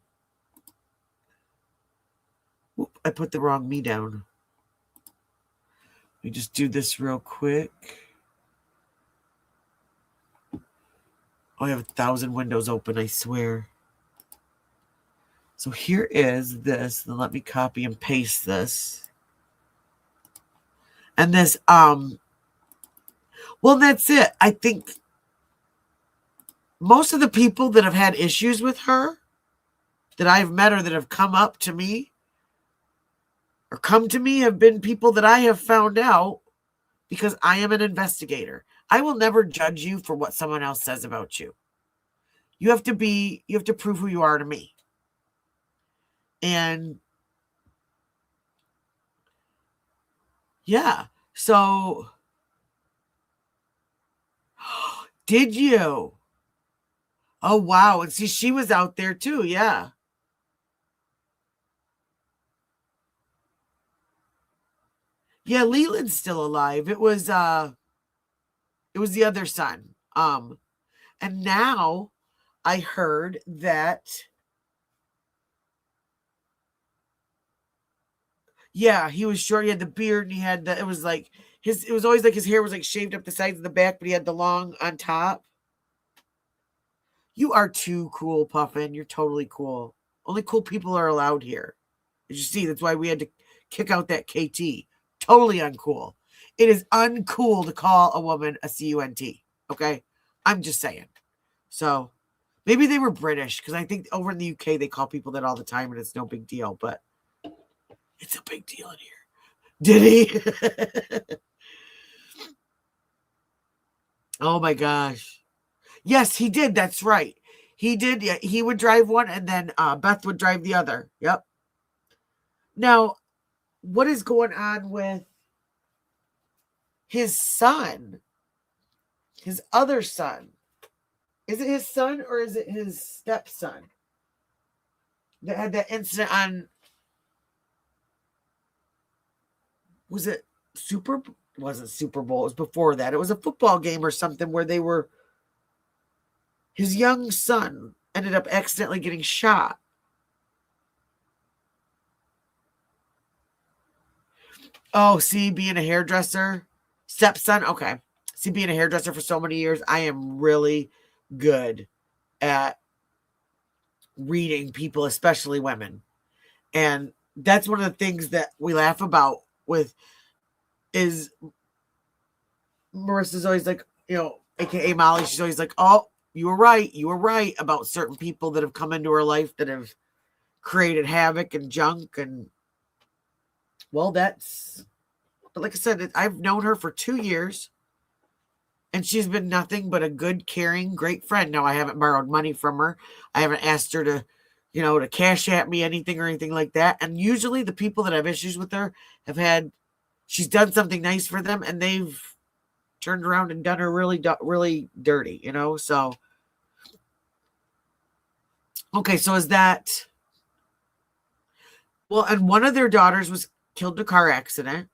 Whoop, I put the wrong me down. Let me just do this real quick. Oh, I have 1,000 windows open, I swear. So here is this. Then let me copy and paste this. And this, well, that's it. I think most of the people that have had issues with her, that I've met or that have come up to me, or come to me, have been people that I have found out because I am an investigator. I will never judge you for what someone else says about you. You have to prove who you are to me. And yeah, so did you? Oh, wow. And see, she was out there too. Yeah. Yeah, Leland's still alive. It was the other son. And now I heard that, yeah, he was short. He had the beard and he had it was like it was always like his hair was like shaved up the sides of the back, but he had the long on top. You are too cool, Puffin. You're totally cool. Only cool people are allowed here. Did you see? That's why we had to kick out that KT. Totally uncool. It is uncool to call a woman a CUNT. Okay? I'm just saying. So maybe they were British, because I think over in the UK they call people that all the time and it's no big deal, but it's a big deal in here. Did he? Oh my gosh. Yes, he did. That's right. He did. Yeah, he would drive one and then Beth would drive the other. Yep. Now, what is going on with his son? His other son? Is it his son or is it his stepson that had that incident on? Was it it wasn't Super Bowl. It was before that. It was a football game or something where they were, his young son ended up accidentally getting shot. Oh, see, being a hairdresser, stepson. Okay. See, being a hairdresser for so many years, I am really good at reading people, especially women. And that's one of the things that we laugh about with is Marissa's always like, aka Molly, she's always like, oh, you were right about certain people that have come into her life that have created havoc and junk. And well, but like I said, I've known her for 2 years, and she's been nothing but a good, caring, great friend. Now, I haven't borrowed money from her. I haven't asked her to, to cash at me anything or anything like that. And usually the people that have issues with her she's done something nice for them, and they've turned around and done her really, really dirty, so. Okay, so is that, well, and one of their daughters was killed in a car accident,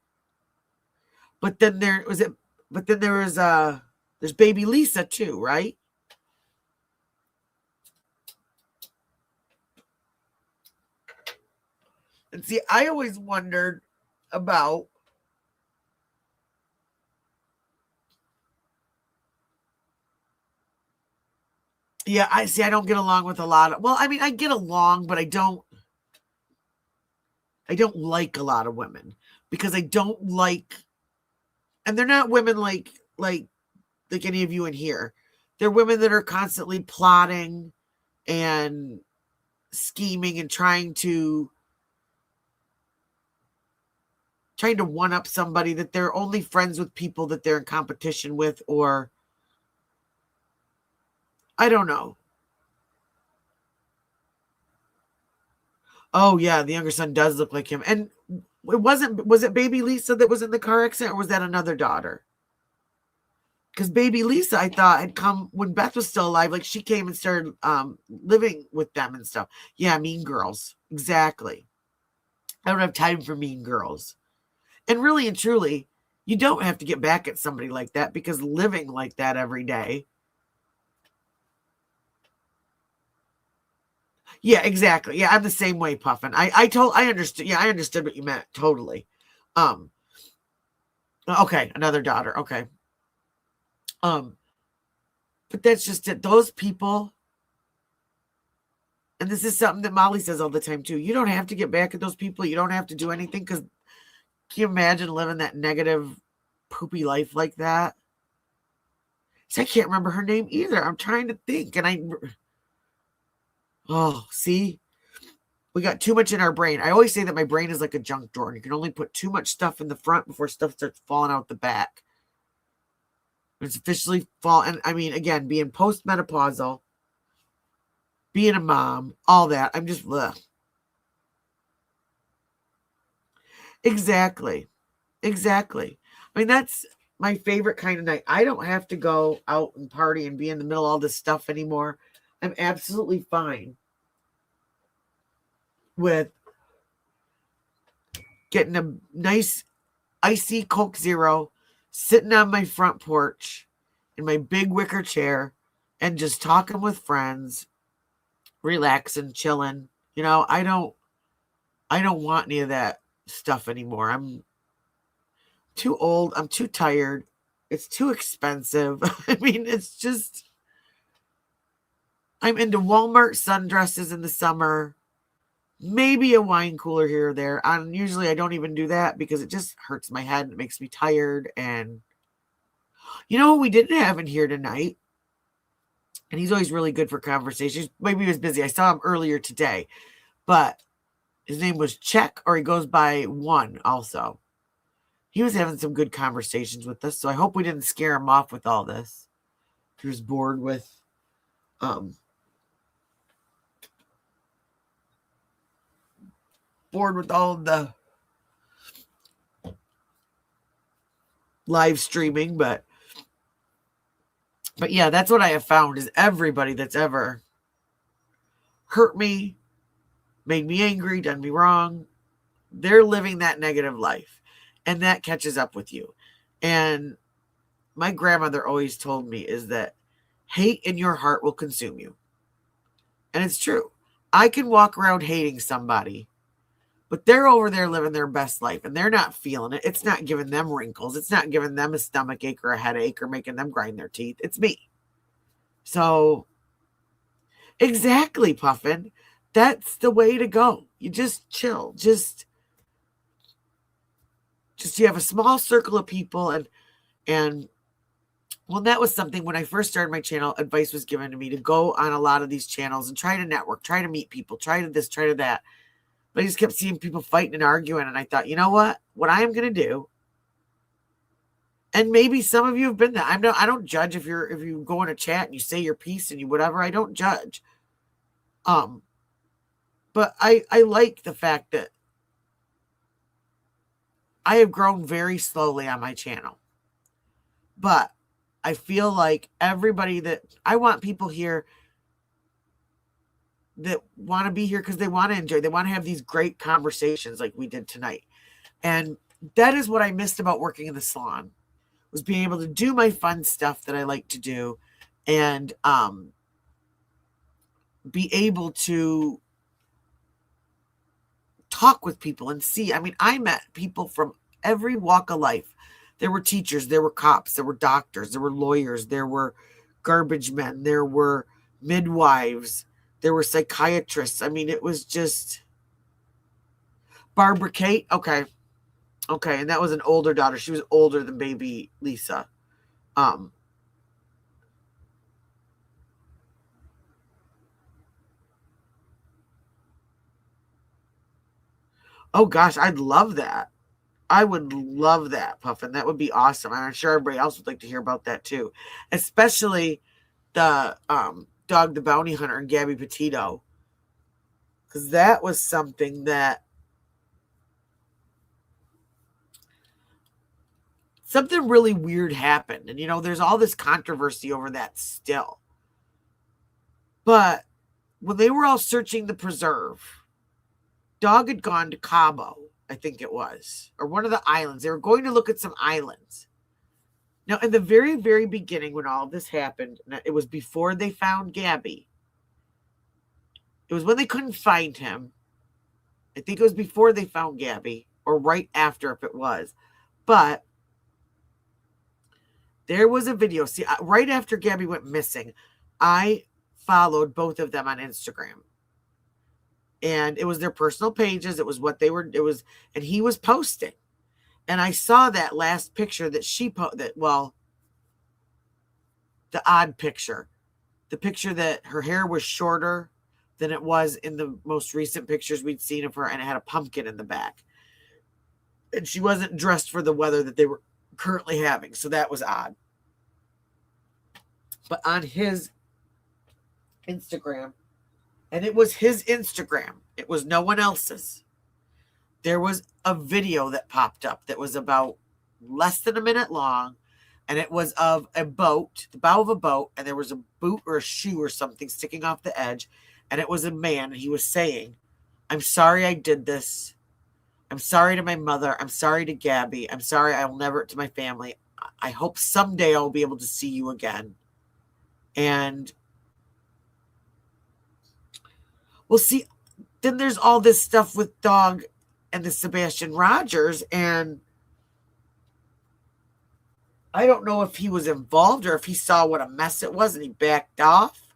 but then there's baby Lisa too, right? And see, I always wondered about, yeah, I don't get along with a lot of, well, I mean, I get along, but I don't like a lot of women, because I don't like, and they're not women like any of you in here. They're women that are constantly plotting and scheming and trying to one up somebody, that they're only friends with people that they're in competition with, or I don't know. Oh yeah, the younger son does look like him. And was it baby Lisa that was in the car accident, or was that another daughter? Because baby Lisa, I thought, had come when Beth was still alive. Like, she came and started living with them and stuff. Yeah, Mean Girls. Exactly. I don't have time for Mean Girls. And really and truly, you don't have to get back at somebody like that, because living like that every day. Yeah, exactly. Yeah, I'm the same way, Puffin. I understood. Yeah, I understood what you meant. Totally. Okay, another daughter. Okay. But that's just it. Those people, and this is something that Molly says all the time too. You don't have to get back at those people. You don't have to do anything, because can you imagine living that negative, poopy life like that? See, I can't remember her name either. I'm trying to think, and see, we got too much in our brain. I always say that my brain is like a junk drawer, and you can only put too much stuff in the front before stuff starts falling out the back. It's officially fall. And I mean, again, being postmenopausal, being a mom, all that. I'm just, ugh. Exactly. Exactly. I mean, that's my favorite kind of night. I don't have to go out and party and be in the middle of all this stuff anymore. I'm absolutely fine with getting a nice icy Coke Zero, sitting on my front porch in my big wicker chair, and just talking with friends, relaxing, chilling. I don't want any of that stuff anymore. I'm too old. I'm too tired. It's too expensive. I mean, it's just, I'm into Walmart sundresses in the summer, maybe a wine cooler here or there. Usually I don't even do that, because it just hurts my head. It makes me tired. And you know what we didn't have in here tonight? And he's always really good for conversations. Maybe he was busy. I saw him earlier today, but his name was Check, or he goes by One also. He was having some good conversations with us, so I hope we didn't scare him off with all this. He was bored with all of the live streaming, but yeah, that's what I have found, is everybody that's ever hurt me, made me angry, done me wrong, they're living that negative life, and that catches up with you. And my grandmother always told me is that hate in your heart will consume you. And it's true. I can walk around hating somebody, but they're over there living their best life, and they're not feeling it. It's not giving them wrinkles. It's not giving them a stomach ache or a headache or making them grind their teeth. It's me. So, exactly, Puffin. That's the way to go. You just chill. Just you have a small circle of people, and Well, that was something when I first started my channel, advice was given to me to go on a lot of these channels and try to network, try to meet people, try to this, try to that. But I just kept seeing people fighting and arguing. And I thought, you know what I am going to do. And maybe some of you have been there. I don't judge if you go in a chat and you say your piece and you whatever. I don't judge. But I like the fact that I have grown very slowly on my channel. But I feel like everybody that I want people here that want to be here because they want to enjoy, they want to have these great conversations like we did tonight. And that is what I missed about working in the salon, was being able to do my fun stuff that I like to do and be able to talk with people and see. I mean, I met people from every walk of life. There were teachers, there were cops, there were doctors, there were lawyers, there were garbage men, there were midwives, there were psychiatrists. I mean, it was just Barbara Kate. Okay. And that was an older daughter. She was older than baby Lisa. Oh gosh, I'd love that. I would love that, Puffin. That would be awesome. I'm sure everybody else would like to hear about that too. Especially the Dog the Bounty Hunter and Gabby Petito. Because that was something that something really weird happened. And, there's all this controversy over that still. But when they were all searching the preserve, Dog had gone to Cabo, I think it was, or one of the islands. They were going to look at some islands. Now, in the very, very beginning, when all of this happened, it was before they found Gabby. It was when they couldn't find him. I think it was before they found Gabby, or right after if it was. But there was a video. See, right after Gabby went missing, I followed both of them on Instagram. And it was their personal pages. It was what they were, and he was posting. And I saw that last picture that she posted, the odd picture. The picture that her hair was shorter than it was in the most recent pictures we'd seen of her, and it had a pumpkin in the back. And she wasn't dressed for the weather that they were currently having. So that was odd. But on his Instagram, and it was his Instagram, it was no one else's, there was a video that popped up that was about less than a minute long, and it was of a boat, the bow of a boat, and there was a boot or a shoe or something sticking off the edge, and it was a man, and he was saying, "I'm sorry I did this. I'm sorry to my mother. I'm sorry to Gabby. I'm sorry I will never, to my family. I hope someday I'll be able to see you again." And we'll see. Then there's all this stuff with Dog and the Sebastian Rogers, and I don't know if he was involved or if he saw what a mess it was and he backed off.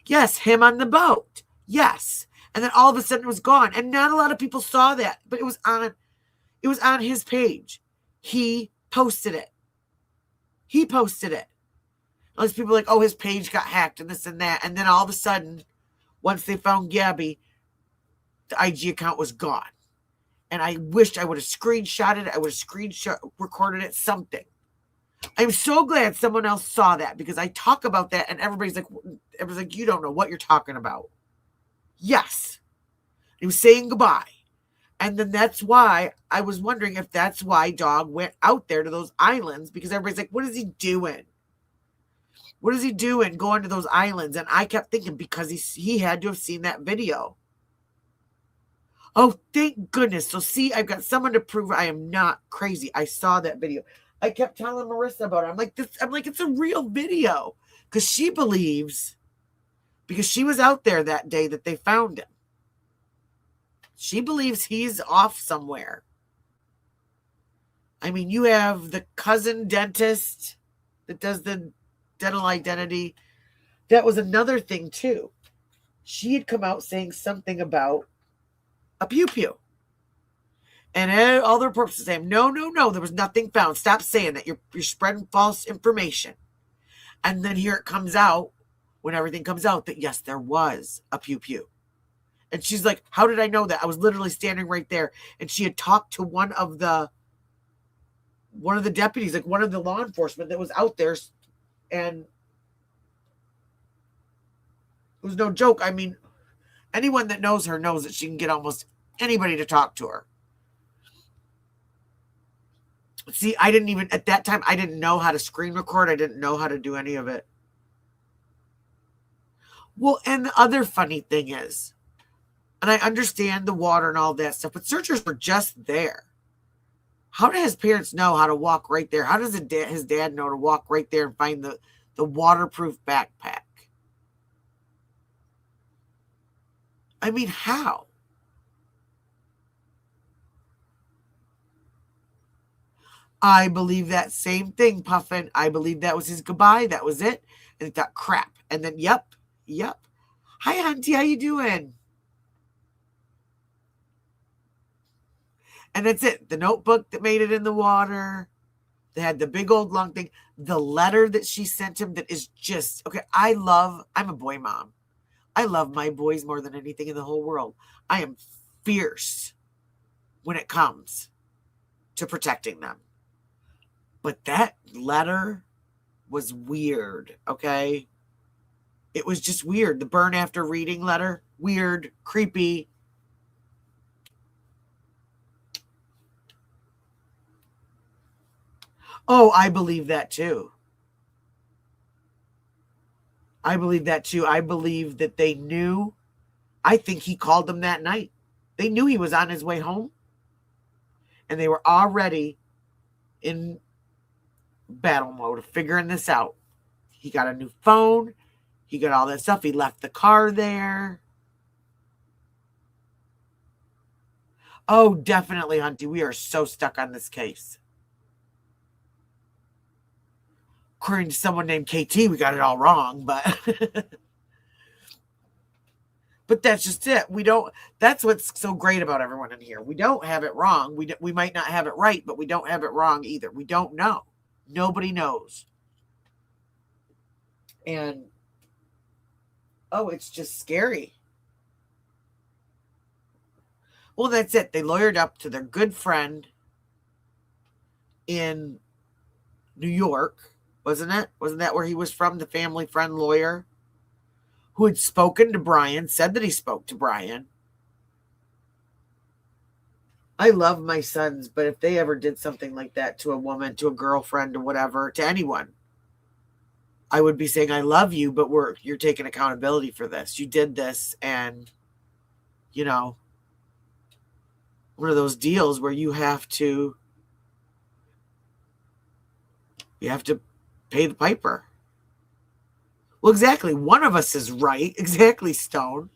Yes, him on the boat. Yes. And then all of a sudden it was gone. And not a lot of people saw that, but it was on his page. He posted it. All these people are like, oh, his page got hacked and this and that. And then all of a sudden, once they found Gabby, the IG account was gone. And I wished I would have screenshotted it. I would have recorded it, something. I'm so glad someone else saw that, because I talk about that and everybody's like, you don't know what you're talking about. Yes. He was saying goodbye. And then that's why I was wondering if that's why Dog went out there to those islands, because everybody's like, what is he doing? What is he doing going to those islands? And I kept thinking, because he had to have seen that video. Oh, thank goodness. So see, I've got someone to prove I am not crazy. I saw that video. I kept telling Marissa about it. I'm like, it's a real video. Because she believes, because she was out there that day that they found him. She believes he's off somewhere. I mean, you have the cousin dentist that does the dental identity. That was another thing too. She had come out saying something about a pew-pew. And all the reports were saying, no, there was nothing found. Stop saying that. You're spreading false information. And then here it comes out, when everything comes out, that yes, there was a pew-pew. And she's like, how did I know that? I was literally standing right there. And she had talked to one of the deputies, like one of the law enforcement that was out there. And it was no joke. I mean, anyone that knows her knows that she can get almost anybody to talk to her. See, I didn't even, at that time, I didn't know how to screen record. I didn't know how to do any of it. Well, and the other funny thing is, and I understand the water and all that stuff, but searchers were just there. How do his parents know how to walk right there? How does his dad know to walk right there and find the waterproof backpack? I mean, how? I believe that same thing, Puffin. I believe that was his goodbye. That was it. And it got crap. And then, yep. Hi, Auntie. How you doing? And that's it. The notebook that made it in the water. They had the big old long thing. The letter that she sent him that is just, okay, I'm a boy mom. I love my boys more than anything in the whole world. I am fierce when it comes to protecting them. But that letter was weird, okay? It was just weird. The burn after reading letter, weird, creepy. Oh, I believe that too. I believe that they knew. I think he called them that night. They knew he was on his way home. And they were already in battle mode, figuring this out. He got a new phone. He got all that stuff. He left the car there. Oh, definitely, Hunty. We are so stuck on this case. According to someone named KT, we got it all wrong, but but that's just it. That's what's so great about everyone in here. We don't have it wrong. We might not have it right, but we don't have it wrong either. We don't know. Nobody knows. And oh, it's just scary. Well, that's it. They lawyered up to their good friend in New York, wasn't it? Wasn't that where he was from? The family friend lawyer who had spoken to Brian, said that he spoke to Brian. I love my sons, but if they ever did something like that to a woman, to a girlfriend or whatever, to anyone, I would be saying, I love you, but you're taking accountability for this. You did this, and, one of those deals where you have to pay the piper. Well, exactly. One of us is right. Exactly, Stone.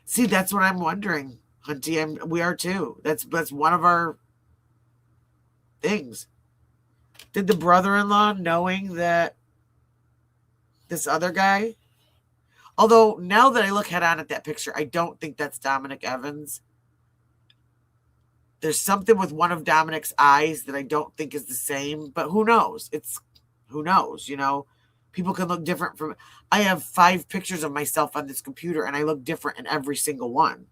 See, that's what I'm wondering, Hunty. We are too. That's one of our things. Did the brother-in-law, knowing that this other guy, although now that I look head on at that picture, I don't think that's Dominic Evans. There's something with one of Dominic's eyes that I don't think is the same, but who knows? Who knows, People can look different from. I have 5 pictures of myself on this computer, and I look different in every single one.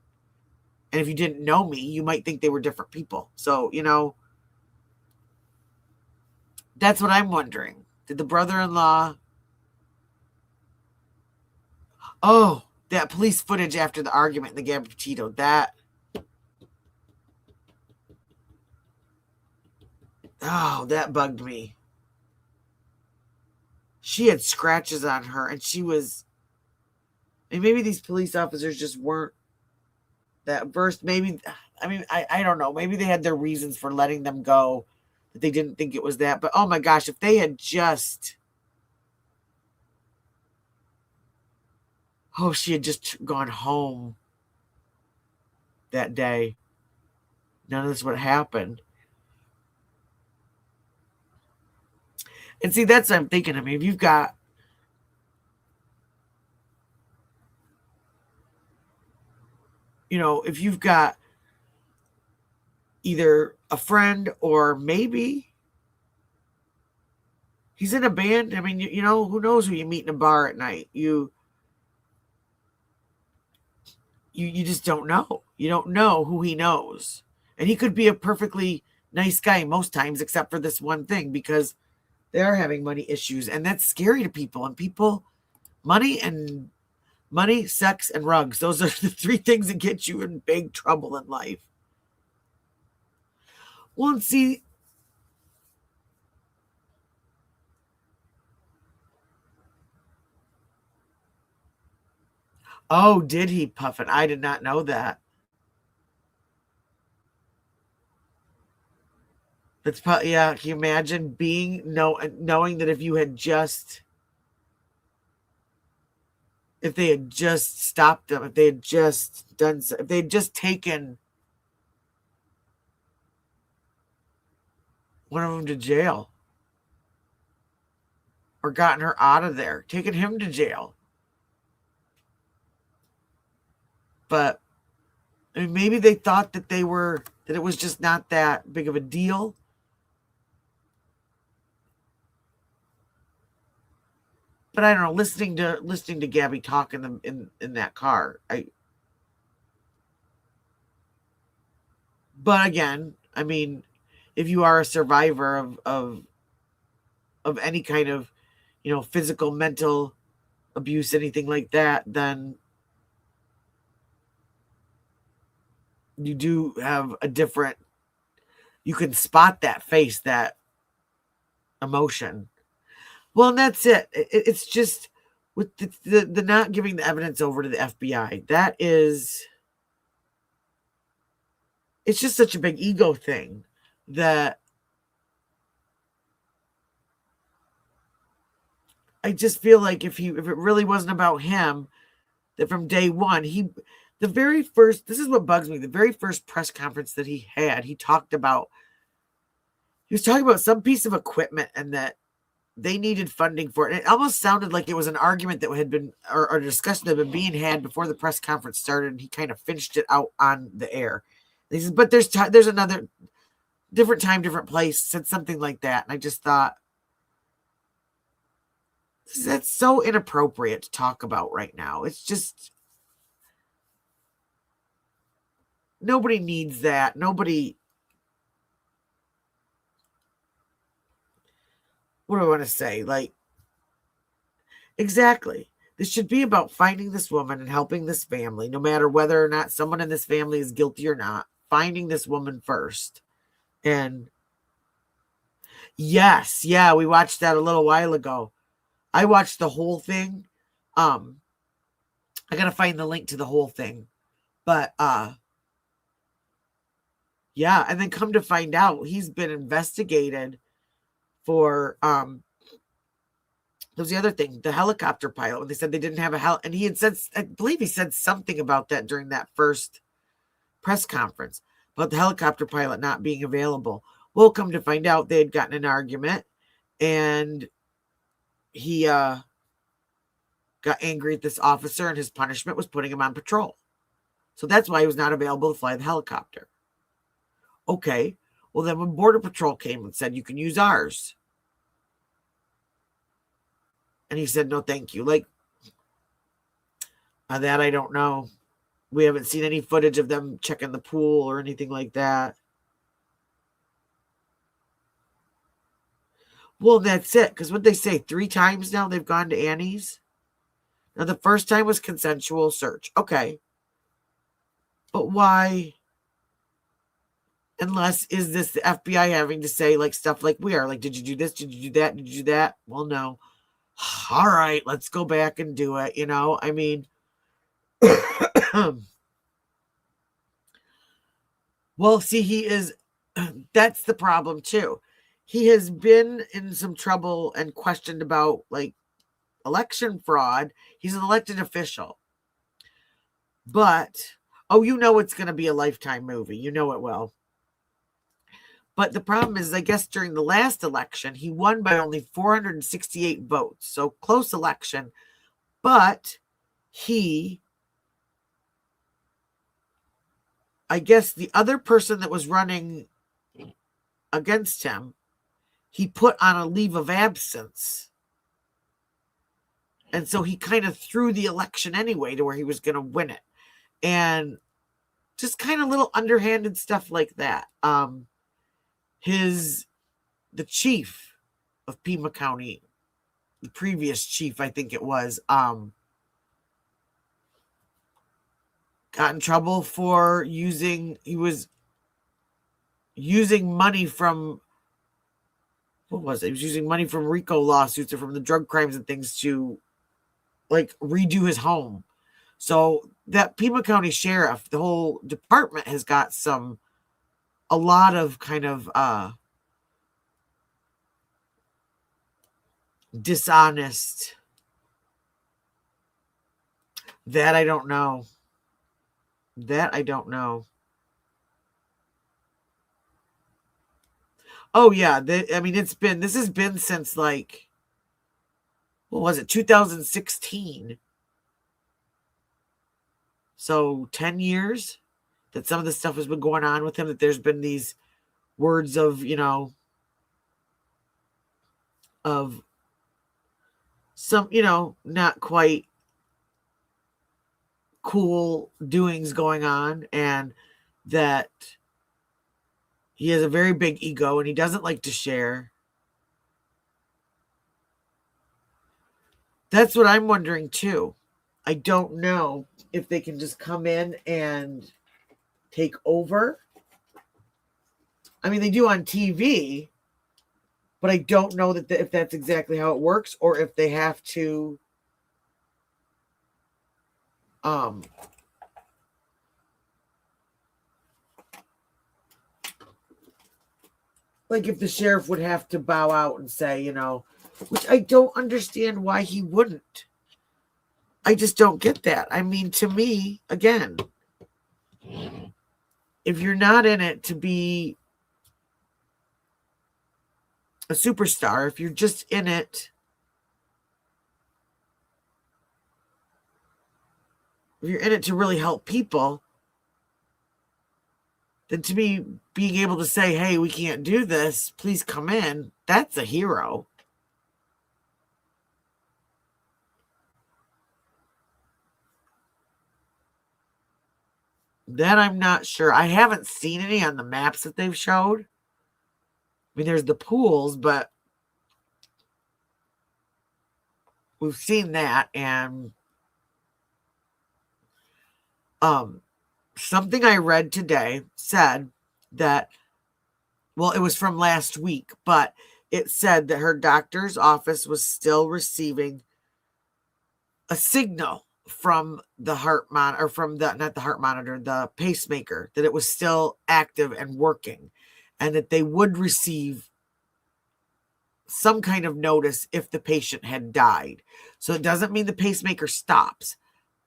And if you didn't know me, you might think they were different people. So, that's what I'm wondering. Did the brother-in-law... Oh, that police footage after the argument in the Gabby Petito, that... Oh, that bugged me. She had scratches on her, and she was... And maybe these police officers just weren't that versed. Maybe, I don't know. Maybe they had their reasons for letting them go, that they didn't think it was that. But, oh my gosh, if they had just... Oh, she had just gone home that day, none of this would happen. And see, that's what I'm thinking. I mean, if you've got... if you've got either a friend or maybe He's in a band. I mean, you know, who knows who you meet in a bar at night? You just don't know. You don't know who he knows. And he could be a perfectly nice guy most times, except for this one thing, because they are having money issues. And that's scary to people. And people, money, sex, and rugs. Those are the three things that get you in big trouble in life. Well, and see, oh, did he puff it? I did not know that. That's probably, yeah. Can you imagine knowing that if they had just stopped them, if they had just if they had just taken one of them to jail or gotten her out of there, taken him to jail. But I mean, maybe they thought that it was just not that big of a deal. But I don't know, listening to Gabby talk in that car. But again, I mean, if you are a survivor of any kind of, you know, physical, mental abuse, anything like that, then you do have you can spot that face, that emotion. Well, and that's it. It's just with the not giving the evidence over to the FBI. It's just such a big ego thing that I just feel like if it really wasn't about him, that from day one, this is what bugs me. The very first press conference that he had, he was talking about some piece of equipment and that they needed funding for it. And it almost sounded like it was an argument that had been, or a discussion that had been being had before the press conference started. And he kind of finished it out on the air. And he says, but there's another different time, different place, said something like that. And I just thought, that's so inappropriate to talk about right now. It's just, nobody needs that. Nobody, what do I want to say? Like, exactly. This should be about finding this woman and helping this family, no matter whether or not someone in this family is guilty or not. Finding this woman first. And yes, yeah, we watched that a little while ago. I watched the whole thing. I gotta find the link to the whole thing. But yeah, and then come to find out he's been investigated for that was the other thing, the helicopter pilot, when they said they didn't have a and he had said, I believe he said something about that during that first press conference about the helicopter pilot not being available. Well, come to find out they had gotten an argument and he got angry at this officer, and his punishment was putting him on patrol. So that's why he was not available to fly the helicopter. Okay. Well, then when Border Patrol came and said, you can use ours, and he said, no, thank you. Like, that I don't know. We haven't seen any footage of them checking the pool or anything like that. Well, that's it. Because what they say, 3 times now they've gone to Annie's. Now, the first time was consensual search. Okay. But why? Unless, is this the FBI having to say like stuff like we are? Like, did you do this? Did you do that? Did you do that? Well, no. All right, let's go back and do it. You know, I mean, well, see, he is, that's the problem too. He has been in some trouble and questioned about like election fraud. He's an elected official. But, oh, you know it's going to be a Lifetime movie. You know it will. But the problem is, I guess during the last election, he won by only 468 votes. So close election. But I guess the other person that was running against him he put on a leave of absence. And so he kind of threw the election anyway to where he was going to win it. And just kind of little underhanded stuff like that. The chief of Pima County, the previous chief, I think it was, got in trouble for using money from, what was it? He was using money from RICO lawsuits or from the drug crimes and things to like redo his home. So that Pima County Sheriff, the whole department has got a lot of kind of dishonest. That I don't know. Oh yeah, this has been since like, what was it, 2016? So 10 years that some of the stuff has been going on with him, that there's been these words of, of some, not quite cool doings going on, and that he has a very big ego and he doesn't like to share. That's what I'm wondering too. I don't know if they can just come in and take over. I mean, they do on TV, but I don't know if that's exactly how it works, or if they have to like if the sheriff would have to bow out and say, which I don't understand why he wouldn't. I just don't get that. I mean, to me, again, if you're not in it to be a superstar, if you're just in it, if you're in it to really help people, then to me, being able to say, hey, we can't do this, please come in, that's a hero. That I'm not sure. I haven't seen any on the maps that they've showed. I mean, there's the pools, but we've seen that. And something I read today said that, well, it was from last week, but it said that her doctor's office was still receiving a signal from the heart monitor, or from not the heart monitor, the pacemaker, that it was still active and working, and that they would receive some kind of notice if the patient had died. So it doesn't mean the pacemaker stops,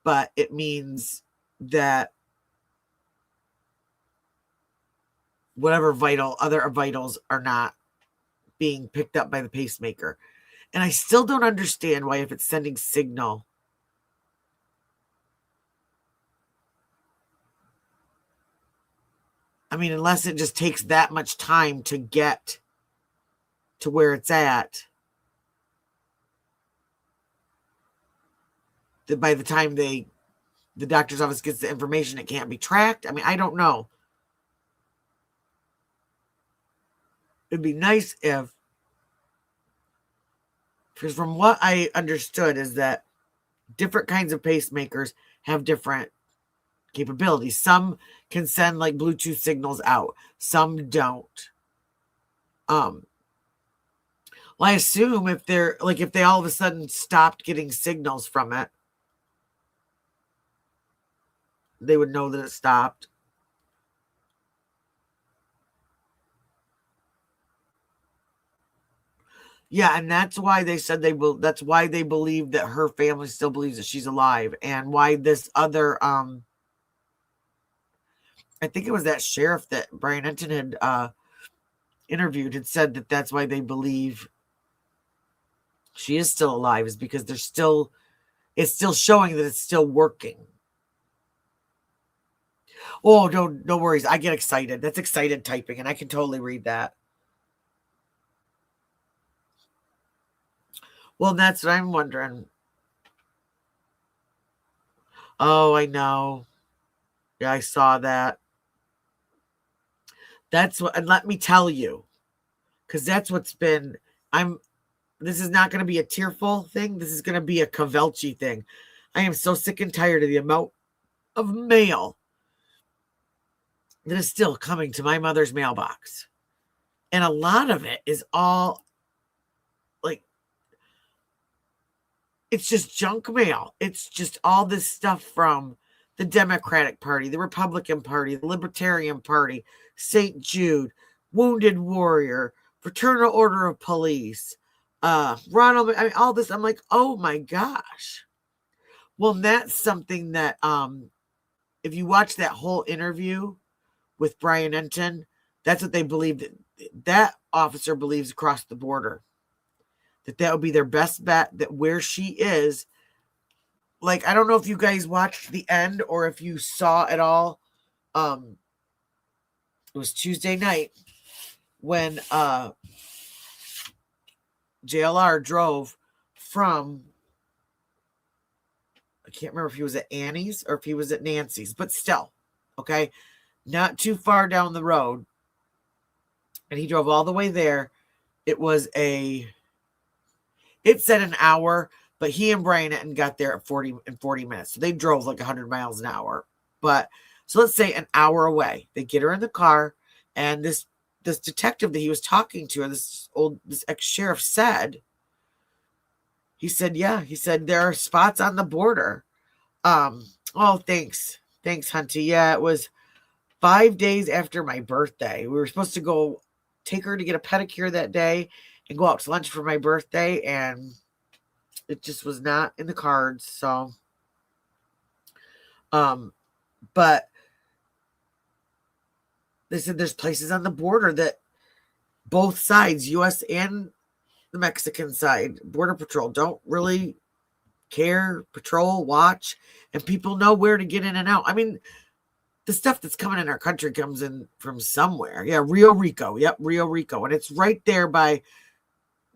but it means that whatever other vitals are not being picked up by the pacemaker. And I still don't understand why, if it's sending signal, I mean, unless it just takes that much time to get to where it's at, that by the time the doctor's office gets the information, it can't be tracked. I mean, I don't know. It'd be nice if, because from what I understood is that different kinds of pacemakers have different capabilities. Some can send like Bluetooth signals out, some don't. Well, I assume if they all of a sudden stopped getting signals from it, they would know that it stopped. Yeah, and that's why they said that's why they believe that her family still believes that she's alive, and why this other I think it was that sheriff that Brian Enton had interviewed, had said that that's why they believe she is still alive, is because it's still showing that it's still working. Oh, no worries. I get excited. That's excited typing, and I can totally read that. Well, that's what I'm wondering. Oh, I know. Yeah, I saw that. That's what, and let me tell you, because that's what's been, this is not going to be a tearful thing. This is going to be a Cavelchi thing. I am so sick and tired of the amount of mail that is still coming to my mother's mailbox. And a lot of it is all like, it's just junk mail. It's just all this stuff from the Democratic Party, the Republican Party, the Libertarian Party, St. Jude, Wounded Warrior, Fraternal Order of Police, Ronald, I mean, all this. I'm like, oh my gosh. Well, that's something that, if you watch that whole interview with Brian Enton, that's what they believe, that officer believes across the border, that would be their best bet, that where she is, like, I don't know if you guys watched the end or if you saw it all. It was Tuesday night when JLR drove from, I can't remember if he was at Annie's or if he was at Nancy's, but still, okay, not too far down the road. And he drove all the way there. It said an hour, but he and Brian Etten got there at 40 minutes. So they drove like 100 miles an hour. But so let's say an hour away. They get her in the car, and this detective that he was talking to, this ex-sheriff said, he said, there are spots on the border. Oh, thanks, Hunty. Yeah, it was 5 days after my birthday. We were supposed to go take her to get a pedicure that day and go out to lunch for my birthday, and it just was not in the cards. So, but they said there's places on the border that both sides, U.S. and the Mexican side, Border Patrol, don't really care, patrol, watch, and people know where to get in and out. I mean, the stuff that's coming in our country comes in from somewhere. Yeah, Rio Rico. Yep, Rio Rico. And it's right there by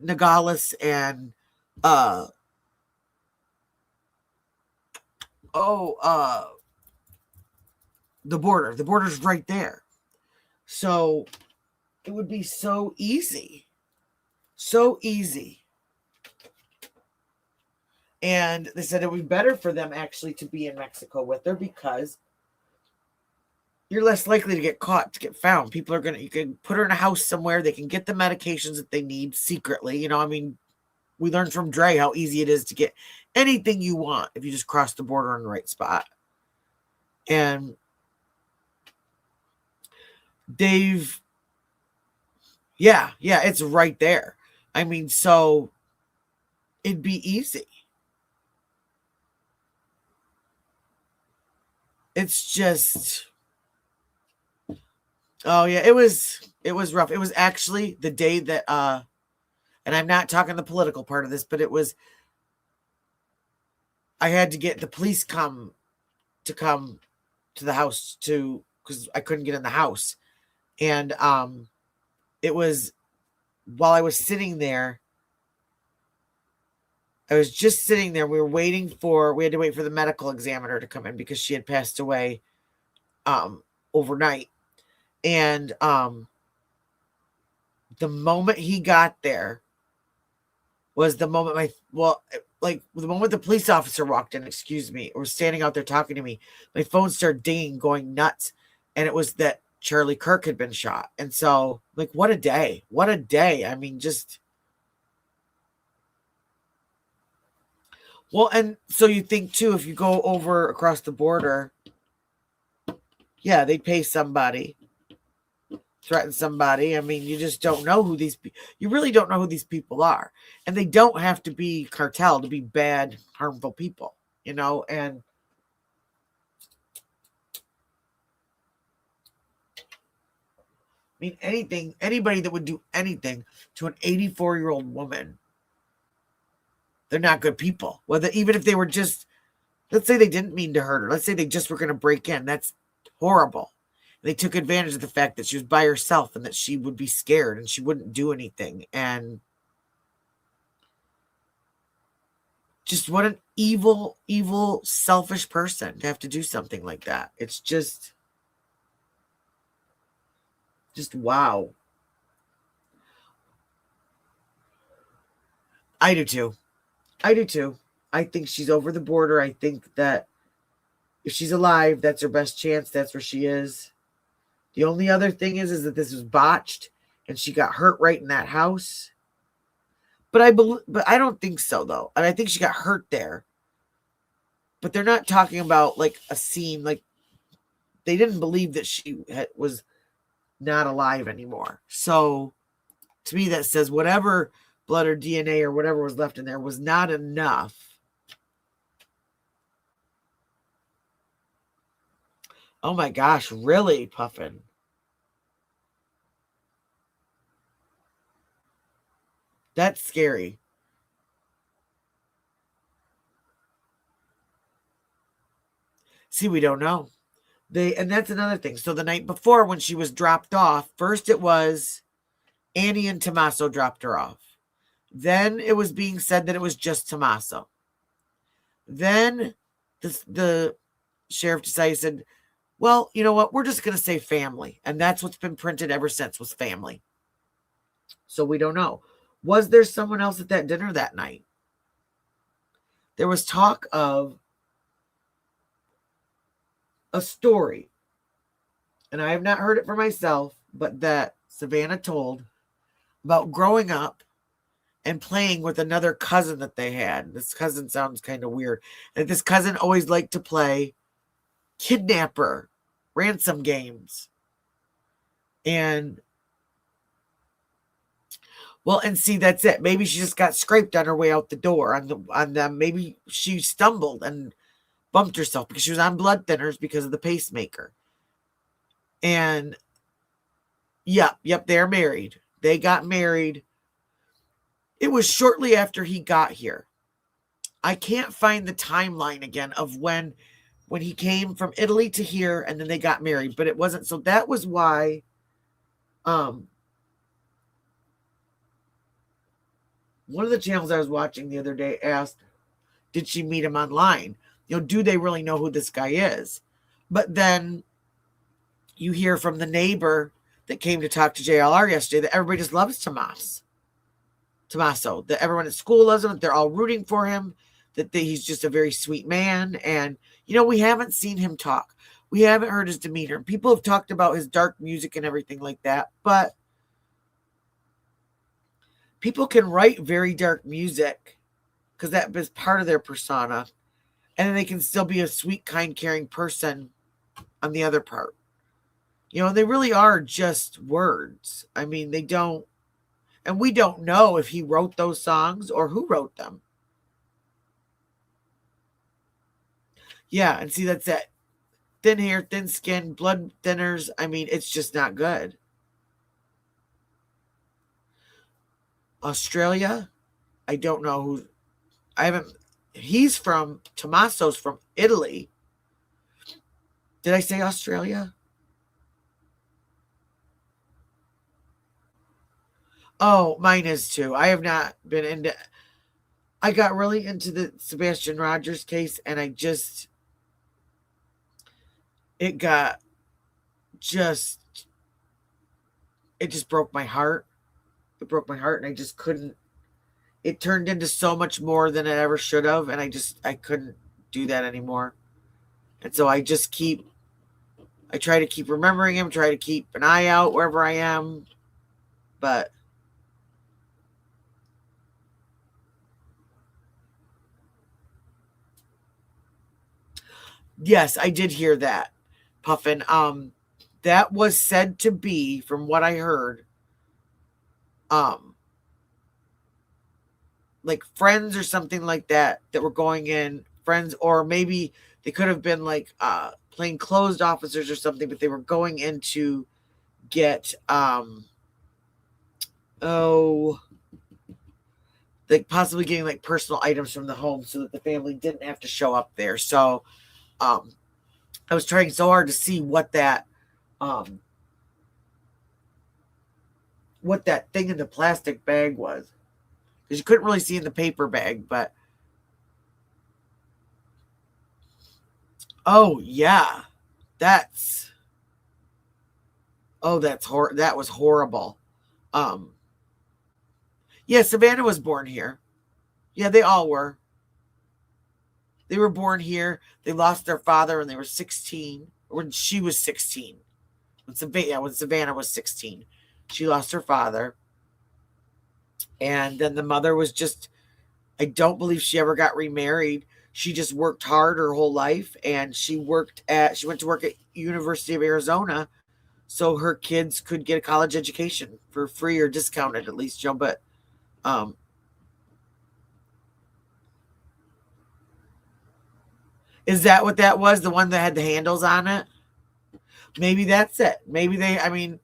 Nogales and the border. The border's right there. So it would be so easy. So easy. And they said it would be better for them actually to be in Mexico with her, because you're less likely to get caught, to get found. You can put her in a house somewhere. They can get the medications that they need secretly. You know, I mean, we learned from Dre how easy it is to get anything you want if you just cross the border in the right spot. And it's right there. I mean, so it'd be easy. It's just, oh yeah, it was rough. It was actually the day that, and I'm not talking the political part of this, but I had to get the police to come to the house because I couldn't get in the house. And it was while I was sitting there, I was just sitting there. We had to wait for the medical examiner to come in because she had passed away overnight. And the moment he got there was the moment the moment the police officer walked in, or standing out there talking to me, my phone started dinging, going nuts. And it was that Charlie Kirk had been shot. And so, like, what a day. What a day. I mean, just, well, and so you think too, if you go over across the border, yeah, they pay somebody, threaten somebody. I mean, you just don't know you really don't know who these people are. And they don't have to be cartel to be bad, harmful people, you know, and I mean, anybody that would do anything to an 84-year-old woman, they're not good people. Even if they were just, let's say they didn't mean to hurt her. Let's say they just were going to break in. That's horrible. They took advantage of the fact that she was by herself and that she would be scared and she wouldn't do anything. And Just what an evil, evil, selfish person to have to do something like that. It's just wow. I do too. I do too. I think she's over the border. I think that if she's alive, that's her best chance. That's where she is. The only other thing is that this was botched and she got hurt right in that house. But I don't think so though. And I think she got hurt there. But they're not talking about like a scene. Like they didn't believe that she was not alive anymore. So to me, that says whatever blood or DNA or whatever was left in there was not enough. Oh my gosh, really, Puffin? That's scary. See, we don't know. And that's another thing. So the night before when she was dropped off, first it was Annie and Tommaso dropped her off. Then it was being said that it was just Tommaso. Then the sheriff said, well, you know what? We're just going to say family. And that's what's been printed ever since was family. So we don't know. Was there someone else at that dinner that night? There was talk of a story, and I have not heard it for myself, but that Savannah told about growing up and playing with another cousin that they had. This cousin sounds kind of weird. And this cousin always liked to play kidnapper, ransom games. And well, and see, that's it. Maybe she just got scraped on her way out the door on them. Maybe she stumbled and bumped herself because she was on blood thinners because of the pacemaker. And yep, they're married. They got married. It was shortly after he got here. I can't find the timeline again of when he came from Italy to here and then they got married, but it wasn't. So that was why one of the channels I was watching the other day asked, did she meet him online? Do they really know who this guy is? But then you hear from the neighbor that came to talk to JLR yesterday that everybody just loves Tommaso, that everyone at school loves him, that they're all rooting for him, that he's just a very sweet man. And, we haven't seen him talk. We haven't heard his demeanor. People have talked about his dark music and everything like that, but people can write very dark music because that is part of their persona. And then they can still be a sweet, kind, caring person on the other part. They really are just words. I mean, they don't, and we don't know if he wrote those songs or who wrote them. Yeah, and see, that's it. Thin hair, thin skin, blood thinners. I mean, it's just not good. Australia, I don't know who. He's from, Tommaso's from Italy. Did I say Australia? Oh, mine is too. I have not been into. I got really into the Sebastian Rogers case, and it just broke my heart. It broke my heart, and I just couldn't. It turned into so much more than it ever should have, and I couldn't do that anymore. And so I try to keep remembering him, try to keep an eye out wherever I am, but yes, I did hear that, Puffin. That was said to be, from what I heard, like friends or something like that were going in, friends, or maybe they could have been like plain clothes officers or something, but they were going in to get like possibly getting like personal items from the home so that the family didn't have to show up there. So I was trying so hard to see what that thing in the plastic bag was, because you couldn't really see in the paper bag, but Oh yeah, that's that was horrible. Um, yeah, Savannah was born here. Yeah, they all were. They were born here. They lost their father when they were 16, when she was 16. When Savannah was 16, she lost her father. And then the mother was just, I don't believe she ever got remarried. She just worked hard her whole life, and she went to work at University of Arizona so her kids could get a college education for free or discounted at least, but um is that what that was? The one that had the handles on it? Maybe that's it. Maybe I mean,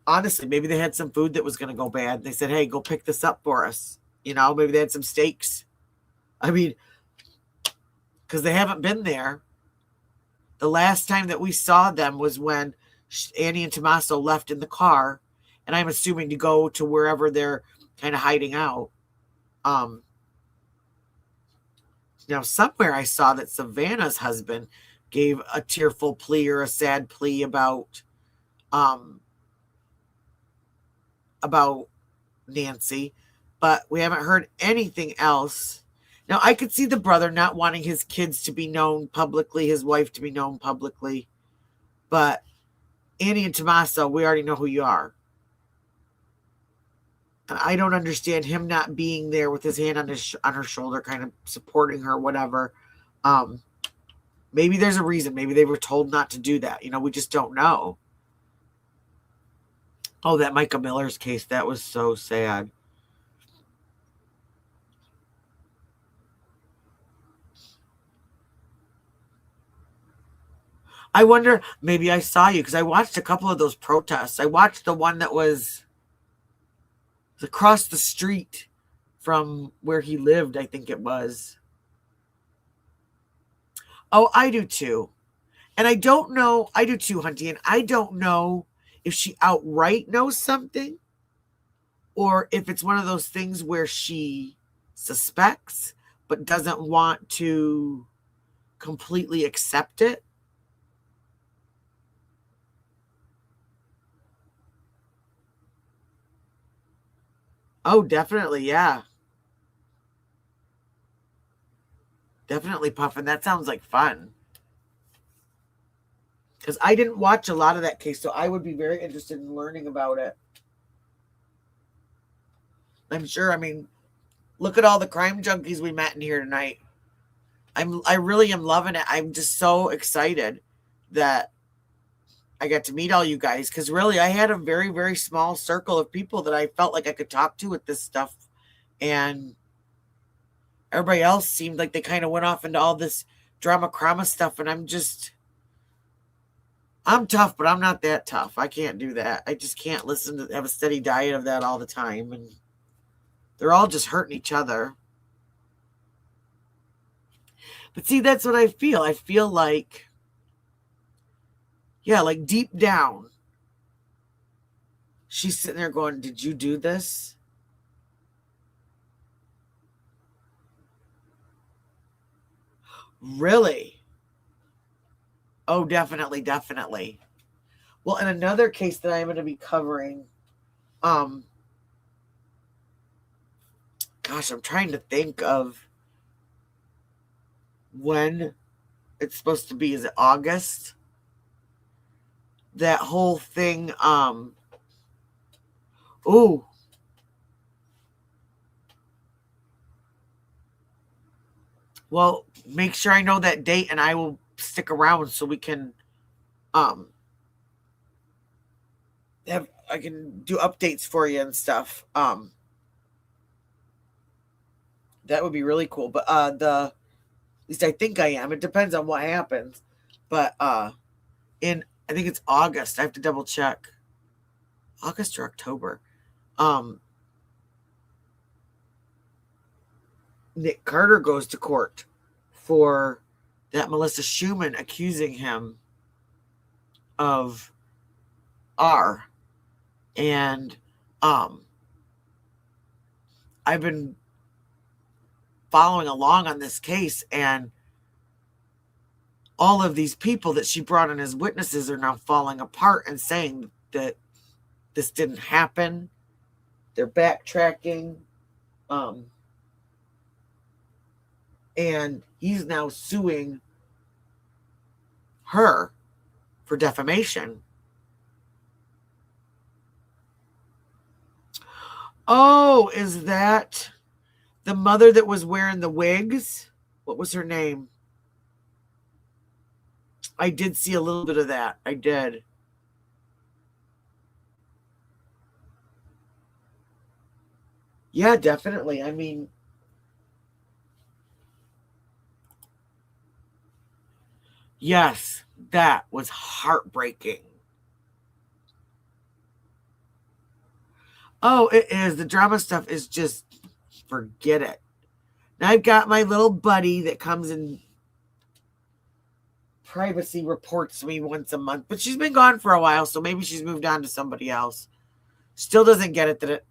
honestly, maybe they had some food that was going to go bad. They said, hey, go pick this up for us. Maybe they had some steaks. I mean, because they haven't been there. The last time that we saw them was when Annie and Tommaso left in the car, and I'm assuming to go to wherever they're kind of hiding out. Now, somewhere I saw that Savannah's husband gave a tearful plea or a sad plea about Nancy, but we haven't heard anything else. Now, I could see the brother not wanting his kids to be known publicly, his wife to be known publicly, but Annie and Tommaso, we already know who you are. And I don't understand him not being there with his hand on her shoulder, kind of supporting her, whatever. Maybe there's a reason. Maybe they were told not to do that. We just don't know. Oh, that Micah Miller's case, that was so sad. I wonder, maybe I saw you because I watched a couple of those protests. I watched the one that was across the street from where he lived, I think it was. Oh, I do too. And I don't know, I do too, Hunty, and I don't know if she outright knows something or if it's one of those things where she suspects but doesn't want to completely accept it. Oh, definitely, yeah. Definitely, Puffin. That sounds like fun. Because I didn't watch a lot of that case, so I would be very interested in learning about it. I'm sure, I mean, look at all the crime junkies we met in here tonight. I really am loving it. I'm just so excited that I got to meet all you guys, because really I had a very, very small circle of people that I felt like I could talk to with this stuff. And everybody else seemed like they kind of went off into all this drama stuff. And I'm tough, but I'm not that tough. I can't do that. I just can't have a steady diet of that all the time. And they're all just hurting each other. But see, that's what I feel. I feel like, yeah, like deep down, she's sitting there going, did you do this? Really? Oh, definitely, definitely. Well, in another case that I'm going to be covering, gosh, I'm trying to think of when it's supposed to be. Is it August? That whole thing, ooh. Well, make sure I know that date and I will stick around so we can I can do updates for you and stuff. That would be really cool. But at least I think I am. It depends on what happens. But I think it's August. I have to double check. August or October. Nick Carter goes to court for that Melissa Schumann accusing him of R. And I've been following along on this case, and all of these people that she brought in as witnesses are now falling apart and saying that this didn't happen. They're backtracking. And he's now suing her for defamation. Oh, is that the mother that was wearing the wigs? What was her name? I did see a little bit of that. I did. Yeah, definitely. I mean, yes, that was heartbreaking. Oh, it is. The drama stuff is just, forget it. Now I've got my little buddy that comes and privacy reports me once a month, but she's been gone for a while, so maybe she's moved on to somebody else. Still doesn't get it that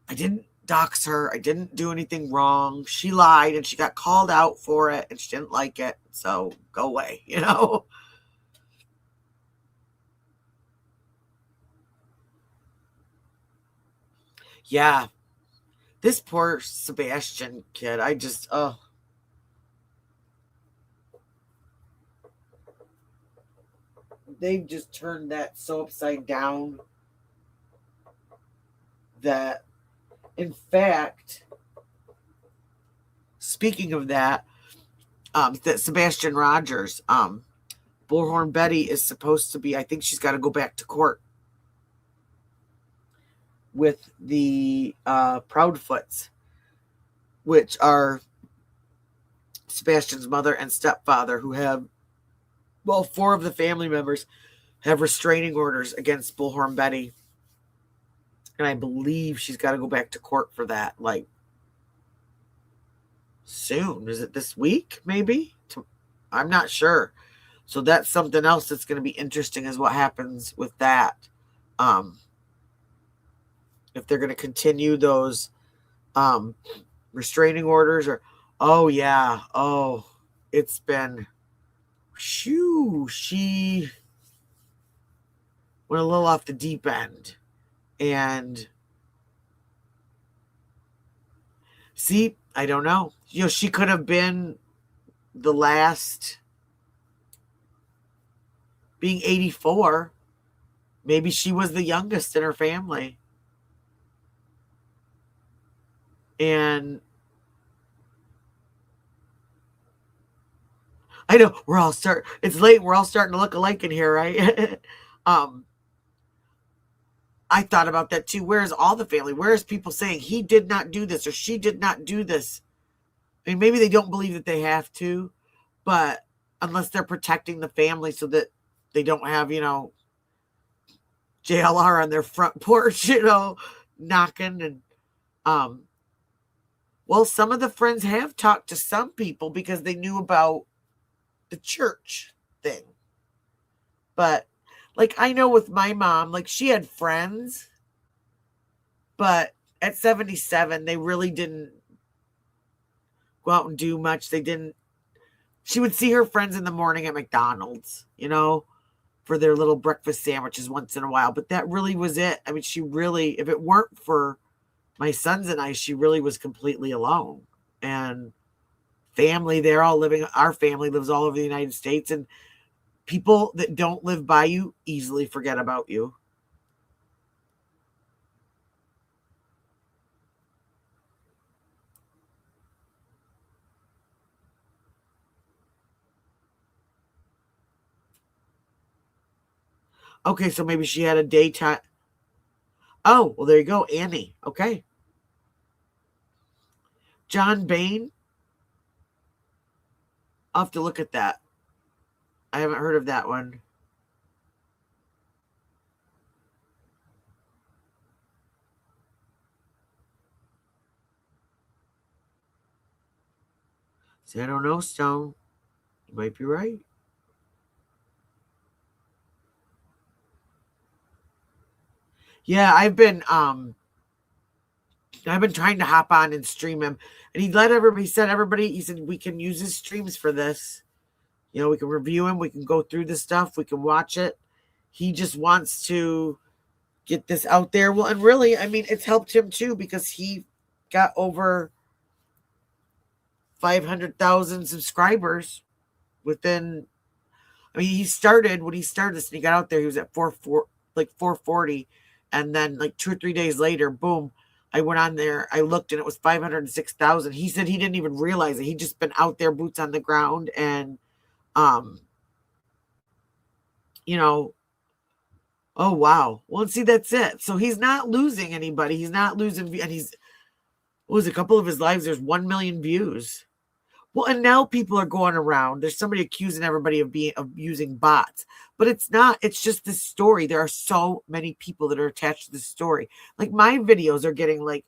I didn't dox her. I didn't do anything wrong. She lied and she got called out for it and she didn't like it. So go away, you know? Yeah. This poor Sebastian kid, I just, oh. They've just turned that so upside down that, in fact, speaking of that, that Sebastian Rogers, Bullhorn Betty is supposed to be, I think she's got to go back to court with the Proudfoots, which are Sebastian's mother and stepfather, who have, well, 4 of the family members have restraining orders against Bullhorn Betty. And I believe she's got to go back to court for that, like, soon. Is it this week, maybe? I'm not sure. So that's something else that's going to be interesting, is what happens with that. If they're going to continue those restraining orders, or, oh yeah, oh, it's been, shoo, she went a little off the deep end. And see, I don't know. You know, she could have been the last, being 84. Maybe she was the youngest in her family. And I know it's late. We're all starting to look alike in here, right? I thought about that too. Where's all the family? Where's people saying he did not do this or she did not do this? I mean, maybe they don't believe that they have to, but unless they're protecting the family so that they don't have, you know, JLR on their front porch, you know, knocking. And well, some of the friends have talked to some people because they knew about the church thing. But like, I know with my mom, like, she had friends, but at 77, they really didn't go out and do much. She would see her friends in the morning at McDonald's, you know, for their little breakfast sandwiches once in a while. But that really was it. I mean, she really, if it weren't for my sons and I, she really was completely alone. And family, they're all living, our family lives all over the United States. And people that don't live by you easily forget about you. Okay, so maybe she had a daytime. Oh, well, there you go. Annie. Okay. John Bain. I'll have to look at that. I haven't heard of that one. See, I don't know, Stone. You might be right. Yeah, I've been trying to hop on and stream him. And he said, everybody, he said, we can use his streams for this. You know, we can review him. We can go through the stuff. We can watch it. He just wants to get this out there. Well, and really, I mean, it's helped him too because he got over 500,000 subscribers within. I mean, he started when he started this and he got out there. He was at 440, and then like 2 or 3 days later, boom! I went on there. I looked and it was 506,000. He said he didn't even realize it. He just been out there, boots on the ground, and you know. Oh wow! Well, see, that's it. So he's not losing anybody. He's not losing, and what was a couple of his lives? There's 1 million views. Well, and now people are going around. There's somebody accusing everybody of using bots, but it's not. It's just this story. There are so many people that are attached to this story. Like my videos are getting like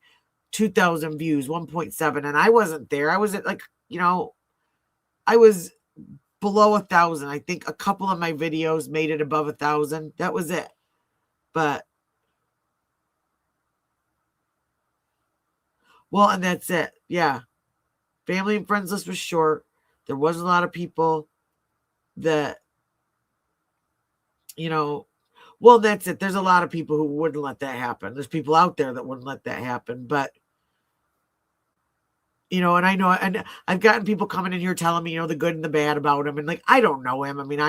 2,000 views, 1.7, and I wasn't there. I was at like, I was below 1,000. I think a couple of my videos made it above 1,000. That was it. But well, and that's it. Yeah. Family and friends list was short. There wasn't a lot of people that, well, that's it. There's a lot of people who wouldn't let that happen. There's people out there that wouldn't let that happen. But, and I know, and I've gotten people coming in here telling me, the good and the bad about him. And like, I don't know him. I mean,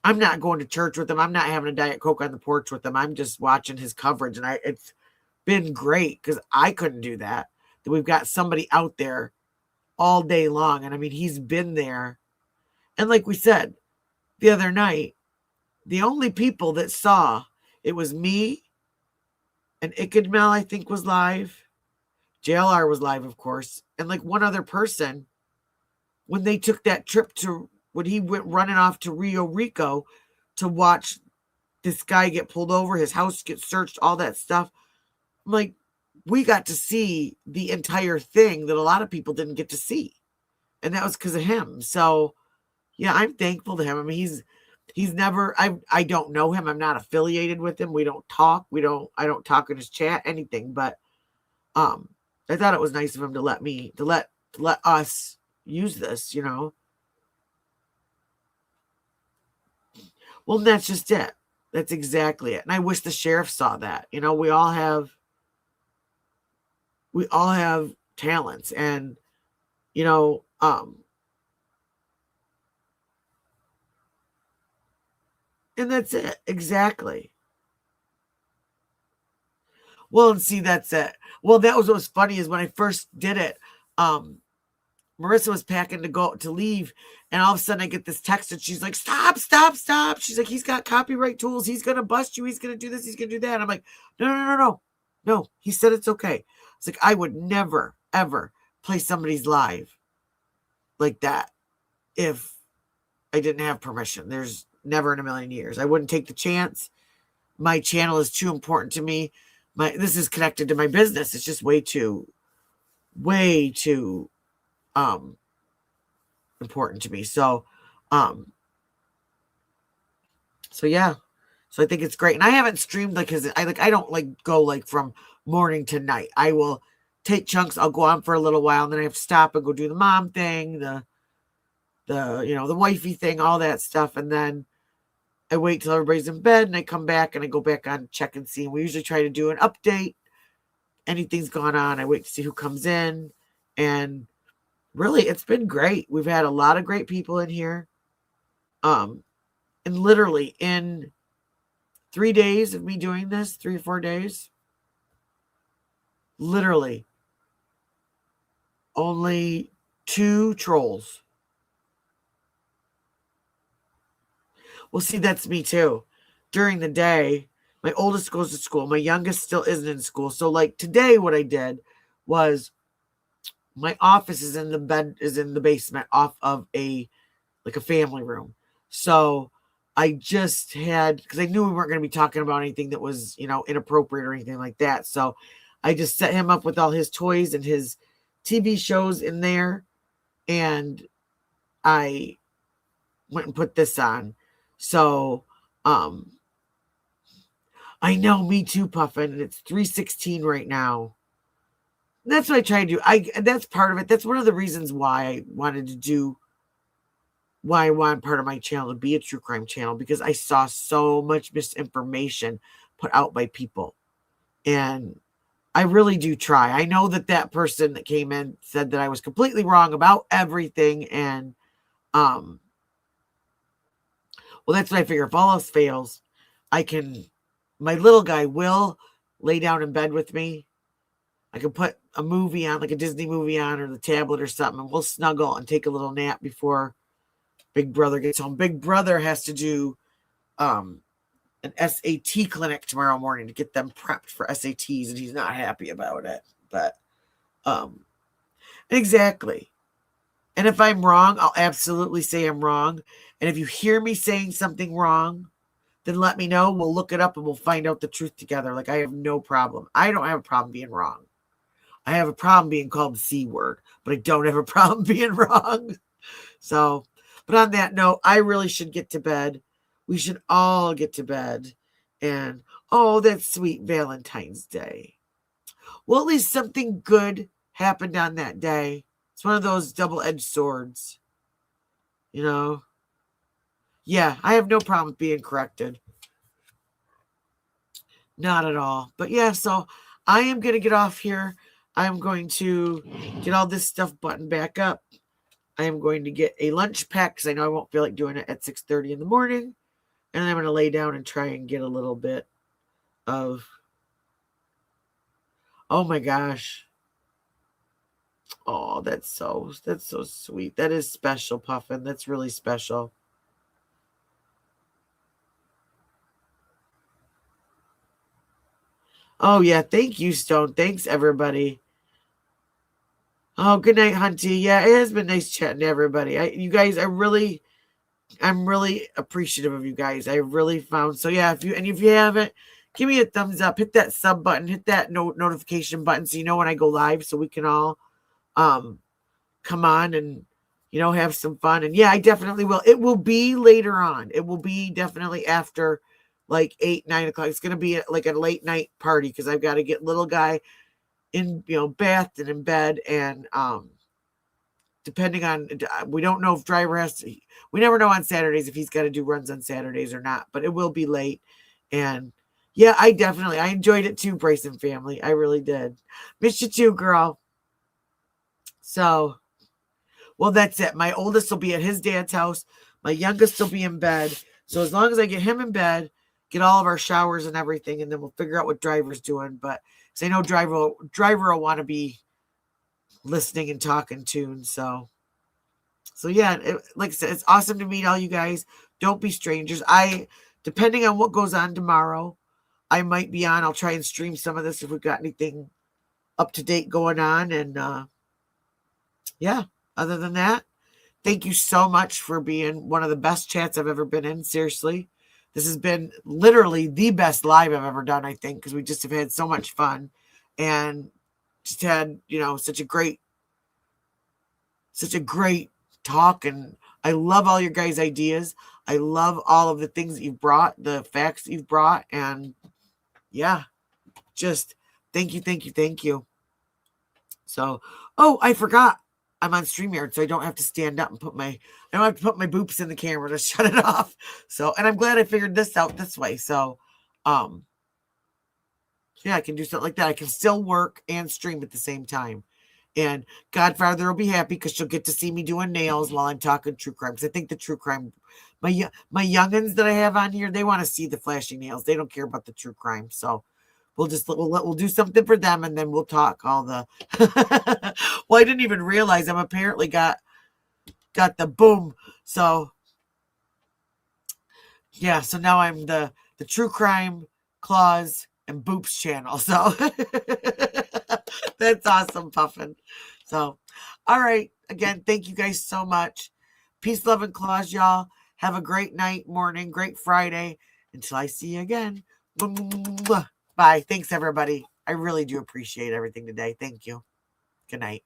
I'm not going to church with him. I'm not having a Diet Coke on the porch with him. I'm just watching his coverage. And it's been great because I couldn't do that. That we've got somebody out there all day long. And I mean, he's been there. And like we said the other night, the only people that saw it was me and Ikadmel, I think, was live. JLR was live, of course. And like one other person, when they took that trip when he went running off to Rio Rico to watch this guy get pulled over, his house get searched, all that stuff. I'm like, we got to see the entire thing that a lot of people didn't get to see. And that was because of him. So yeah, I'm thankful to him. I mean, he's never, I don't know him. I'm not affiliated with him. We don't talk. I don't talk in his chat, anything, but, I thought it was nice of him to let us use this, Well, that's just it. That's exactly it. And I wish the sheriff saw that. We all have talents, and and that's it. Exactly. Well, and see, that's it. Well, that was what was funny is when I first did it, Marissa was packing to leave, and all of a sudden I get this text and she's like, stop. She's like, he's got copyright tools. He's going to bust you. He's going to do this. He's going to do that. And I'm like, no. He said it's okay. It's like, I would never, ever play somebody's live like that if I didn't have permission. There's never in a million years. I wouldn't take the chance. My channel is too important to me. This is connected to my business. It's just way too important to me. So yeah. So I think it's great. And I haven't streamed I don't go from morning to night. I will take chunks. I'll go on for a little while and then I have to stop and go do the mom thing, the wifey thing, all that stuff. And then I wait till everybody's in bed and I come back and I go back on, check and see. And we usually try to do an update. Anything's gone on. I wait to see who comes in. And really, it's been great. We've had a lot of great people in here. And literally in 3 days of me doing this, 3 or 4 days, literally only 2 trolls. Well, see, that's me too. During the day, my oldest goes to school. My youngest still isn't in school. So like today, what I did was my office is in the basement off of a family room. So I just had, because I knew we weren't going to be talking about anything that was, inappropriate or anything like that. So I just set him up with all his toys and his TV shows in there. And I went and put this on. So, I know, me too, Puffin. And it's 3:16 right now. That's what I try to do. That's part of it. That's one of the reasons why I wanted to do why I want part of my channel to be a true crime channel, because I saw so much misinformation put out by people. And I really do try. I know that that person that came in said that I was completely wrong about everything. And, well, that's what I figure. If all else fails, my little guy will lay down in bed with me. I can put a movie on, like a Disney movie on, or the tablet or something, and we'll snuggle and take a little nap before Big Brother gets home. Big Brother has to do an SAT clinic tomorrow morning to get them prepped for SATs, and he's not happy about it. But exactly. And if I'm wrong, I'll absolutely say I'm wrong. And if you hear me saying something wrong, then let me know. We'll look it up and we'll find out the truth together. Like, I have no problem. I don't have a problem being wrong. I have a problem being called the C word, but I don't have a problem being wrong. So, but on that note, I really should get to bed. We should all get to bed. And, oh, that's sweet Valentine's Day. Well, at least something good happened on that day. It's one of those double-edged swords. You know? Yeah, I have no problem with being corrected. Not at all. But yeah, so I am going to get off here. I'm going to get all this stuff buttoned back up. I am going to get a lunch pack because I know I won't feel like doing it at 6:30 in the morning. And I'm going to lay down and try and get a little bit of, oh my gosh. Oh, that's so sweet. That is special, Puffin. That's really special. Oh yeah, thank you, Stone. Thanks, everybody. Oh, good night, Hunty. Yeah, it has been nice chatting to everybody. I'm really appreciative of you guys. I really found, so yeah, if you haven't, give me a thumbs up, hit that sub button, hit that notification button so you know when I go live, so we can all come on and have some fun. And yeah, I definitely will. It will be later on. It will be definitely after like 8-9 o'clock. It's gonna be like a late night party because I've got to get little guy in, bathed and in bed. And depending on, we don't know if driver has to, we never know on Saturdays if he's got to do runs on Saturdays or not, but it will be late. And yeah, I enjoyed it too, Bryson family. I really did. Miss you too, girl. So, well, that's it. My oldest will be at his dad's house. My youngest will be in bed. So as long as I get him in bed, get all of our showers and everything, and then we'll figure out what driver's doing. But because I know driver will want to be listening and talking tune. So yeah, like I said, it's awesome to meet all you guys. Don't be strangers. Depending on what goes on tomorrow, I might be on. I'll try and stream some of this if we've got anything up to date going on. And yeah, other than that, thank you so much for being one of the best chats I've ever been in. Seriously, this has been literally the best live I've ever done, I think, because we just have had so much fun and just had, such a great talk. And I love all your guys' ideas. I love all of the things that you've brought, the facts that you've brought. And yeah, just thank you. So, oh, I forgot. I'm on StreamYard, so I don't have to stand up and I don't have to put my boops in the camera to shut it off. So, and I'm glad I figured this out this way. So, yeah, I can do something like that. I can still work and stream at the same time. And Godfather will be happy because she'll get to see me doing nails while I'm talking true crime. Because I think the true crime, my youngins that I have on here, they want to see the flashing nails. They don't care about the true crime. So we'll do something for them, and then we'll talk all the. Well, I didn't even realize I'm apparently got the boom. So yeah, so now I'm the true crime, Clawz, and Boops channel. So that's awesome, Puffin. So, all right. Again, thank you guys so much. Peace, love, and Clawz, y'all. Have a great night, morning, great Friday. Until I see you again. Bye. Thanks, everybody. I really do appreciate everything today. Thank you. Good night.